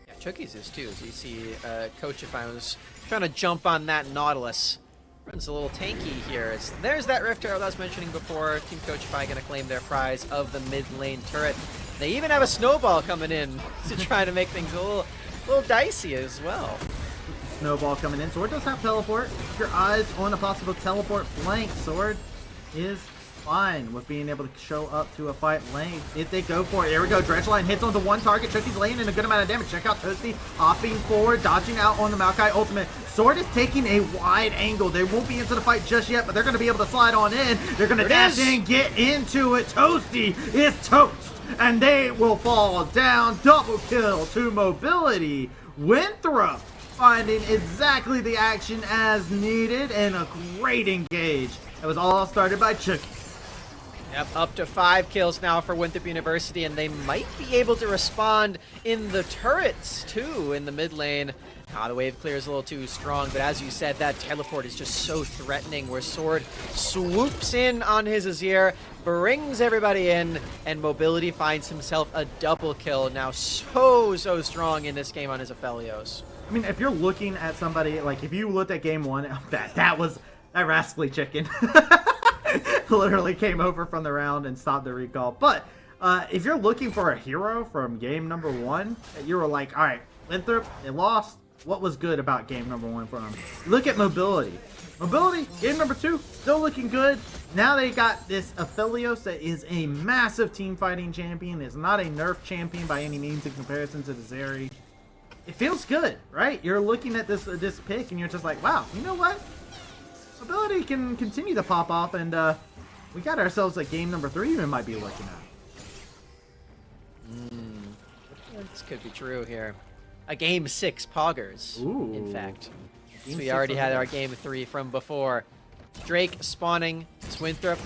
Yeah, Chucky's is too. As you see, Coachify was trying to jump on that Nautilus. Runs a little tanky here. There's that Rift Arrow that I was mentioning before. Team Coachify going to claim their prize of the mid lane turret. They even have a snowball coming in to try to make things a little dicey as well. Snowball coming in. Sword does have teleport. Keep your eyes on a possible teleport flank. Sword is fine with being able to show up to a fight lane if they go for it. Here we go. Dredgeline hits onto one target. Chucky's laying in a good amount of damage. Check out Toasty hopping forward, dodging out on the Maokai ultimate. Sword is taking a wide angle. They won't be into the fight just yet, but they're going to be able to slide on in. They're going to dash in, get into it. Toasty is toast, and they will fall down. Double kill to Mobility. Winthrop finding exactly the action as needed, and a great engage. That was all started by Chucky. Yep, up to 5 kills now for Winthrop University, and they might be able to respond in the turrets too in the mid lane. The wave clear is a little too strong, but as you said, that teleport is just so threatening where Sword swoops in on his Azir, brings everybody in, and Mobility finds himself a double kill. Now so strong in this game on his Aphelios. I mean, if you're looking at somebody, like if you looked at game one, that rascally chicken literally came over from the round and stopped the recall. But if you're looking for a hero from game number one, you were like, all right, Winthrop, they lost. What was good about game number one for them? Look at Mobility. Mobility, game number two, still looking good. Now they got this Aphelios that is a massive team fighting champion. It's not a nerf champion by any means in comparison to the Zeri. It feels good, right? You're looking at this pick and you're just like, wow, you know what? Mobility can continue to pop off, and we got ourselves a game number 3 we might be looking at. This could be true here. A game 6 Poggers, Ooh. in fact. Game We 6 already had Poggers. our game 3 from before. Drake spawning, Winthrop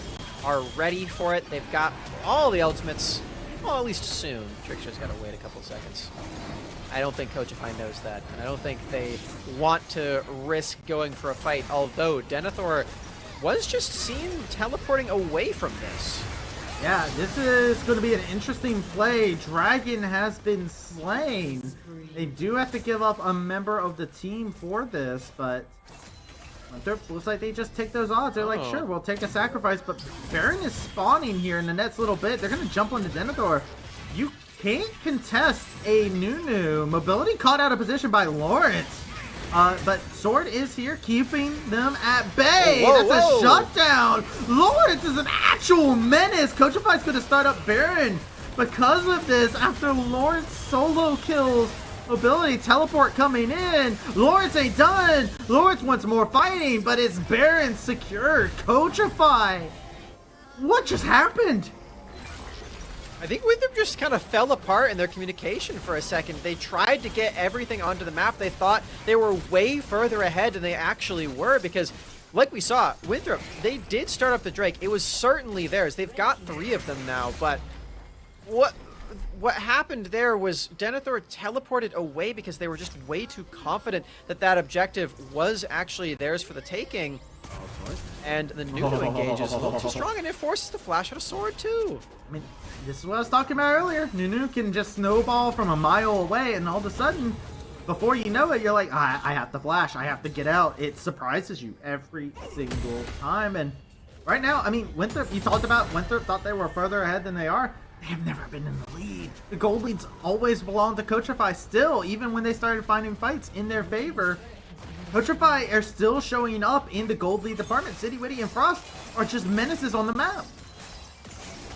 are ready for it. They've got all the ultimates, well, at least soon. Trickster's got to wait a couple seconds. I don't think Coachify knows that, and I don't think they want to risk going for a fight, although Denethor was just seen teleporting away from this. Yeah, this is going to be an interesting play. Dragon has been slain. They do have to give up a member of the team for this, but looks like they just take those odds. They're like, sure, we'll take a sacrifice, but Baron is spawning here in the next little bit. They're going to jump on the Denethor. You can't contest a Nunu. Mobility caught out of position by Lawrence. But Sword is here, keeping them at bay. Whoa, That's whoa. a shutdown. Lawrence is an actual menace. Coachify's going to start up Baron because of this. After Lawrence solo kills Mobility, teleport coming in. Lawrence ain't done. Lawrence wants more fighting, but it's Baron secured. Coachify. What just happened? I think Winthrop just kind of fell apart in their communication for a second. They tried to get everything onto the map. They thought they were way further ahead than they actually were because, like we saw, Winthrop, they did start up the Drake. It was certainly theirs. They've got 3 of them now, but what happened there was Denethor teleported away because they were just way too confident that that objective was actually theirs for the taking. And the Nunu engages a little too strong, and it forces the flash out of Sword too. I mean, this is what I was talking about earlier. Nunu can just snowball from a mile away, and all of a sudden, before you know it, you're like, I have to flash. I have to get out. It surprises you every single time. And right now, I mean, Winthrop, you talked about Winthrop thought they were further ahead than they are. They have never been in the lead. The gold leads always belong to Coachify still, even when they started finding fights in their favor. Coachify are still showing up in the gold lead department. City Witty and Frost are just menaces on the map.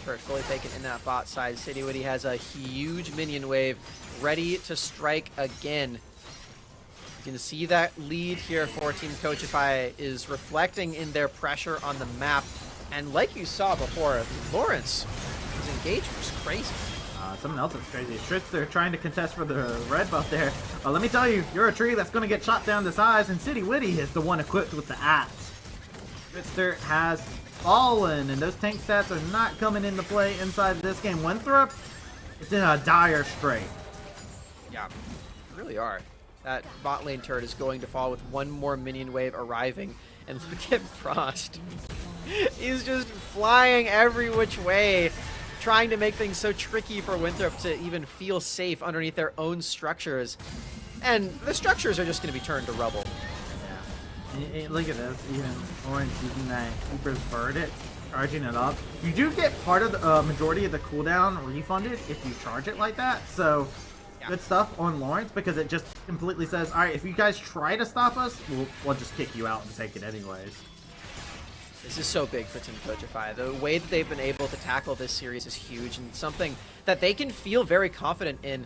First fully taken in that bot side. City Witty has a huge minion wave ready to strike again. You can see that lead here for Team Coachify is reflecting in their pressure on the map. And like you saw before, Lawrence, his engagement was crazy. Something else that's crazy. Schritzler trying to contest for the red buff there. Let me tell you, you're a tree that's going to get shot down to size, and City Witty is the one equipped with the axe. Schritzler has fallen, and those tank stats are not coming into play inside this game. Winthrop it's in a dire strait. Yeah, they really are. That bot lane turret is going to fall with one more minion wave arriving. And look at Frost. He's just flying every which way, trying to make things so tricky for Winthrop to even feel safe underneath their own structures. And the structures are just going to be turned to rubble. Yeah. And look at this. Even Orange using that Keeper's Verdict, charging it up. You do get part of the majority of the cooldown refunded if you charge it like that. So good stuff on Lawrence, because it just completely says, all right, if you guys try to stop us, we'll just kick you out and take it anyways. This is so big for Team Coachify. The way that they've been able to tackle this series is huge and something that they can feel very confident in.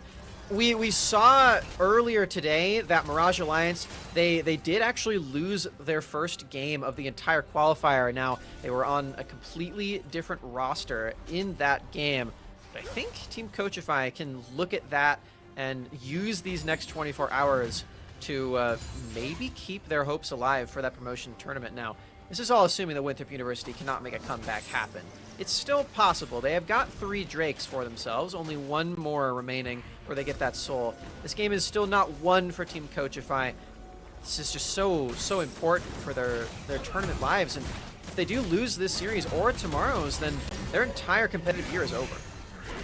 We saw earlier today that Mirage Alliance, they did actually lose their first game of the entire qualifier. Now, they were on a completely different roster in that game. But I think Team Coachify can look at that and use these next 24 hours to maybe keep their hopes alive for that promotion tournament. Now, this is all assuming that Winthrop University cannot make a comeback happen. It's still possible. They have got 3 Drakes for themselves, only 1 more remaining where they get that soul. This game is still not won for Team Coachify. This is just so important for their tournament lives, and if they do lose this series or tomorrow's, then their entire competitive year is over.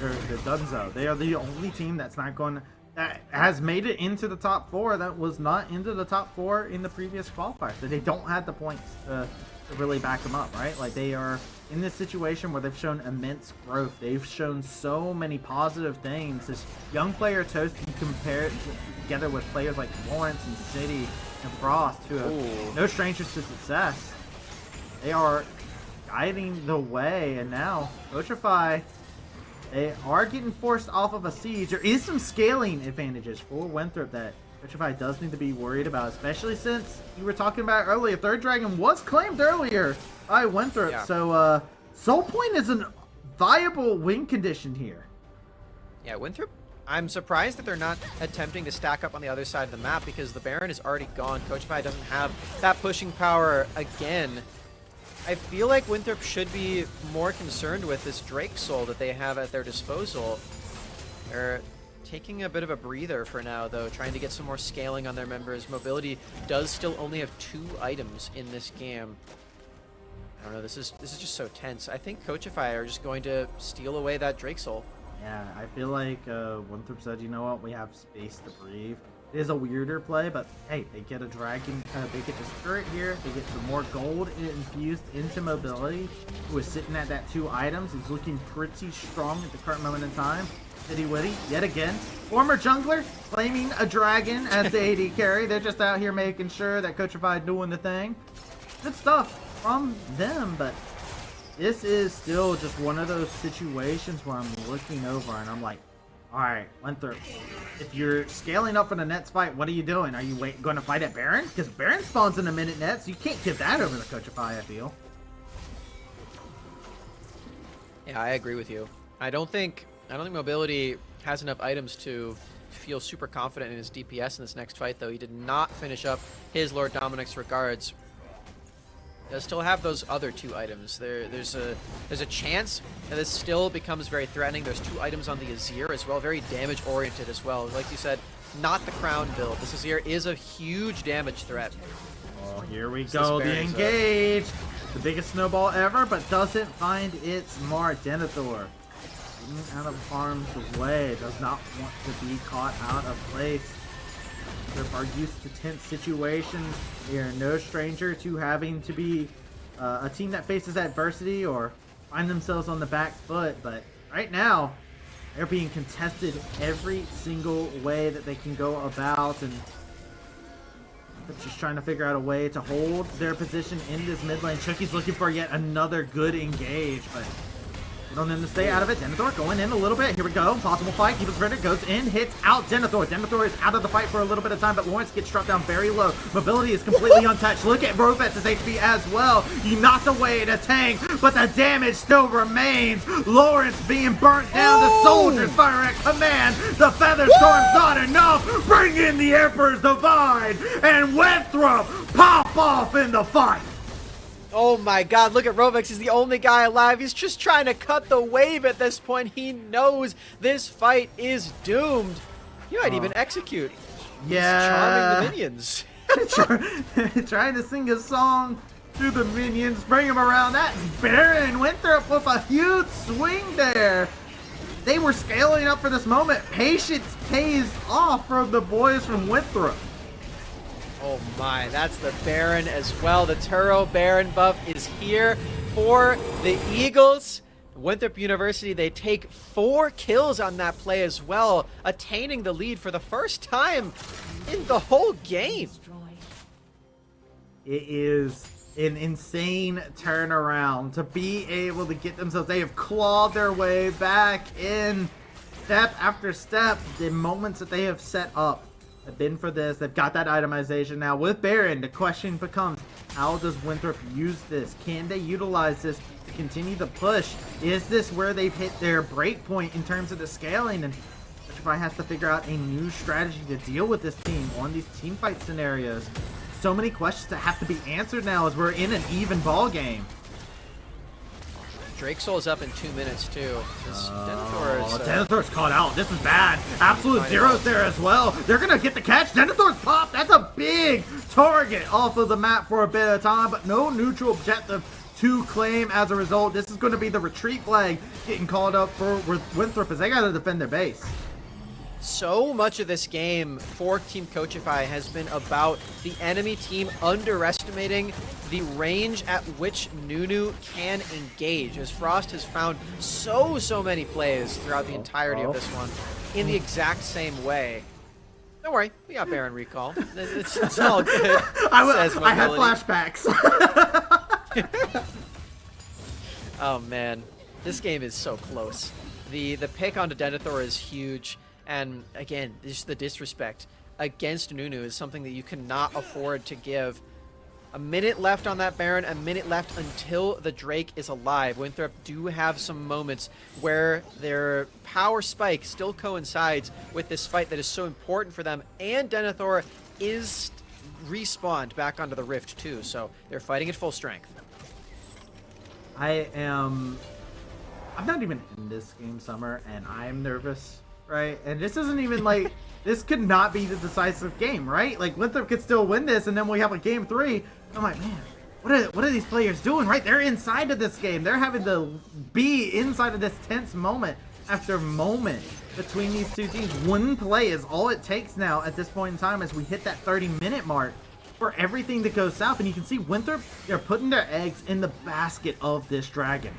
They're donezo. They are the only team that's not going that has made it into the top 4 that was not into the top 4 in the previous qualifier. So they don't have the points to really back them up, right? Like, they are in this situation where they've shown immense growth. They've shown so many positive things. This young player Toast can compare it together with players like Lawrence and City and Frost, who have no strangers to success. They are guiding the way, and now Coachify, they are getting forced off of a siege. There is some scaling advantages for Winthrop that Coachify does need to be worried about, especially since you were talking about earlier, Third Dragon was claimed earlier by Winthrop. Yeah. So Soul Point is a viable win condition here. Yeah, Winthrop, I'm surprised that they're not attempting to stack up on the other side of the map, because the Baron is already gone. Coachify doesn't have that pushing power again. I feel like Winthrop should be more concerned with this Drake Soul that they have at their disposal. They're taking a bit of a breather for now, though, trying to get some more scaling on their members. Mobility does still only have 2 items in this game. I don't know, this is just so tense. I think Coachify are just going to steal away that Drake Soul. Yeah, I feel like Winthrop said, you know what, we have space to breathe. It is a weirder play, but hey, they get a dragon, they get the skirt here, they get some more gold infused into mobility, who is sitting at that 2 items. He's looking pretty strong at the current moment in time. Itty Witty, yet again. Former jungler, claiming a dragon as the AD carry. They're just out here making sure that Coachify doing the thing. Good stuff from them, but this is still just one of those situations where I'm looking over and I'm like, all right, Winthrop, if you're scaling up in a Nets fight, what are you doing? Are you going to fight at Baron? Because Baron spawns in a minute Nets. You can't give that over to Coachify, I feel. Yeah, I agree with you. I don't think Mobility has enough items to feel super confident in his DPS in this next fight, though. He did not finish up his Lord Dominic's regards. Does still have those other 2 items. There's a chance that this still becomes very threatening. There's 2 items on the Azir as well, very damage oriented as well. Like you said, not the crown build. This Azir is a huge damage threat. Oh, here we go. The engage. The biggest snowball ever, but doesn't find its mark. Denethor getting out of harm's way. Does not want to be caught out of place. They are used to tense situations. They are no stranger to having to be a team that faces adversity or find themselves on the back foot. But right now, they're being contested every single way that they can go about, and they're just trying to figure out a way to hold their position in this mid lane. Chucky's looking for yet another good engage, but they don't need to stay out of it. Denethor going in a little bit. Here we go. Possible fight. Keeps Verdict goes in, hits out Denethor. Denethor is out of the fight for a little bit of time, but Lawrence gets struck down very low. Mobility is completely untouched. Look at Rofet's HP as well. He knocked away the tank, but the damage still remains. Lawrence being burnt down. The soldiers fire at command. The Feather Storm's not enough. Bring in the Emperor's Divine, and Winthrop pop off in the fight. Oh my god, look at Rovex. He's the only guy alive. He's just trying to cut the wave at this point. He knows this fight is doomed. He might even execute. Yeah. He's charming the minions. Trying to sing a song to the minions, bring them around. That's Baron Winthrop with a huge swing there. They were scaling up for this moment. Patience pays off from the boys from Winthrop. Oh my, that's the Baron as well. The Turo Baron buff is here for the Eagles. Winthrop University, they take 4 kills on that play as well, attaining the lead for the first time in the whole game. It is an insane turnaround to be able to get themselves. They have clawed their way back in step after step. The moments that they have set up have been for this. They've got that itemization now with Baron. The question becomes, how does Winthrop use this? Can they utilize this to continue the push? Is this where they've hit their break point in terms of the scaling? And Petrify has to figure out a new strategy to deal with this team on these team fight scenarios. So many questions that have to be answered now as we're in an even ball game. Drake Soul is up in 2 minutes too. Denethor's caught out. This is bad. Absolute Zero's there as well. They're gonna get the catch. Denethor's popped. That's a big target off of the map for a bit of time, but no neutral objective to claim as a result. This is going to be the retreat flag getting called up for Winthrop as they gotta defend their base. So much of this game for Team Coachify has been about the enemy team underestimating the range at which Nunu can engage, as Frost has found so many plays throughout the entirety of this one in the exact same way. Don't worry, we got Baron recall. It's all good. I have flashbacks. Oh man, this game is so close. The pick onto Denethor is huge. And again, just the disrespect against Nunu is something that you cannot afford to give. A minute left on that Baron, a minute left until the Drake is alive. Winthrop do have some moments where their power spike still coincides with this fight that is so important for them. And Denethor is respawned back onto the Rift too, so they're fighting at full strength. I'm not even in this game, Summer, and I'm nervous. Right, and this isn't even like, this could not be the decisive game, right? Like, Winthrop could still win this, and then we have a game 3. I'm like, man, what are these players doing, right? They're inside of this game. They're having to be inside of this tense moment after moment between these two teams. One play is all it takes now at this point in time as we hit that 30-minute mark for everything to go south. And you can see Winthrop, they're putting their eggs in the basket of this dragon.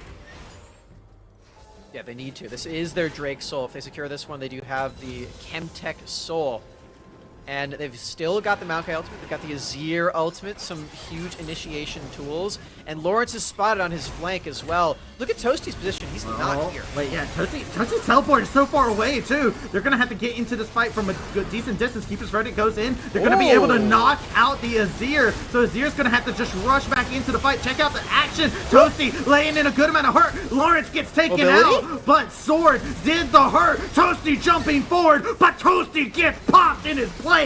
Yeah, they need to. This is their Drake Soul. If they secure this one, they do have the Chemtech Soul. And they've still got the Maokai ultimate. They've got the Azir ultimate, some huge initiation tools. And Lawrence is spotted on his flank as well. Look at Toasty's position. He's not here. Wait, yeah, Toasty's teleport is so far away, too. They're going to have to get into this fight from a good, decent distance. Keeper's Verdict goes in. They're going to be able to knock out the Azir. So Azir's going to have to just rush back into the fight. Check out the action. Toasty laying in a good amount of hurt. Lawrence gets taken out, but Sword did the hurt. Toasty jumping forward, but Toasty gets popped in his place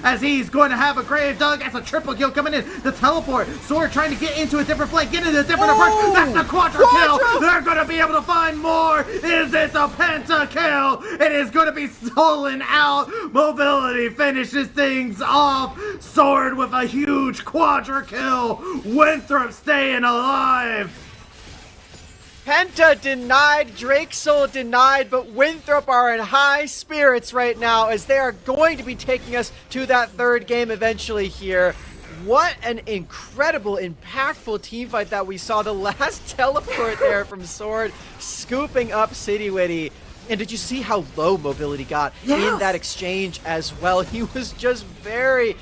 as he's going to have a grave dug. That's a triple kill coming in. The teleport. Sword trying to get into a different flank, get into a different approach. That's the quadra kill. They're going to be able to find more. Is it the penta kill? It is going to be stolen out. Mobility finishes things off. Sword with a huge quadra kill. Winthrop staying alive. Penta denied, Drake Soul denied, but Winthrop are in high spirits right now as they are going to be taking us to that 3rd game eventually here. What an incredible, impactful team fight that we saw. The last teleport there from Sword, scooping up City Witty. And did you see how low Mobility got in that exchange as well? He was just very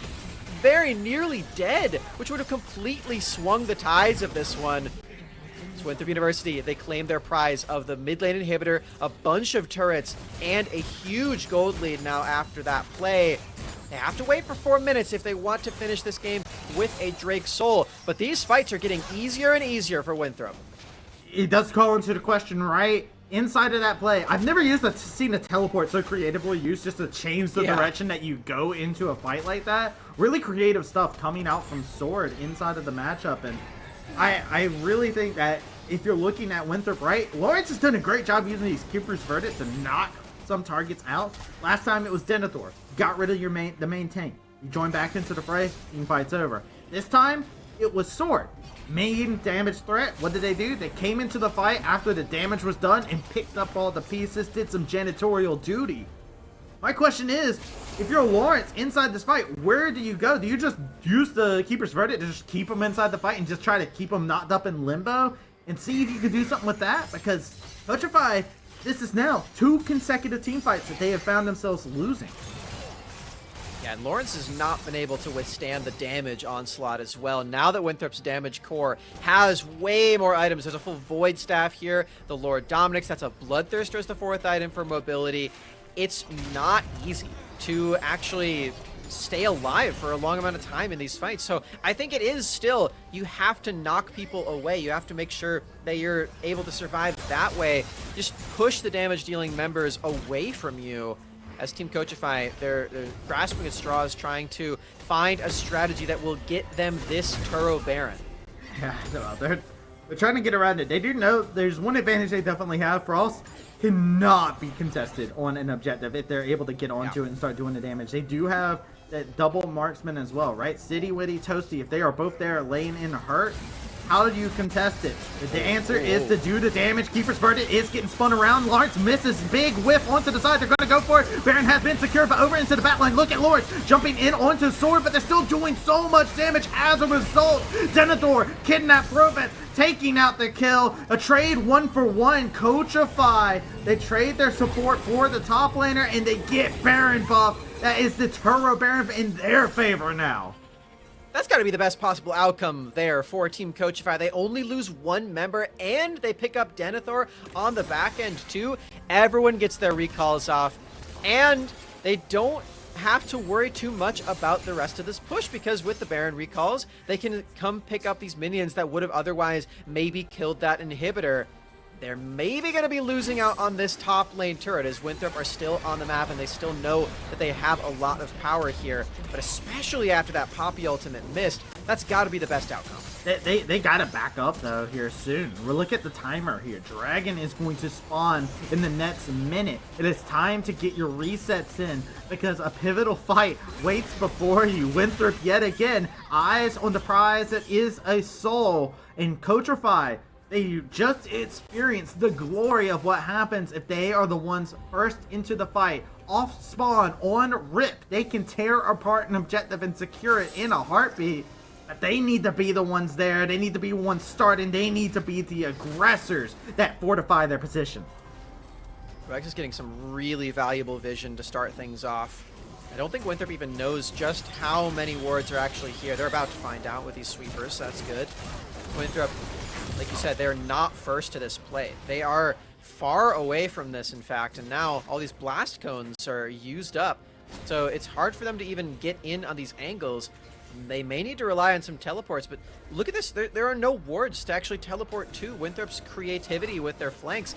nearly dead, which would have completely swung the tides of this one. Winthrop University, they claim their prize of the mid lane inhibitor, a bunch of turrets, and a huge gold lead now after that play. They have to wait for 4 minutes if they want to finish this game with a Drake Soul, but these fights are getting easier and easier for Winthrop. It does call into the question, right? Inside of that play, I've never seen a teleport so creatively used just to change the direction that you go into a fight like that. Really creative stuff coming out from Sword inside of the matchup, and I really think that if you're looking at Winthrop, right, Lawrence has done a great job using these Keeper's Verdict to knock some targets out. Last time it was Denethor. Got rid of the main tank. You join back into the fray, and fight's over. This time, it was Sword. Main damage threat. What did they do? They came into the fight after the damage was done and picked up all the pieces, did some janitorial duty. My question is, if you're Lawrence inside this fight, where do you go? Do you just use the Keeper's Verdict to just keep them inside the fight and just try to keep them knocked up in limbo and see if you can do something with that? Because Coachify, this is now 2 consecutive team fights that they have found themselves losing. Yeah, and Lawrence has not been able to withstand the damage onslaught as well. Now that Winthrop's damage core has way more items. There's a full Void Staff here. The Lord Dominic's, that's a Bloodthirster as the 4th item for mobility. It's not easy to actually stay alive for a long amount of time in these fights. So I think it is still, you have to knock people away. You have to make sure that you're able to survive that way. Just push the damage dealing members away from you. As Team Coachify, they're grasping at straws, trying to find a strategy that will get them this Turo Baron. Yeah, no, they're trying to get around it. They do know there's one advantage they definitely have. Frost cannot be contested on an objective if they're able to get onto it and start doing the damage. They do have that double marksman as well, right? City, Witty, Toasty, if they are both there laying in hurt, how do you contest it? The answer is to do the damage. Keeper's Verdict is getting spun around. Lawrence misses. Big whiff onto the side. They're going to go for it. Baron has been secured, but over into the back line. Look at Lawrence jumping in onto Sword, but they're still doing so much damage as a result. Denethor, Kidnap Provence, taking out the kill. A trade 1-for-1. Coachify. They trade their support for the top laner, and they get Baron buff. That is the Turo Baron in their favor now. That's got to be the best possible outcome there for Team Coachify. They only lose 1 member, and they pick up Denethor on the back end too. Everyone gets their recalls off, and they don't have to worry too much about the rest of this push, because with the Baron recalls, they can come pick up these minions that would have otherwise maybe killed that inhibitor. They're maybe going to be losing out on this top lane turret, as Winthrop are still on the map and they still know that they have a lot of power here. But especially after that Poppy ultimate missed, that's got to be the best outcome. They got to back up, though, here soon. We'll look at the timer here. Dragon is going to spawn in the next minute. It is time to get your resets in, because a pivotal fight waits before you. Winthrop, yet again, eyes on the prize that is a soul. And Coachify, they just experienced the glory of what happens if they are the ones first into the fight. Off spawn, on rip, they can tear apart an objective and secure it in a heartbeat. But they need to be the ones there. They need to be the ones starting. They need to be the aggressors that fortify their position. Rex is getting some really valuable vision to start things off. I don't think Winthrop even knows just how many wards are actually here. They're about to find out with these sweepers, so that's good. Winthrop, like you said, they're not first to this play. They are far away from this, in fact, and now all these blast cones are used up. So it's hard for them to even get in on these angles. They may need to rely on some teleports, but look at this. There are no wards to actually teleport to. Winthrop's creativity with their flanks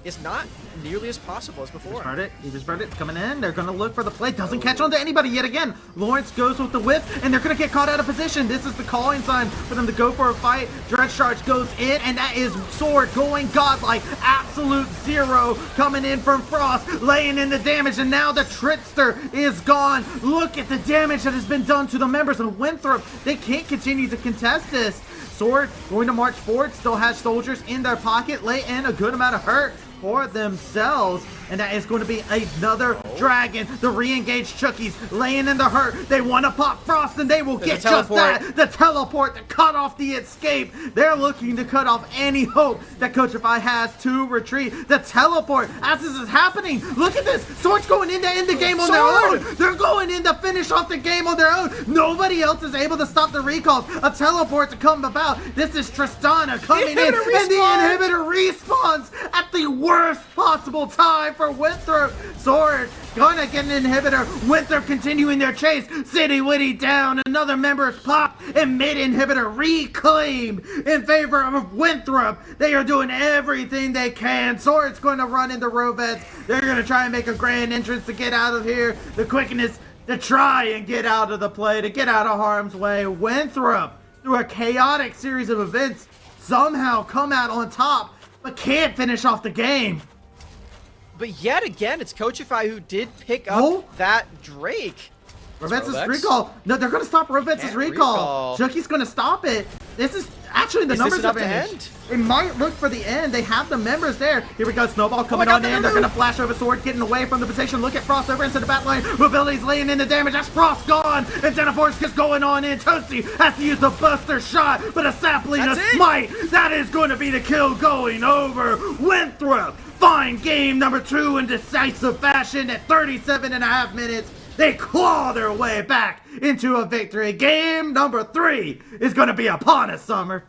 is not nearly as possible as before. He just burned it. It's coming in. They're going to look for the play. Doesn't catch on to anybody yet again. Lawrence goes with the whiff, and they're going to get caught out of position. This is the calling sign for them to go for a fight. Dredge Charge goes in, and that is Sword going godlike. Absolute zero coming in from Frost, laying in the damage, and now the Trickster is gone. Look at the damage that has been done to the members of Winthrop. They can't continue to contest this. Sword going to march forward, still has soldiers in their pocket, lay in a good amount of hurt for themselves, and that is going to be another dragon. The re-engaged Chuckies laying in the hurt. They want to pop Frost, and they will get just that. The teleport to cut off the escape. They're looking to cut off any hope that Coachify has to retreat. The teleport, as this is happening, look at this. Sword's going in to end the game on their own. They're going in to finish off the game on their own. Nobody else is able to stop the recalls. A teleport to come about. This is Tristana coming in, and the inhibitor respawns at the worst possible time for Winthrop. Sword gonna get an inhibitor. Winthrop continuing their chase. City Witty down. Another member is popped, and mid inhibitor reclaimed in favor of Winthrop. They are doing everything they can. Sword's going to run into Rovets. They're going to try and make a grand entrance to get out of here. The quickness to try and get out of the play, to get out of harm's way. Winthrop through a chaotic series of events, somehow come out on top, but can't finish off the game. But yet again, it's Coachify who did pick up that Drake. Rovetz's recall. No, they're going to stop Rovetz's recall. Chucky's going to stop it. This is actually the numbers enough to advantage. end? It might look for the end. They have the members there. Here we go. Snowball coming on in. They're going to flash over Sword, getting away from the position. Look at Frost over into the back line. Mobility's laying in the damage. That's Frost gone. And Jennifer's just going on in. Toasty has to use the buster shot, but a sapling, a smite. That is going to be the kill going over. Winthrop. Fine game number 2 in decisive fashion at 37.5 minutes. They claw their way back into a victory. Game number 3 is going to be upon us, Summer.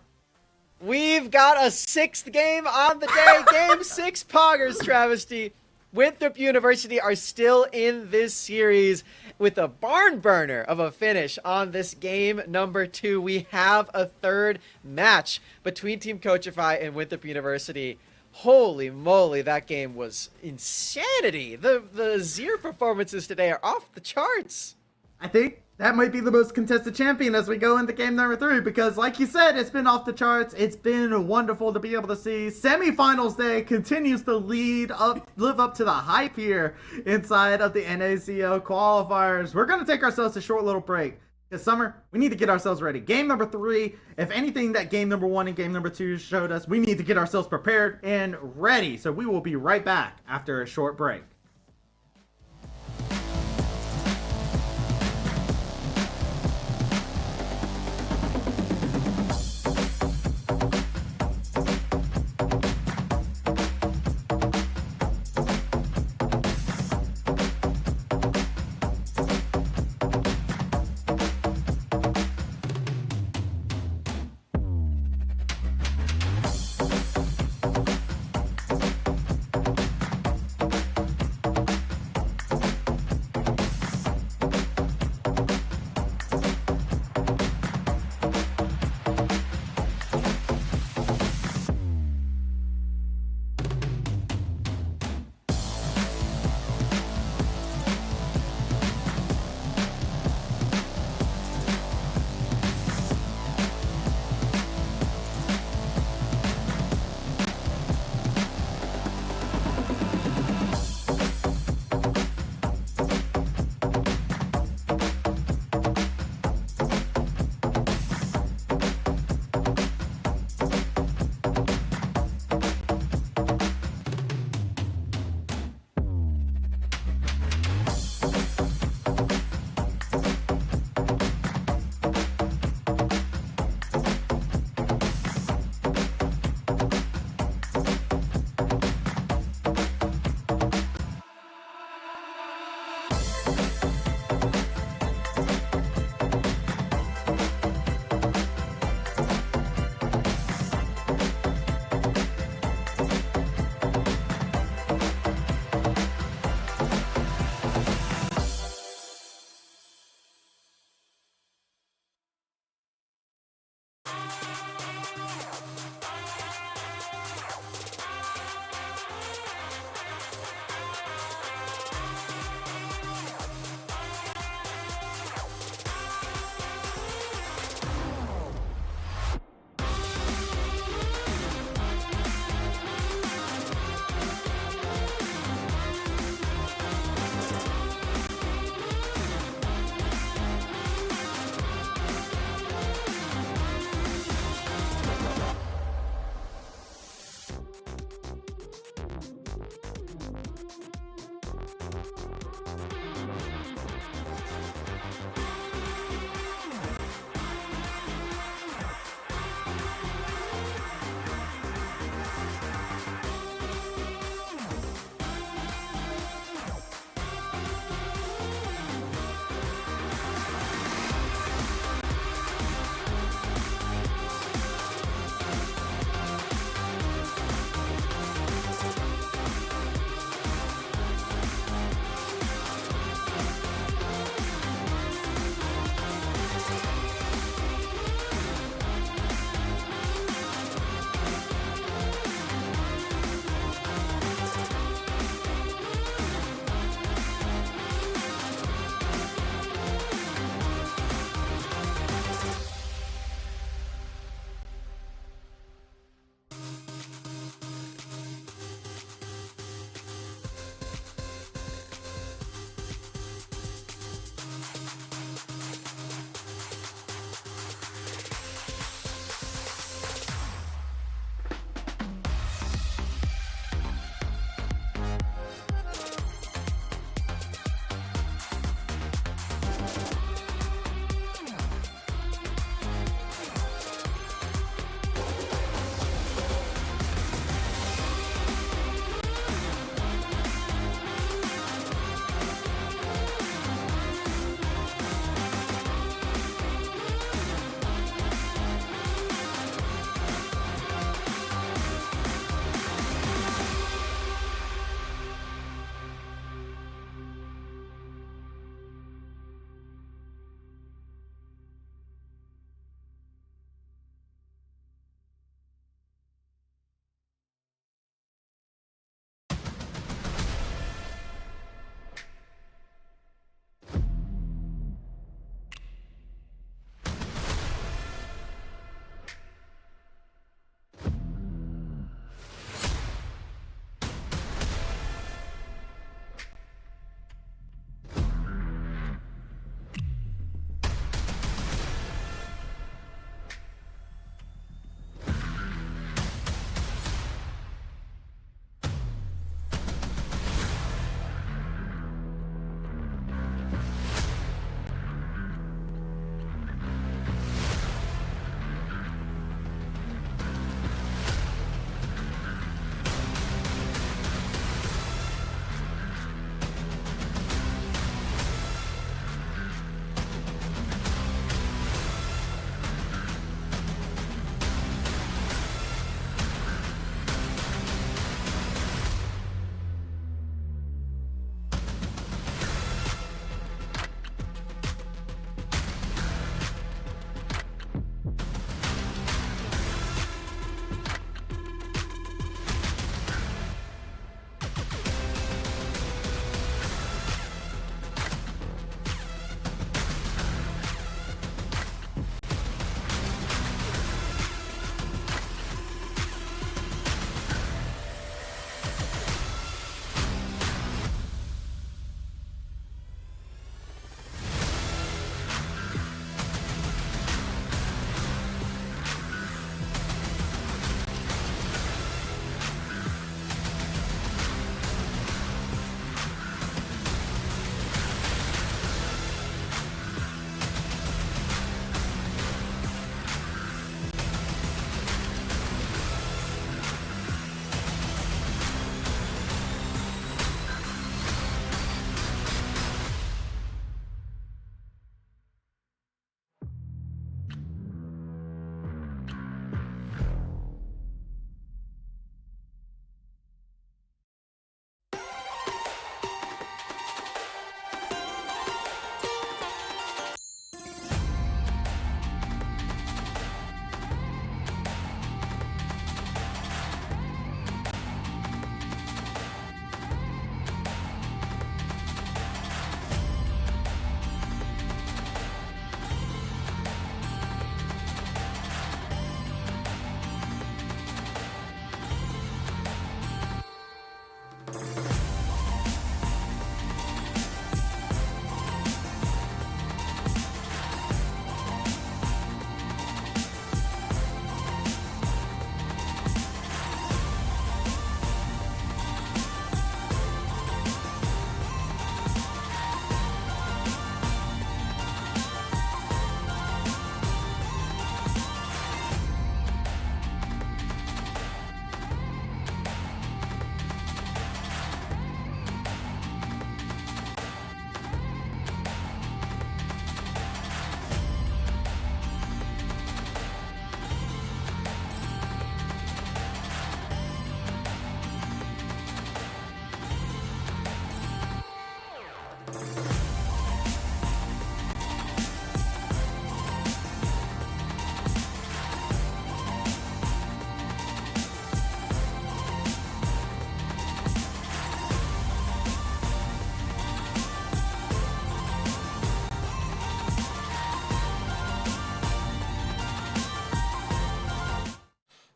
We've got a 6th game on the day. Game 6 Poggers, Travesty. Winthrop University are still in this series with a barn burner of a finish on this game number 2. We have a 3rd match between Team Coachify and Winthrop University. Holy moly, that game was insanity. The Zir performances today are off the charts. I think that might be the most contested champion as we go into game number 3 because, like you said, it's been off the charts. It's been wonderful to be able to see. Semifinals day continues to live up to the hype here inside of the NACL qualifiers. We're going to take ourselves a short little break. Because, Summer, we need to get ourselves ready. Game number 3, if anything that game number 1 and game number 2 showed us, we need to get ourselves prepared and ready. So we will be right back after a short break.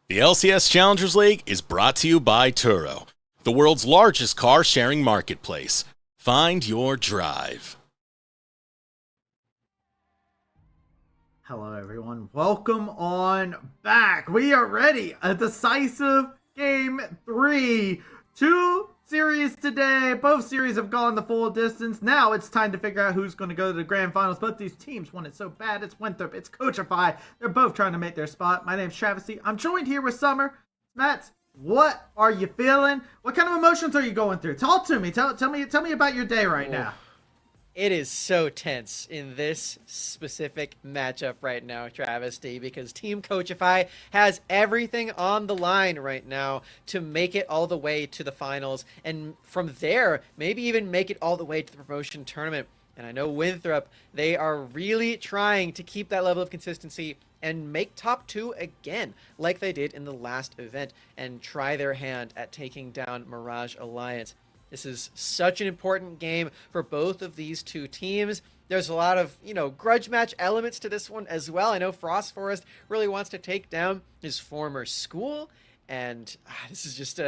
The LCS Challengers League is brought to you by Turo, the world's largest car sharing marketplace. Find your drive. Hello, everyone. Welcome on back. We are ready. A decisive game 3. 2 series today. Both series have gone the full distance. Now it's time to figure out who's going to go to the grand finals. Both these teams want it so bad. It's Winthrop. It's Coachify. They're both trying to make their spot. My name's Travesty. I'm joined here with Summer. Matt, what are you feeling? What kind of emotions are you going through? Talk to me. Tell me about your day right now. It is so tense in this specific matchup right now, Travesty, because Team Coachify has everything on the line right now to make it all the way to the finals, and from there, maybe even make it all the way to the promotion tournament. And I know Winthrop, they are really trying to keep that level of consistency and make top 2 again, like they did in the last event, and try their hand at taking down Mirage Alliance. This is such an important game for both of these two teams. There's a lot of, grudge match elements to this one as well. I know Frost Forest really wants to take down his former school, and this is just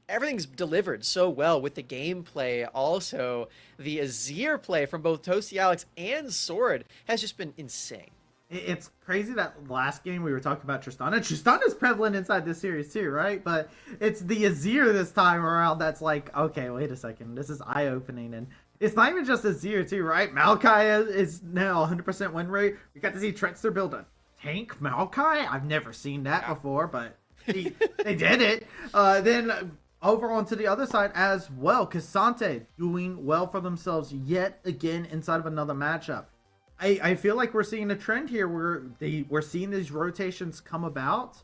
everything's delivered so well with the gameplay. Also, the Azir play from both Toasty Alex and Sword has just been insane. It's crazy that last game we were talking about Tristana. Tristana's prevalent inside this series too, right? But it's the Azir this time around that's like, okay, wait a second. This is eye-opening. And it's not even just Azir too, right? Maokai is now 100% win rate. We got to see Trentster build a tank Maokai. I've never seen that before, but they did it. Then over onto the other side as well, Cassante doing well for themselves yet again inside of another matchup. I feel like we're seeing a trend here where we're seeing these rotations come about.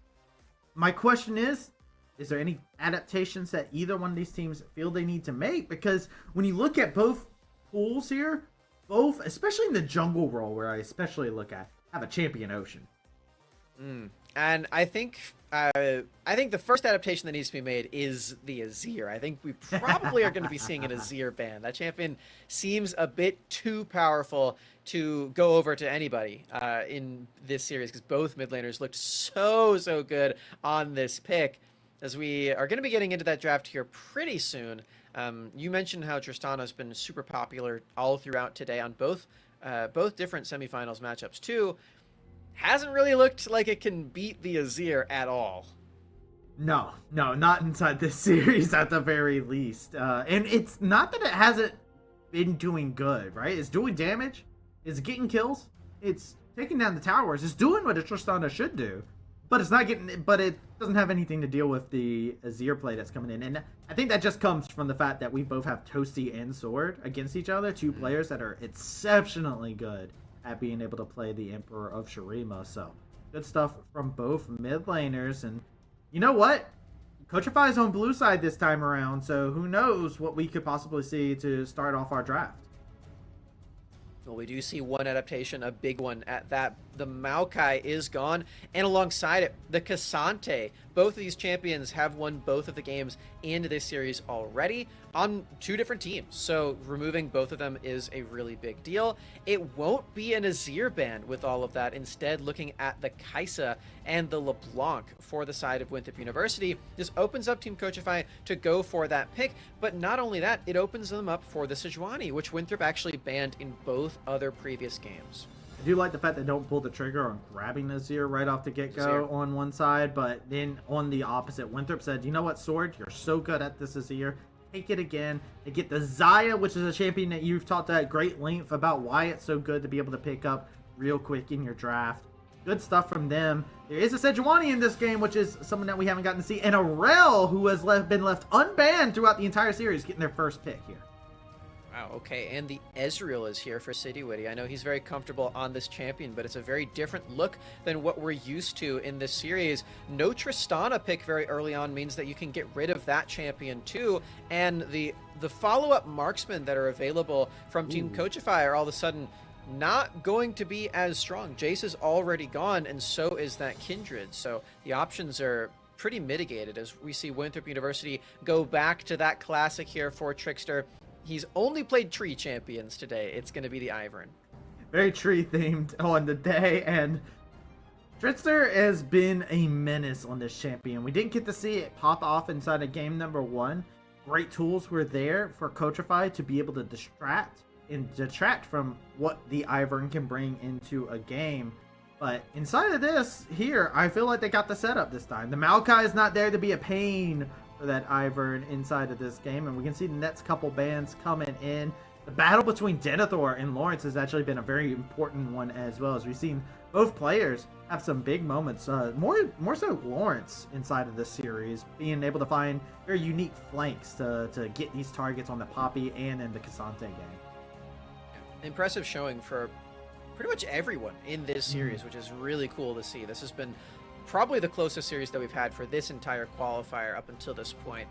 My question is there any adaptations that either one of these teams feel they need to make? Because when you look at both pools here, both, especially in the jungle role where I especially look at, have a champion Ocean. And I think the first adaptation that needs to be made is the Azir. I think we probably are going to be seeing an Azir ban. That champion seems a bit too powerful to go over to anybody in this series, because both mid laners looked so good on this pick. As we are going to be getting into that draft here pretty soon, you mentioned how Tristana has been super popular all throughout today on both different semifinals matchups too. Hasn't really looked like it can beat the Azir at all. No, not inside this series at the very least. And it's not that it hasn't been doing good, right? It's doing damage. It's getting kills. It's taking down the towers. It's doing what a Tristana should do. But it's not getting. But it doesn't have anything to deal with the Azir play that's coming in. And I think that just comes from the fact that we both have Toasty and Sword against each other. Two players that are exceptionally good at being able to play the Emperor of Shurima. So good stuff from both mid laners. And you know what? Coachify is on blue side this time around, so who knows what we could possibly see to start off our draft. Well, we do see one adaptation, a big one at that. The Maokai is gone, and alongside it, the Cassante. Both of these champions have won both of the games in this series already on 2 different teams, so removing both of them is a really big deal. It won't be an Azir ban with all of that. Instead, looking at the Kaisa and the LeBlanc for the side of Winthrop University, this opens up Team Coachify to go for that pick, but not only that, it opens them up for the Sejuani, which Winthrop actually banned in both other previous games. I do like the fact they don't pull the trigger on grabbing Azir right off the get-go on one side, but then on the opposite, Winthrop said, you know what, Sword, you're so good at this Azir. Take it again. They get the Xayah, which is a champion that you've talked at great length about why it's so good to be able to pick up real quick in your draft. Good stuff from them. There is a Sejuani in this game, which is someone that we haven't gotten to see, and a Rel, who has been left unbanned throughout the entire series, getting their first pick here. Wow, okay, and the Ezreal is here for City Witty. I know he's very comfortable on this champion, but it's a very different look than what we're used to in this series. No Tristana pick very early on means that you can get rid of that champion too, and the follow-up marksmen that are available from Team Coachify are all of a sudden not going to be as strong. Jace is already gone, and so is that Kindred, so the options are pretty mitigated as we see Winthrop University go back to that classic here for Trickster. He's only played tree champions today. It's going to be the Ivern. Very tree themed on the day, and Trickster has been a menace on this champion. We didn't get to see it pop off inside of game number 1. Great tools were there for Coachify to be able to distract and detract from what the Ivern can bring into a game. But inside of this here, I feel like they got the setup this time. The Maokai is not there to be a pain for that Ivern inside of this game, and we can see the next couple bans coming in. The battle between Denethor and Lawrence has actually been a very important one as well, as we've seen both players have some big moments. More so Lawrence inside of this series, being able to find very unique flanks to get these targets on the Poppy and in the Cassante game. Impressive showing for pretty much everyone in this series, which is really cool to see. This has been probably the closest series that we've had for this entire qualifier up until this point.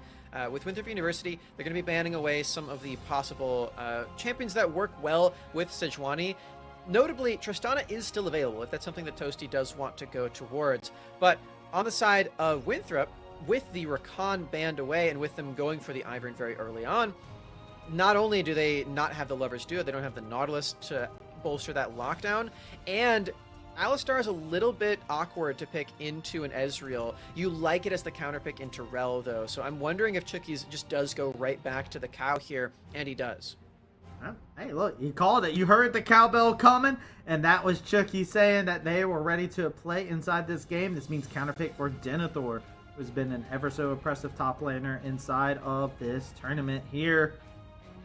With Winthrop University, they're going to be banning away some of the possible champions that work well with Sejuani. Notably, Tristana is still available if that's something that Toasty does want to go towards. But on the side of Winthrop, with the Rakan banned away and with them going for the Ivern very early on, not only do they not have the Lover's Duo, they don't have the Nautilus to bolster that lockdown, and Alistar is a little bit awkward to pick into an Ezreal. You like it as the counter pick into Rel, though, so I'm wondering if Chookies just does go right back to the cow here, and he does. Hey, look, you called it. You heard the cowbell coming, and that was Chookie saying that they were ready to play inside this game. This means counterpick for Denethor, who's been an ever so impressive top laner inside of this tournament here.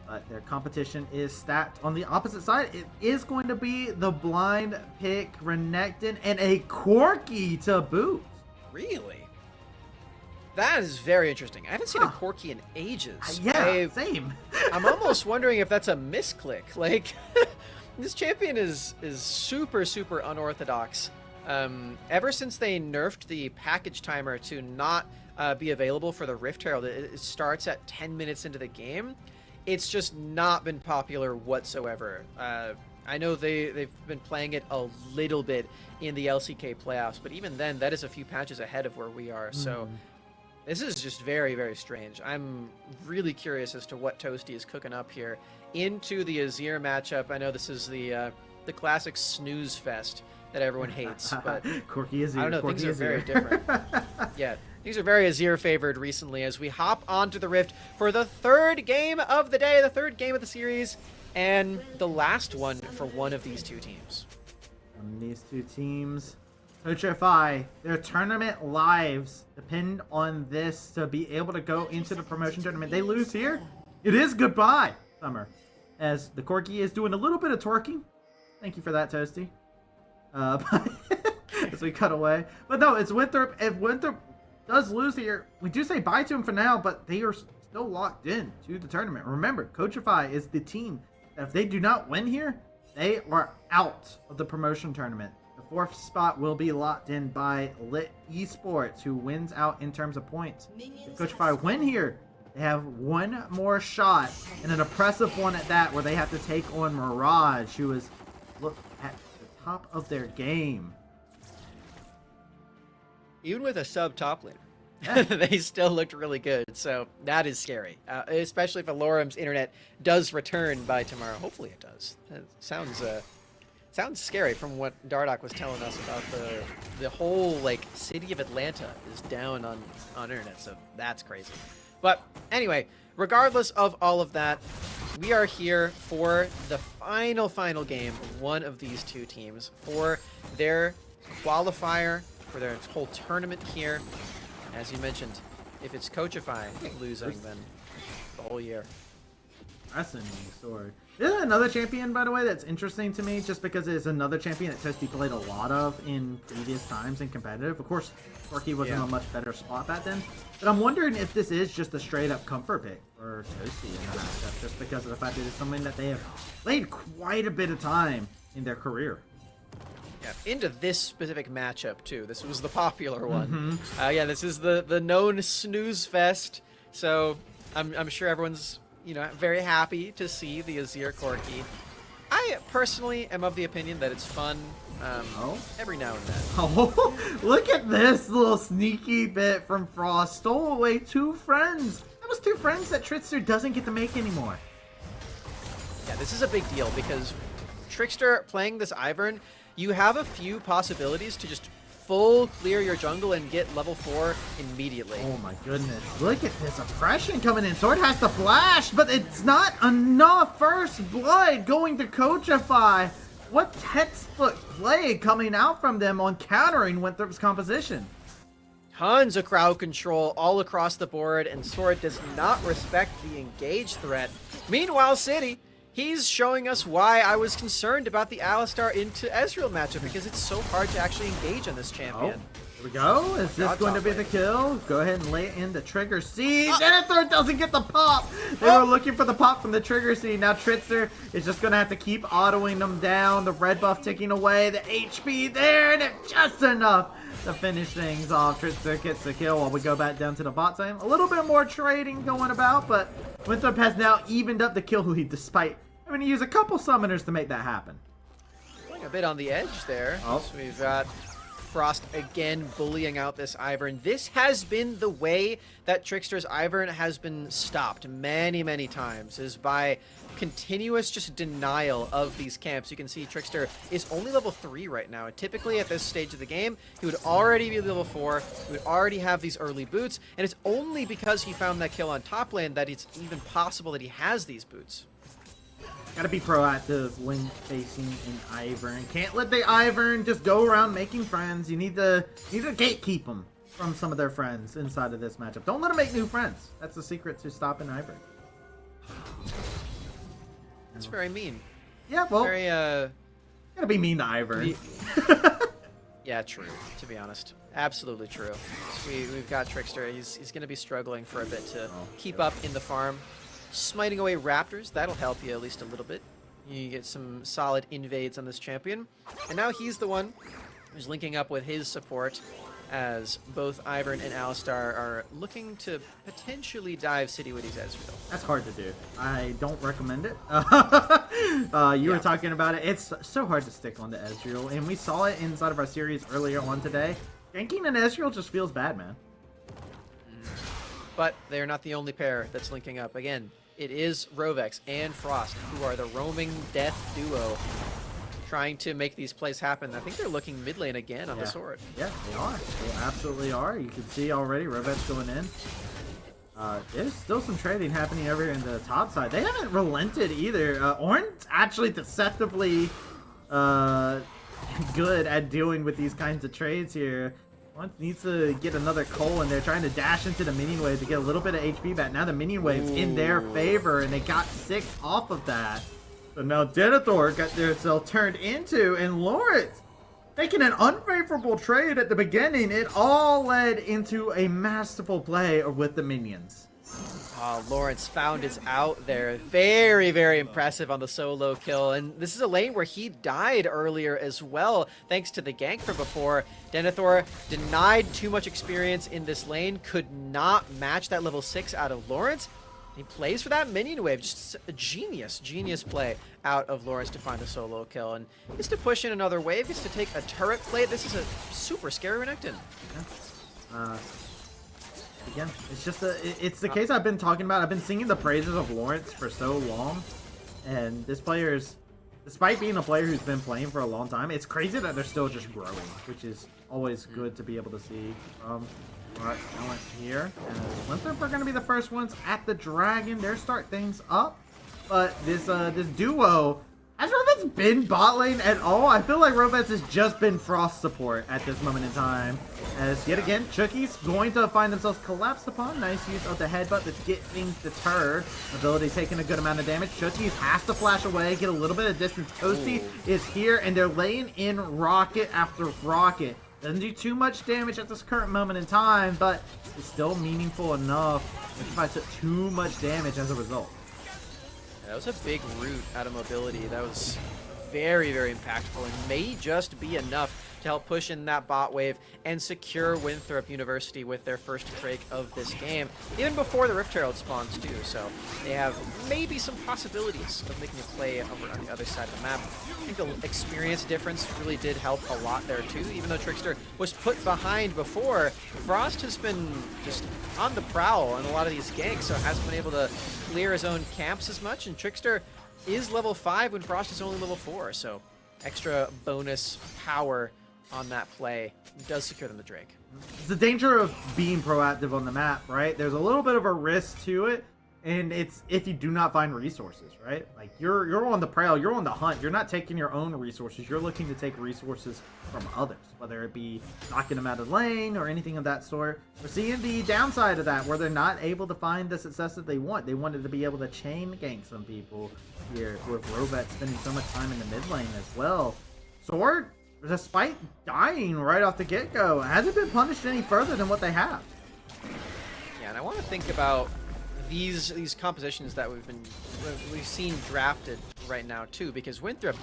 But their competition is stacked on the opposite side. It is going to be the blind pick Renekton and a Corki to boot. Really? That is very interesting. I haven't seen a Corki in ages. Yeah, same. I'm almost wondering if that's a misclick. Like, this champion is super, super unorthodox. Ever since they nerfed the package timer to not be available for the Rift Herald, it starts at 10 minutes into the game. It's just not been popular whatsoever. I know they've been playing it a little bit in the LCK playoffs, but even then, that is a few patches ahead of where we are. So this is just very, very strange. I'm really curious as to what Toasty is cooking up here into the Azir matchup. I know this is the classic snooze fest that everyone hates, but Corki Azir. I don't know, Corki things are Azir. very different. Yeah, things are very Azir favored recently as we hop onto the Rift for the third game of the day, the third game of the series, and the last one for one of these two teams. These two teams, Coachify, their tournament lives depend on this to be able to go into the promotion tournament. They lose here, it is goodbye, Summer, as the Corki is doing a little bit of twerking. Thank you for that, Toasty. As we cut away. But no, it's Winthrop. If Winthrop does lose here, we do say bye to him for now, but they are still locked in to the tournament. Remember, Coachify is the team that if they do not win here, they are out of the promotion tournament. The fourth spot will be locked in by Lit Esports, who wins out in terms of points. If Coachify win here, they have one more shot, and an impressive one at that, where they have to take on Mirage, who is look at the top of their game. Even with a sub top laner, they still looked really good. So that is scary, especially if Alorum's internet does return by tomorrow. Hopefully it does. That sounds scary from what Dardoch was telling us about the whole like city of Atlanta is down on internet. So that's crazy. But anyway, regardless of all of that, we are here for the final game of one of these two teams for their qualifier, for their whole tournament here. As you mentioned, if it's Coachify losing, then the whole year. Fascinating story. This is another champion, by the way, that's interesting to me, just because it's another champion that Toasty played a lot of in previous times in competitive. Of course, Corki was in a much better spot back then. But I'm wondering if this is just a straight-up comfort pick for Toasty in the matchup, just because of the fact that it's something that they have played quite a bit of time in their career. Yeah, into this specific matchup too. This was the popular one. Yeah, this is the known snooze fest. So I'm sure everyone's very happy to see the Azir Corki. I personally am of the opinion that it's fun every now and then. Oh, look at this little sneaky bit from Frost. Stole away 2 friends. That was 2 friends that Trickster doesn't get to make anymore. Yeah, this is a big deal because Trickster playing this Ivern, you have a few possibilities to just full clear your jungle and get level 4 immediately. Oh my goodness. Look at this oppression coming in. Sword has to flash, but it's not enough. First blood going to Coachify. What textbook play coming out from them on countering Winthrop's composition. Tons of crowd control all across the board, and Sword does not respect the engage threat. Meanwhile, City, he's showing us why I was concerned about the Alistar into Ezreal matchup, because it's so hard to actually engage on this champion. Here we go. Is this going to be the kill? Go ahead and lay in the trigger seed. Denethor doesn't get the pop. They were looking for the pop from the trigger seed. Now Trickster is just going to have to keep autoing them down. The red buff ticking away. The HP there, and it's just enough to finish things off. Trickster gets the kill while we go back down to the bot lane. A little bit more trading going about, but Winthrop has now evened up the kill lead despite having to use a couple summoners to make that happen. A bit on the edge there. Oh. So we've got Frost again bullying out this Ivern. This has been the way that Trickster's Ivern has been stopped many, many times, is by continuous just denial of these camps. You can see Trickster is only level 3 right now, and typically at this stage of the game, he would already be level 4, he would already have these early boots, and it's only because he found that kill on top lane that it's even possible that he has these boots. Gotta be proactive when facing an Ivern. Can't let the Ivern just go around making friends. You need to gatekeep them from some of their friends inside of this matchup. Don't let them make new friends. That's the secret to stopping Ivern. That's very mean. Yeah, well, Very, gotta be mean to Ivern. Yeah, true, to be honest. Absolutely true. So we've got Trickster. He's going to be struggling for a bit to keep up in the farm. Smiting away Raptors, that'll help you at least a little bit. You get some solid invades on this champion. And now he's the one who's linking up with his support as both Ivern and Alistar are looking to potentially dive City with his Ezreal. That's hard to do. I don't recommend it. You were talking about it. It's so hard to stick onto Ezreal, and we saw it inside of our series earlier on today. Ganking an Ezreal just feels bad, man. But they're not the only pair that's linking up. Again, it is Rovex and Frost, who are the roaming death duo, trying to make these plays happen. I think they're looking mid lane again on the sword. Yeah, they are. They absolutely are. You can see already Rovex going in. There's still some trading happening over here in the top side. They haven't relented either. Ornn's actually deceptively good at dealing with these kinds of trades here. One needs to get another Cole, and they're trying to dash into the minion wave to get a little bit of HP back. Now the minion wave's in their favor, and they got 6 off of that. So now Denethor got themselves turned into, and Lawrence making an unfavorable trade at the beginning. It all led into a masterful play with the minions. Lawrence found his out there. Very, very impressive on the solo kill. And this is a lane where he died earlier as well, thanks to the gank from before. Denethor denied too much experience in this lane, could not match that level 6 out of Lawrence. He plays for that minion wave. Just a genius play out of Lawrence to find a solo kill. And gets to push in another wave, gets to take a turret play. This is a super scary Renekton. Yeah. Again, it's just it's the case I've been talking about. I've been singing the praises of Lawrence for so long, and this player's, despite being a player who's been playing for a long time, it's crazy that they're still just growing, which is always good to be able to see. Alright, talent here. Winthrop are going to be the first ones at the dragon. They're start things up, but this duo. Has Rovet's been bot lane at all? I feel like Rovet's has just been Frost support at this moment in time. As yet again, Chucky's going to find themselves collapsed upon. Nice use of the headbutt to get things deterred. Ability taking a good amount of damage. Chucky's has to flash away, get a little bit of distance. Toasty is here, and they're laying in rocket after rocket. Doesn't do too much damage at this current moment in time, but it's still meaningful enough if I took too much damage as a result. That was a big root out of mobility. That was very, very impactful and may just be enough to help push in that bot wave and secure Winthrop University with their first Drake of this game, even before the Rift Herald spawns too. So they have maybe some possibilities of making a play over on the other side of the map. I think the experience difference really did help a lot there too. Even though Trickster was put behind before, Frost has been just on the prowl on a lot of these ganks, so hasn't been able to clear his own camps as much, and Trickster is level 5 when Frost is only level 4, so extra bonus power on that play does secure them the Drake. It's the danger of being proactive on the map, right? There's a little bit of a risk to it, and it's if you do not find resources, right? Like you're on the prowl, you're on the hunt. You're not taking your own resources. You're looking to take resources from others, whether it be knocking them out of lane or anything of that sort. We're seeing the downside of that, where they're not able to find the success that they want. They wanted to be able to chain gank some people here, with Rovet spending so much time in the mid lane as well. Sword, despite dying right off the get-go, hasn't been punished any further than what they have. Yeah, and I want to think about these compositions that we've seen drafted right now too, because Winthrop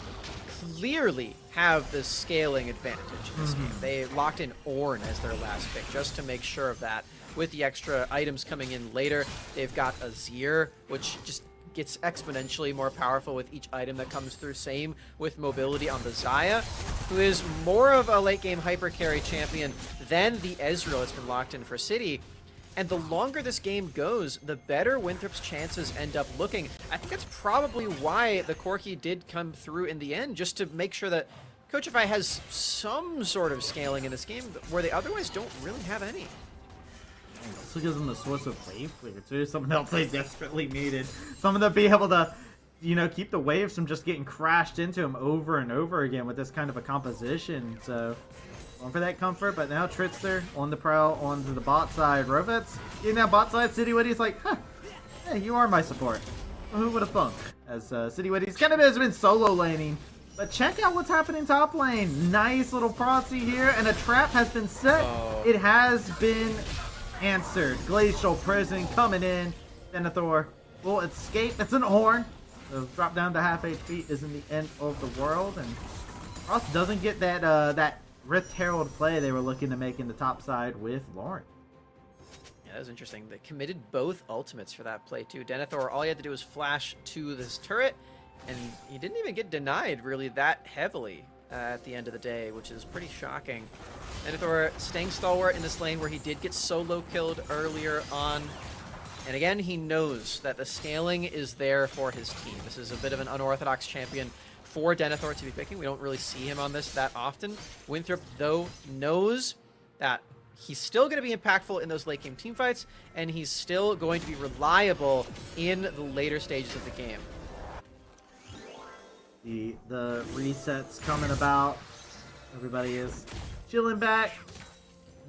clearly have the scaling advantage in this game. They locked in Ornn as their last pick just to make sure of that. With the extra items coming in later, they've got Azir, which just gets exponentially more powerful with each item that comes through. Same with mobility on the Xayah, who is more of a late game hyper carry champion than the Ezreal that's been locked in for City. And the longer this game goes, the better Winthrop's chances end up looking. I think that's probably why the Corki did come through in the end, just to make sure that Coachify has some sort of scaling in this game where they otherwise don't really have any. Also gives them the source of wave clear too, something else they desperately needed. Someone to be able to, you know, keep the waves from just getting crashed into them over and over again with this kind of a composition. So going for that comfort, but now Trickster on the prowl onto the bot side. Rovet's in that bot side. Citywitty's like, huh, yeah, you are my support. Well, who would have thunk? As Citywitty's kind of has been solo laning. But check out what's happening top lane. Nice little proxy here, and a trap has been set. It has been answered. Glacial Prison coming in. Denethor will escape. It's an Ornn. So drop down to half HP isn't the end of the world, and Frost doesn't get that that Rift Herald play they were looking to make in the top side with Lauren. Yeah, that was interesting. They committed both ultimates for that play too. Denethor, all he had to do was flash to this turret, and he didn't even get denied really that heavily at the end of the day, which is pretty shocking. Denethor staying stalwart in this lane where he did get solo killed earlier on. And again, he knows that the scaling is there for his team. This is a bit of an unorthodox champion for Denethor to be picking. We don't really see him on this that often. Winthrop, though, knows that he's still going to be impactful in those late game teamfights, and he's still going to be reliable in the later stages of the game. The resets coming about. Everybody is chilling back,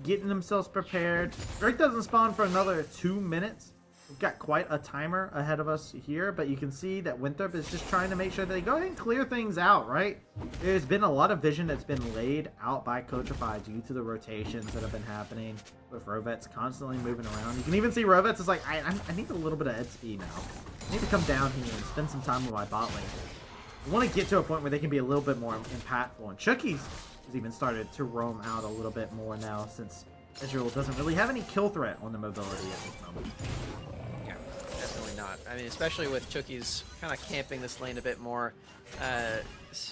getting themselves prepared. Drake doesn't spawn for another 2 minutes. We've got quite a timer ahead of us here, but you can see that Winthrop is just trying to make sure that they go ahead and clear things out, right? There's been a lot of vision that's been laid out by Coachify due to the rotations that have been happening with Rovet's constantly moving around. You can even see Rovet's is like, I need a little bit of head speed now. I need to come down here and spend some time with my bot lane. I want to get to a point where they can be a little bit more impactful. And Chucky's has even started to roam out a little bit more now, since Israel doesn't really have any kill threat on the mobility at this moment. Yeah, definitely not. I mean, especially with Chucky's kind of camping this lane a bit more,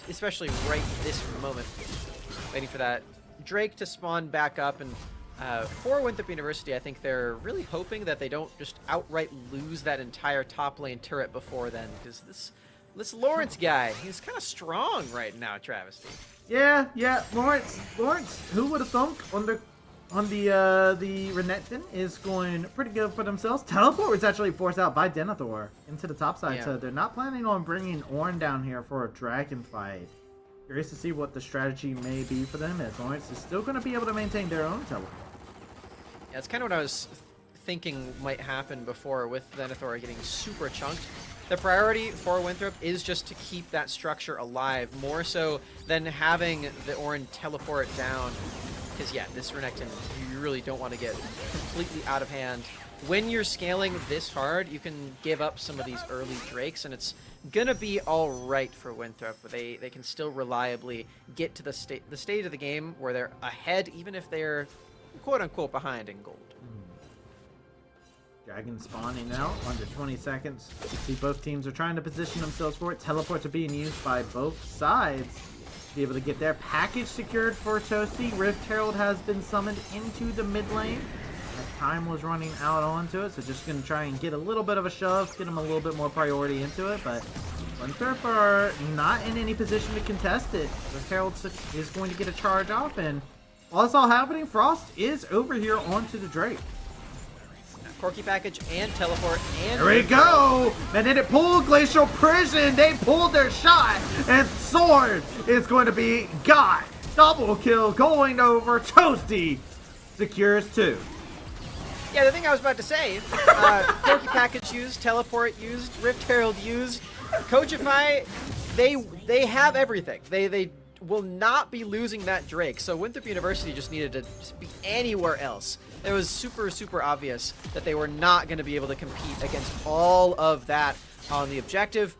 especially right this moment, waiting for that Drake to spawn back up. And for Winthrop University, I think they're really hoping that they don't just outright lose that entire top lane turret before then, because this Lawrence guy, he's kind of strong right now, Travesty. Yeah, Lawrence, who would have thunk on the Renekton is going pretty good for themselves. Teleport was actually forced out by Denethor into the top side, so they're not planning on bringing Ornn down here for a dragon fight. Curious to see what the strategy may be for them, as Lawrence is still going to be able to maintain their own teleport. Yeah, that's kind of what I was thinking might happen before with Denethor getting super chunked. The priority for Winthrop is just to keep that structure alive, more so than having the Ornn teleport down. Because yeah, this Renekton, you really don't want to get completely out of hand. When you're scaling this hard, you can give up some of these early Drakes, and it's gonna be all right for Winthrop. But they can still reliably get to the state of the game where they're ahead, even if they're quote unquote behind in gold. Dragon spawning out under 20 seconds. You see both teams are trying to position themselves for it. Teleports are being used by both sides to be able to get their package secured for Toasty. Rift Herald has been summoned into the mid lane. As time was running out onto it, so just going to try and get a little bit of a shove, get him a little bit more priority into it, but Winthrop are not in any position to contest it. The Herald is going to get a charge off, and while it's all happening, Frost is over here onto the Drake. Corky package and teleport and... There we go! And then it pulled Glacial Prison. They pulled their shot. And Sword is going to be got. Double kill going over. Toasty secures 2. Yeah, the thing I was about to say, Corky package used, teleport used, Rift Herald used, Coachify, they have everything. They will not be losing that Drake. So Winthrop University just needed to just be anywhere else. It was super, super obvious that they were not going to be able to compete against all of that on the objective.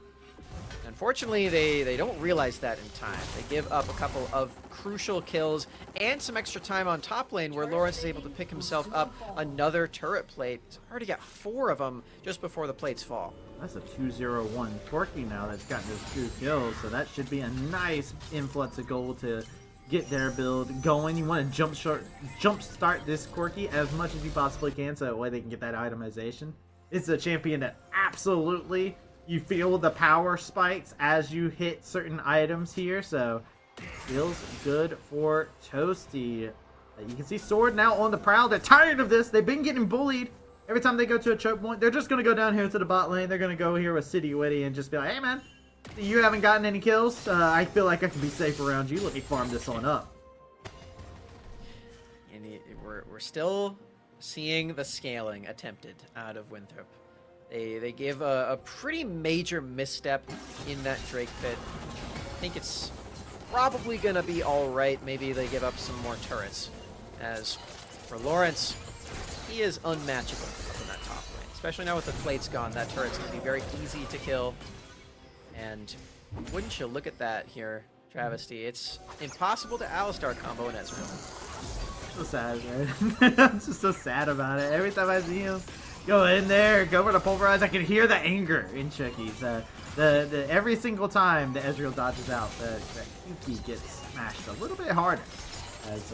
Unfortunately, they don't realize that in time. They give up a couple of crucial kills and some extra time on top lane where Lawrence is able to pick himself up another turret plate. He's already got 4 of them just before the plates fall. That's a 2-0-1 Corky now that's gotten those 2 kills, so that should be a nice influx of gold to get their build going. You want to jump start this Corky as much as you possibly can so that way they can get that itemization. It's a champion that absolutely you feel the power spikes as you hit certain items here, so feels good for Toasty. You can see Sword now on the prowl. They're tired of this. They've been getting bullied. Every time they go to a choke point, they're just going to go down here to the bot lane. They're going to go here with City Witty and just be like, hey, man, you haven't gotten any kills. I feel like I can be safe around you. Let me farm this on up. And we're still seeing the scaling attempted out of Winthrop. They give a pretty major misstep in that Drake pit. I think it's probably going to be all right. Maybe they give up some more turrets. As for Lawrence, he is unmatchable up in that top lane. Especially now with the plates gone, that turret's going to be very easy to kill. And wouldn't you look at that here, Travesty? It's impossible to Alistar combo in Ezreal. So sad, man. I'm just so sad about it. Every time I see him go in there, go for the pulverize, I can hear the anger in Chucky's. Every single time the Ezreal dodges out, the QP gets smashed a little bit harder. As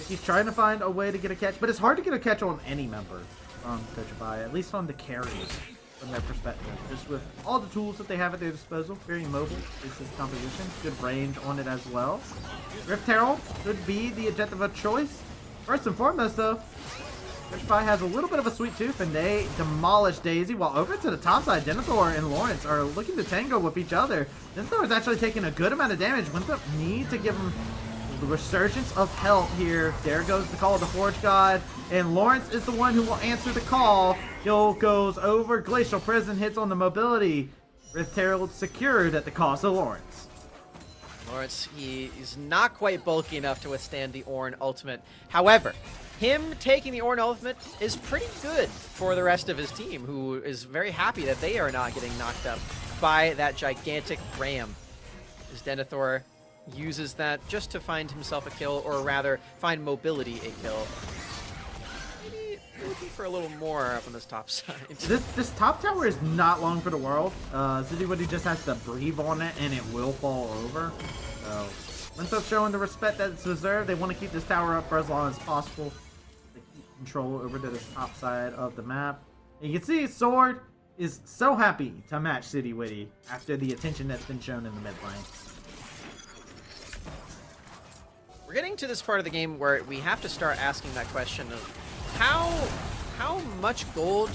he's trying to find a way to get a catch, but it's hard to get a catch on any member from Coachify, at least on the carries from their perspective. Just with all the tools that they have at their disposal, very mobile is his composition, good range on it as well. Rift Herald could be the objective of choice. First and foremost, though, Coachify has a little bit of a sweet tooth, and they demolish Daisy, while over to the top side, Denethor and Lawrence are looking to tango with each other. Denethor is actually taking a good amount of damage. Winthrop need to give him the resurgence of help here. There goes the call of the Forge God, and Lawrence is the one who will answer the call. He'll goes over. Glacial Prison hits on the mobility. Rift Herald secured at the cost of Lawrence. Lawrence, he is not quite bulky enough to withstand the Ornn ultimate. However, him taking the Ornn ultimate is pretty good for the rest of his team, who is very happy that they are not getting knocked up by that gigantic ram. As Denethor uses that just to find himself a kill, or rather, find mobility a kill. Maybe looking for a little more up on this top side. This top tower is not long for the world. Zidywitty just has to breathe on it, and it will fall over. So, Winthrop showing the respect that it's deserved. They want to keep this tower up for as long as possible. They keep control over to the top side of the map. And you can see Sword is so happy to match Zidywitty after the attention that's been shown in the mid lane. We're getting to this part of the game where we have to start asking that question of how much gold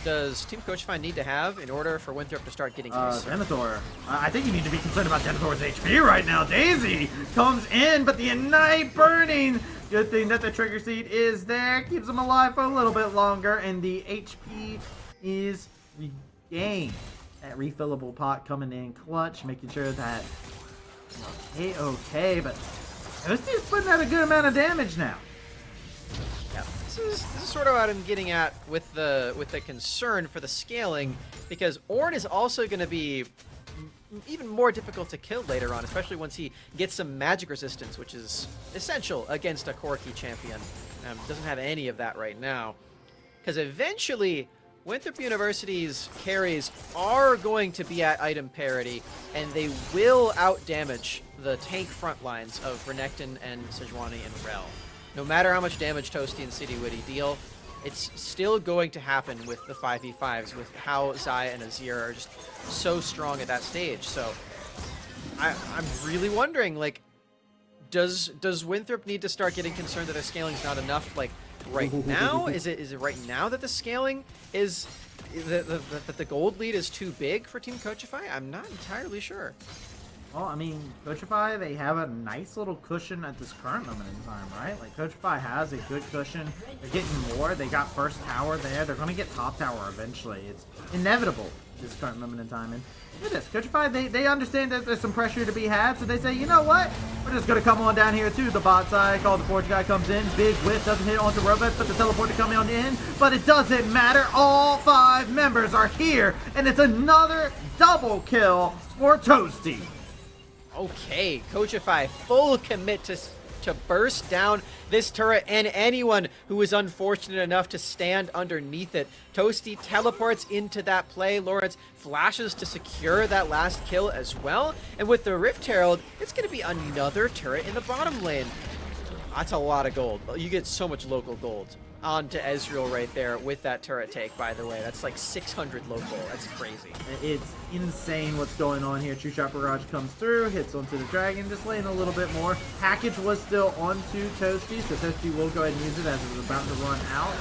does Team Coachify need to have in order for Winthrop to start getting closer? Denethor. I think you need to be concerned about Denethor's HP right now. Daisy comes in, but the Ignite burning. Good thing that the Trigger Seed is there. Keeps him alive for a little bit longer, and the HP is regained. That refillable pot coming in clutch, making sure that okay, but Toasty's putting out a good amount of damage now. Yeah, this is sort of what I'm getting at with the concern for the scaling, because Ornn is also going to be even more difficult to kill later on, especially once he gets some magic resistance, which is essential against a Corky champion. Doesn't have any of that right now, because eventually Winthrop University's carries are going to be at item parity, and they will outdamage the tank front lines of Renekton and Sejuani and Rel. no matter how much damage Toasty and City Witty deal, it's still going to happen with the 5v5s, with how Zaya and Azir are just so strong at that stage. So I'm really wondering, like, does Winthrop need to start getting concerned that their scaling's not enough, like, right now? Is it right now that the scaling is that the gold lead is too big for Team Coachify? I'm not entirely sure. Well, I mean, Coachify, they have a nice little cushion at this current moment in time, right? Like, Coachify has a good cushion. They're getting more. They got first tower there. They're going to get top tower eventually. It's inevitable this current moment in time. And look at this. Coachify, they understand that there's some pressure to be had, so they say, you know what? We're just going to come on down here to the bot side. Call the Forge guy comes in. Big whiff doesn't hit onto Robot, but the teleport to come on in. But it doesn't matter. All 5 members are here, and it's another double kill for Toasty. Okay, Coachify full commit to burst down this turret and anyone who was unfortunate enough to stand underneath it. Toasty teleports into that play. Lawrence flashes to secure that last kill as well. And with the Rift Herald, it's going to be another turret in the bottom lane. That's a lot of gold. You get so much local gold onto Ezreal right there with that turret take, by the way. That's like 600 local. That's crazy. It's insane what's going on here. True Shot Mirage comes through, hits onto the Dragon, just laying a little bit more. Package was still onto Toasty, so Toasty will go ahead and use it as it's about to run out.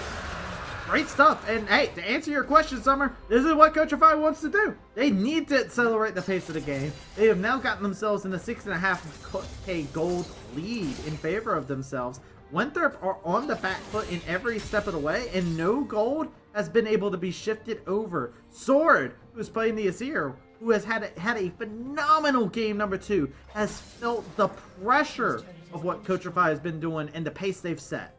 Great stuff. And hey, to answer your question, Summer, this is what Coachify wants to do. They need to accelerate the pace of the game. They have now gotten themselves in the 6.5k gold lead in favor of themselves. Winthrop are on the back foot in every step of the way, and no gold has been able to be shifted over. Sword, who's playing the Azir, who has had a phenomenal game number 2, has felt the pressure of what Coachify has been doing and the pace they've set.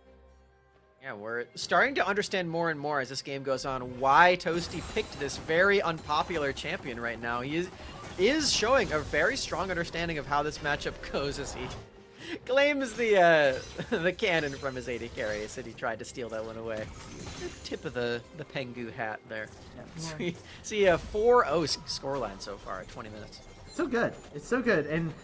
Yeah, we're starting to understand more and more as this game goes on why Toasty picked this very unpopular champion right now. He is showing a very strong understanding of how this matchup goes as he claims the cannon from his AD carry. Said he tried to steal that one away. Tip of the Pengu hat there. Yeah. So we see a 4-0 scoreline so far at 20 minutes. So good. It's so good. And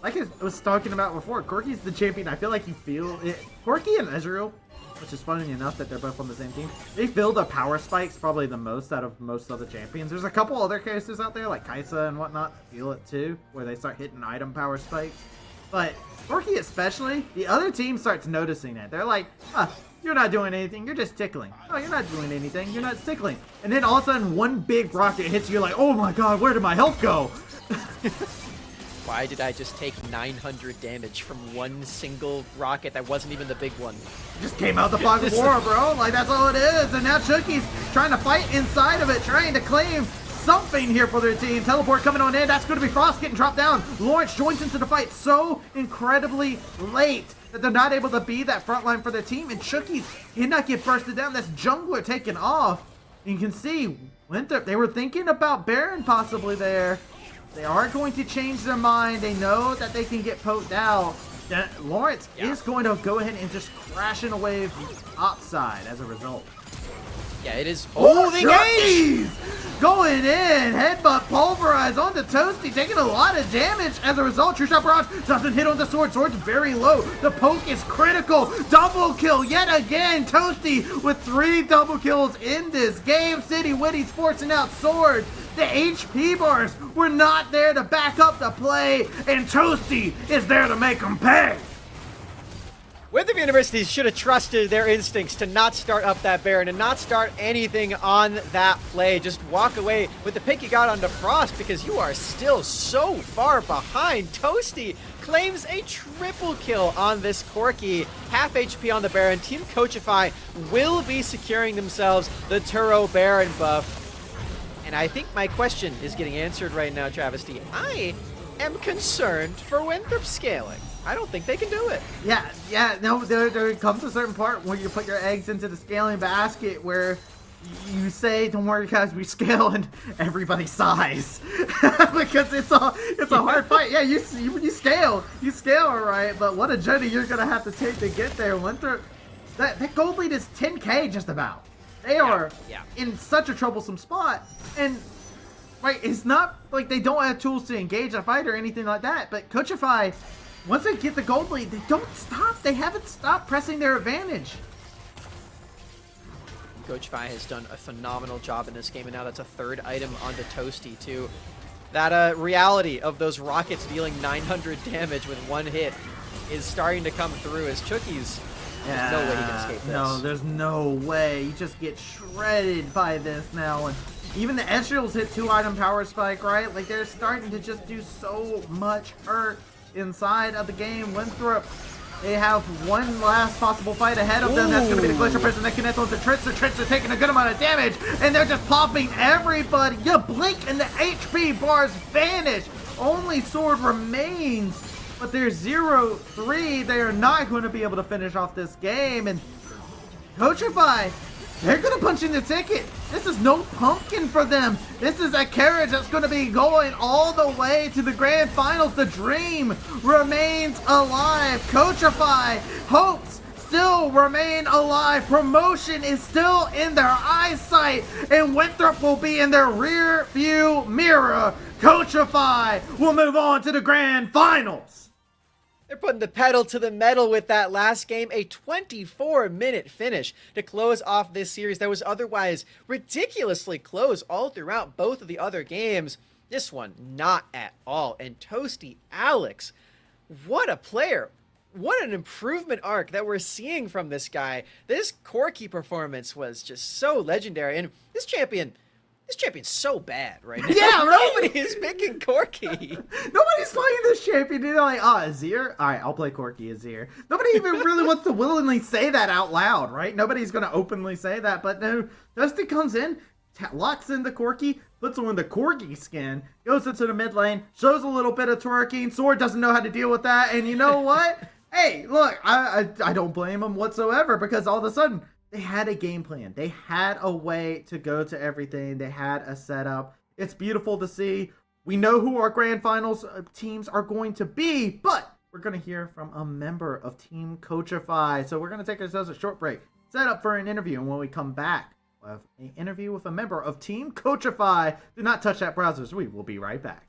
like I was talking about before, Corky's the champion. I feel like you feel it. Corky and Ezreal, which is funny enough that they're both on the same team, they feel the power spikes probably the most out of most other champions. There's a couple other cases out there, like Kaisa and whatnot, feel it too, where they start hitting item power spikes. But Corky especially, the other team starts noticing it. They're like, you're not doing anything, you're just tickling. Oh, you're not doing anything, you're not tickling. And then all of a sudden, one big rocket hits you, you're like, oh my god, where did my health go? Why did I just take 900 damage from one single rocket that wasn't even the big one? Just came out the fog of war, bro. Like, that's all it is. And now Chucky's trying to fight inside of it, trying to claim something here for their team. Teleport coming on in. That's going to be Frost getting dropped down. Lawrence joins into the fight so incredibly late that they're not able to be that front line for their team. And Chucky's did not get bursted down. That's Jungler taken off. You can see Winthrop, they were thinking about Baron possibly there. They are going to change their mind. They know that they can get poked out. Lawrence is going to go ahead and just crashing away the top side as a result. Yeah, it is. Oh, the engage! Going in. Headbutt pulverize onto Toasty, taking a lot of damage as a result. True Shot Barrage doesn't hit on the sword. Sword's very low. The poke is critical. Double kill yet again. Toasty with 3 double kills in this game. City Witty's forcing out Sword. The HP bars were not there to back up the play, and Toasty is there to make them pay. Winthrop University should have trusted their instincts to not start up that Baron and not start anything on that play. Just walk away with the pick you got onto Frost because you are still so far behind. Toasty claims a triple kill on this Corky. Half HP on the Baron. Team Coachify will be securing themselves the Turo Baron buff. And I think my question is getting answered right now, Travesty. I am concerned for Winthrop scaling. I don't think they can do it. Yeah, no, there comes a certain part where you put your eggs into the scaling basket where you say, don't worry guys, we scale, and everybody sighs. Because it's a hard fight. Yeah, you scale all right, but what a journey you're going to have to take to get there. Winthrop, that gold lead is 10k just about. They are in such a troublesome spot, and right, it's not like they don't have tools to engage a fight or anything like that, but Coachify, once they get the gold lead, they don't stop. They haven't stopped pressing their advantage. Coach Fi has done a phenomenal job in this game, and now that's a third item onto Toasty, too. That reality of those rockets dealing 900 damage with one hit is starting to come through as Chookies. There's no way he can escape this. No, there's no way. You just get shredded by this now. And even the Ezreals hit 2-item power spike, right? Like, they're starting to just do so much hurt inside of the game. Winthrop, they have one last possible fight ahead of them. That's going to be the Glacier Prison that connects onto Trits. The Trits are taking a good amount of damage, and they're just popping everybody. You blink, and the HP bars vanish. Only sword remains. But they're 0-3. They are not going to be able to finish off this game. And Coachify, they're going to punch in the ticket. This is no pumpkin for them. This is a carriage that's going to be going all the way to the grand finals. The dream remains alive. Coachify hopes still remain alive. Promotion is still in their eyesight. And Winthrop will be in their rear view mirror. Coachify will move on to the grand finals. They're putting the pedal to the metal with that last game, a 24-minute finish to close off this series that was otherwise ridiculously close all throughout both of the other games. This one, not at all. And Toasty Alex, what a player. What an improvement arc that we're seeing from this guy. This Corki performance was just so legendary. And this champion's so bad right now. Yeah, right? Nobody is picking Corki. Nobody's playing this champion. They're like, Azir? All right, I'll play Corki Azir. Nobody even really wants to willingly say that out loud, right? Nobody's going to openly say that. But no, Dusty comes in, locks into Corki, puts him in the Corgi skin, goes into the mid lane, shows a little bit of twerking. Sword doesn't know how to deal with that. And you know what? Hey, look, I don't blame him whatsoever, because all of a sudden, they had a game plan. They had a way to go to everything. They had a setup. It's beautiful to see. We know who our grand finals teams are going to be, but we're going to hear from a member of Team Coachify. So we're going to take ourselves a short break, set up for an interview, and when we come back, we'll have an interview with a member of Team Coachify. Do not touch that browsers. We will be right back.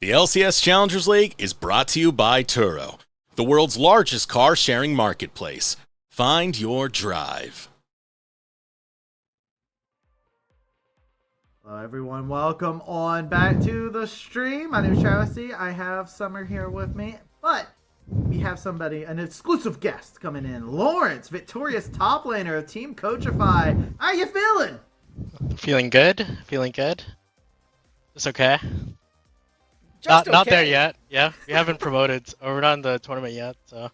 The LCS Challengers League is brought to you by Turo, the world's largest car sharing marketplace. Find your drive. Hello everyone, welcome on back to the stream. My name is Travesty. I have Summer here with me, but we have somebody, an exclusive guest coming in. Lawrence, victorious top laner of Team Coachify. How you feeling? Feeling good. Feeling good. It's okay. Just Not there okay. yet. Yeah, we haven't promoted, or we're not in the tournament yet, so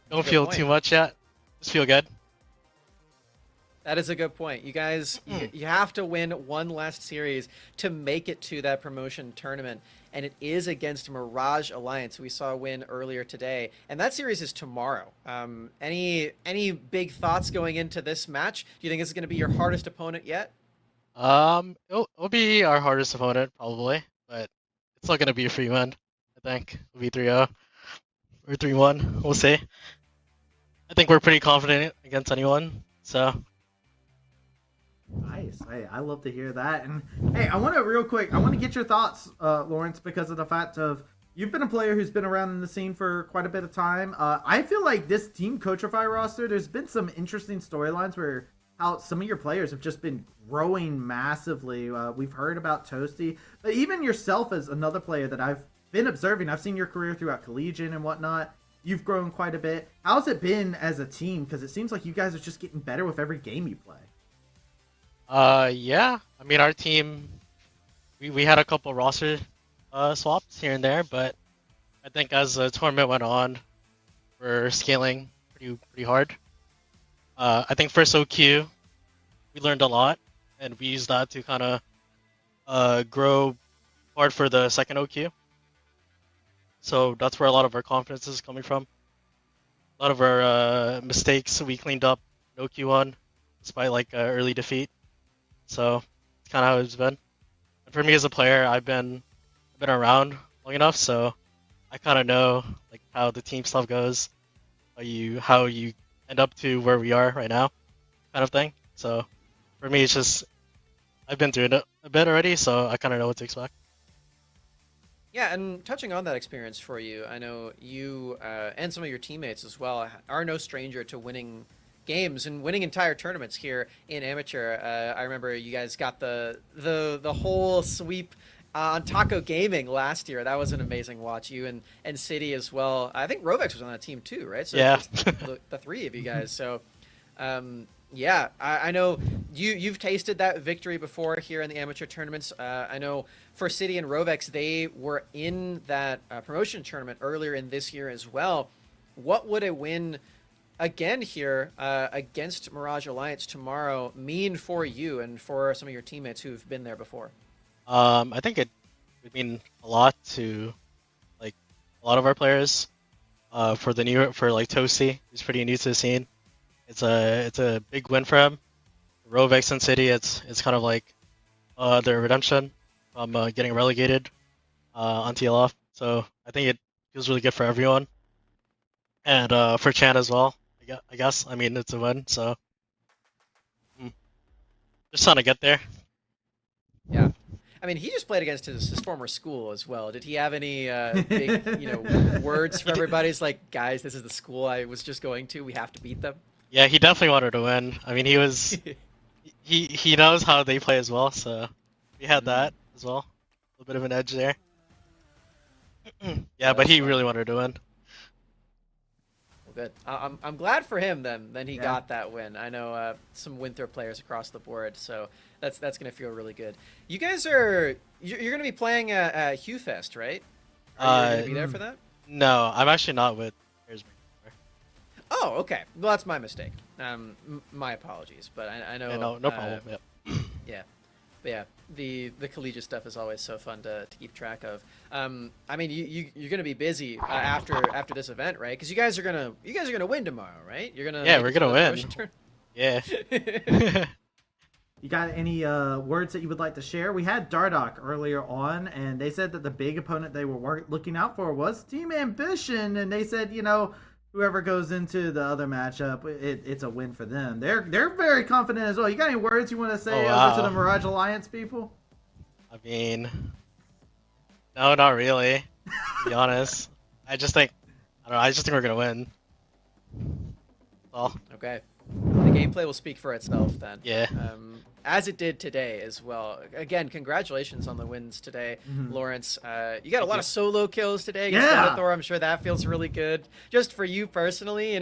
don't Good feel point. too much yet. Just feel good. That is a good point. You guys, you have to win one last series to make it to that promotion tournament, and it is against Mirage Alliance. We saw a win earlier today, and that series is tomorrow. Any big thoughts going into this match? Do you think this is going to be your hardest opponent yet? It'll be our hardest opponent probably, but it's not gonna be a free win. I think it'll be 3-0 or 3-1. We'll see. I think we're pretty confident against anyone. So Nice. Hey, I love to hear that. And hey, I want to get your thoughts, Lawrence, because of the fact of you've been a player who's been around in the scene for quite a bit of time. I feel like this Team Coachify roster, there's been some interesting storylines where how some of your players have just been growing massively. We've heard about Toasty, but even yourself as another player that I've been observing. I've seen your career throughout Collegiate and whatnot. You've grown quite a bit. How's it been as a team? Because it seems like you guys are just getting better with every game you play. yeah. I mean, our team, we had a couple roster swaps here and there, but I think as the tournament went on, we're scaling pretty hard. I think first OQ, we learned a lot, and we used that to kind of grow hard for the second OQ. So that's where a lot of our confidence is coming from. A lot of our mistakes we cleaned up in OQ1, despite like early defeat. So it's kind of how it's been. And for me as a player, I've been around long enough, so I kind of know like how the team stuff goes, how you end up to where we are right now, kind of thing. So for me, it's just I've been through it a bit already, so I kind of know what to expect. Yeah, and touching on that experience for you, I know you and some of your teammates as well are no stranger to winning games and winning entire tournaments here in amateur. I remember you guys got the whole sweep on Taco Gaming last year. That was an amazing watch. You and City as well. I think Rovex was on that team too, right? So Yeah. it's the three of you guys. So yeah, I know you've tasted that victory before here in the amateur tournaments. I know for City and Rovex, they were in that promotion tournament earlier in this year as well. What would a win again here against Mirage Alliance tomorrow mean for you and for some of your teammates who've been there before? I think it would mean a lot to like a lot of our players. For like Toasty, who's pretty new to the scene. It's a big win for him. Rovex and City, it's kind of like their redemption from getting relegated on TLF. So I think it feels really good for everyone, and for Chan as well. I guess. I mean, it's a win, so just trying to get there. Yeah. I mean, he just played against his former school as well. Did he have any big, words for everybody? It's like, guys, this is the school I was just going to. We have to beat them. Yeah, he definitely wanted to win. I mean, he knows how they play as well, so we had that as well. A little bit of an edge there. Yeah, but That's he fun. really wanted to win. Well, good. I'm glad for him then. Then he Yeah. got that win. I know some Winthrop players across the board, so that's gonna feel really good. You guys you're gonna be playing at Hugh Fest, right? Are you gonna be there for that? No, I'm actually not with Harrisburg. Oh, okay. Well, that's my mistake. My apologies, but I know. Yeah, no problem. Yep. Yeah, but yeah, the collegiate stuff is always so fun to keep track of. I mean, you're gonna be busy after this event, right? Because you guys are gonna win tomorrow, right? You're gonna Yeah, make we're it to gonna the win. promotion turn? Yeah. You got any words that you would like to share? We had Dardock earlier on, and they said that the big opponent they were looking out for was Team Ambition, and they said, whoever goes into the other matchup, it's a win for them. They're very confident as well. You got any words you want to say over to the Mirage Alliance people? I mean, no, not really. To be honest, I just think we're gonna win. Well, Okay. The gameplay will speak for itself then. yeah. As it did today as well. Again, congratulations on the wins today, Lawrence. You got a lot of solo kills today against Yeah. Thor. I'm sure that feels really good. Just for you personally, it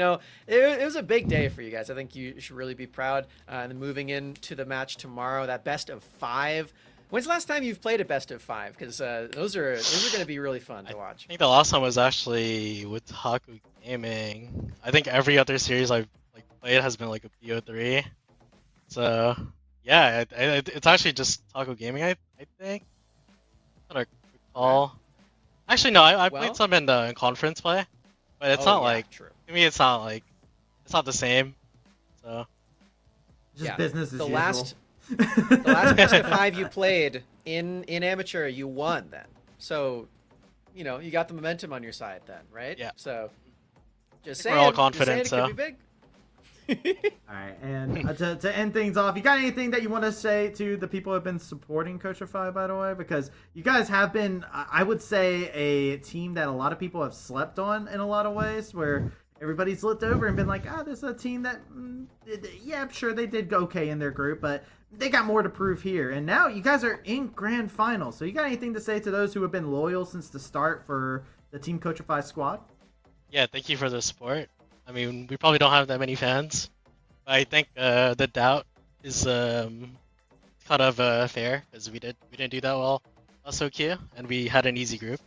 was a big day for you guys. I think you should really be proud. And then moving into the match tomorrow, that best of 5. When's the last time you've played a best of 5? Because those are going to be really fun to watch. I think the last time was actually with Taku Gaming. I think every other series I've played has been like a BO3. So yeah, it's actually just Taco Gaming. I think. I don't recall. Actually, no. I Well- played some in the conference play, but it's Oh, not yeah, like true. to me. It's not the same. So Just Yeah, business as the usual. The last best of 5 you played in amateur, you won then. So, you know, you got the momentum on your side then, right? Yeah. So, just I think saying, we're all just confident, saying it could be big. All right, and to end things off, you got anything that you want to say to the people who have been supporting Coachify, by the way? Because you guys have been, I would say, a team that a lot of people have slept on in a lot of ways, where everybody's looked over and been like, this is a team that, yeah, I'm sure they did okay in their group, but they got more to prove here. And now you guys are in grand finals. So you got anything to say to those who have been loyal since the start for the Team Coachify squad? yeah, thank you for the support. I mean, we probably don't have that many fans. But I think the doubt is kind of fair because we didn't do that well also Q, and we had an easy group.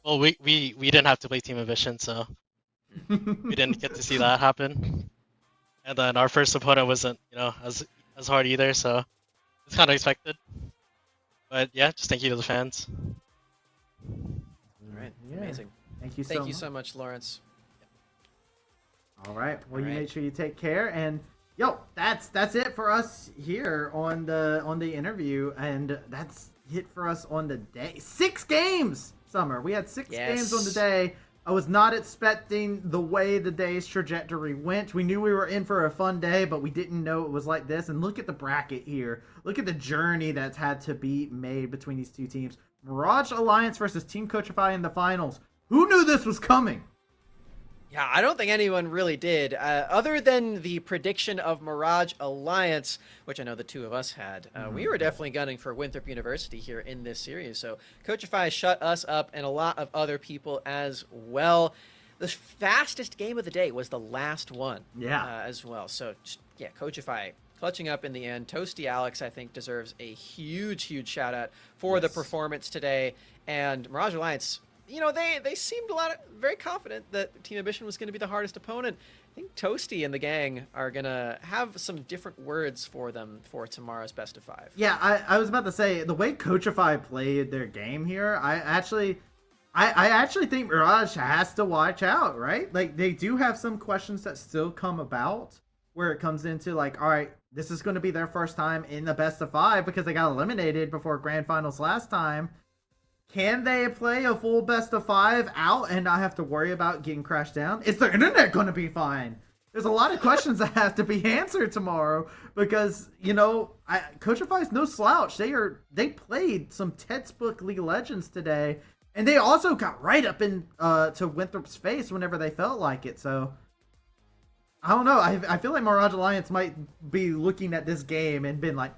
Well, we didn't have to play Team Ambition, so we didn't get to see that happen. And then our first opponent wasn't, as hard either, so it's kind of expected. But yeah, just thank you to the fans. All right, Yeah. amazing. Thank you so Thank much. you so much, Lawrence. All right. Well, All you right. make sure you take care. And that's it for us here on the interview, and that's it for us on the day. 6 games, Summer. We had 6 games on the day. I was not expecting the way the day's trajectory went. We knew we were in for a fun day, but we didn't know it was like this. And look at the bracket here. Look at the journey that's had to be made between these two teams. Mirage Alliance versus Team Coachify in the finals. Who knew this was coming? Yeah, I don't think anyone really did, other than the prediction of Mirage Alliance, which I know the two of us had. We were definitely gunning for Winthrop University here in this series, so Coachify shut us up and a lot of other people as well. The fastest game of the day was the last one as well. So, yeah, Coachify clutching up in the end. Toasty Alex, I think, deserves a huge, huge shout-out for the performance today. And Mirage Alliance, you know, they seemed very confident that Team Ambition was going to be the hardest opponent. I think Toasty and the gang are going to have some different words for them for tomorrow's best of 5. Yeah, I was about to say, the way Coachify played their game here, I actually think Mirage has to watch out, right? Like, they do have some questions that still come about where it comes into, like, all right, this is going to be their first time in the best of 5 because they got eliminated before grand finals last time. Can they play a full best of 5 out and not have to worry about getting crashed down? Is their internet going to be fine? There's a lot of questions that have to be answered tomorrow because, you know, Coachify's no slouch. They played some textbook League of Legends today, and they also got right up in to Winthrop's face whenever they felt like it. So I don't know. I feel like Mirage Alliance might be looking at this game and been like,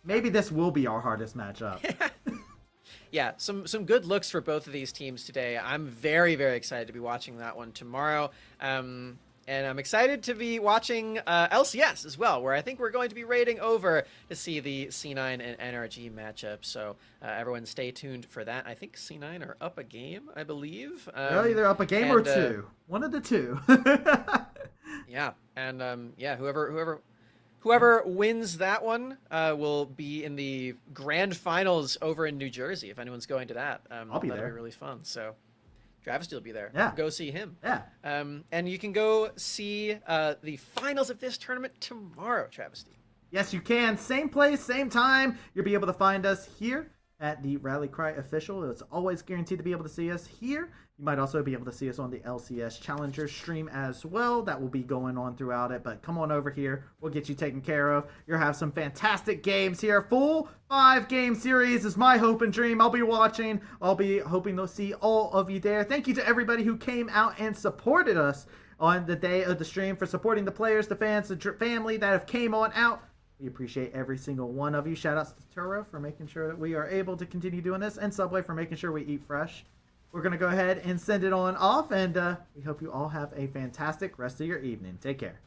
maybe this will be our hardest matchup. Yeah, some good looks for both of these teams today. I'm very, very excited to be watching that one tomorrow. And I'm excited to be watching LCS as well, where I think we're going to be raiding over to see the C9 and NRG matchup. So everyone stay tuned for that. I think C9 are up a game, I believe. They're either up a game or two. One of the two. Yeah, and whoever wins that one will be in the grand finals over in New Jersey. If anyone's going to that, I'll be that'll there. be really fun. So Travesty will be there. Yeah. Go see him. Yeah. And you can go see the finals of this tournament tomorrow, Travesty. Yes, you can. Same place, same time. You'll be able to find us here at the Rally Cry Official. It's always guaranteed to be able to see us here. You might also be able to see us on the LCS Challenger stream as well. That will be going on throughout it. But come on over here. We'll get you taken care of. You'll have some fantastic games here. Full 5-game series is my hope and dream. I'll be watching. I'll be hoping to see all of you there. Thank you to everybody who came out and supported us on the day of the stream, for supporting the players, the fans, the family that have came on out. We appreciate every single one of you. Shout outs to Turo for making sure that we are able to continue doing this, and Subway for making sure we eat fresh. We're going to go ahead and send it on off, and we hope you all have a fantastic rest of your evening. Take care.